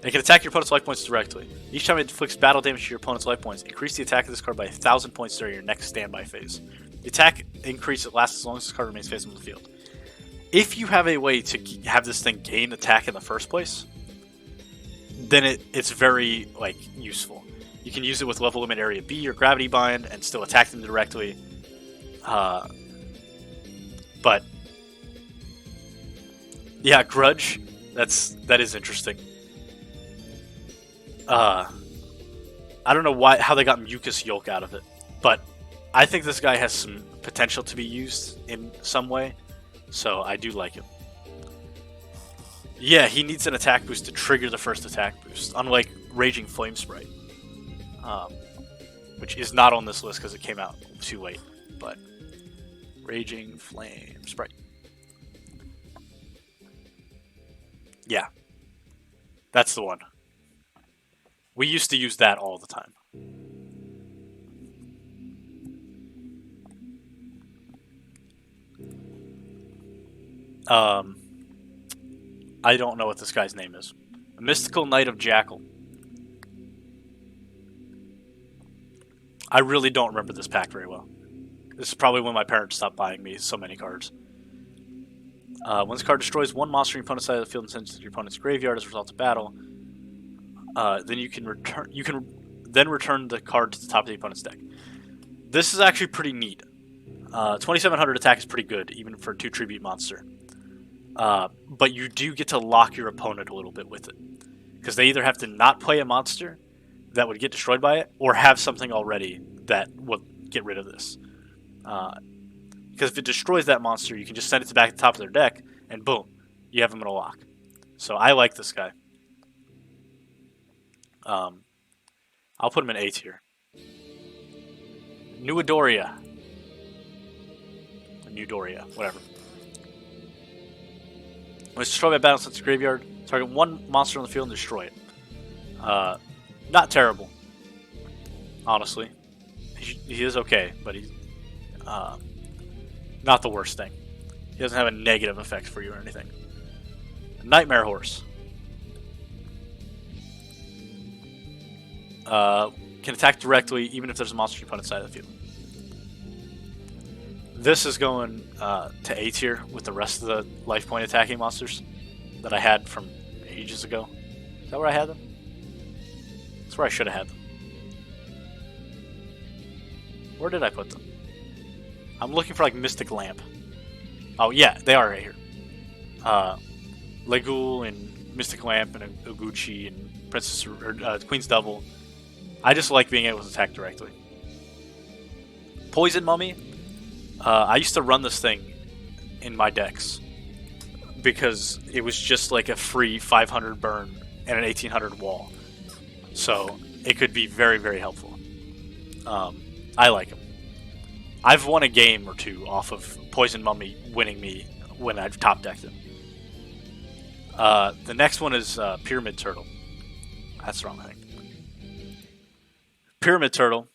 A: It can attack your opponent's life points directly. Each time it inflicts battle damage to your opponent's life points, increase the attack of this card by 1,000 points during your next standby phase. The attack increase lasts as long as this card remains facing on the field. If you have a way to have this thing gain attack in the first place, then it's very useful. You can use it with level limit area B or gravity bind and still attack them directly. But yeah, Grudge. That is interesting. I don't know how they got Mucus Yolk out of it, but I think this guy has some potential to be used in some way. So I do like him. Yeah, he needs an attack boost to trigger the first attack boost, unlike Raging Flame Sprite, which is not on this list because it came out too late. But Raging Flame Sprite, yeah, that's the one. We used to use that all the time. I don't know what this guy's name is. A Mystical Knight of Jackal. I really don't remember this pack very well. This is probably when my parents stopped buying me so many cards. When this card destroys one monster on your opponent's side of the field and sends it to your opponent's graveyard as a result of battle, then you can return the card to the top of the opponent's deck. This is actually pretty neat. 2700 attack is pretty good, even for a 2 tribute monster. But you do get to lock your opponent a little bit with it. Because they either have to not play a monster that would get destroyed by it, or have something already that would get rid of this. Because if it destroys that monster, you can just send it to back to the top of their deck, and boom, you have them in a lock. So I like this guy. I'll put him in A tier. Newadoria. Newadoria, whatever. When it's destroyed by battle since the graveyard, target one monster on the field and destroy it. Not terrible, honestly. He is okay, but he's uh, not the worst thing. He doesn't have a negative effect for you or anything. Nightmare Horse. Can attack directly even if there's a monster you put inside the field. This is going to A tier with the rest of the life point attacking monsters that I had from ages ago. Is that where I had them? That's where I should have had them. Where did I put them? I'm looking for like Mystic Lamp. Oh yeah, they are right here. Legul and Mystic Lamp and Oguchi and Princess or Queen's Devil. I just like being able to attack directly. Poison Mummy. I used to run this thing in my decks because it was just like a free 500 burn and an 1800 wall. So it could be very, very helpful. I like him. I've won a game or two off of Poison Mummy winning me when I've top decked him. The next one is Pyramid Turtle. That's the wrong thing. Pyramid Turtle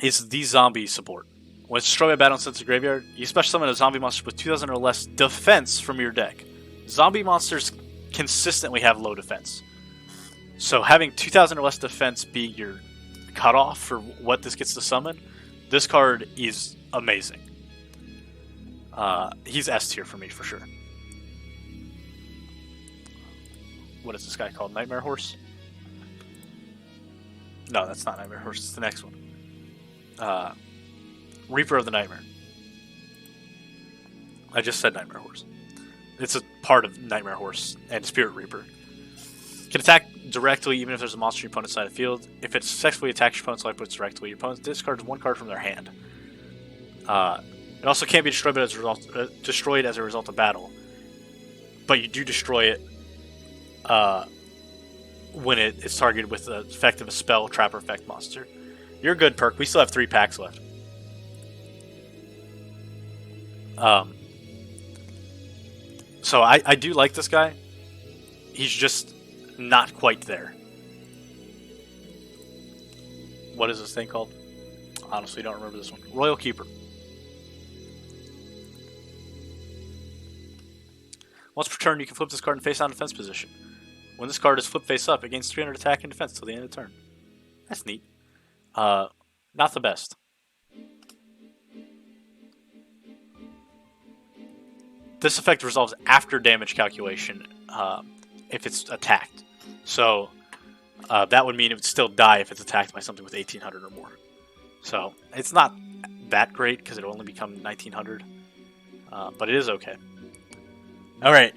A: is the zombie support. When it's destroyed by battle and sent to graveyard, you special summon a zombie monster with 2000 or less defense from your deck. Zombie monsters consistently have low defense. So having 2000 or less defense be your cutoff for what this gets to summon, this card is amazing. He's S tier for me for sure. What is this guy called? Nightmare Horse? No, that's not Nightmare Horse. It's the next one. Reaper of the Nightmare. I just said Nightmare Horse. It's a part of Nightmare Horse and Spirit Reaper. Can attack directly even if there's a monster you opponent's side of the field. If it successfully attacks your opponent's life puts directly, your opponent discards one card from their hand. It also can't be destroyed as a result of battle. But you do destroy it when it is targeted with the effect of a spell, trap, or effect monster. You're a good perk. We still have 3 packs left. So I do like this guy. He's just not quite there. What is this thing called? Honestly, don't remember this one. Royal Keeper. Once per turn, you can flip this card in face-down defense position. When this card is flipped face up, it gains 300 attack and defense till the end of the turn. That's neat. Not the best. This effect resolves after damage calculation if it's attacked. So that would mean it would still die if it's attacked by something with 1800 or more. So it's not that great because it'll only become 1900. But it is okay. Alright.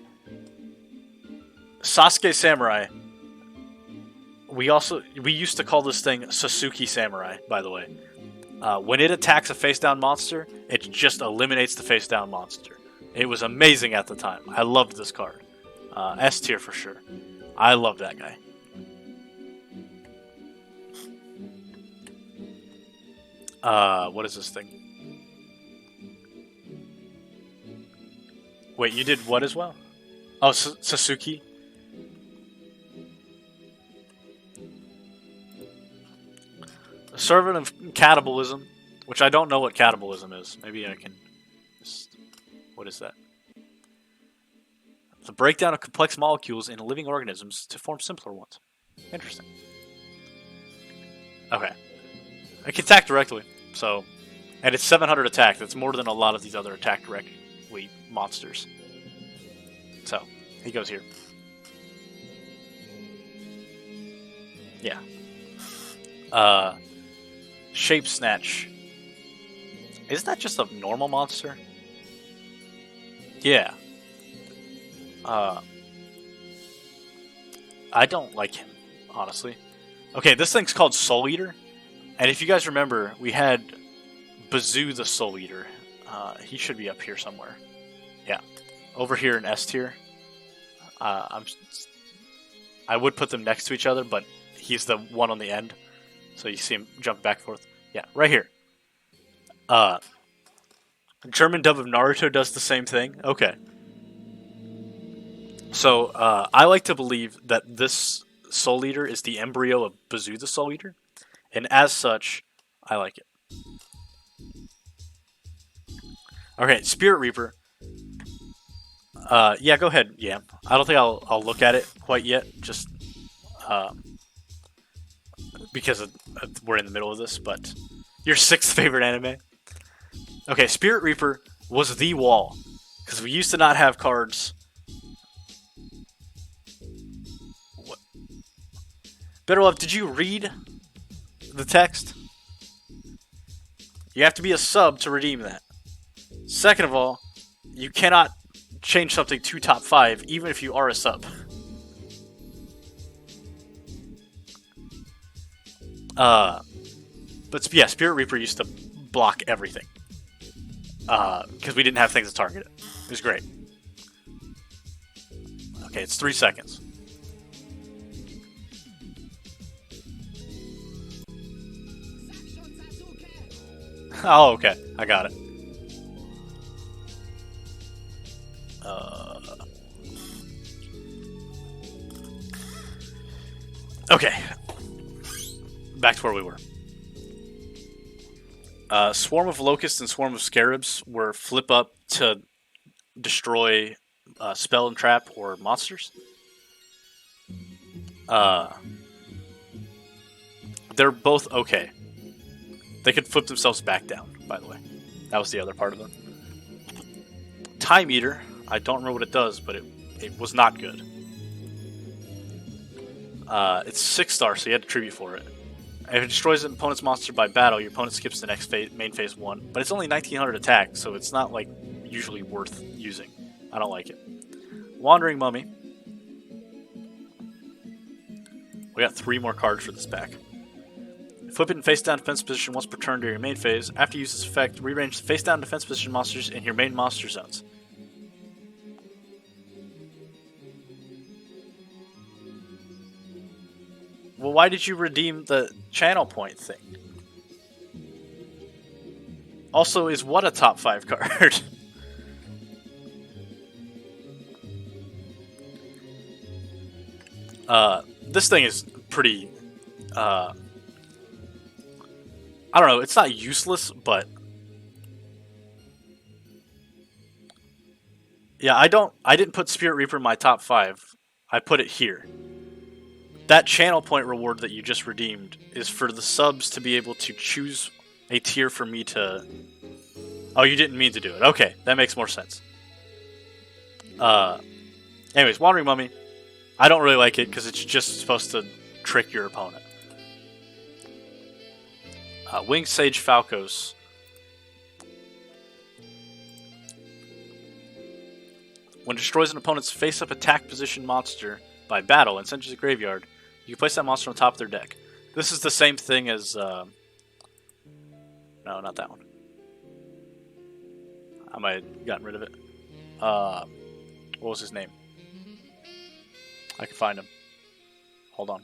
A: Sasuke Samurai. We used to call this thing Sasuke Samurai, by the way. When it attacks a face-down monster, it just eliminates the face-down monster. It was amazing at the time. I loved this card. S tier for sure. I love that guy. What is this thing? Wait, you did what as well? Oh, Sasuke? Servant of Cannibalism, which I don't know what cannibalism is. Maybe I can just... What is that? The breakdown of complex molecules in living organisms to form simpler ones. Interesting. Okay. I can attack directly, so... And it's 700 attack. That's more than a lot of these other attack directly monsters. So, he goes here. Yeah. Shape Snatch. Isn't that just a normal monster? Yeah. I don't like him, honestly. Okay, this thing's called Soul Eater. And if you guys remember, we had Bazoo the Soul Eater. He should be up here somewhere. Yeah. Over here in S tier. I would put them next to each other, but he's the one on the end. So you see him jump back and forth. Yeah, right here. German dub of Naruto does the same thing. Okay. So I like to believe that this Soul Eater is the embryo of Bazoo the Soul Eater, and as such, I like it. Okay, Spirit Reaper. Yeah, go ahead. Yeah, I don't think I'll look at it quite yet, just because we're in the middle of this. But your sixth favorite anime. Okay, Spirit Reaper was the wall because we used to not have cards. What? Better Love, did you read the text? You have to be a sub to redeem that. Second of all, you cannot change something to top 5 even if you are a sub. But yeah, Spirit Reaper used to block everything because we didn't have things to target it. It was great. Okay, it's 3 seconds. Oh, okay. I got it. Okay. Back to where we were. Swarm of Locusts and Swarm of Scarabs were flip up to destroy spell and trap or monsters. They're both okay. They could flip themselves back down, by the way. That was the other part of them. Time Eater, I don't remember what it does, but it was not good. It's 6 stars, so you had to tribute for it. If it destroys an opponent's monster by battle, your opponent skips the next main phase 1. But it's only 1900 attack, so it's not like usually worth using. I don't like it. Wandering Mummy. We got 3 more cards for this pack. Flip it in face down defense position once per turn during your main phase. After you use this effect, rearrange the face down defense position monsters in your main monster zones. Well, why did you redeem the channel point thing? Also, is what a top 5 card? This thing is pretty, I don't know, it's not useless, but yeah, I didn't put Spirit Reaper in my top 5. I put it here. That channel point reward that you just redeemed is for the subs to be able to choose a tier for me to... Oh, you didn't mean to do it. Okay, that makes more sense. Anyways, Wandering Mummy. I don't really like it because it's just supposed to trick your opponent. Winged Sage Falcos. When it destroys an opponent's face-up attack position monster by battle and sends it to the graveyard, you can place that monster on top of their deck. This is the same thing as... no, not that one. I might have gotten rid of it. What was his name? I can find him. Hold on.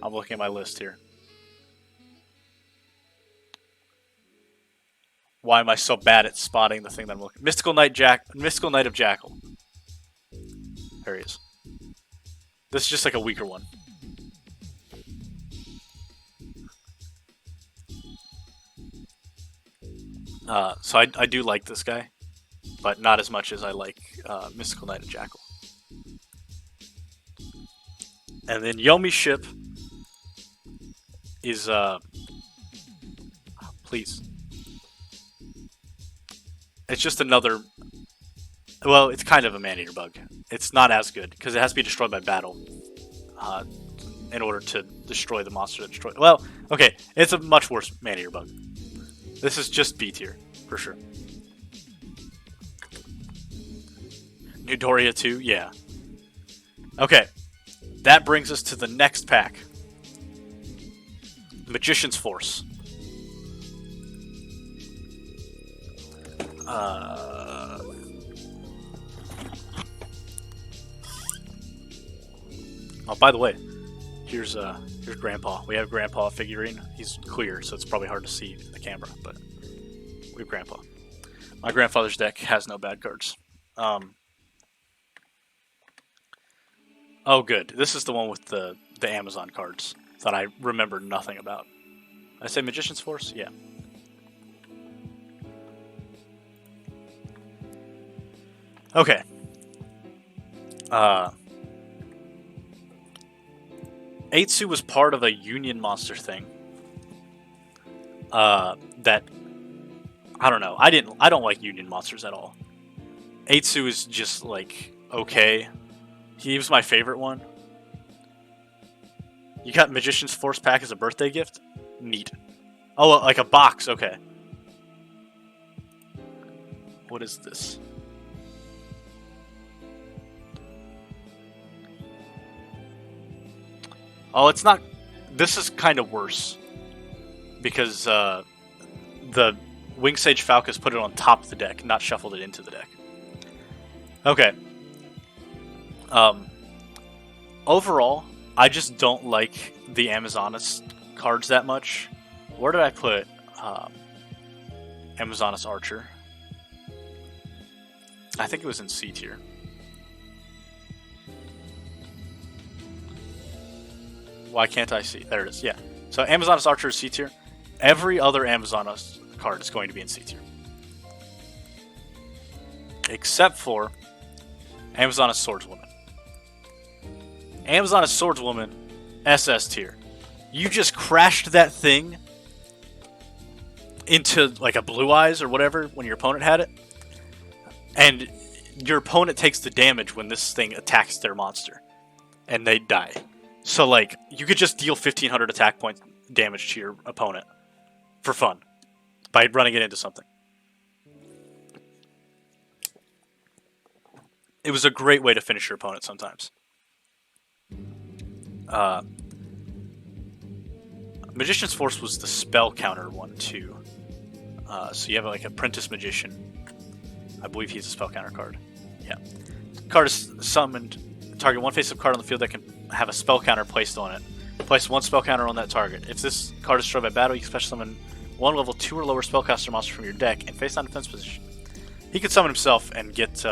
A: I'm looking at my list here. Why am I so bad at spotting the thing that I'm looking? Mystical Knight of Jackal. There he is. This is just like a weaker one. So I do like this guy, but not as much as I like Mystical Knight of Jackal. And then Yomi Ship is please. It's just another. Well, it's kind of a man-eater bug. It's not as good because it has to be destroyed by battle in order to destroy the monster that destroyed. Well, okay, it's a much worse man-eater bug. This is just B tier for sure. New Doria 2, yeah. Okay, that brings us to the next pack. Magician's Force. Oh, by the way, here's Grandpa. We have Grandpa figurine. He's clear, so it's probably hard to see in the camera, but we have Grandpa. My grandfather's deck has no bad cards. Oh, good. This is the one with the the Amazon cards that I remember nothing about. I say Magician's Force? Yeah. Okay. Eitsu was part of a Union monster thing. That I don't know. I don't like Union monsters at all. Eitsu is just like okay. He was my favorite one. You got Magician's Force pack as a birthday gift? Neat. Oh, like a box. Okay. What is this? Oh, it's not. This is kind of worse because the Wing Sage Falcus put it on top of the deck, not shuffled it into the deck. Okay. Overall, I just don't like the Amazonas cards that much. Where did I put Amazonas Archer? I think it was in C tier. Why can't I see? There it is. Yeah. So Amazonas Archer is C tier. Every other Amazonas card is going to be in C tier. Except for Amazonas Swordswoman. Amazonas Swordswoman, SS tier. You just crashed that thing into like a Blue Eyes or whatever when your opponent had it. And your opponent takes the damage when this thing attacks their monster. And they die. So like, you could just deal 1500 attack point damage to your opponent. For fun. By running it into something. It was a great way to finish your opponent sometimes. Magician's Force was the spell counter one too. So you have like Apprentice Magician. I believe he's a spell counter card. Yeah. Card is summoned. Target one face-up card on the field that can have a spell counter placed on it. Place one spell counter on that target. If this card is destroyed by battle, you can special summon one level 2 or lower spellcaster monster from your deck and face on defense position. He could summon himself and get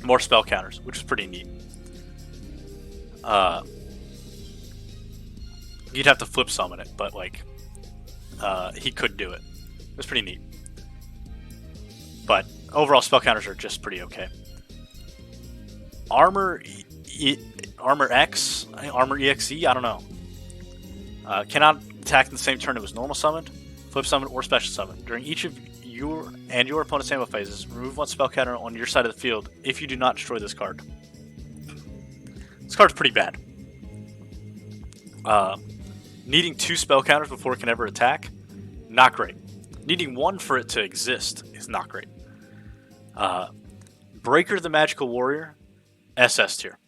A: more spell counters, which is pretty neat. You'd have to flip summon it, but like he could do it. It was pretty neat. But overall, spell counters are just pretty okay. Armor X, Armor EXE, I don't know. Cannot attack in the same turn it was normal summoned, flip summon, or special summon. During each of your and your opponent's ammo phases, remove one spell counter on your side of the field if you do not destroy this card. This card's pretty bad. Needing 2 spell counters before it can ever attack, not great. Needing 1 for it to exist is not great. Breaker the Magical Warrior, SS tier.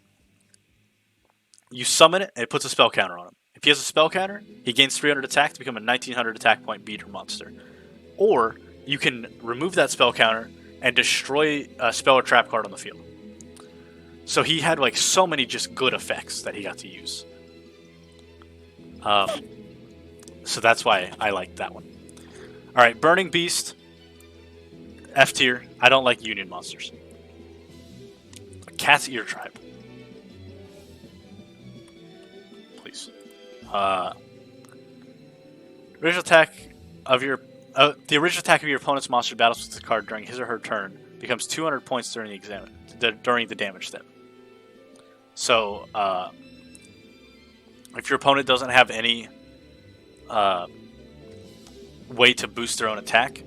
A: You summon it, and it puts a spell counter on him. If he has a spell counter, he gains 300 attack to become a 1900 attack point beater monster. Or you can remove that spell counter and destroy a spell or trap card on the field. So he had like so many just good effects that he got to use. So that's why I like that one. Alright, Burning Beast, F tier. I don't like Union monsters. Cat's Ear Tribe. Please. Original attack of your the original attack of your opponent's monster battles with the card during his or her turn becomes 200 points during the damage step. So if your opponent doesn't have any way to boost their own attack,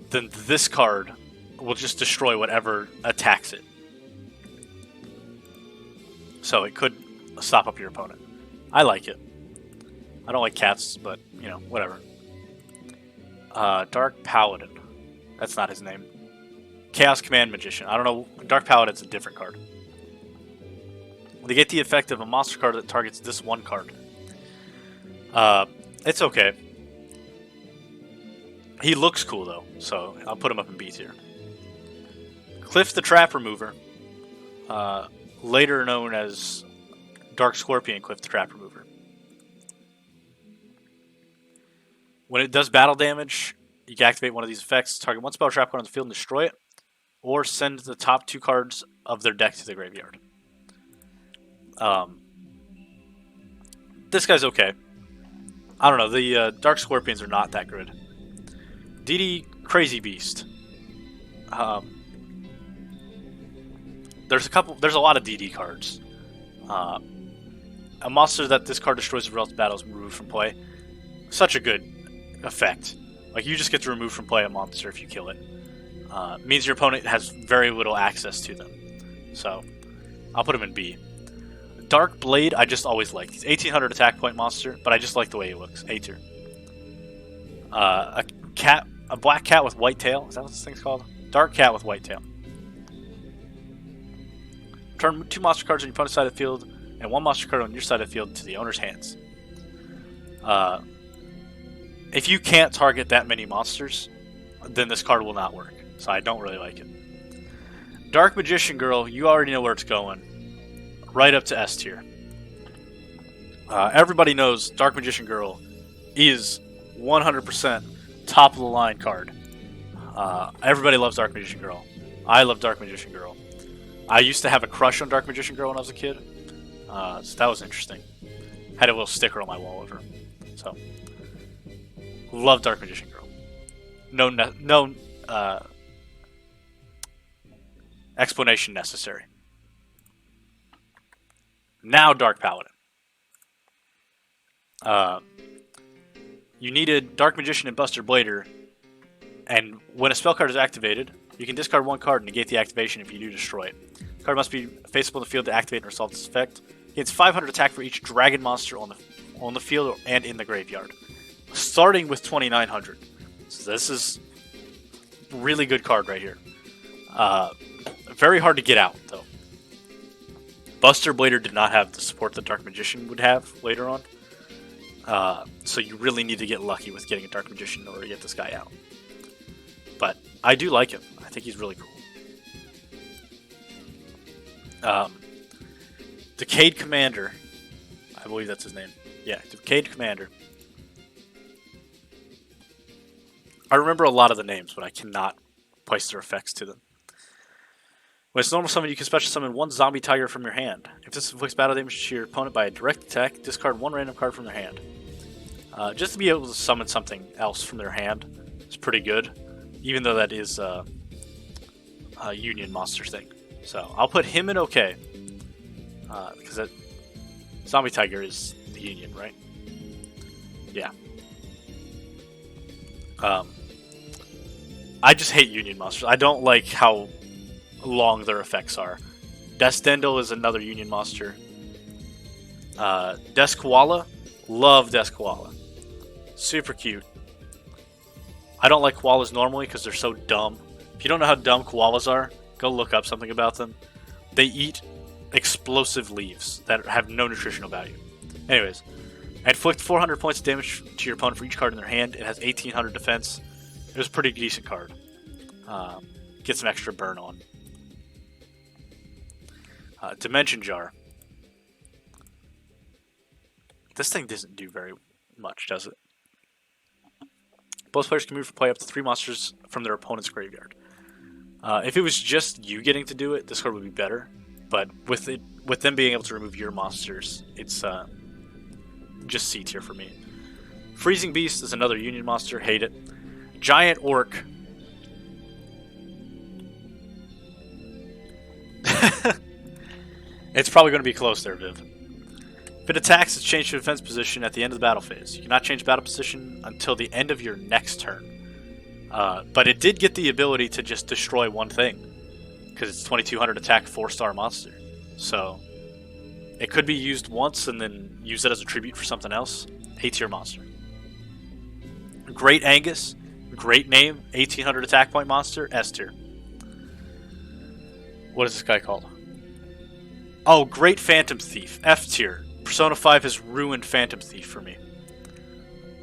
A: then this card will just destroy whatever attacks it. So it could stop up your opponent. I like it. I don't like cats, but, you know, whatever. Dark Paladin. That's not his name. Chaos Command Magician. I don't know. Dark Paladin's a different card. They get the effect of a monster card that targets this one card. It's okay. He looks cool, though, so I'll put him up in B tier. Cliff the Trap Remover. Later known as Dark Scorpion Cliff the Trap Remover. When it does battle damage, you can activate one of these effects, target one spell or trap card on the field and destroy it, or send the top 2 cards of their deck to the graveyard. This guy's okay. I don't know. The Dark Scorpions are not that good. DD Crazy Beast. There's a lot of DD cards. A monster that this card destroys in relative battle is removed from play. Such a good effect. Like, you just get to remove from play a monster if you kill it. Means your opponent has very little access to them. So, I'll put him in B. Dark Blade, I just always liked. He's 1800 attack point monster, but I just like the way he looks. A tier. A black cat with white tail. Is that what this thing's called? Dark cat with white tail. Turn 2 monster cards on your opponent's side of the field and 1 monster card on your side of the field to the owner's hands. If you can't target that many monsters, then this card will not work. So I don't really like it. Dark Magician Girl, you already know where it's going. Right up to S tier. Everybody knows Dark Magician Girl is 100% top of the line card. Everybody loves Dark Magician Girl. I love Dark Magician Girl. I used to have a crush on Dark Magician Girl when I was a kid. So that was interesting. Had a little sticker on my wall of her. So, love Dark Magician Girl. No explanation necessary. Now Dark Paladin. You needed Dark Magician and Buster Blader, and when a spell card is activated, you can discard 1 card and negate the activation if you do destroy it. The card must be faceable in the field to activate and resolve this effect. It's 500 attack for each dragon monster on the field and in the graveyard, starting with 2900. So this is a really good card right here. Very hard to get out though. Buster Blader did not have the support that Dark Magician would have later on. So you really need to get lucky with getting a Dark Magician in order to get this guy out. But I do like him. I think he's really cool. Decayed Commander. I believe that's his name. Yeah, Decayed Commander. I remember a lot of the names, but I cannot place their effects to them. When it's normal summon, you can special summon 1 zombie tiger from your hand. If this inflicts battle damage to your opponent by a direct attack, discard 1 random card from their hand. Just to be able to summon something else from their hand is pretty good, even though that is a Union monster thing. So I'll put him in OK, because that zombie tiger is the Union, right? Yeah. I just hate Union monsters. I don't like how long their effects are. Desdendel is another Union monster. Deskoala, love Deskoala. Super cute. I don't like koalas normally because they're so dumb. If you don't know how dumb koalas are, go look up something about them. They eat explosive leaves that have no nutritional value. Anyways, inflict 400 points of damage to your opponent for each card in their hand. It has 1800 defense. It was a pretty decent card. Get some extra burn on. Dimension Jar. This thing doesn't do very much, does it? Both players can move for play up to 3 monsters from their opponent's graveyard. If it was just you getting to do it, this card would be better. But with them being able to remove your monsters, it's just C tier for me. Freezing Beast is another Union monster. Hate it. Giant Orc. It's probably going to be close there, Viv. If it attacks, it's changed to defense position at the end of the battle phase. You cannot change battle position until the end of your next turn. But it did get the ability to just destroy one thing, because it's 2200 attack 4-star monster. So it could be used once and then use it as a tribute for something else. A-tier monster. Great Angus, great name, 1800 attack point monster, S-tier. What is this guy called? Oh, Great Phantom Thief, F-tier. Persona 5 has ruined Phantom Thief for me.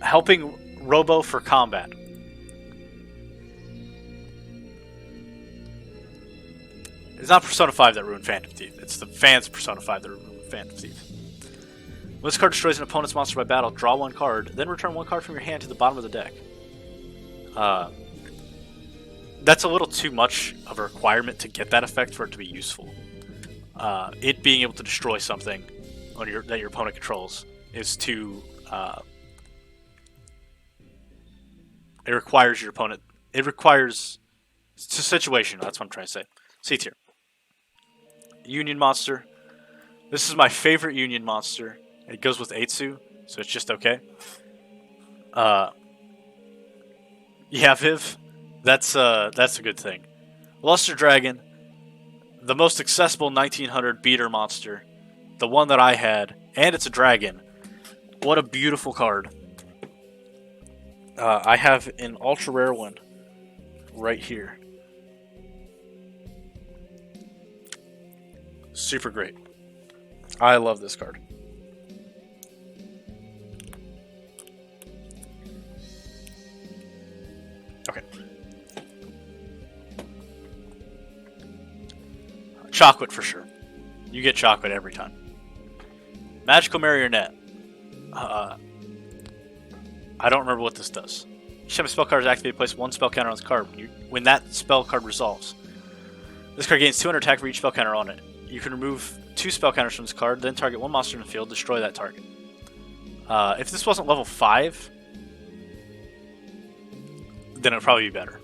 A: Helping Robo for combat. It's not Persona 5 that ruined Phantom Thief. It's the fans of Persona 5 that ruined Phantom Thief. When this card destroys an opponent's monster by battle, draw 1 card, then return 1 card from your hand to the bottom of the deck. That's a little too much of a requirement to get that effect for it to be useful. It being able to destroy something that your opponent controls is to it requires your opponent. It requires it's situational. That's what I'm trying to say. C tier. Union monster. This is my favorite Union monster. It goes with Eitsu, so it's just okay. Yeah, Viv. That's a good thing. Luster Dragon, the most accessible 1900 beater monster, the one that I had, and it's a dragon. What a beautiful card. I have an ultra rare one right here. Super great. I love this card. Okay. Chocolate for sure. You get chocolate every time. Magical Marionette. I don't remember what this does. Each time a spell card is activated, place one spell counter on this card. When that spell card resolves, this card gains 200 attack for each spell counter on it. You can remove 2 spell counters from this card, then target one monster in the field, destroy that target. If this wasn't level 5, then it would probably be better.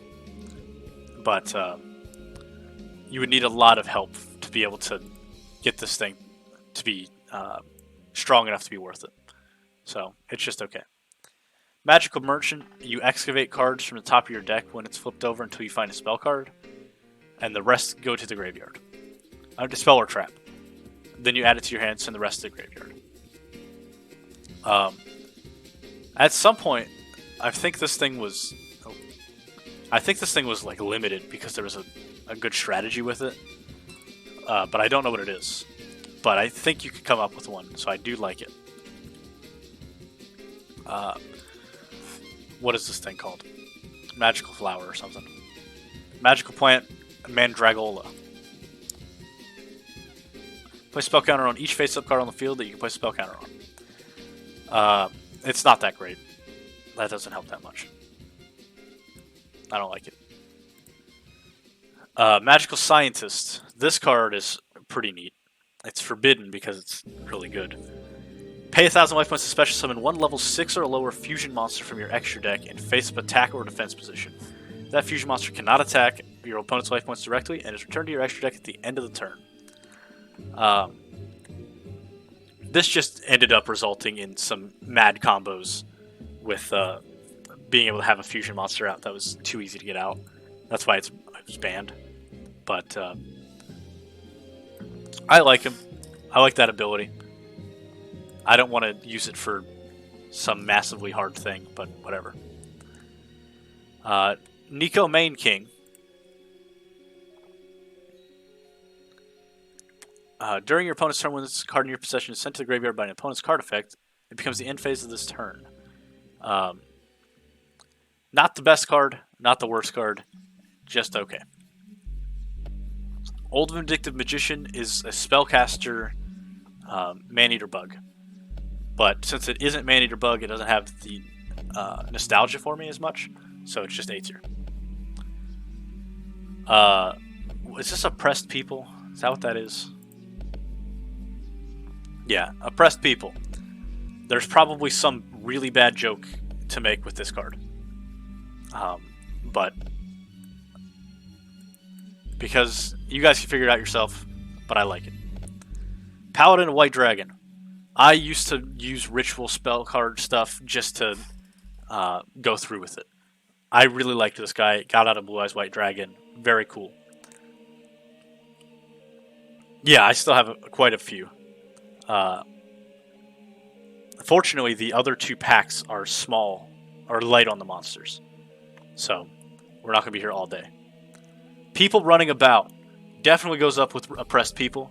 A: But you would need a lot of help to be able to get this thing to be strong enough to be worth it. So it's just okay. Magical Merchant, you excavate cards from the top of your deck when it's flipped over until you find a spell card, and the rest go to the graveyard. Dispel or Trap. Then you add it to your hand, send the rest to the graveyard. At some point, I think this thing was like limited because there was a good strategy with it, but I don't know what it is. But I think you could come up with one, so I do like it. What is this thing called? Magical Flower or something. Magical Plant, Mandragola. Place spell counter on each face-up card on the field that you can place a spell counter on. It's not that great. That doesn't help that much. I don't like it. Magical Scientist. This card is pretty neat. It's forbidden because it's really good. Pay 1,000 life points to special summon one level 6 or lower fusion monster from your extra deck in face-up attack or defense position. That fusion monster cannot attack your opponent's life points directly and is returned to your extra deck at the end of the turn. This just ended up resulting in some mad combos with being able to have a fusion monster out that was too easy to get out. That's why it was banned. But I like him. I like that ability. I don't want to use it for some massively hard thing, but whatever. Nico Main King. During your opponent's turn, when this card in your possession is sent to the graveyard by an opponent's card effect, it becomes the end phase of this turn. Not the best card, not the worst card, just okay. Old Vindictive Magician is a spellcaster Maneater Bug. But since it isn't Maneater Bug, it doesn't have the nostalgia for me as much, so it's just A tier. Is this Oppressed People? Is that what that is? Yeah, Oppressed People. There's probably some really bad joke to make with this card. But because you guys can figure it out yourself, but I like it. Paladin of White Dragon. I used to use ritual spell card stuff just to go through with it. I really liked this guy. Got out of Blue Eyes White Dragon. Very cool. Yeah, I still have quite a few. Fortunately, the other 2 packs are small, or light on the monsters. So, we're not going to be here all day. People running about. Definitely goes up with Oppressed People.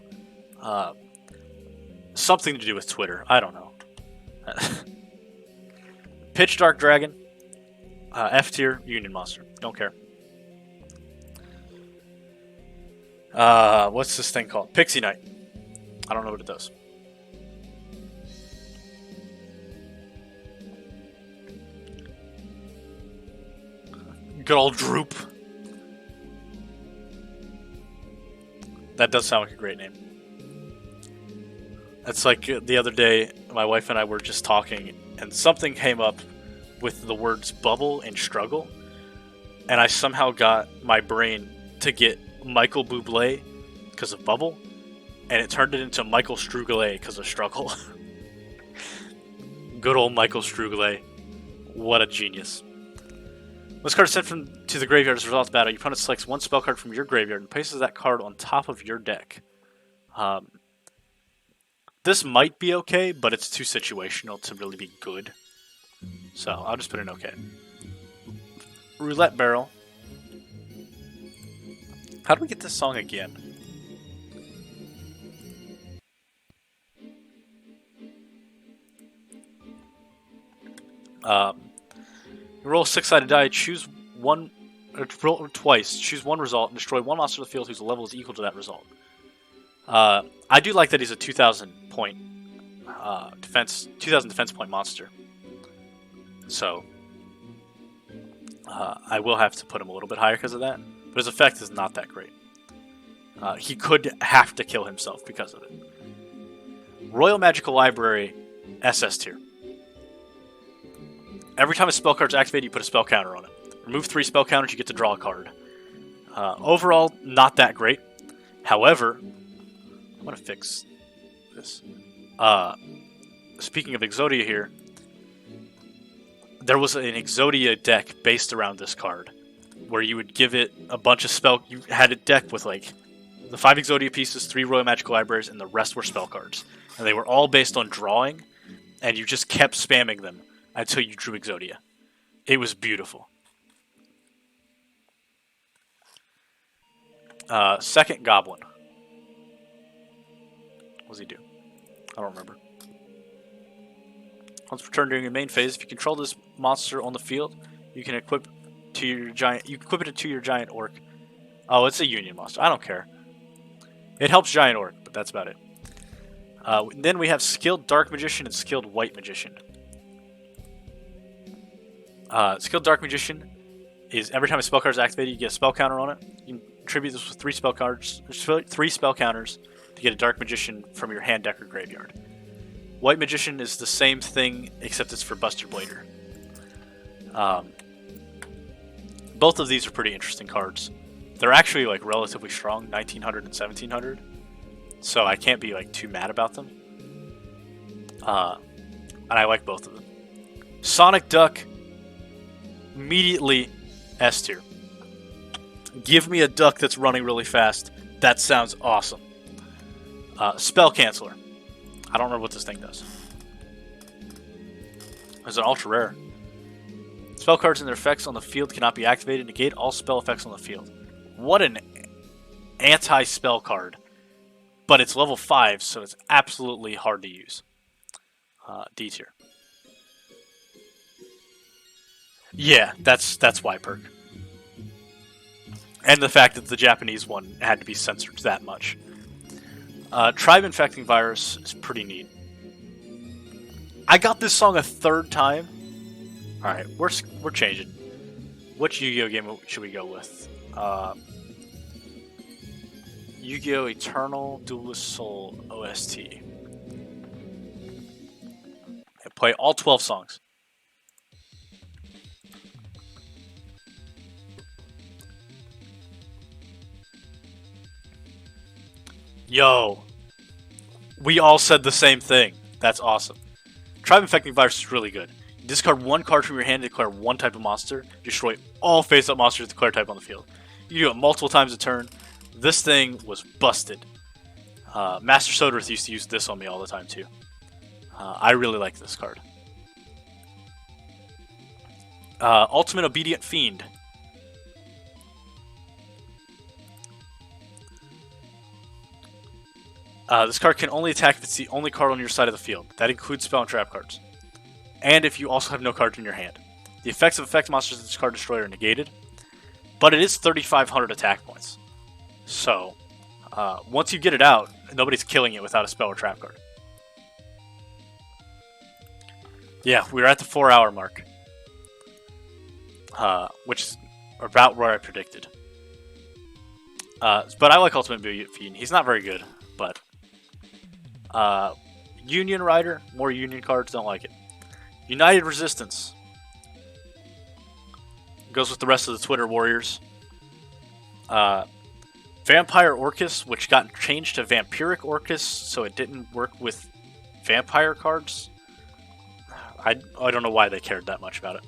A: Something to do with Twitter. I don't know. Pitch Dark Dragon. F tier. Union Monster. Don't care. What's this thing called? Pixie Knight. I don't know what it does. Good old Droop. That does sound like a great name. That's like the other day my wife and I were just talking, and something came up with the words bubble and struggle, and I somehow got my brain to get Michael Bublé because of bubble, and it turned it into Michael Struggle because of struggle. Good old Michael Struggle. What a genius. This card is sent to the graveyard as a result of battle. Your opponent selects one spell card from your graveyard and places that card on top of your deck. This might be okay, but it's too situational to really be good. So I'll just put in okay. Roulette Barrel. How do we get this song again? Roll a 6-sided die, choose one, roll twice, choose one result, and destroy one monster on the field whose level is equal to that result. I do like that he's a 2,000 point defense, 2,000 defense point monster. So I will have to put him a little bit higher because of that, but his effect is not that great. He could have to kill himself because of it. Royal Magical Library, SS tier. Every time a spell card is activated, you put a spell counter on it. Remove 3 spell counters, you get to draw a card. Overall, not that great. However, I'm going to fix this. Speaking of Exodia here, there was an Exodia deck based around this card, where you would give it a bunch of spell... You had a deck with, like, the 5 Exodia pieces, 3 Royal Magical Libraries, and the rest were spell cards. And they were all based on drawing, and you just kept spamming them until you drew Exodia. It was beautiful. Second Goblin. What does he do? I don't remember. Once returned during your main phase, if you control this monster on the field, you can equip to your giant. You equip it to your giant orc. Oh, it's a union monster. I don't care. It helps giant orc, but that's about it. Then we have skilled dark magician and skilled white magician. Skilled Dark Magician is every time a spell card is activated, you get a spell counter on it. You can attribute this with 3 spell cards, 3 spell counters to get a Dark Magician from your hand, deck, or graveyard. White Magician is the same thing, except it's for Buster Blader. Both of these are pretty interesting cards. They're actually like relatively strong, 1900 and 1700, so I can't be like too mad about them. And I like both of them. Sonic Duck. Immediately S tier. Give me a duck that's running really fast. That sounds awesome. Spell Canceller. I don't remember what this thing does. It's an ultra rare. Spell cards and their effects on the field cannot be activated. Negate all spell effects on the field. What an anti-spell card. But it's level 5, so it's absolutely hard to use. D tier. Yeah, that's why perk. And the fact that the Japanese one had to be censored that much. Tribe Infecting Virus is pretty neat. I got this song a 3rd time. Alright, we're changing. Which Yu-Gi-Oh game should we go with? Yu-Gi-Oh! Eternal Duelist Soul OST. I play all 12 songs. Yo, we all said the same thing. That's awesome. Tribe Infecting Virus is really good. You discard 1 card from your hand to declare 1 type of monster. Destroy all face-up monsters to declare type on the field. You do it multiple times a turn. This thing was busted. Master Soderith used to use this on me all the time too. I really like this card. Ultimate Obedient Fiend. This card can only attack if it's the only card on your side of the field. That includes spell and trap cards. And if you also have no cards in your hand. The effects of effect monsters in this card destroy are negated. But it is 3,500 attack points. So, once you get it out, nobody's killing it without a spell or trap card. Yeah, we're at the 4-hour mark. Which is about where I predicted. But I like Ultimate Fiend. He's not very good, but Union Rider, more Union cards, don't like it. United Resistance. Goes with the rest of the Twitter warriors. Vampire Orcus, which got changed to Vampiric Orcus, so it didn't work with vampire cards. I don't know why they cared that much about it.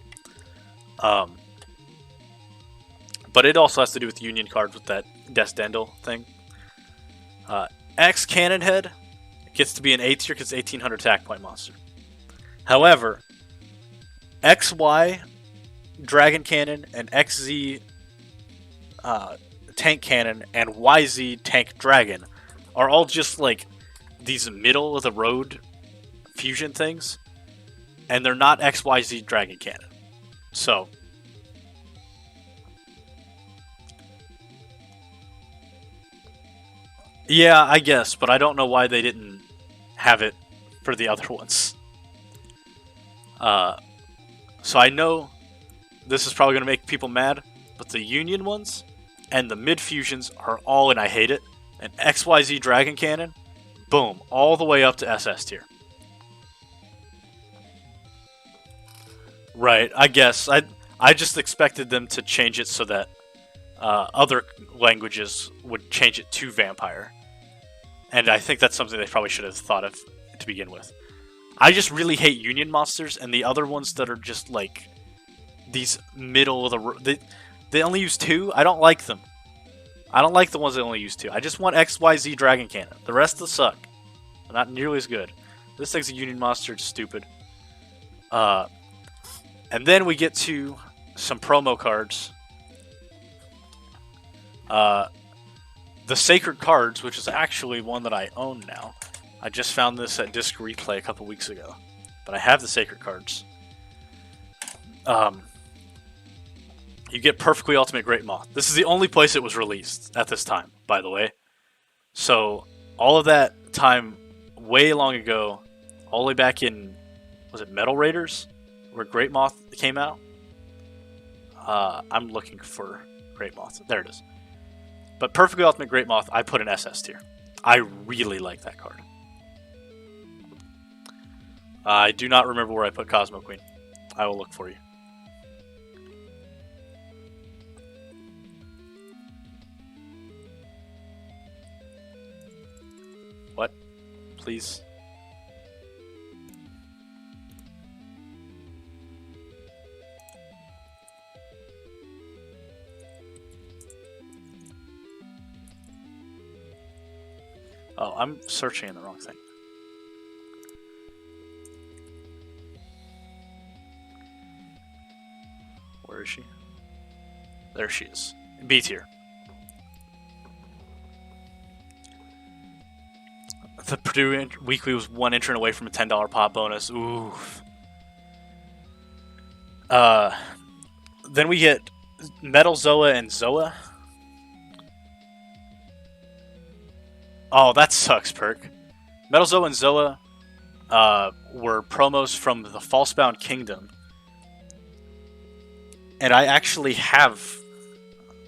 A: But it also has to do with Union cards with that Desdendel thing. X Cannon Head gets to be an A tier because it's 1800 attack point monster. However, XY Dragon Cannon and XZ Tank Cannon and YZ Tank Dragon are all just like these middle of the road fusion things, and they're not XYZ Dragon Cannon. So yeah, I guess, but I don't know why they didn't have it for the other ones. So I know this is probably going to make people mad, but the Union ones and the mid fusions are all in I hate it. And XYZ Dragon Cannon, boom, all the way up to SS tier. Right, I guess. I just expected them to change it so that other languages would change it to Vampire. And I think that's something they probably should have thought of to begin with. I just really hate Union monsters, and the other ones that are just like these middle of the road. They only use 2. I don't like them. I don't like the ones that only use 2. I just want XYZ Dragon Cannon. The rest of them suck. They're not nearly as good. This thing's a Union monster. It's stupid. And then we get to some promo cards. The Sacred Cards, which is actually one that I own now. I just found this at Disc Replay a couple weeks ago. But I have the Sacred Cards. You get Perfectly Ultimate Great Moth. This is the only place it was released at this time, by the way. So, all of that time, way long ago, all the way back in, was it Metal Raiders? Where Great Moth came out? I'm looking for Great Moth. There it is. But Perfectly Ultimate Great Moth, I put in SS tier. I really like that card. I do not remember where I put Cosmo Queen. I will look for you. What? Please? Oh, I'm searching in the wrong thing. Where is she? There she is. B tier. The Purdue Weekly was 1 entrant away from a $10 pop bonus. Ooh. Then we get Metal Zoa and Zoa. Oh, that sucks, Perk. Metal Zoa and Zoa were promos from the Falsebound Kingdom. And I actually have...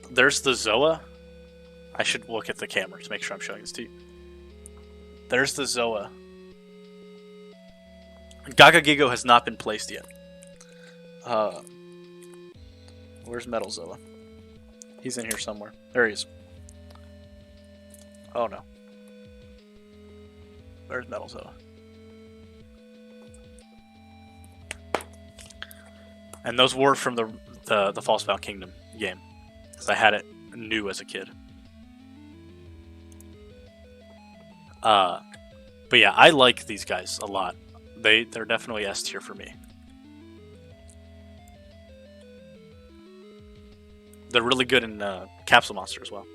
A: There's the Zoa. I should look at the camera to make sure I'm showing this to you. There's the Zoa. Gaga Gigo has not been placed yet. Where's Metal Zoa? He's in here somewhere. There he is. Oh no. Where's Metal Zoa? And those were from the Falsebound Kingdom game, because I had it new as a kid. But yeah, I like these guys a lot. They're definitely S tier for me. They're really good in Capsule Monster as well.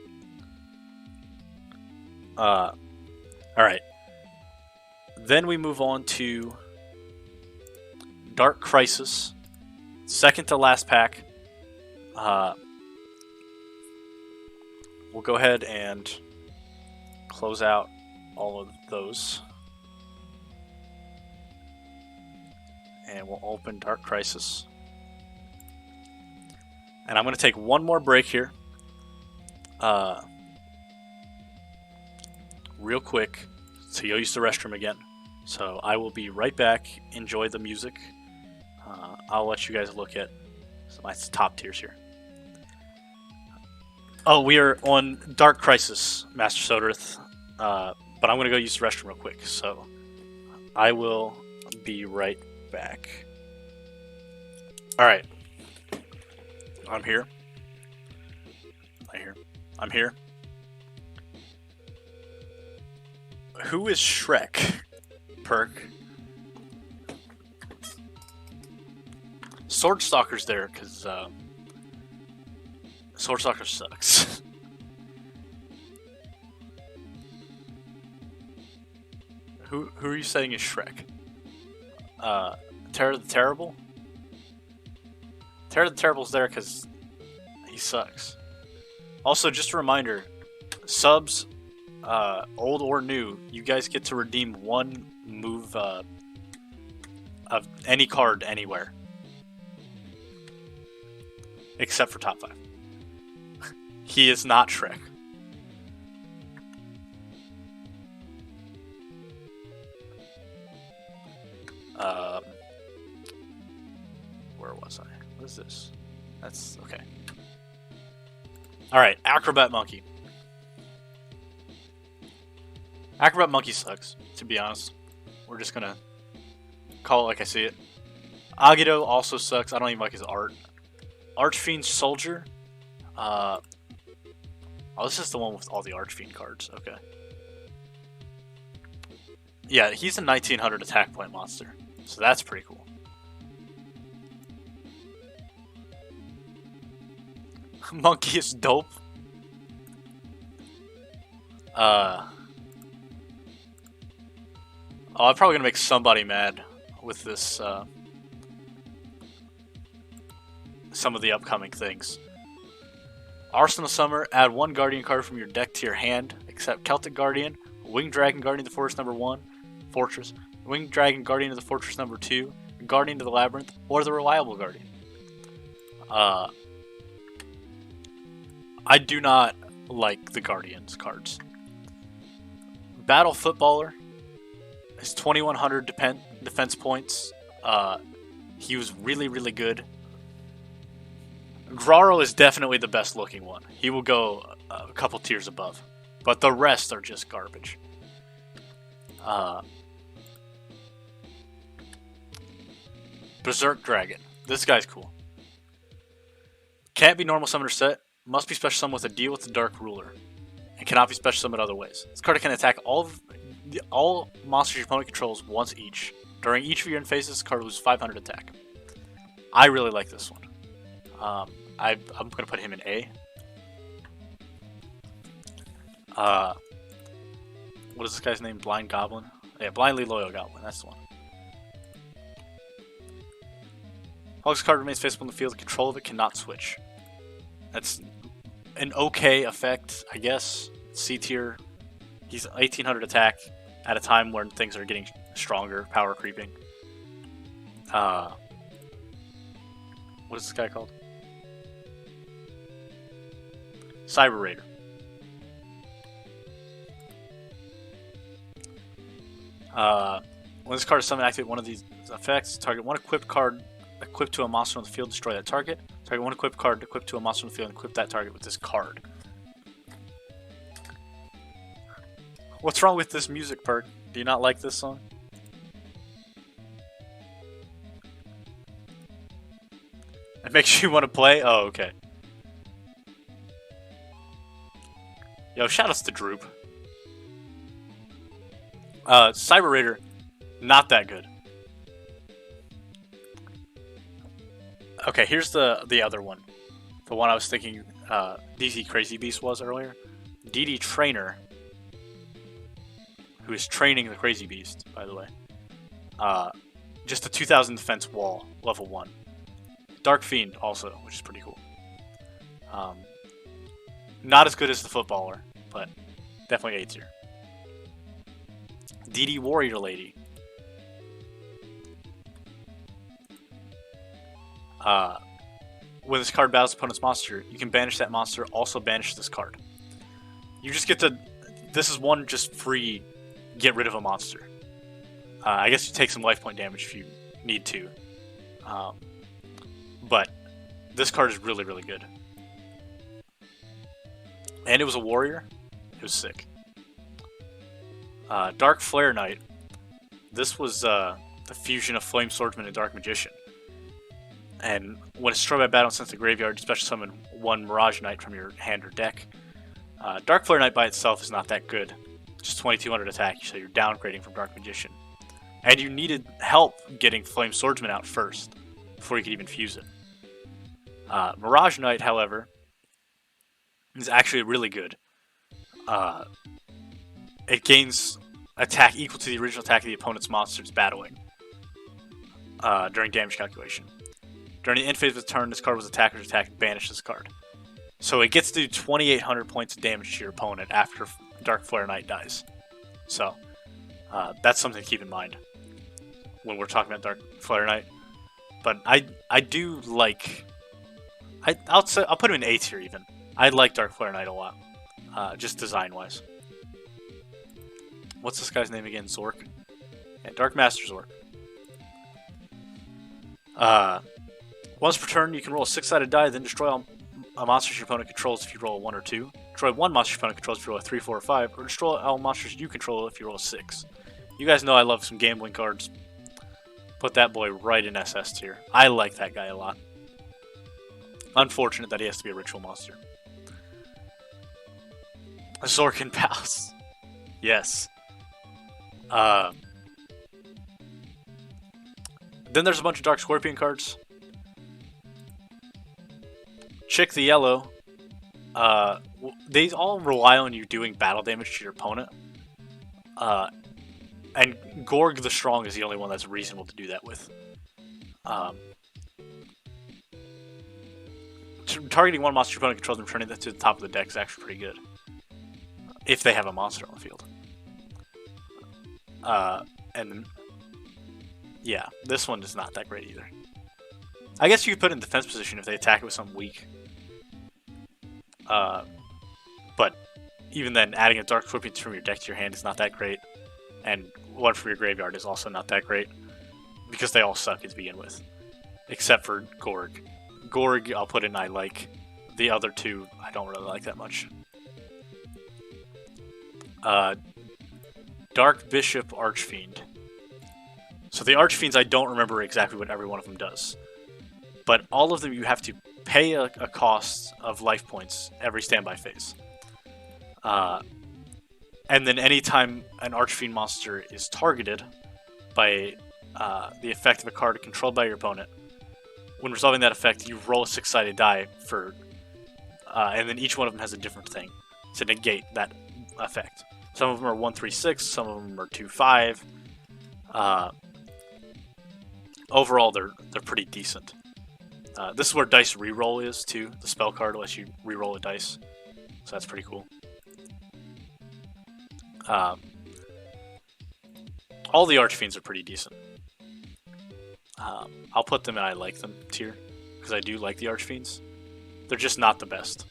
A: Alright. Then we move on to Dark Crisis. Second to last pack. We'll go ahead and close out all of those. And we'll open Dark Crisis. And I'm going to take one more break here. Real quick. So go use the restroom again. So I will be right back. Enjoy the music. I'll let you guys look at my top tiers here. Oh, we are on Dark Crisis, Master Soderith. But I'm going to go use the restroom real quick. So I will be right back. Alright. I'm here. I'm here. Who is Shrek? Perk. Swordstalker's there because Swordstalker sucks. Who are you saying is Shrek? Terror the Terrible? Terror the Terrible's there because he sucks. Also, just a reminder, subs, old or new, you guys get to redeem one move of any card anywhere. Except for top 5. He is not Shrek. Where was I? What is this? That's okay. Alright, Acrobat Monkey. Acrobat Monkey sucks, to be honest. We're just gonna call it like I see it. Yugioh also sucks. I don't even like his art. Archfiend Soldier. Oh, this is the one with all the Archfiend cards. Okay. Yeah, he's a 1900 attack point monster. So that's pretty cool. Monkey is dope. Oh, I'm probably gonna make somebody mad with this, some of the upcoming things. Arsenal Summer, add 1 Guardian card from your deck to your hand, except Celtic Guardian, Winged Dragon Guardian of the Forest #1, Fortress, Winged Dragon Guardian of the Fortress #2, Guardian of the Labyrinth, or the Reliable Guardian. I do not like the Guardians cards. Battle Footballer is 2100 defense points. He was really, really good. Graro is definitely the best looking one. He will go a couple tiers above. But the rest are just garbage. Berserk Dragon. This guy's cool. Can't be normal summoner set. Must be special summon with a deal with the Dark Ruler. And cannot be special summoned other ways. This card can attack all monsters your opponent controls once each. During each of your end phases, this card loses 500 attack. I really like this one. I'm going to put him in A. What is this guy's name? Blind Goblin? Yeah, Blindly Loyal Goblin. That's the one. While this card remains faceable in the field, the control of it cannot switch. That's an okay effect, I guess. C tier. He's 1800 attack at a time when things are getting stronger, power creeping. What is this guy called? Cyber Raider. When this card is summoned, activate one of these effects. Target one equipped card equipped to a monster on the field, destroy that target. Target one equipped card equipped to a monster on the field, and equip that target with this card. What's wrong with this music, Perk? Do you not like this song? It makes you want to play? Oh, okay. Yo, shoutouts to Droop. Cyber Raider, not that good. Okay, here's the other one. The one I was thinking DD Crazy Beast was earlier. DD Trainer, who is training the Crazy Beast, by the way. Just a 2000 defense wall, level 1. Dark Fiend also, which is pretty cool. Not as good as the Footballer, but definitely A tier. DD Warrior Lady. When this card battles opponent's monster, you can banish that monster, also banish this card. You just get to... This is one just free get rid of a monster. I guess you take some life point damage if you need to. Um, but this card is really, really good. And it was a warrior. It was sick. Dark Flare Knight. This was the fusion of Flame Swordsman and Dark Magician. And when it's destroyed by battle since the graveyard, special summon one Mirage Knight from your hand or deck. Dark Flare Knight by itself is not that good. Just 2200 attack, so you're downgrading from Dark Magician. And you needed help getting Flame Swordsman out first, before you could even fuse it. Mirage Knight, however, is actually really good. It gains attack equal to the original attack of the opponent's monster's battling during damage calculation. During the end phase of the turn, this card was attacker's attack and banish this card. So it gets to do 2,800 points of damage to your opponent after Dark Flare Knight dies. So that's something to keep in mind when we're talking about Dark Flare Knight. But I do like... I'll put him in A tier even. I like Dark Flare Knight a lot, just design-wise. What's this guy's name again? Zork? Yeah, Dark Master Zork. Once per turn, you can roll a 6-sided die, then destroy all monsters your opponent controls if you roll a 1 or 2. Destroy one monster your opponent controls if you roll a 3, 4, or 5, or destroy all monsters you control if you roll a 6. You guys know I love some gambling cards. Put that boy right in SS tier. I like that guy a lot. Unfortunate that he has to be a ritual monster. Zorkin Palace. Yes. Then there's a bunch of Dark Scorpion cards. Chick the Yellow. They all rely on you doing battle damage to your opponent. And Gorg the Strong is the only one that's reasonable to do that with. Targeting one monster your opponent controls and returning that to the top of the deck is actually pretty good. If they have a monster on the field. And yeah, this one is not that great either. I guess you could put it in defense position if they attack it with something weak. But even then, adding a Dark Scorpion from your deck to your hand is not that great. And one from your graveyard is also not that great. Because they all suck to begin with. Except for Gorg. Gorg, I'll put in I like. The other two, I don't really like that much. Dark Bishop Archfiend. So the Archfiends, I don't remember exactly what every one of them does. But all of them, you have to pay a cost of life points every standby phase. And then anytime an Archfiend monster is targeted by the effect of a card controlled by your opponent, when resolving that effect, you roll a 6-sided die for, and then each one of them has a different thing to negate that effect. Some of them are 1/3/6, some of them are 2/5. Overall, they're pretty decent. This is where Dice Reroll is too. The spell card lets you reroll a dice, so that's pretty cool. All the Archfiends are pretty decent. I'll put them in I like them tier, because I do like the Archfiends. They're just not the best.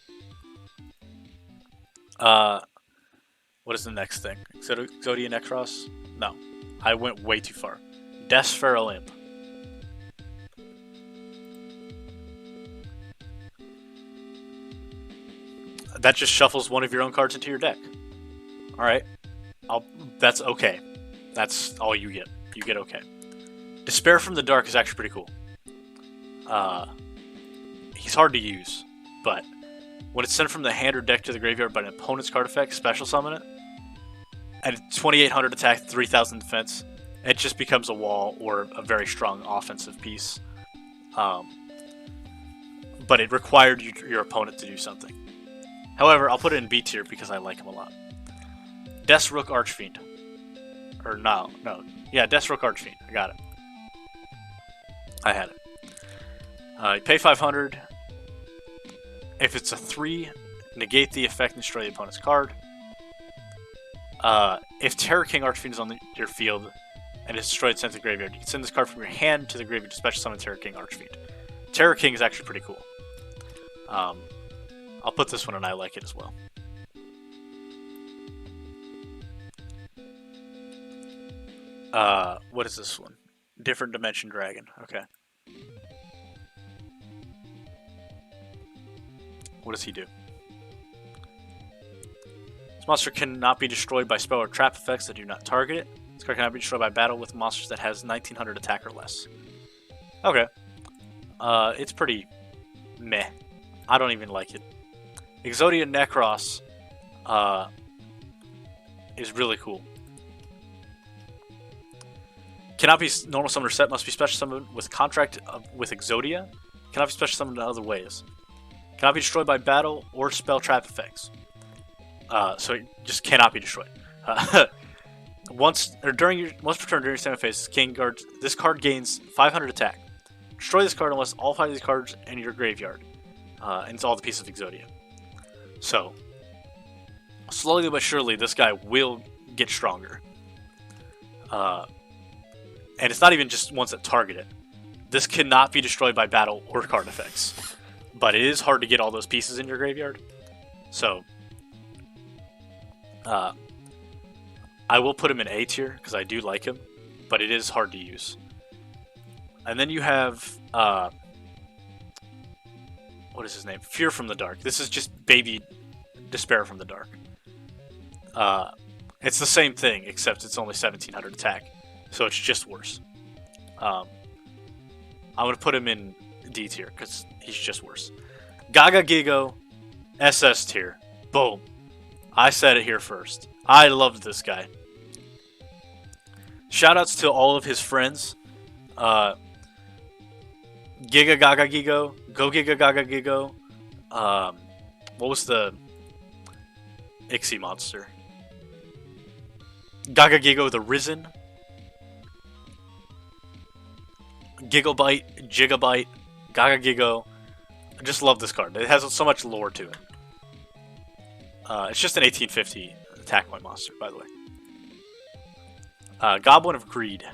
A: What is the next thing? Exodia Necros? No. I went way too far. Death's Feral Imp. That just shuffles one of your own cards into your deck. Alright. That's okay. That's all you get. You get okay. Despair from the Dark is actually pretty cool. He's hard to use, but when it's sent from the hand or deck to the graveyard by an opponent's card effect, special summon it, and 2,800 attack, 3,000 defense, it just becomes a wall or a very strong offensive piece. But it required your opponent to do something. However, I'll put it in B tier because I like him a lot. Deathsrook Archfiend. Or no. Yeah, Deathsrook Archfiend. I got it. I had it. You pay 500. If it's a 3, negate the effect and destroy the opponent's card. If Terror King Archfiend is on your field and is destroyed, sent to the graveyard, you can send this card from your hand to the graveyard to special summon Terror King Archfiend. Terror King is actually pretty cool. I'll put this one and I like it as well. What is this one? Different Dimension Dragon. Okay. What does he do? This monster cannot be destroyed by spell or trap effects that do not target it. This card cannot be destroyed by battle with monsters that has 1900 attack or less. Okay. It's pretty meh. I don't even like it. Exodia Necros is really cool. Cannot be normal summoned or set, must be special summoned with contract with Exodia. Cannot be special summoned in other ways. Cannot be destroyed by battle or spell trap effects. So it just cannot be destroyed. Once per turn during your standard phase, this card gains 500 attack. Destroy this card unless all 5 of these cards in your graveyard. And it's all the pieces of Exodia. So, slowly but surely, this guy will get stronger. And it's not even just ones that target it. This cannot be destroyed by battle or card effects. But it is hard to get all those pieces in your graveyard. So, I will put him in A tier, because I do like him. But it is hard to use. And then you have, what is his name? Fear from the Dark. This is just baby Despair from the Dark. It's the same thing, except it's only 1700 attack. So it's just worse. I'm going to put him in D tier, because he's just worse. Gaga Gigo, SS tier. Boom. I said it here first. I loved this guy. Shoutouts to all of his friends. Giga Gaga Gigo. Go Giga Gaga Gigo. What was the Ixie monster? Gaga Gigo the Risen. Gigabyte, Gigabyte, Gaga Gigo. I just love this card. It has so much lore to it. It's just an 1850 attack point monster, by the way. Goblin of Greed.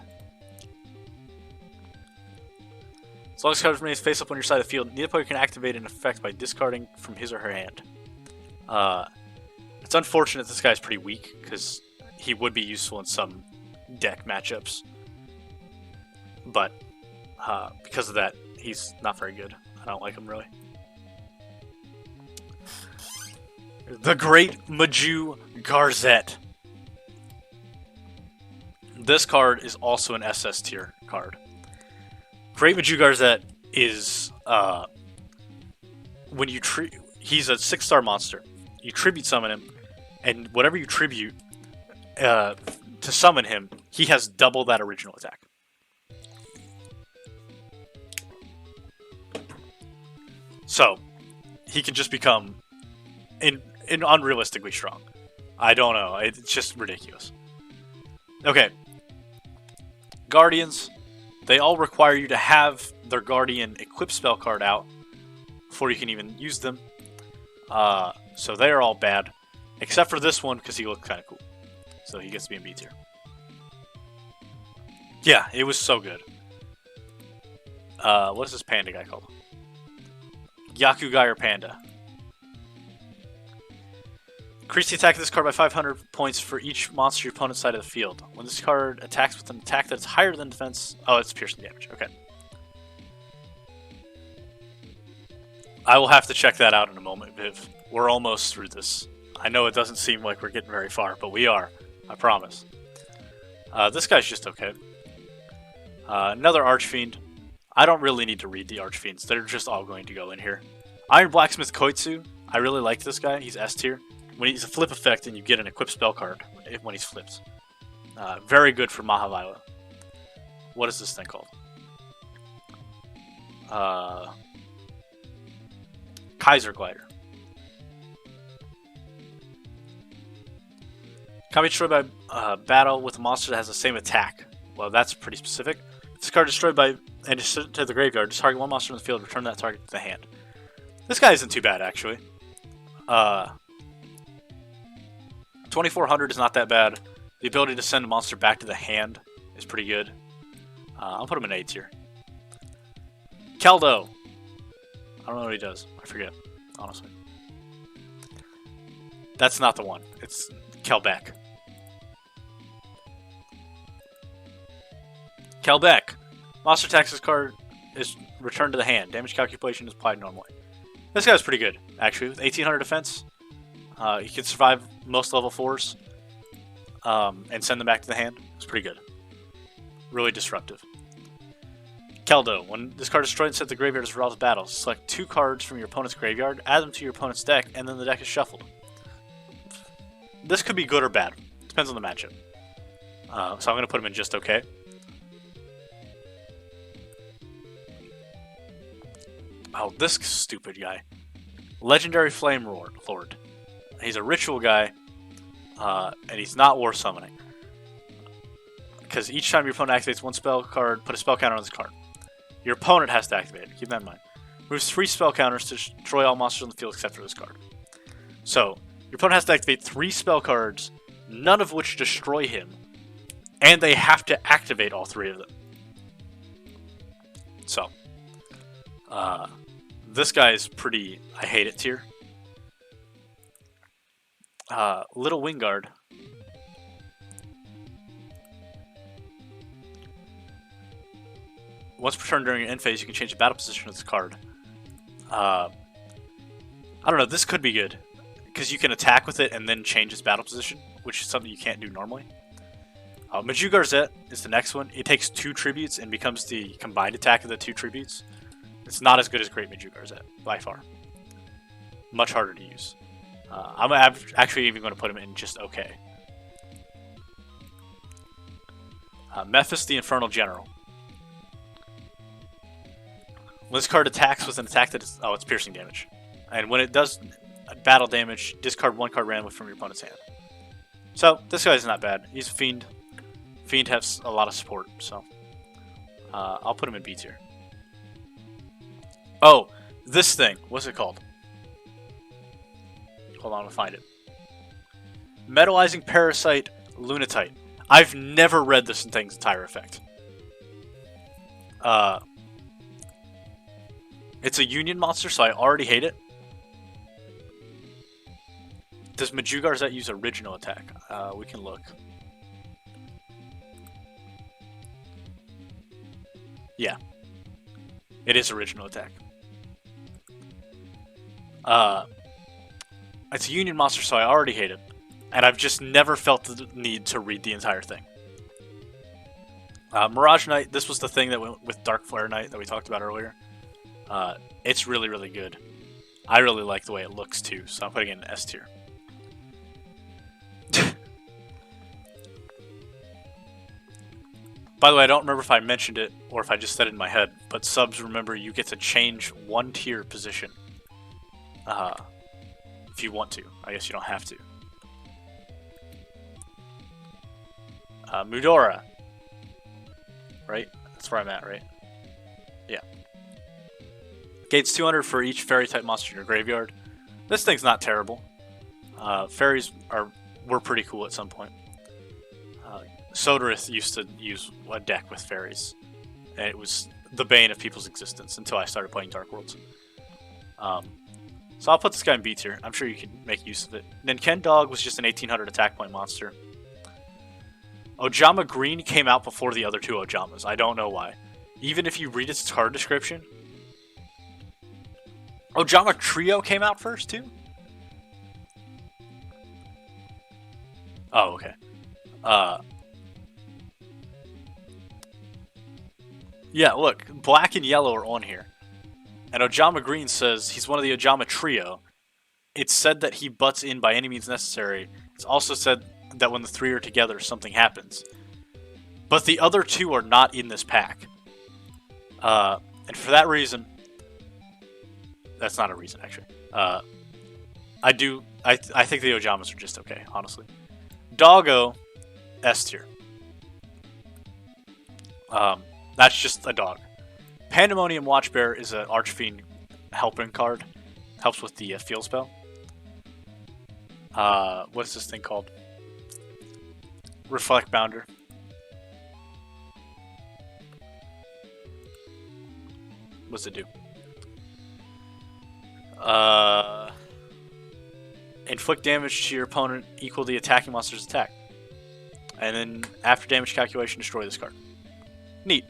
A: As long as the card remains face up on your side of the field, neither player can activate an effect by discarding from his or her hand. It's unfortunate this guy's pretty weak, because he would be useful in some deck matchups. But because of that, he's not very good. I don't like him, really. The Great Maju Garzette. This card is also an SS tier card. Great Maju Garzette is when you he's a 6-star monster. You tribute summon him, and whatever you tribute to summon him, he has double that original attack. So he can just become unrealistically strong. I don't know. It's just ridiculous. Okay. Guardians. They all require you to have their Guardian equip spell card out before you can even use them. So they're all bad. Except for this one, because he looks kind of cool. So he gets to be in B tier. Yeah, it was so good. What is this panda guy called? Yakugai or Panda. Increase the attack of this card by 500 points for each monster your opponent's side of the field. When this card attacks with an attack that's higher than defense... Oh, it's piercing damage. Okay. I will have to check that out in a moment, Viv. We're almost through this. I know it doesn't seem like we're getting very far, but we are. I promise. This guy's just okay. Another Archfiend. I don't really need to read the Archfiends. They're just all going to go in here. Iron Blacksmith Koitsu. I really like this guy. He's S tier. When he's a flip effect and you get an equipped spell card when he's flipped. Very good for Mahavila. What is this thing called? Kaiser Glider. Can be destroyed by battle with a monster that has the same attack. Well, that's pretty specific. If this card is destroyed by and is sent to the graveyard, just target one monster in the field, return that target to the hand. This guy isn't too bad, actually. 2400 is not that bad. The ability to send a monster back to the hand is pretty good. I'll put him in A tier. Keldo. I don't know what he does. I forget, honestly. That's not the one. It's Kelbeck. Kelbeck. Monster attacks this card is returned to the hand. Damage calculation is applied normally. This guy's pretty good, actually. With 1800 defense, he can survive most level 4s and send them back to the hand. It's pretty good. Really disruptive. Keldo. When this card is destroyed and set to the graveyard as a result of battle, select 2 cards from your opponent's graveyard, add them to your opponent's deck, and then the deck is shuffled. This could be good or bad. Depends on the matchup. So I'm going to put him in just okay. Oh, this stupid guy. Legendary Flame Lord. He's a ritual guy, and he's not War Summoning. Because each time your opponent activates one spell card, put a spell counter on this card. Your opponent has to activate it. Keep that in mind. Moves 3 spell counters to destroy all monsters on the field except for this card. So, your opponent has to activate 3 spell cards, none of which destroy him, and they have to activate all 3 of them. So, this guy is pretty I hate it tier. Little Wingard. Once per turn during your end phase, you can change the battle position of this card. I don't know, this could be good. Because you can attack with it and then change its battle position, which is something you can't do normally. Majugarzet is the next one. It takes 2 tributes and becomes the combined attack of the 2 tributes. It's not as good as Great Majugarzet, by far. Much harder to use. I'm actually even going to put him in just okay. Mephis the Infernal General. When this card attacks with an attack that is... Oh, it's piercing damage. And when it does battle damage, discard 1 card randomly from your opponent's hand. So, this guy's not bad. He's a Fiend. Fiend has a lot of support, so... I'll put him in B tier. Oh, this thing. What's it called? Hold on, I'll find it. Metalizing Parasite Lunatite. I've never read this thing's entire effect. It's a union monster, so I already hate it. Does Majugarzet use original attack? We can look. Yeah. It is original attack. It's a union monster, so I already hate it. And I've just never felt the need to read the entire thing. Mirage Knight, this was the thing that went with Dark Flare Knight that we talked about earlier. It's really, really good. I really like the way it looks too, so I'm putting it in S tier. By the way, I don't remember if I mentioned it or if I just said it in my head, but subs, remember, you get to change 1 tier position. If you want to. I guess you don't have to. Mudora. Right? That's where I'm at, right? Yeah. Gates 200 for each fairy-type monster in your graveyard. This thing's not terrible. Fairies were pretty cool at some point. Sodorith used to use a deck with fairies. And it was the bane of people's existence until I started playing Dark Worlds. So I'll put this guy in B tier. I'm sure you can make use of it. Then Ken Dog was just an 1800 attack point monster. Ojama Green came out before the other 2 Ojamas. I don't know why. Even if you read its card description. Ojama Trio came out first too? Oh, okay. Yeah, look. Black and yellow are on here. And Ojama Green says he's one of the Ojama Trio. It's said that he butts in by any means necessary. It's also said that when the 3 are together, something happens. But the other 2 are not in this pack. And for that reason... That's not a reason, actually. I think the Ojamas are just okay, honestly. Doggo, S tier. That's just a dog. Pandemonium Watchbearer is an Archfiend helping card. Helps with the field spell. What is this thing called? Reflect Bounder. What does it do? Inflict damage to your opponent equal the attacking monster's attack. And then, after damage calculation, destroy this card. Neat.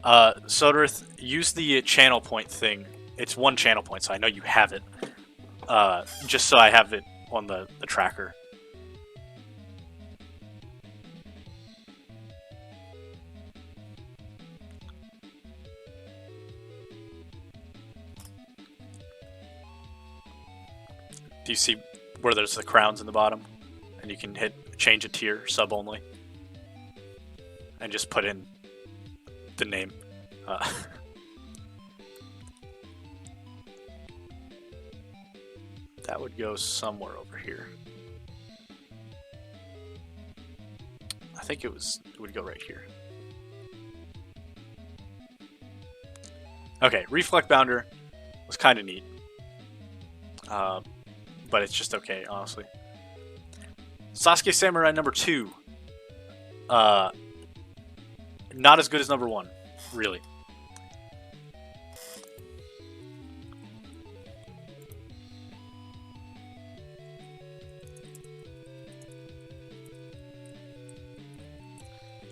A: Soderith, use the channel point thing. It's one channel point, so I know you have it. Just so I have it on the tracker. Do you see where there's the crowns in the bottom? And you can hit change a tier, sub only. And just put in the name. That would go somewhere over here. I think it would go right here. Okay, Reflect Bounder was kind of neat. But it's just okay, honestly. Sasuke Samurai number 2. Not as good as number 1, really.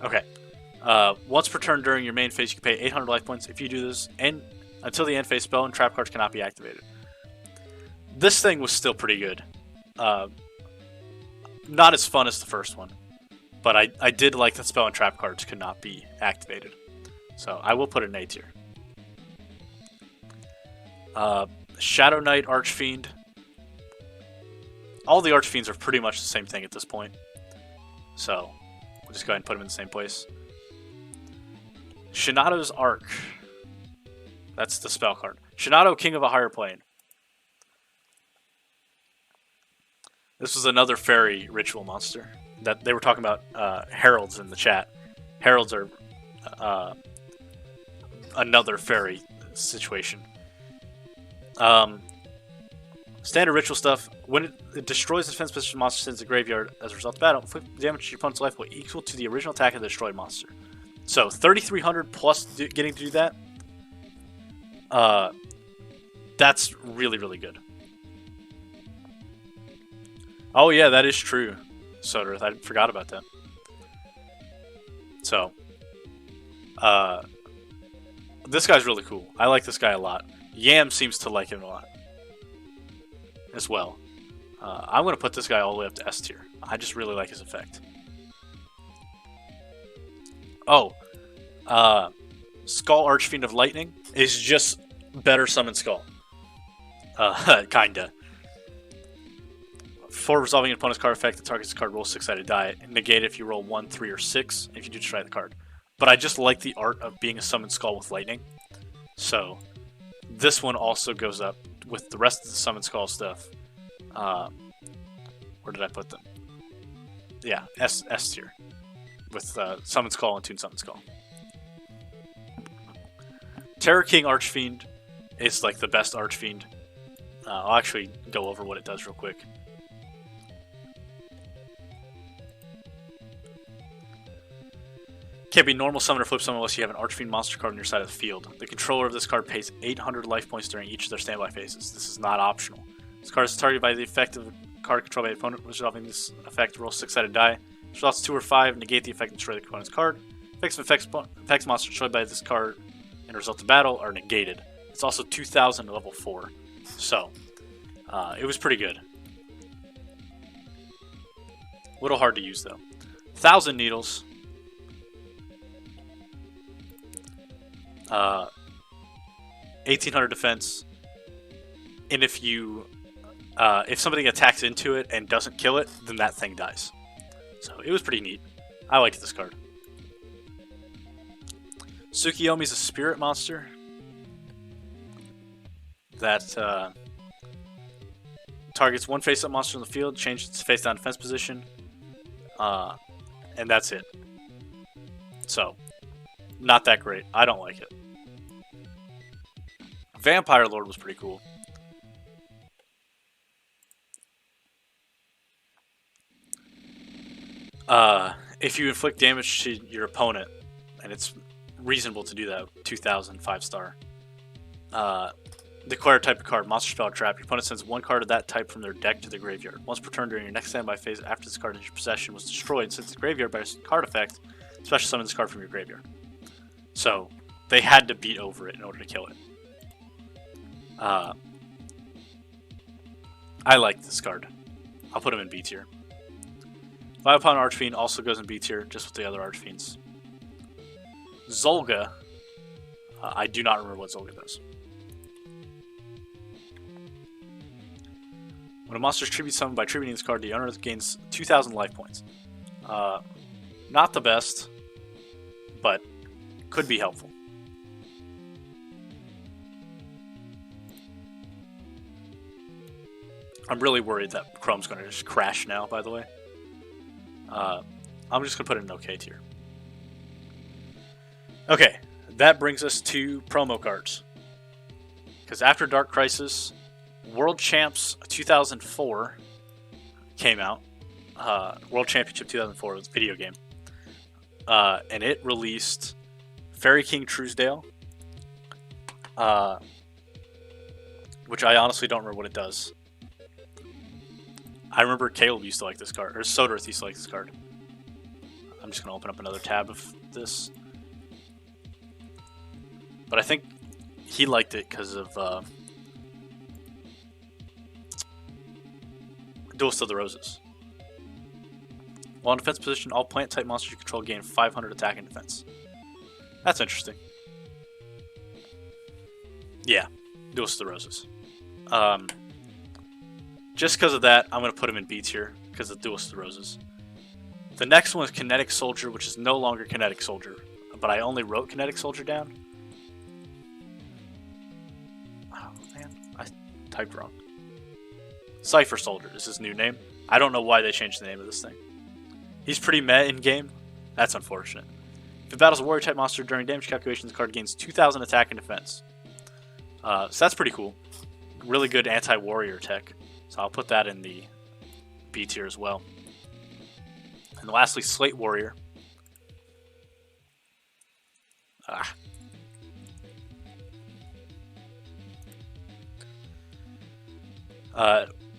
A: Okay. Once per turn during your main phase, you can pay 800 life points. If you do this, and until the end phase, spell and trap cards cannot be activated. This thing was still pretty good. Not as fun as the first one, but I did like that spell and trap cards could not be activated. So I will put it in A tier. Shadow Knight Archfiend. All the Archfiends are pretty much the same thing at this point. So we'll just go ahead and put them in the same place. Shinato's Arc. That's the spell card. Shinato, King of a Higher Plane. This was another fairy ritual monster that they were talking about. Heralds in the chat. Heralds are another fairy situation. Standard ritual stuff. When it destroys the defense position monster sends the graveyard as a result of battle, inflict damage to your opponent's life will equal to the original attack of the destroyed monster. So 3,300 plus getting to do that. That's really, really good. Oh yeah, that is true, Soderith. I forgot about that. So, this guy's really cool. I like this guy a lot. Yam seems to like him a lot as well. I'm going to put this guy all the way up to S tier. I just really like his effect. Oh, Skull Archfiend of Lightning is just better summon Skull. Kinda. For resolving an opponent's card effect, the target's card rolls 6-sided die. Negate if you roll 1, 3, or 6 if you do destroy the card. But I just like the art of being a summoned Skull with Lightning. So, this one also goes up with the rest of the Summon Skull stuff. Where did I put them? Yeah, S tier. With Summon Skull and Toon Summon Skull. Terror King Archfiend is like the best Archfiend. I'll actually go over what it does real quick. Can't be normal summon or flip summon unless you have an Archfiend monster card on your side of the field. The controller of this card pays 800 life points during each of their standby phases. This is not optional. This card is targeted by the effect of a card controlled by the opponent. Resolving this effect, roll 6-sided die. Results 2 or 5, negate the effect and destroy the opponent's card. Effects of effects monsters destroyed by this card and result of battle are negated. It's also 2,000 level 4. So, it was pretty good. A little hard to use though. 1,000 Needles. 1,800 defense, and if you if somebody attacks into it and doesn't kill it, then that thing dies. So it was pretty neat. I liked this card. Tsukiyomi's a spirit monster that targets one face-up monster in the field, changes its face-down defense position, and that's it. So, not that great. I don't like it. Vampire Lord was pretty cool. If you inflict damage to your opponent, and it's reasonable to do that, 2,000 5-star. Declare a type of card. Monster spell trap. Your opponent sends one card of that type from their deck to the graveyard. Once per turn during your next standby phase, after this card in your possession was destroyed and sent to the graveyard by a card effect, special summon this card from your graveyard. So they had to beat over it in order to kill it. I like this card. I'll put him in B tier. Vilepon Archfiend also goes in B tier, just with the other Archfiends. Zolga. I do not remember what Zolga does. When a monster is tribute summoned by tributing this card, the owner gains 2,000 life points. Not the best, but could be helpful. I'm really worried that Chrome's going to just crash now, by the way. I'm just going to put it in OK tier. Okay, that brings us to promo cards. Because after Dark Crisis, World Champs 2004 came out. World Championship 2004 was a video game. And it released Fairy King Truesdale. Which I honestly don't remember what it does. I remember Caleb used to like this card, or Soderith used to like this card. I'm just going to open up another tab of this. But I think he liked it because of Duelist of the Roses. While in defense position, all plant-type monsters you control gain 500 attack and defense. That's interesting. Yeah, Duelist of the Roses. Just because of that, I'm going to put him in B tier, because of Duelist of the Roses. The next one is Kinetic Soldier, which is no longer Kinetic Soldier, but I only wrote Kinetic Soldier down. Oh, man, I typed wrong. Cypher Soldier is his new name. I don't know why they changed the name of this thing. He's pretty meh in-game. That's unfortunate. If it battles a Warrior-type monster during damage calculations, the card gains 2,000 attack and defense. So that's pretty cool. Really good anti-warrior tech. So I'll put that in the B tier as well. And lastly, Slate Warrior.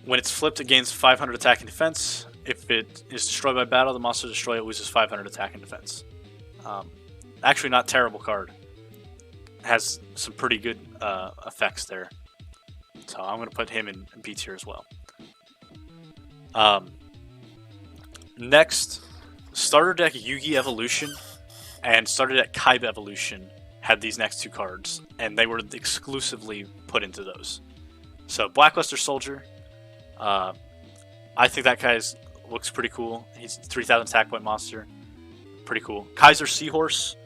A: When it's flipped, it gains 500 attack and defense. If it is destroyed by battle, the monster destroyed loses 500 attack and defense. Actually, not terrible card. Has some pretty good effects there. So I'm going to put him in B tier as well. Next, Starter Deck Yugi Evolution and Starter Deck Kaiba Evolution had these next two cards, and they were exclusively put into those. So Blackluster Soldier, I think that guy looks pretty cool. He's a 3,000 attack point monster. Pretty cool. Kaiser Seahorse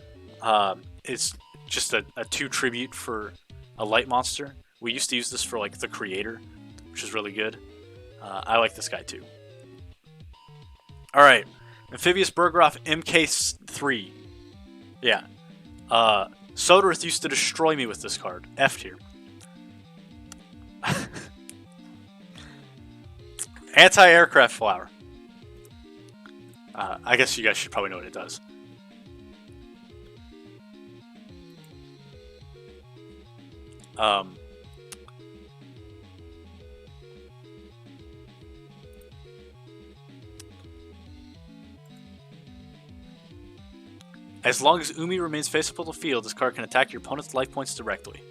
A: is just a 2 tribute for a light monster. We used to use this for like the Creator, which is really good. I like this guy too. Alright, Amphibious Bergroth MK3. Yeah. Soderith used to destroy me with this card. F tier. Anti-Aircraft Flower. I guess you guys should probably know what it does. As long as Umi remains faceable to the field, this card can attack your opponent's life points directly.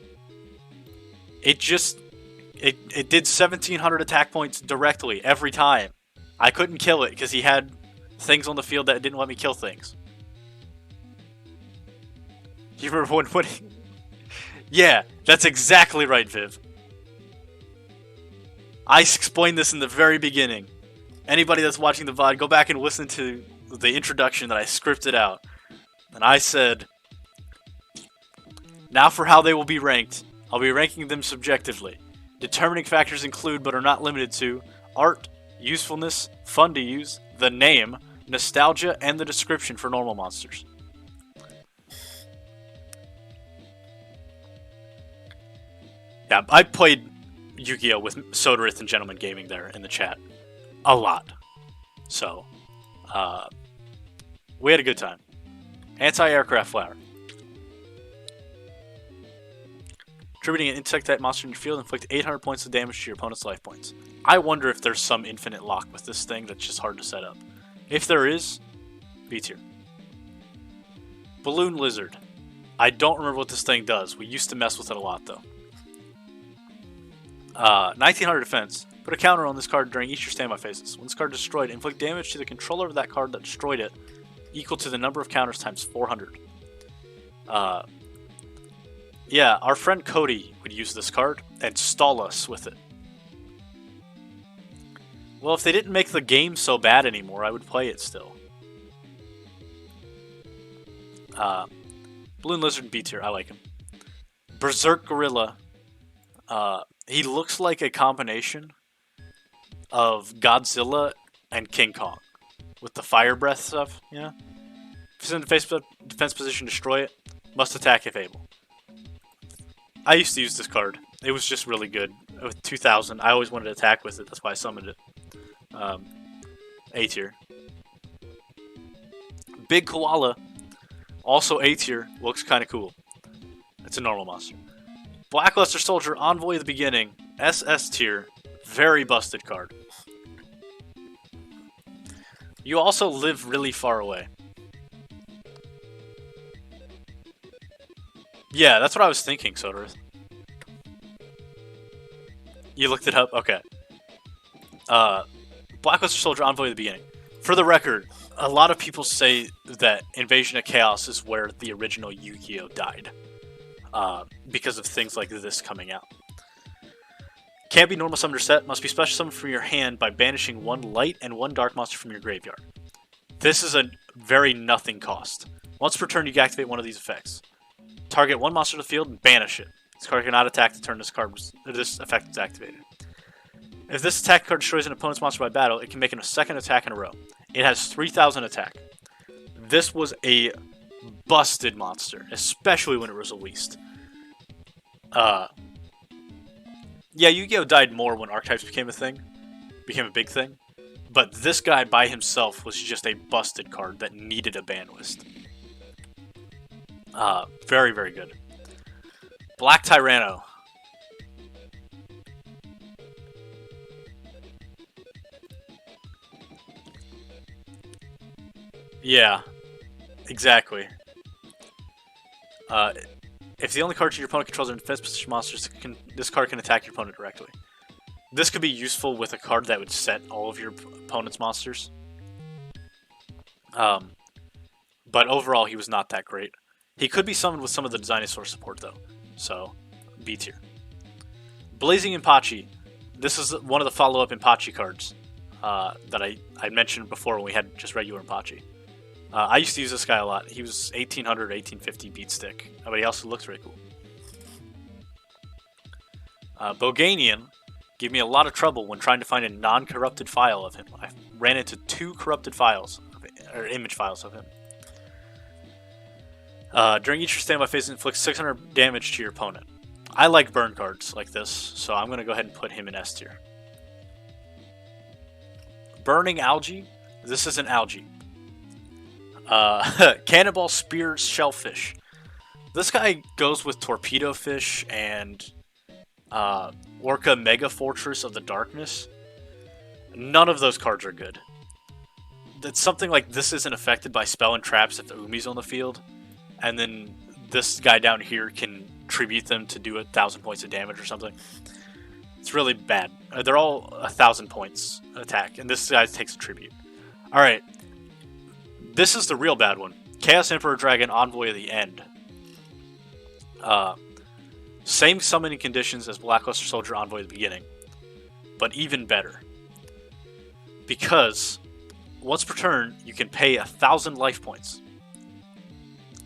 A: It did 1,700 attack points directly every time. I couldn't kill it because he had things on the field that didn't let me kill things. You remember when Yeah, that's exactly right, Viv. I explained this in the very beginning. Anybody that's watching the VOD, go back and listen to the introduction that I scripted out. And I said, now for how they will be ranked. I'll be ranking them subjectively. Determining factors include, but are not limited to, art, usefulness, fun to use, the name, nostalgia, and the description for normal monsters. Yeah, I played Yu-Gi-Oh! With Soderith and Gentleman Gaming there in the chat. A lot. So, we had a good time. Anti-Aircraft Flower. Distributing an insect-type monster in your field, inflict 800 points of damage to your opponent's life points. I wonder if there's some infinite lock with this thing that's just hard to set up. If there is, B tier. Balloon Lizard. I don't remember what this thing does. We used to mess with it a lot, though. 1900 defense. Put a counter on this card during each of your standby phases. When this card is destroyed, inflict damage to the controller of that card that destroyed it, equal to the number of counters times 400. Yeah, our friend Cody would use this card and stall us with it. Well, if they didn't make the game so bad anymore, I would play it still. Balloon Lizard B tier, I like him. Berserk Gorilla. He looks like a combination of Godzilla and King Kong. With the fire breath stuff, you know? If he's in the defense position, destroy it. Must attack if able. I used to use this card. It was just really good. With 2000, I always wanted to attack with it. That's why I summoned it. A tier. Big Koala. Also A tier. Looks kind of cool. It's a normal monster. Blackluster Soldier, Envoy of the Beginning. SS tier. Very busted card. You also live really far away. Yeah, that's what I was thinking, Soderith. You looked it up? Okay. Blackluster Soldier, Envoy of the Beginning. For the record, a lot of people say that Invasion of Chaos is where the original Yu-Gi-Oh! Died. Because of things like this coming out. Can't be normal summoned or set. Must be special summoned from your hand by banishing one light and one dark monster from your graveyard. This is a very nothing cost. Once per turn, you can activate one of these effects. Target one monster to the field and banish it. This card cannot attack the turn this effect is activated. If this attack card destroys an opponent's monster by battle, it can make a second attack in a row. It has 3000 attack. This was a busted monster, especially when it was released. Yeah, Yu-Gi-Oh! Died more when archetypes became a big thing. But this guy by himself was just a busted card that needed a ban list. Very, very good. Black Tyranno. Yeah, exactly. If the only cards your opponent controls are in defense position monsters, this card can attack your opponent directly. This could be useful with a card that would set all of your opponent's monsters. But overall, he was not that great. He could be summoned with some of the Dinosaur support, though. So, B tier. Blazing Impachi. This is one of the follow-up Impachi cards that I mentioned before when we had just regular Impachi. I used to use this guy a lot. He was 1800, 1850 beat stick, but he also looks really cool. Boganian gave me a lot of trouble when trying to find a non-corrupted file of him. I ran into 2 corrupted files, or image files of him. During each standby phase, inflict 600 damage to your opponent. I like burn cards like this, so I'm going to go ahead and put him in S tier. Burning Algae. This is an algae. Cannonball Spear Shellfish. This guy goes with Torpedo Fish and Orca Mega Fortress of the Darkness. None of those cards are good. It's something like this isn't affected by spell and traps if the Umi's on the field. And then this guy down here can tribute them to do 1,000 points of damage or something. It's really bad. They're all 1,000 points attack, and this guy takes a tribute. Alright. This is the real bad one. Chaos Emperor Dragon, Envoy of the End. Same summoning conditions as Blackluster Soldier, Envoy of the Beginning. But even better. Because, once per turn, you can pay 1,000 life points.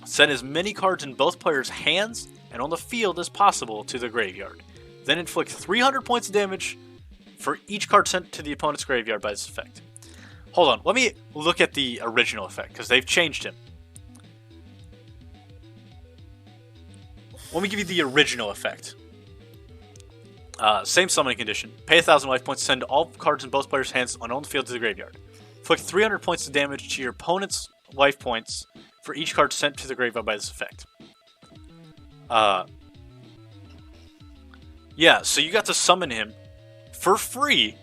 A: Send as many cards in both players' hands and on the field as possible to the graveyard. Then inflict 300 points of damage for each card sent to the opponent's graveyard by this effect. Hold on, let me look at the original effect, because they've changed him. Let me give you the original effect. Same summoning condition. Pay 1,000 life points, send all cards in both players' hands on the field to the graveyard. Inflict 300 points of damage to your opponent's life points for each card sent to the graveyard by this effect. Yeah, so you got to summon him for free.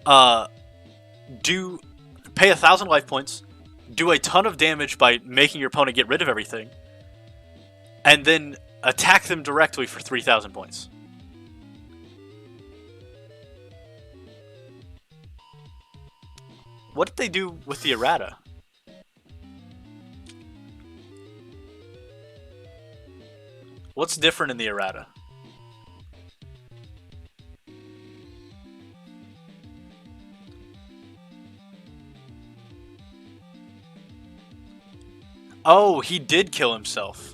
A: Uh, do pay 1,000 life points, do a ton of damage by making your opponent get rid of everything, and then attack them directly for 3,000 points. What did they do with the errata? What's different in the errata? Oh, he did kill himself.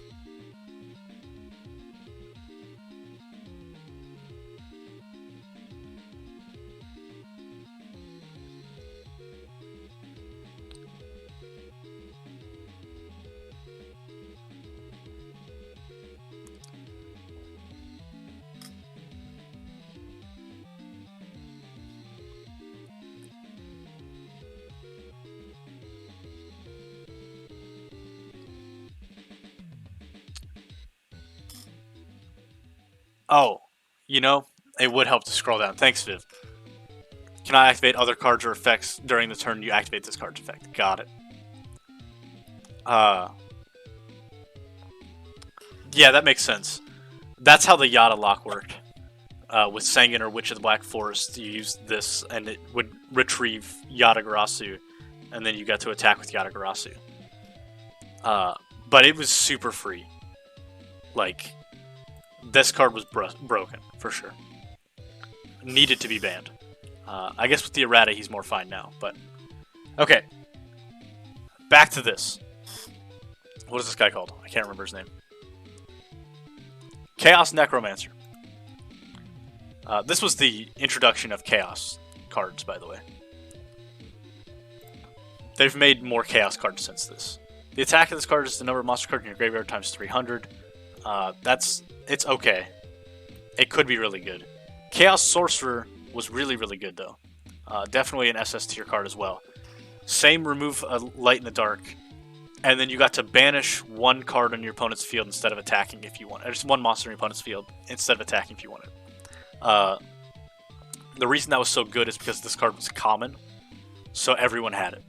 A: Oh, you know, it would help to scroll down. Thanks, Viv. Can I activate other cards or effects during the turn you activate this card's effect? Got it. Yeah, that makes sense. That's how the Yada lock worked. With Sangan or Witch of the Black Forest, you used this and it would retrieve Yatagarasu, and then you got to attack with Yatagarasu. But it was super free. Like, this card was broken, for sure. Needed to be banned. I guess with the errata, he's more fine now, but... Okay. Back to this. What is this guy called? I can't remember his name. Chaos Necromancer. This was the introduction of Chaos cards, by the way. They've made more Chaos cards since this. The attack of this card is the number of monster cards in your graveyard times 300. It's okay. It could be really good. Chaos Sorcerer was really, really good, though. Definitely an SS tier card as well. Same remove a light in the dark, and then you got to banish one card on your opponent's field instead of attacking if you want. Or just one monster on your opponent's field instead of attacking if you want it. The reason that was so good is because this card was common, so everyone had it.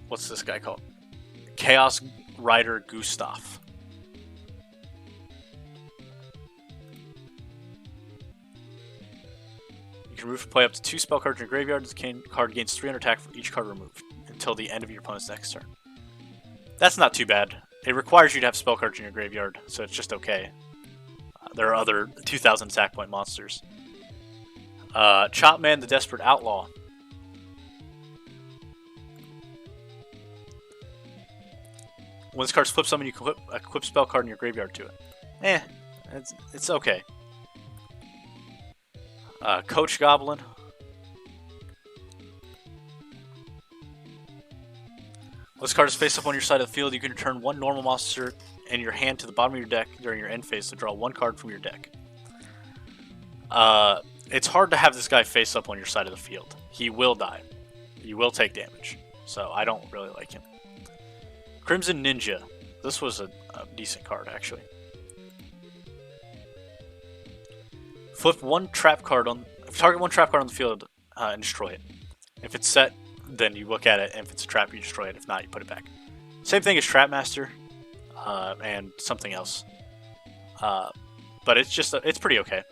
A: What's this guy called? Chaos Rider Gustav. You can remove from play up to 2 spell cards in your graveyard. This card gains 300 attack for each card removed until the end of your opponent's next turn. That's not too bad. It requires you to have spell cards in your graveyard, so it's just okay. There are other 2,000 attack point monsters. Chopman the Desperate Outlaw. When this card's flip summon, you can equip spell card in your graveyard to it. It's okay. Coach Goblin. When this card is face up on your side of the field, you can return one normal monster in your hand to the bottom of your deck during your end phase to draw one card from your deck. It's hard to have this guy face up on your side of the field. He will die. You will take damage. So I don't really like him. Crimson Ninja. This was a decent card, actually. Flip one trap card on... Target one trap card on the field and destroy it. If it's set, then you look at it, and if it's a trap, you destroy it. If not, you put it back. Same thing as Trap Master and something else. But it's pretty okay.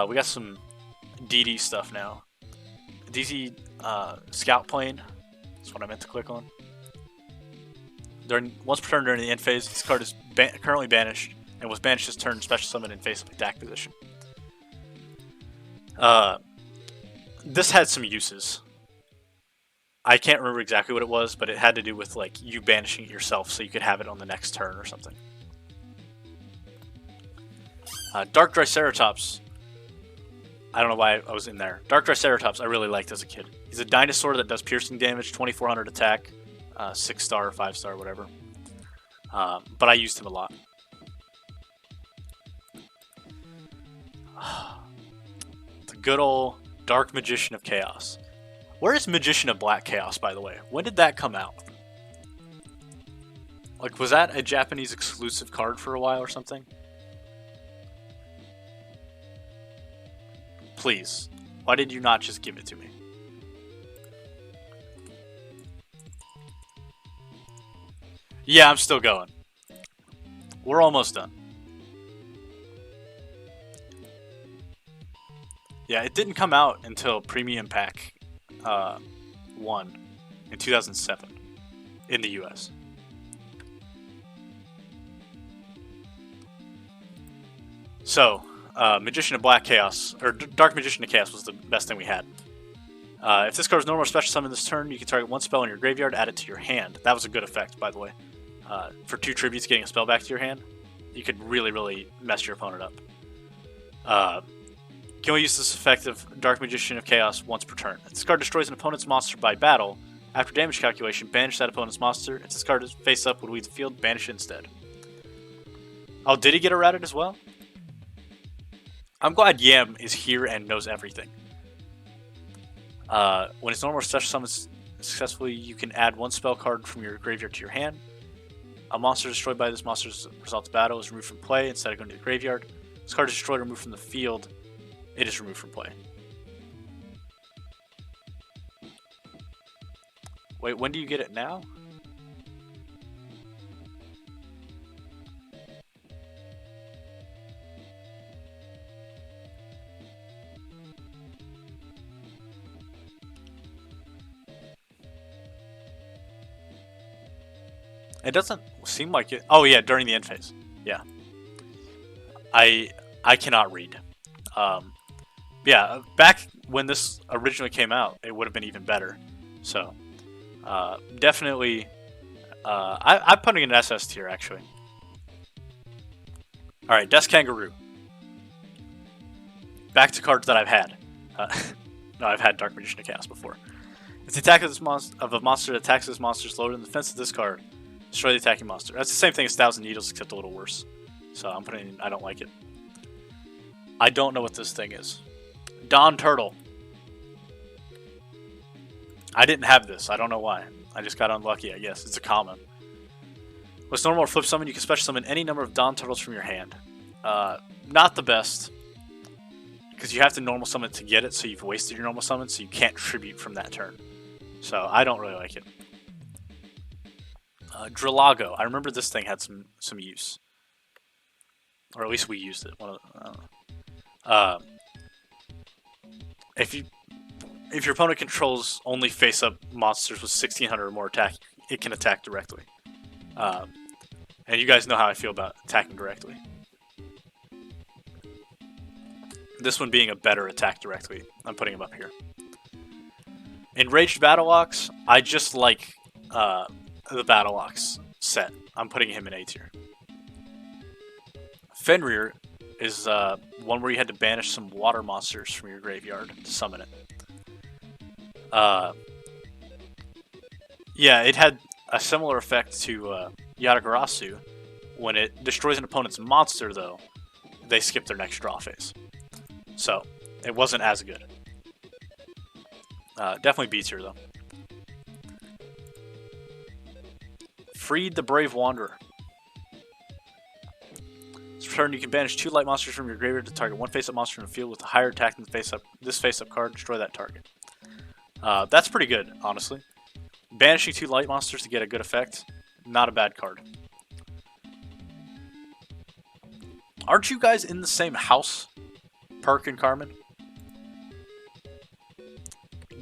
A: We got some DD stuff now. DZ Scout Plane. That's what I meant to click on. Once per turn during the end phase, this card is currently banished, and was banished this turn, special summon in face-up attack position. This had some uses. I can't remember exactly what it was, but it had to do with like you banishing it yourself so you could have it on the next turn or something. Dark Triceratops. I don't know why I was in there. Dark Triceratops I really liked as a kid. He's a dinosaur that does piercing damage, 2400 attack, 6-star or 5-star, whatever. But I used him a lot. The good old Dark Magician of Chaos. Where is Magician of Black Chaos, by the way? When did that come out? Like, was that a Japanese exclusive card for a while or something? Please. Why did you not just give it to me? Yeah, I'm still going. We're almost done. Yeah, it didn't come out until Premium Pack 1 in 2007 in the US. So, Magician of Black Chaos, or Dark Magician of Chaos was the best thing we had. If this card is normal or special summon this turn, you can target one spell in your graveyard, add it to your hand. That was a good effect, by the way. For 2 tributes, getting a spell back to your hand, you could really, really mess your opponent up. Can we use this effect of Dark Magician of Chaos once per turn? If this card destroys an opponent's monster by battle, after damage calculation, banish that opponent's monster. If this card is face up, would leave the field, banish it instead. Oh, did he get errated as well? I'm glad Yam is here and knows everything. When it's normal or special summons successfully, you can add 1 spell card from your graveyard to your hand. A monster destroyed by this monster's result of battle is removed from play instead of going to the graveyard. This card is destroyed or removed from the field. It is removed from play. Wait, when do you get it now? It doesn't seem like it. Oh yeah, during the end phase. Yeah. I cannot read. Yeah, back when this originally came out, it would have been even better. So, definitely, I'm putting an SS tier actually. All right, Death Kangaroo. Back to cards that I've had. No, I've had Dark Magician of Chaos before. If the attack of a monster that attacks this monster is loaded in the defense of this card, destroy the attacking monster. That's the same thing as Thousand Needles, except a little worse. So I'm putting. I don't like it. I don't know what this thing is. Dawn Turtle. I didn't have this. I don't know why. I just got unlucky, I guess. It's a common. With normal or flip summon, you can special summon any number of Dawn Turtles from your hand. Not the best. Because you have to normal summon to get it, so you've wasted your normal summon, so you can't tribute from that turn. So I don't really like it. Drillago. I remember this thing had some use. Or at least we used it. If your opponent controls only face-up monsters with 1600 or more attack, it can attack directly. And you guys know how I feel about attacking directly. This one being a better attack directly. I'm putting him up here. Enraged Battle Ox, I just like the Battle Ox set. I'm putting him in A tier. Fenrir is one where you had to banish some water monsters from your graveyard to summon it. Yeah, it had a similar effect to Yatagarasu. When it destroys an opponent's monster, though, they skip their next draw phase. So, it wasn't as good. Definitely B tier, though. Freed the Brave Wanderer. This turn, you can banish 2 light monsters from your graveyard to target 1 face-up monster in the field with a higher attack than this face-up card. Destroy that target. That's pretty good, honestly. Banishing 2 light monsters to get a good effect, not a bad card. Aren't you guys in the same house, Perk and Carmen?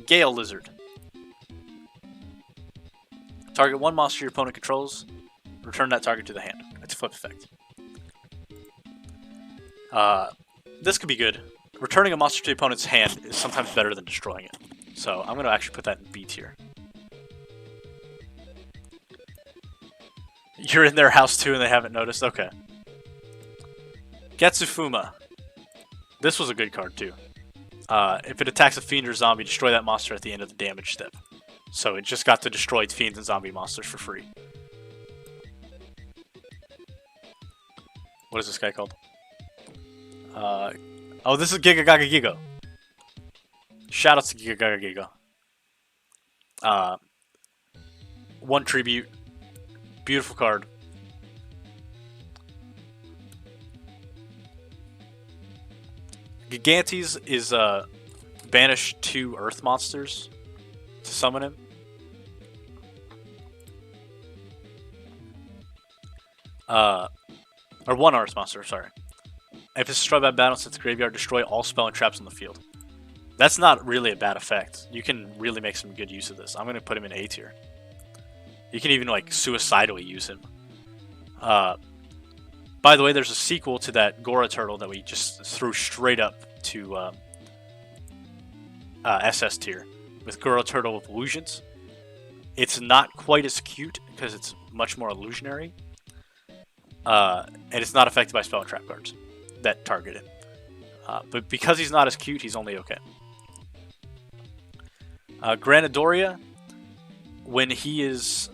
A: Gale Lizard. Target 1 monster your opponent controls. Return that target to the hand. It's a flip effect. This could be good. Returning a monster to the opponent's hand is sometimes better than destroying it. So I'm going to actually put that in B tier. You're in their house too and they haven't noticed? Okay. Getsufuma. This was a good card too. If it attacks a fiend or zombie, destroy that monster at the end of the damage step. So it just got to destroy fiends and zombie monsters for free. What is this guy called? Oh, this is Giga Gaga Gigo. Shoutouts to Giga Gaga Gigo. 1 tribute. Beautiful card. Gigantes is banish 2 earth monsters to summon him. Or 1 earth monster, sorry. If it's destroyed by battle, since the graveyard, destroy all spell and traps on the field. That's not really a bad effect. You can really make some good use of this. I'm going to put him in A tier. You can even like suicidally use him. By the way, there's a sequel to that Gora turtle that we just threw straight up to SS tier with Gora turtle with illusions. It's not quite as cute because it's much more illusionary. And it's not affected by spell and trap cards that target it. But because he's not as cute, he's only okay. Granadoria, when he is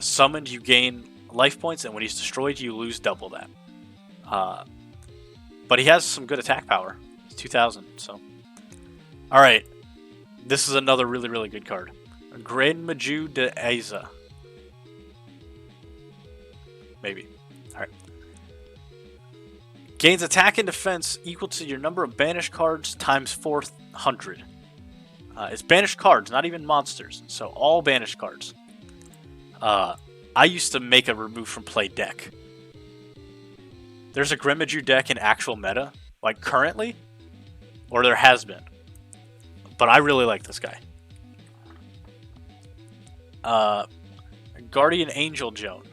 A: summoned, you gain life points, and when he's destroyed, you lose double that. But he has some good attack power. It's 2,000, so. Alright, this is another really, really good card. Granmaju de Aiza. Maybe. Alright. Gains attack and defense equal to your number of banished cards times 400. It's banished cards, not even monsters. So all banished cards. I used to make a remove from play deck. There's a Grimaju deck in actual meta, like currently, or there has been. But I really like this guy. Guardian Angel Joan,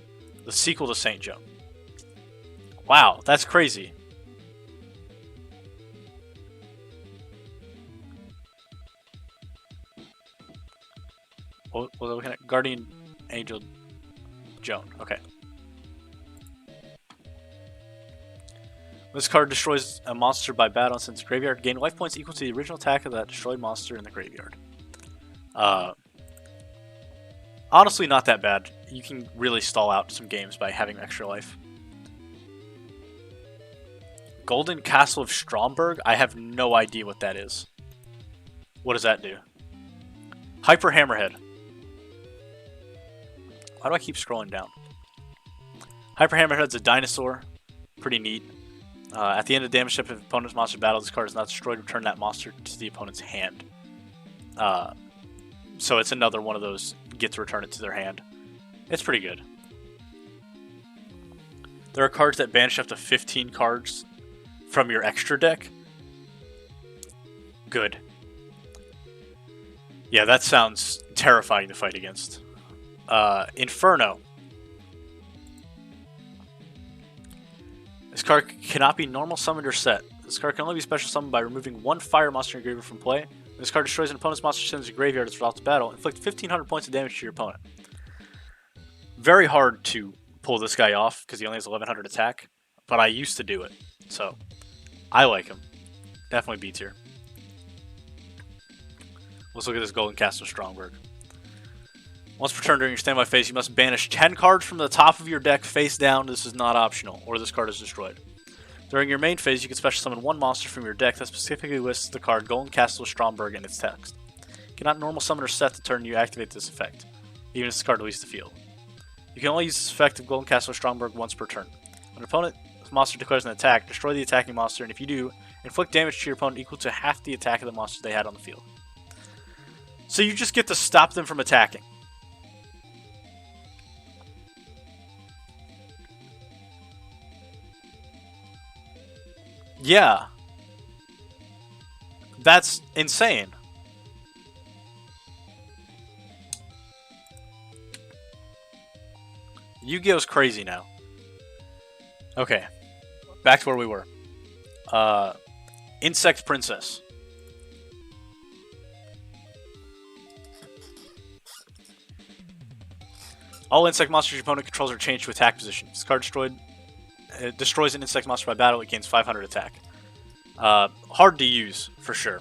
A: the sequel to Saint Joan. Wow, that's crazy. What was I looking at? Guardian Angel Joan. Okay. This card destroys a monster by battle since graveyard. Gain life points equal to the original attack of that destroyed monster in the graveyard. Honestly, not that bad. You can really stall out some games by having extra life. Golden Castle of Stromberg? I have no idea what that is. What does that do? Hyper Hammerhead. Why do I keep scrolling down? Hyper Hammerhead's a dinosaur. Pretty neat. At the end of damage step, if opponent's monster battle, this card is not destroyed, return that monster to the opponent's hand. So it's another one of those, get to return it to their hand. It's pretty good. There are cards that banish up to 15 cards from your extra deck. Good. Yeah, that sounds terrifying to fight against. Inferno. This card cannot be normal summoned or set. This card can only be special summoned by removing 1 fire monster in your graveyard from play. When this card destroys an opponent's monster sends a graveyard as a result of battle. Inflict 1,500 points of damage to your opponent. Very hard to pull this guy off because he only has 1,100 attack, but I used to do it, so I like him. Definitely B tier. Let's look at this Golden Castle Stromberg. Once per turn during your standby phase, you must banish 10 cards from the top of your deck face down. This is not optional, or this card is destroyed. During your main phase, you can special summon 1 monster from your deck that specifically lists the card Golden Castle Stromberg in its text. You cannot normal summon or set the turn you activate this effect, even if this card leaves the field. You can only use this effect of Golden Castle Stromberg once per turn. When an opponent's monster declares an attack, destroy the attacking monster, and if you do, inflict damage to your opponent equal to half the attack of the monster they had on the field. So you just get to stop them from attacking. Yeah. That's insane. Yu-Gi-Oh's crazy now. Okay. Back to where we were. Insect Princess. All insect monsters your opponent controls are changed to attack position. This card destroys an insect monster by battle. It gains 500 attack. Hard to use, for sure.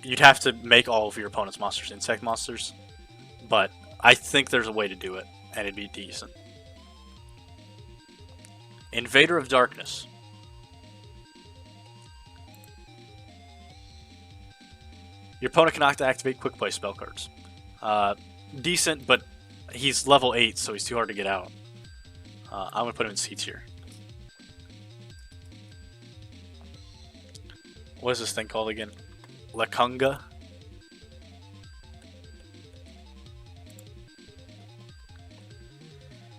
A: You'd have to make all of your opponent's monsters insect monsters. But I think there's a way to do it, and it'd be decent. Invader of Darkness. Your opponent cannot activate quick play spell cards. decent, but he's level 8, so he's too hard to get out. I'm gonna put him in C tier. What is this thing called again? Lakunga?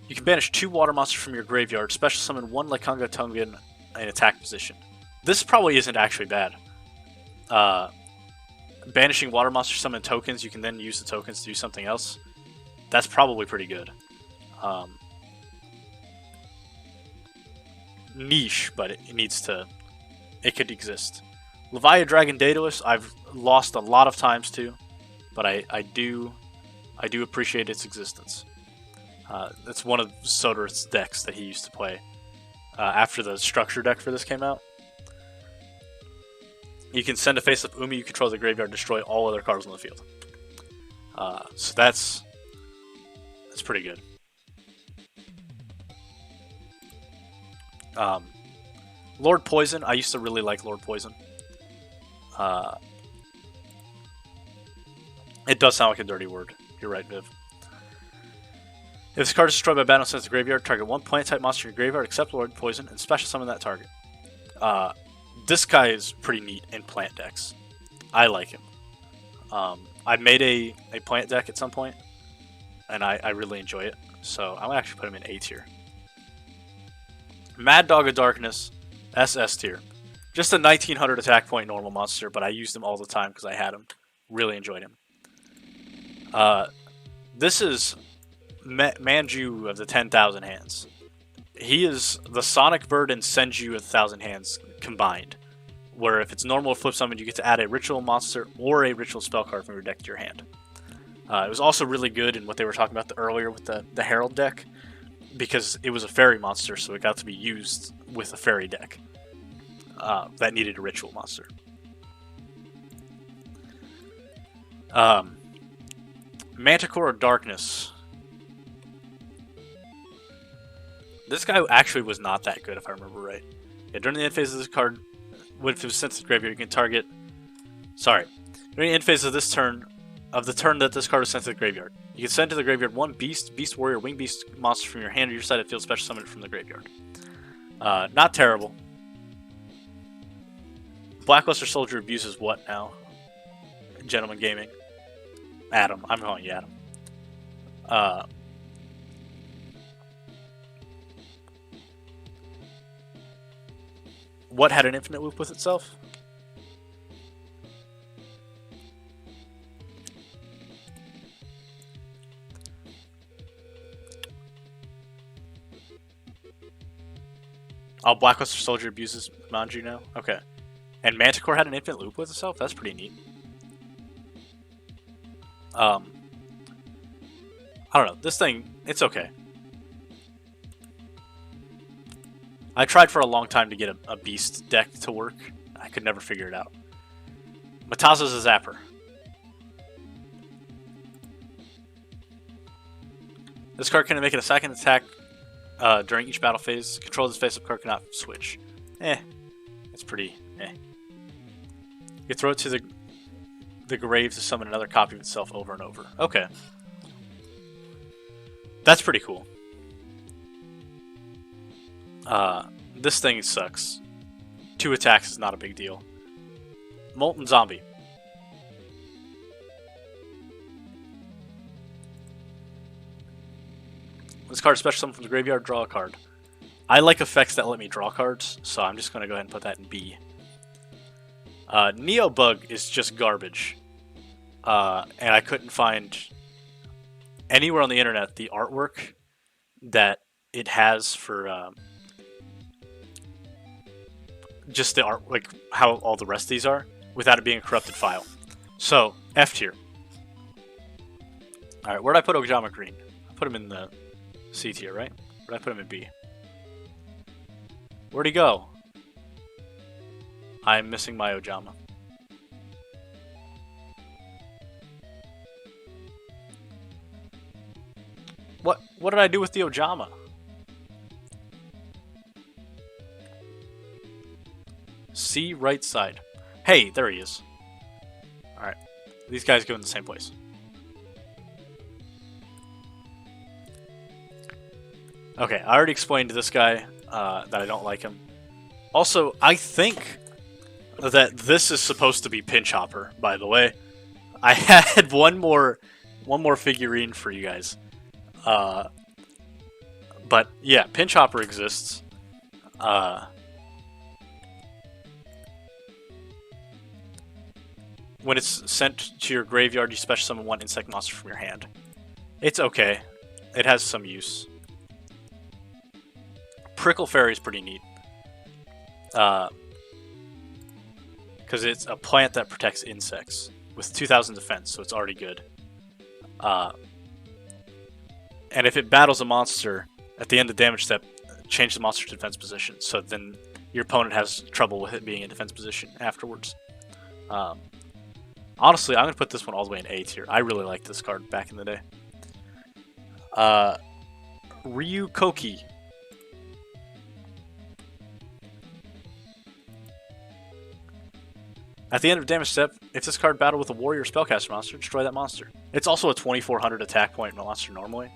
A: You can banish 2 water monsters from your graveyard, special summon 1 Lakunga Tungan in attack position. This probably isn't actually bad. Banishing water monsters, summon tokens, you can then use the tokens to do something else. That's probably pretty good. Niche, but it needs to... It could exist. Leviathan Dragon Daedalus, I've lost a lot of times too, but I do appreciate its existence. It's one of Soder's decks that he used to play after the structure deck for this came out. You can send a face-up Umi, you control the graveyard, destroy all other cards on the field. So that's pretty good. Lord Poison, I used to really like Lord Poison. It does sound like a dirty word. You're right, Viv. If this card is destroyed by battle and sent to the graveyard, target 1 plant-type monster in your graveyard except Lord Poison and special summon that target. This guy is pretty neat in plant decks. I like him. I made a plant deck at some point, and I really enjoy it. So I'm gonna actually put him in A tier. Mad Dog of Darkness, SS tier. Just a 1900 attack point normal monster, but I used him all the time because I had him. Really enjoyed him. This is Manju of the 10,000 Hands. He is the Sonic Bird and Senju of the 1,000 Hands combined. Where if it's normal flip summon, you get to add a ritual monster or a ritual spell card from your deck to your hand. It was also really good in what they were talking about earlier with the Herald deck, because it was a fairy monster, so it got to be used with a fairy deck that needed a ritual monster. Manticore of Darkness. This guy actually was not that good, if I remember right. Yeah, during the end phase of this card, if it was sent to the graveyard, you can target... Sorry. During the end phase of this turn, of the turn that this card was sent to the graveyard, you can send to the graveyard 1 Beast, Beast Warrior, Wing Beast monster from your hand or your side of field, special summon it from the graveyard. Not terrible. Blackluster Soldier abuses what now? Gentleman Gaming. Adam. I'm calling you Adam. What had an infinite loop with itself? Oh, Blackluster Soldier abuses Manju now? Okay. And Manticore had an infinite loop with itself? That's pretty neat. I don't know. This thing, it's okay. I tried for a long time to get a beast deck to work. I could never figure it out. Mataza's a Zapper. This card can make it a second attack during each battle phase. Control this face-up card cannot switch. It's pretty You throw it to the grave to summon another copy of itself over and over. Okay. That's pretty cool. This thing sucks. 2 attacks is not a big deal. Molten Zombie. This card is special summon from the graveyard, draw a card. I like effects that let me draw cards, so I'm just going to go ahead and put that in B. Neo Bug is just garbage. And I couldn't find anywhere on the internet the artwork that it has for just the art, like how all the rest of these are, without it being a corrupted file. So, F tier. Alright, where'd I put Ojama Green? I put him in the C tier, right? Where'd I put him in B? Where'd he go? I'm missing my Ojama. What did I do with the Ojama? C, right side. Hey, there he is. Alright. These guys go in the same place. Okay, I already explained to this guy that I don't like him. Also, I think that this is supposed to be Pinch Hopper, by the way. I had one more figurine for you guys. But yeah, Pinch Hopper exists. When it's sent to your graveyard, you special summon one insect monster from your hand. It's okay. It has some use. Prickle Fairy is pretty neat. Because it's a plant that protects insects with 2000 defense, so it's already good. And if it battles a monster at the end of the damage step, change the monster to defense position. So then your opponent has trouble with it being in defense position afterwards. Honestly, I'm going to put this one all the way in A tier. I really liked this card back in the day. Ryu Koki. At the end of damage step, if this card battled with a warrior or spellcaster monster, destroy that monster. It's also a 2400 attack point monster normally.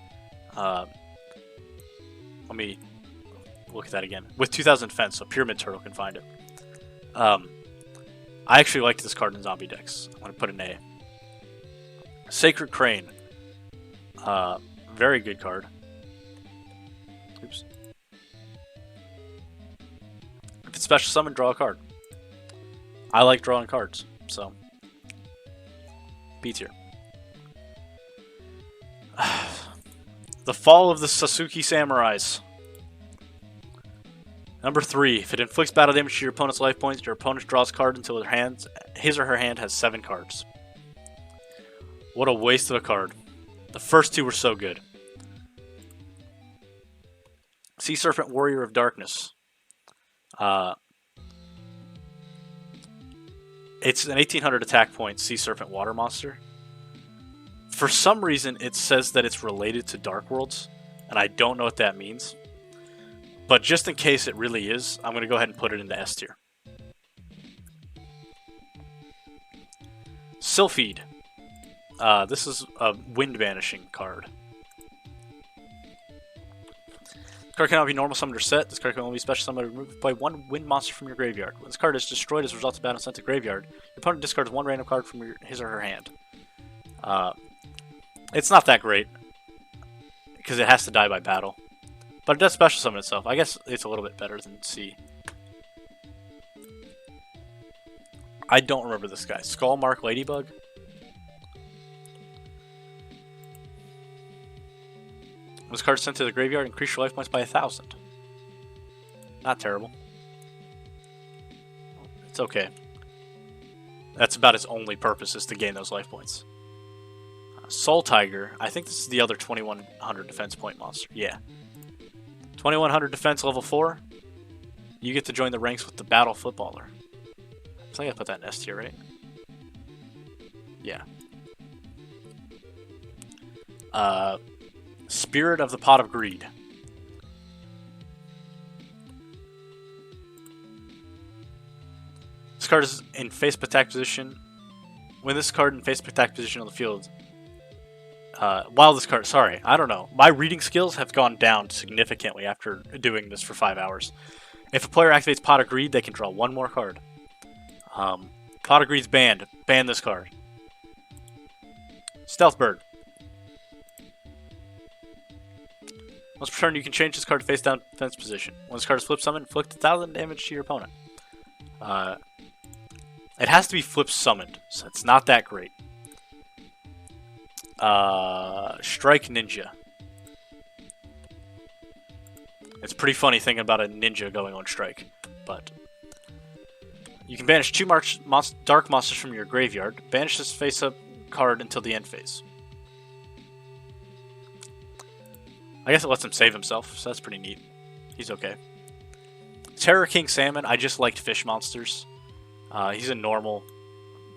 A: Let me look at that again. With 2000 defense, so Pyramid Turtle can find it. I actually liked this card in zombie decks. I'm going to put an A. Sacred Crane. Very good card. Oops. If it's special summon, draw a card. I like drawing cards, so B tier. The Fall of the Sasuke Samurais. Number 3. If it inflicts battle damage to your opponent's life points, your opponent draws a card until his or her hand has 7 cards. What a waste of a card. The first 2 were so good. Sea Serpent Warrior of Darkness. It's an 1800 attack point Sea Serpent Water Monster. For some reason, it says that it's related to Dark Worlds, and I don't know what that means. But just in case it really is, I'm going to go ahead and put it into S tier. Sylphid. This is a Wind Banishing card. This card cannot be normal summoned or set. This card can only be special summoned or removed by 1 wind monster from your graveyard. When this card is destroyed as a result of battle sent to graveyard, your opponent discards 1 random card from his or her hand. It's not that great, because it has to die by battle. But it does special summon itself. I guess it's a little bit better than C. I don't remember this guy. Skullmark Ladybug? When this card is sent to the graveyard, increase your life points by 1000. Not terrible. It's okay. That's about its only purpose, is to gain those life points. Soul Tiger. I think this is the other 2100 defense point monster. Yeah. 2100 defense level 4. You get to join the ranks with the Battle Footballer. I think I put that in S tier, right? Yeah. Spirit of the Pot of Greed. This card is in face attack position. When this card in face attack position on the field, while this card, sorry, I don't know. My reading skills have gone down significantly after doing this for 5 hours. If a player activates Pot of Greed, they can draw 1 more card. Pot of Greed's banned. Ban this card. Stealth Bird. Once per turn, you can change this card to face down defense position. When this card is flip summoned, inflict 1000 damage to your opponent. It has to be flip summoned, so it's not that great. Strike Ninja. It's pretty funny thinking about a ninja going on strike, but you can banish 2 dark monsters from your graveyard. Banish this face-up card until the end phase. I guess it lets him save himself, so that's pretty neat. He's okay. Terror King Salmon, I just liked fish monsters. He's a normal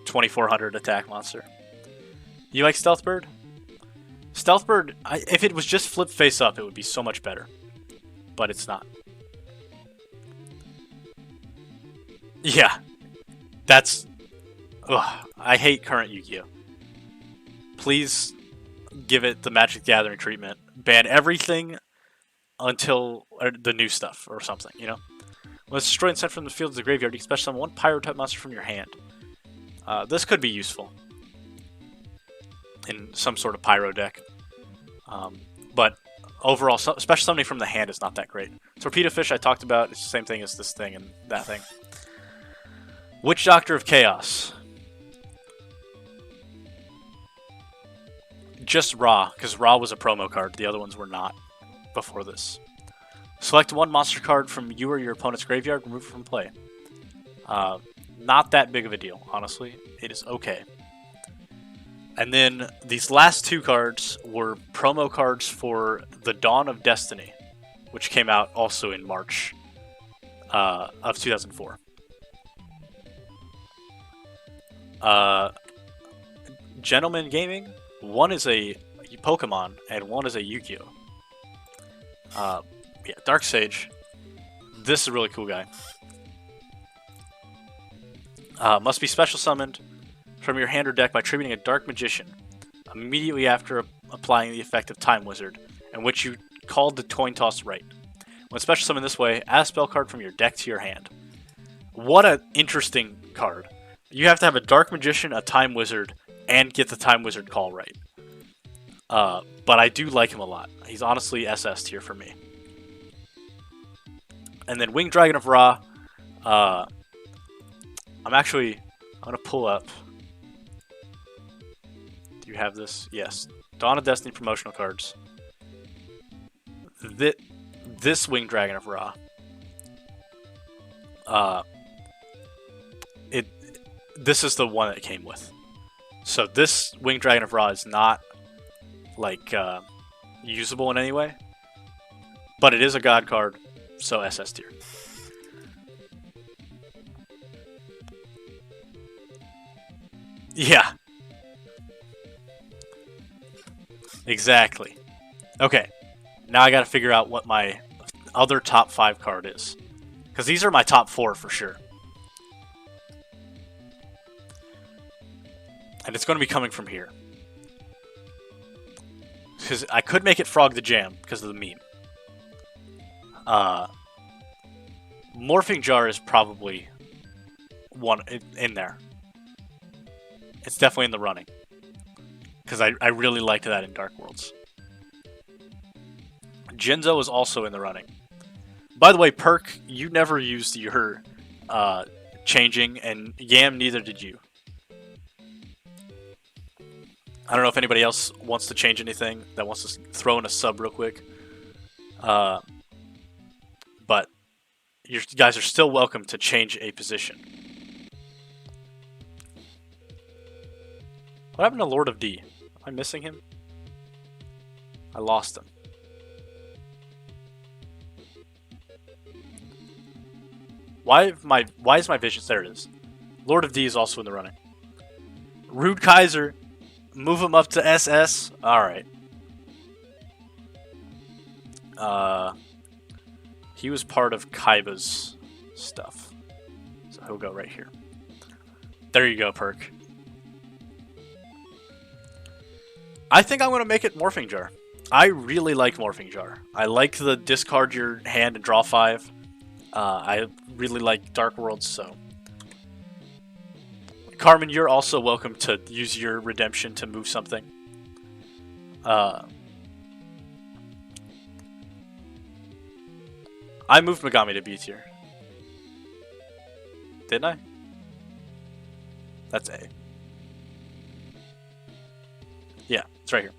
A: 2400 attack monster. You like Stealth Bird? Stealth Bird, if it was just flip face up, it would be so much better. But it's not. Yeah. That's... Ugh, I hate current Yugioh. Please give it the Magic the Gathering treatment. Ban everything until the new stuff or something, you know? When it's destroyed and sent from the field to the graveyard, you can special summon one pyro type monster from your hand. This could be useful in some sort of pyro deck. But overall, special summoning from the hand is not that great. Torpedo Fish I talked about, it's the same thing as this thing and that thing. Witch Doctor of Chaos. Just Ra, because Ra was a promo card. The other ones were not before this. Select one monster card from you or your opponent's graveyard, remove it from play. Not that big of a deal, honestly. It is okay. And then these last two cards were promo cards for the Dawn of Destiny, which came out also in March of 2004. Gentleman Gaming, one is a Pokemon and one is a Yugioh. Yeah, Dark Sage. This is a really cool guy. Must be special summoned from your hand or deck by tributing a Dark Magician immediately after applying the effect of Time Wizard, in which you called the coin toss right. When special summoned this way, add a spell card from your deck to your hand. What an interesting card. You have to have a Dark Magician, a Time Wizard, and get the Time Wizard call right. But I do like him a lot. He's honestly SS tier for me. And then Winged Dragon of Ra. I'm going to pull up. Do you have this? Yes. Dawn of Destiny promotional cards. This Winged Dragon of Ra. This is the one that it came with. So this Winged Dragon of Ra is not like usable in any way, but it is a god card, so SS tier. Yeah. Exactly. Okay. Now I gotta figure out what my other top 5 card is. Because these are my top 4 for sure. And it's going to be coming from here. Because I could make it Frog the Jam because of the meme. Morphing Jar is probably one in there. It's definitely in the running. Because I really liked that in Dark Worlds. Jinzo is also in the running. By the way, Perk, you never used your changing, and Yam, neither did you. I don't know if anybody else wants to change anything, that wants to throw in a sub real quick. But you guys are still welcome to change a position. What happened to Lord of D? Am I missing him? I lost him. Why is my vision? There it is. Lord of D is also in the running. Rude Kaiser. Move him up to SS. Alright. He was part of Kaiba's stuff. So he'll go right here. There you go, Perk. I think I'm going to make it Morphing Jar. I really like Morphing Jar. I like the discard your hand and draw 5. I really like Dark Worlds, so... Carmen, you're also welcome to use your redemption to move something. I moved Megami to B tier. Didn't I? That's A. Yeah, it's right here.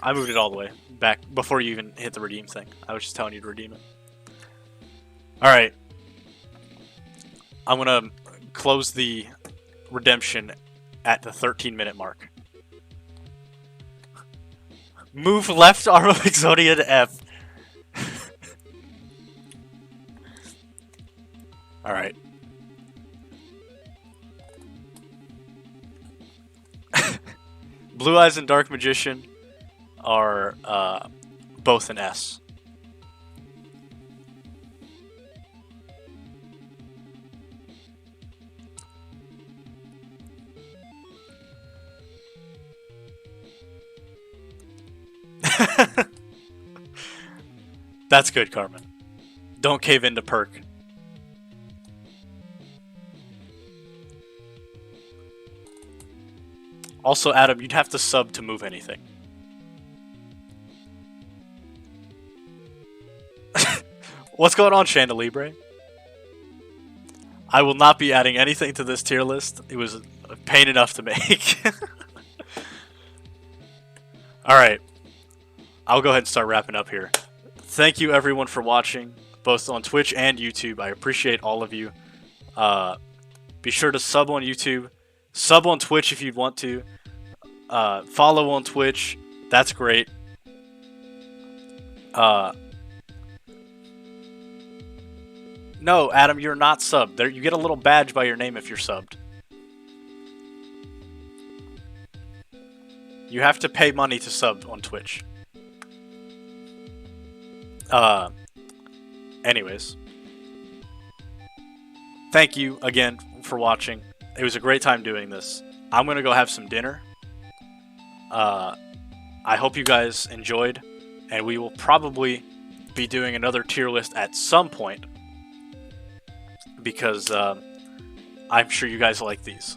A: I moved it all the way back before you even hit the redeem thing. I was just telling you to redeem it. Alright. I'm gonna close the redemption at the 13-minute mark. Move left arm of Exodia to F. Alright. Blue Eyes and Dark Magician are both an S. That's good, Carmen. Don't cave into perk. Also, Adam, you'd have to sub to move anything. What's going on, Chandelibre? I will not be adding anything to this tier list. It was a pain enough to make. Alright. I'll go ahead and start wrapping up here. Thank you everyone for watching, both on Twitch and YouTube. I appreciate all of you. Be sure to sub on YouTube. Sub on Twitch if you'd want to. Follow on Twitch. That's great. No, Adam, you're not subbed. There, you get a little badge by your name if you're subbed. You have to pay money to sub on Twitch. Anyways. Thank you again for watching. It was a great time doing this. I'm gonna go have some dinner. I hope you guys enjoyed, and we will probably be doing another tier list at some point, because I'm sure you guys like these.